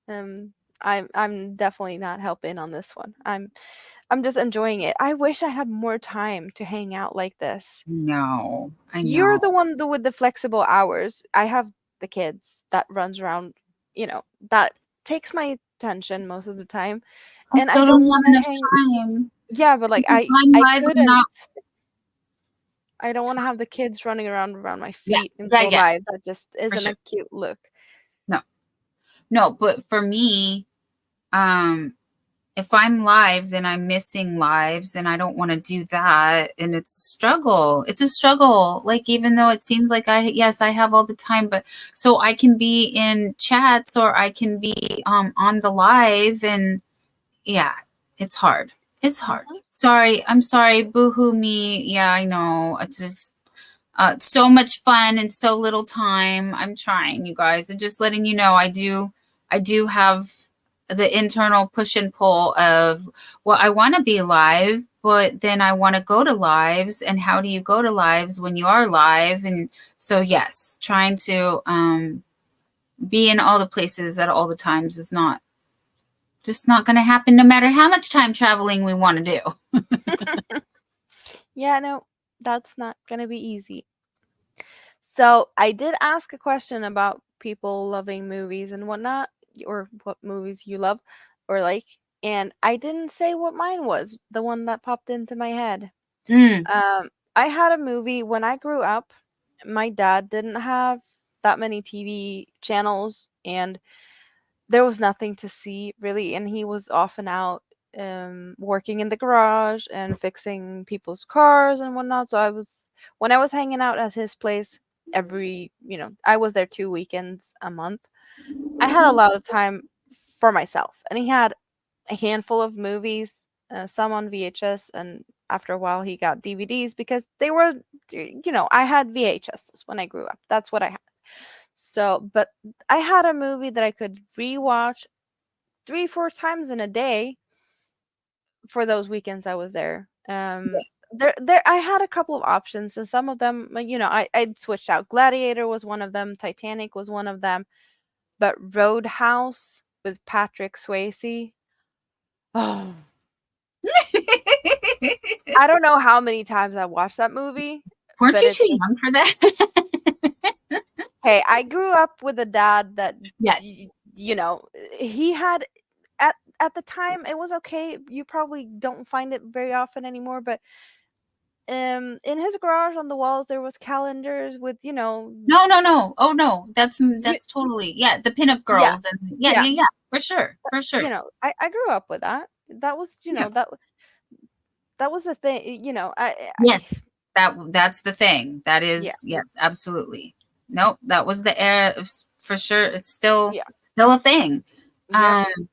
I'm definitely not helping on this one. I'm just enjoying it. I wish I had more time to hang out like this. No, I You're know. the one with the flexible hours. I have the kids that runs around, that takes my attention most of the time, I and I still don't don't have want to enough hang. time. Yeah, but like Because I'm I live, I'm couldn't. not. I don't want to have the kids running around my Yeah, feet and go yeah, live. That just for isn't sure. a cute look. No, but for me, um, if I'm live, then I'm missing lives, and I don't want to do that. And it's a struggle. It's a struggle. Like, even though it seems like I have all the time, but so I can be in chats or I can be on the live, and yeah, it's hard. It's hard. Sorry. I'm sorry. Boohoo me. Yeah, I know. It's just so much fun and so little time. I'm trying, you guys. I'm just letting you know I do have the internal push and pull of, well, I want to be live, but then I want to go to lives. And how do you go to lives when you are live? And so, yes, trying to be in all the places at all the times is just not going to happen, no matter how much time traveling we want to do. Yeah, no, that's not gonna be easy. So I did ask a question about people loving movies and whatnot, or what movies you love or like, and I didn't say what mine was, the one that popped into my head. Mm. I had a movie when I grew up. My dad didn't have that many TV channels, and there was nothing to see really, and he was often out working in the garage and fixing people's cars and whatnot. So when I was hanging out at his place I was there 2 weekends a month. I had a lot of time for myself, and he had a handful of movies, some on VHS, and after a while he got DVDs because they were, I had VHSs when I grew up. That's what I had. So, but I had a movie that I could rewatch 3, 4 times in a day for those weekends I was there. There, I had a couple of options, and some of them, I'd switched out. Gladiator was one of them. Titanic was one of them. But Roadhouse with Patrick Swayze. Oh, I don't know how many times I watched that movie, Weren't but you it's too just, young for that? hey, I grew up with a dad that, Yes. he had at the time it was okay. You probably don't find it very often anymore, but in his garage on the walls there was calendars with, No. Oh no, you, that's totally, yeah. The pinup yeah, girls and yeah, yeah, for sure, for sure. I grew up with that. That was, Yeah. that was the thing, Yes, that's the thing. That yeah, is, yes, absolutely. Nope, that was the era for sure. It's yeah, still a thing. yep. Um,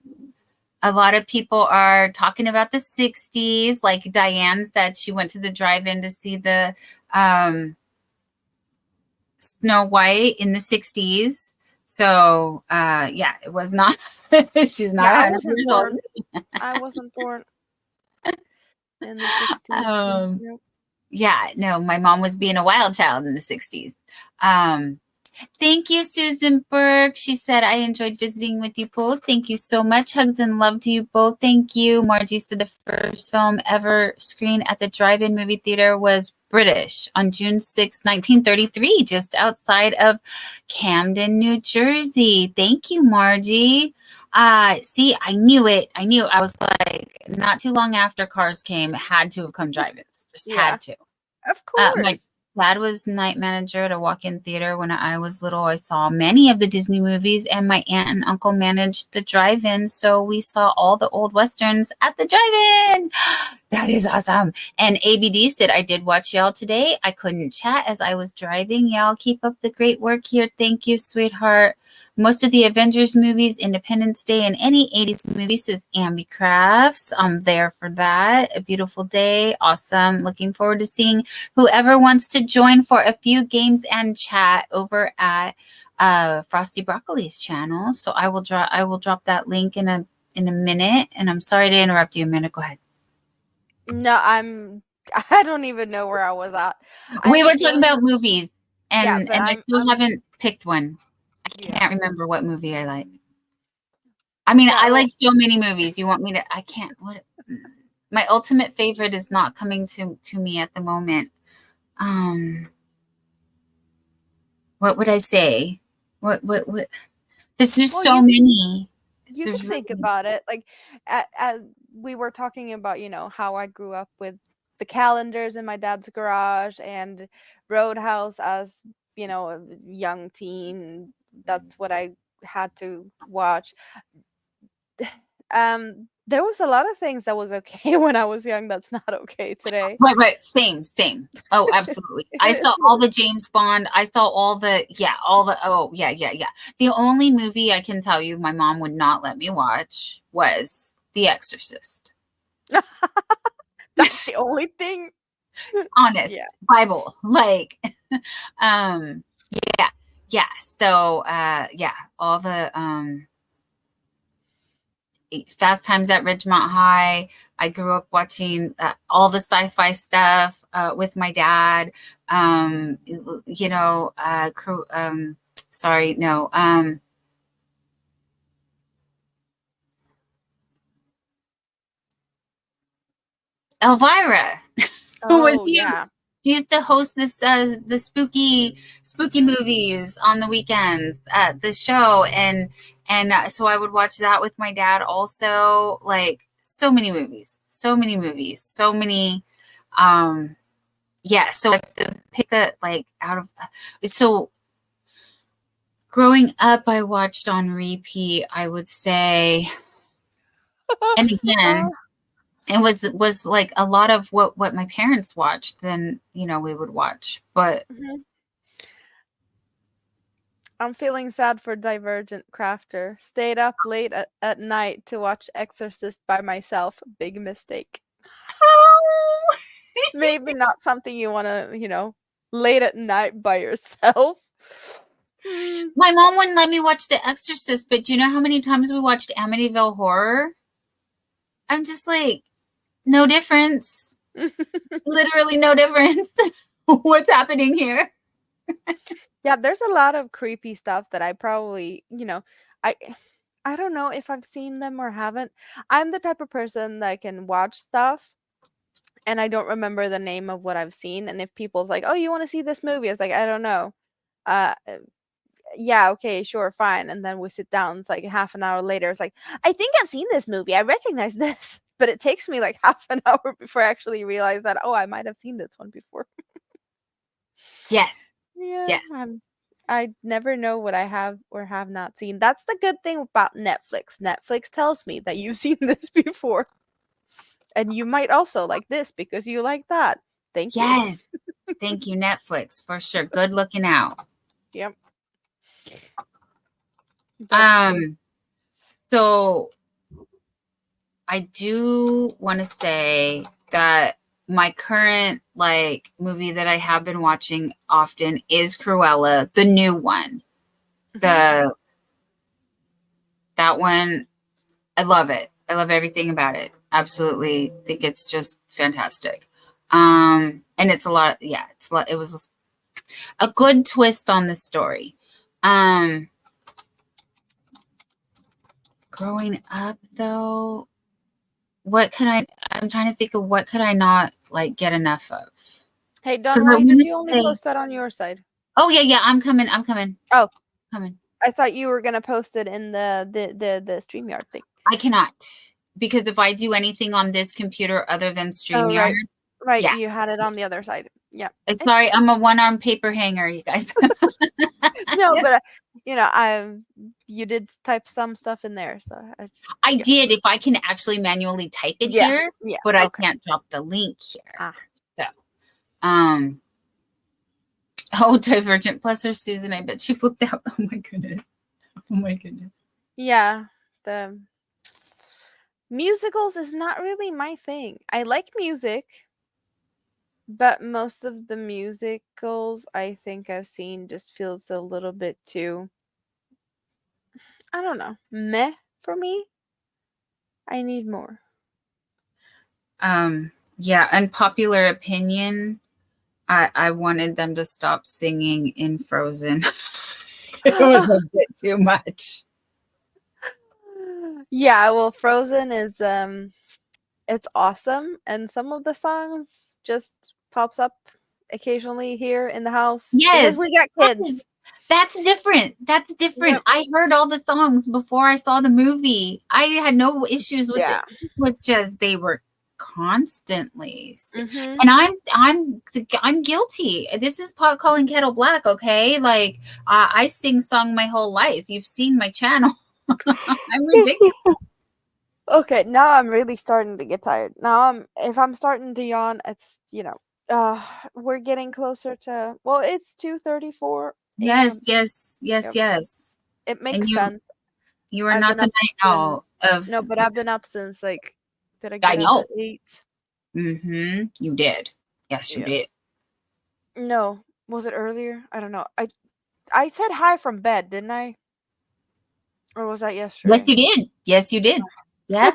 a lot of people are talking about the 60s, like Diane said she went to the drive-in to see the Snow White in the 60s. So yeah, it was not she was Yeah, not 100 years old. I wasn't born in the 60s. Um, Yep. yeah, no, my mom was being a wild child in the 60s. Thank you, Susan Burke. She said, I enjoyed visiting with you both. Thank you so much. Hugs and love to you both. Thank you. Margie said the first film ever screened at the drive-in movie theater was British on June 6, 1933, just outside of Camden, New Jersey. Thank you, Margie. See, I knew it. I was like, not too long after Cars came, had to have come drive-ins. Just had to. Of My course. dad was night manager at a walk-in theater when I was little. I saw many of the Disney movies, and my aunt and uncle managed the drive-in, so we saw all the old westerns at the drive-in. That is awesome. And ABD said, I did watch y'all today. I couldn't chat as I was driving. Y'all keep up the great work here. Thank you, sweetheart. Most of the Avengers movies, Independence Day, and any 80s movie says Ambi Crafts. I'm there for that. A beautiful day. Awesome. Looking forward to seeing whoever wants to join for a few games and chat over at Frosty Broccoli's channel. So I will drop that link in a minute. And I'm sorry to interrupt you, Amanda. Go ahead. No, I don't even know where I was at. We were talking about movies, and but I still haven't picked one. I can't remember what movie I like. I mean, I like so many movies. You want me to? I can't. What? My ultimate favorite is not coming to me at the moment. What would I say? What? There's just so many. You can think about it. Like, we were talking about, how I grew up with the calendars in my dad's garage and Roadhouse as, a young teen. That's what I had to watch. There was a lot of things that was okay when I was young that's not okay today. Right. Same. Oh, absolutely. I saw all the James Bond. I saw all the, oh, yeah. The only movie I can tell you my mom would not let me watch was The Exorcist. That's the only thing. Honest. Yeah. Bible. Like, yeah. So, all the, Fast Times at Ridgemont High. I grew up watching all the sci-fi stuff with my dad. Elvira. Who was huge. Yeah. She used to host this the spooky movies on the weekends at the show, and so I would watch that with my dad also. Like, so many movies. So I have to pick a, like, out of, so growing up I watched on repeat, I would say, and again it was like a lot of what my parents watched, then we would watch. But I'm feeling sad for Divergent Crafter. Stayed up late at night to watch Exorcist by myself. Big mistake. Oh. Maybe not something you want to, late at night by yourself. My mom wouldn't let me watch The Exorcist, but do you know how many times we watched Amityville Horror? I'm just like, no difference. Literally no difference. What's happening here? Yeah, there's a lot of creepy stuff that I probably, I don't know if I've seen them or haven't. I'm the type of person that can watch stuff and I don't remember the name of what I've seen. And if people's like, oh, you want to see this movie? It's like, I don't know. Yeah, okay, sure, fine. And then we sit down. It's like half an hour later. It's like, I think I've seen this movie. I recognize this. But it takes me like half an hour before I actually realize that, oh, I might have seen this one before. Yes. Yeah. Yes. I never know what I have or have not seen. That's the good thing about Netflix. Netflix tells me that you've seen this before. And you might also like this because you like that. Thank you. Yes. Thank you, Netflix, for sure. Good looking out. Yep. So I do want to say that my current movie that I have been watching often is Cruella, the new one. That one, I love it. I love everything about it. Absolutely think it's just fantastic. And it's a lot. It was a good twist on the story. Growing up though, I'm trying to think of what could I not like get enough of. Hey, Don, why did you only post that on your side? Oh yeah, I'm coming. Oh, coming. I thought you were gonna post it in the StreamYard thing. I cannot, because if I do anything on this computer other than StreamYard, right, yeah. You had it on the other side. Yeah. Sorry, I'm a one-arm paper hanger, you guys. No, but you did type some stuff in there, so I did. If I can actually manually type it here, but I can't drop the link here. So, oh, Divergent, bless her, Susan. I bet she flipped out. Oh my goodness. Yeah, the musicals is not really my thing. I like music, but most of the musicals I think I've seen just feels a little bit too, I don't know, meh for me. I need more. Yeah, unpopular opinion. I wanted them to stop singing in Frozen. It was a bit too much. Yeah, well, Frozen is it's awesome, and some of the songs just pops up occasionally here in the house because we got kids. That's different. Yep. I heard all the songs before I saw the movie. I had no issues with it. It was just they were constantly, and I'm guilty. This is pot calling kettle black. Okay, like I sing song my whole life. You've seen my channel. I'm ridiculous. Okay, now I'm really starting to get tired. Now if I'm starting to yawn, it's we're getting closer to, well, it's 2:34 a.m. Yes. It makes sense. You are not the night owl of. No, but I've been up since did I get up at 8? You did. Yes, you did. No, was it earlier? I don't know. I said hi from bed, didn't I? Or was that yesterday? Yes, you did. Yeah.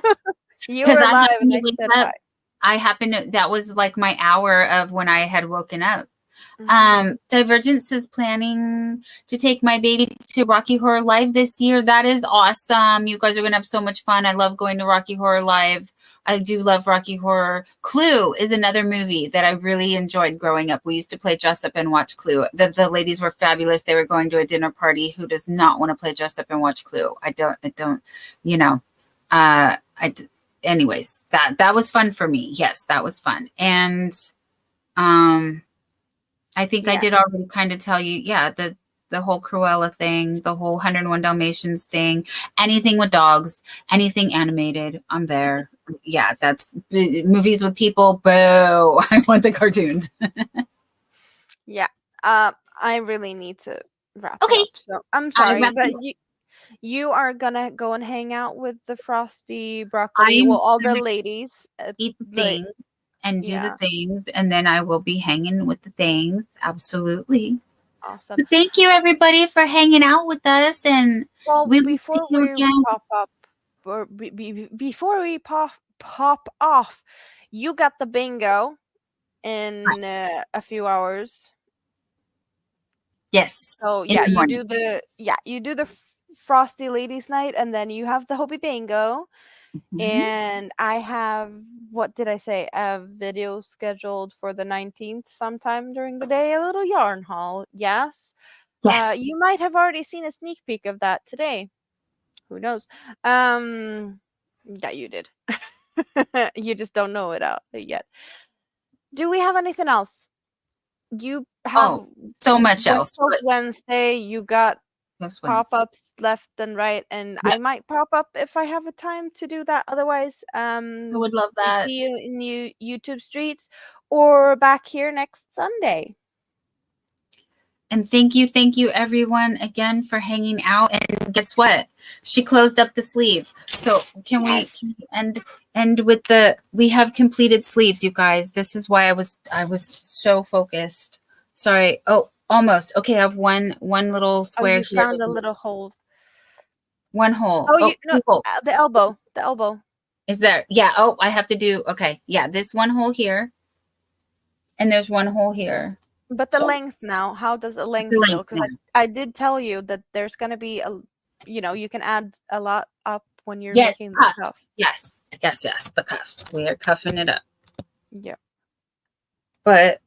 You were live and I said hi. I happened to, that was like my hour of when I had woken up. Divergence is planning to take my baby to Rocky Horror Live this year. That is awesome. You guys are going to have so much fun. I love going to Rocky Horror Live. I do love Rocky Horror. Clue is another movie that I really enjoyed growing up. We used to play dress up and watch Clue. The ladies were fabulous. They were going to a dinner party. Who does not want to play dress up and watch Clue? I don't, you know, anyways, that was fun for me. Yes, that was fun. And, I think I did already kind of tell you, the whole Cruella thing, the whole 101 Dalmatians thing, anything with dogs, anything animated, I'm there. Yeah, that's movies with people. Boo! I want the cartoons. Yeah, I really need to wrap it up. So I'm sorry, but you are gonna go and hang out with the Frosty Broccoli. Well, all the ladies eat things. And do the things, and then I will be hanging with the things. Absolutely. Awesome. So thank you, everybody, for hanging out with us. And before we pop up, or before we pop off, you got the bingo in a few hours. Yes. So you do the Frosty Ladies Night, and then you have the Hobie Bingo. And I have, what did I say? A video scheduled for the 19th sometime during the day, a little yarn haul. Yes. You might have already seen a sneak peek of that today. Who knows? Yeah, you did. You just don't know it out yet. Do we have anything else? You have so much else. Wednesday, you got pop-ups left and right, and I might pop up if I have a time to do that. Otherwise, I would love that. See you in YouTube streets or back here next Sunday. And thank you everyone again for hanging out. And guess what? She closed up the sleeve. So can we end with we have completed sleeves, you guys. This is why I was so focused. Sorry. Oh, almost. Okay, I have one little square. You found a little hole. One hole. The elbow. The elbow. Is there? Yeah. Oh, I have to do. Okay. Yeah. This one hole here. And there's one hole here. But the length now, how does the length feel? Because I did tell you that there's going to be a, you can add a lot up when you're making the cuff. Yes, the cuffs. We are cuffing it up. Yeah. But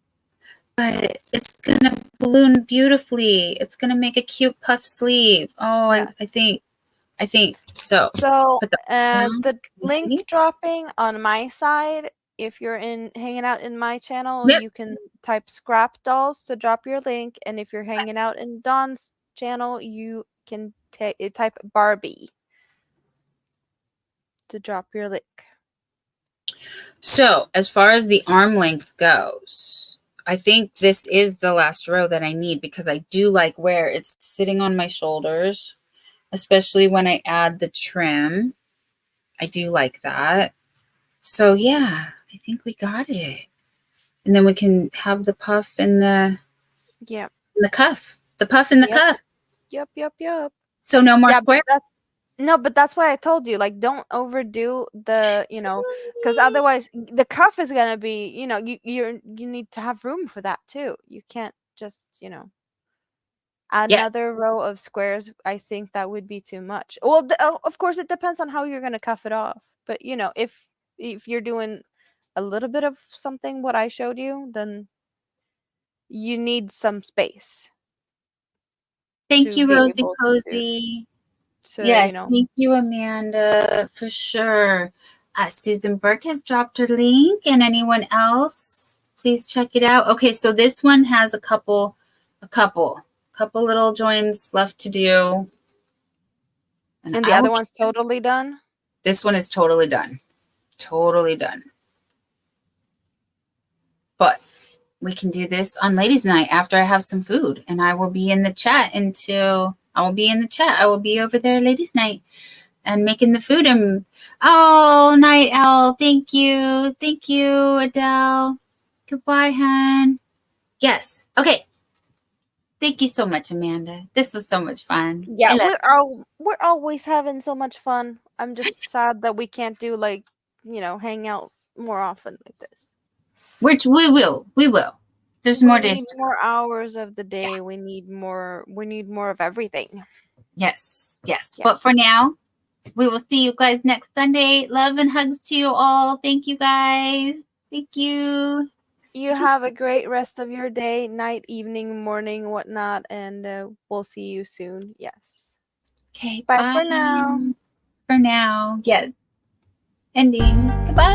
it's going to balloon beautifully. It's going to make a cute puff sleeve. Oh, yes. I think so. So the link dropping on my side, if you're hanging out in my channel, you can type Scrap Dolls to drop your link. And if you're hanging out in Dawn's channel, you can type Barbie to drop your link. So as far as the arm length goes, I think this is the last row that I need because I do like where it's sitting on my shoulders, especially when I add the trim. I do like that. So yeah, I think we got it. And then we can have the puff and the the cuff. The puff and the cuff. Yep. So no more square? But that's why I told you, like, don't overdo the, because otherwise the cuff is gonna be, you need to have room for that too. You can't just, add another row of squares. I think that would be too much. Well, of course, it depends on how you're gonna cuff it off. But if you're doing a little bit of something what I showed you, then you need some space. Thank you, Rosie Cozy. Yes, thank you, Amanda, for sure. Susan Burke has dropped her link, and anyone else, please check it out. Okay, so this one has a couple little joins left to do. And the other one's totally done? This one is totally done. Totally done. But we can do this on ladies' night after I have some food, and I will be in the chat I will be over there ladies' night and making the food. And Night Owl, thank you, Adele. Goodbye, hun. Yes. Okay. Thank you so much, Amanda. This was so much fun. Yeah, we're always having so much fun. I'm just sad that we can't do hang out more often like this. Which we will. There's more days. We need more hours of the day. Yeah. We need more of everything. Yes. But for now, we will see you guys next Sunday. Love and hugs to you all. Thank you, guys. Thank you. You have a great rest of your day, night, evening, morning, whatnot, and we'll see you soon. Yes. Okay. Bye for now. For now. Yes. Ending. Goodbye.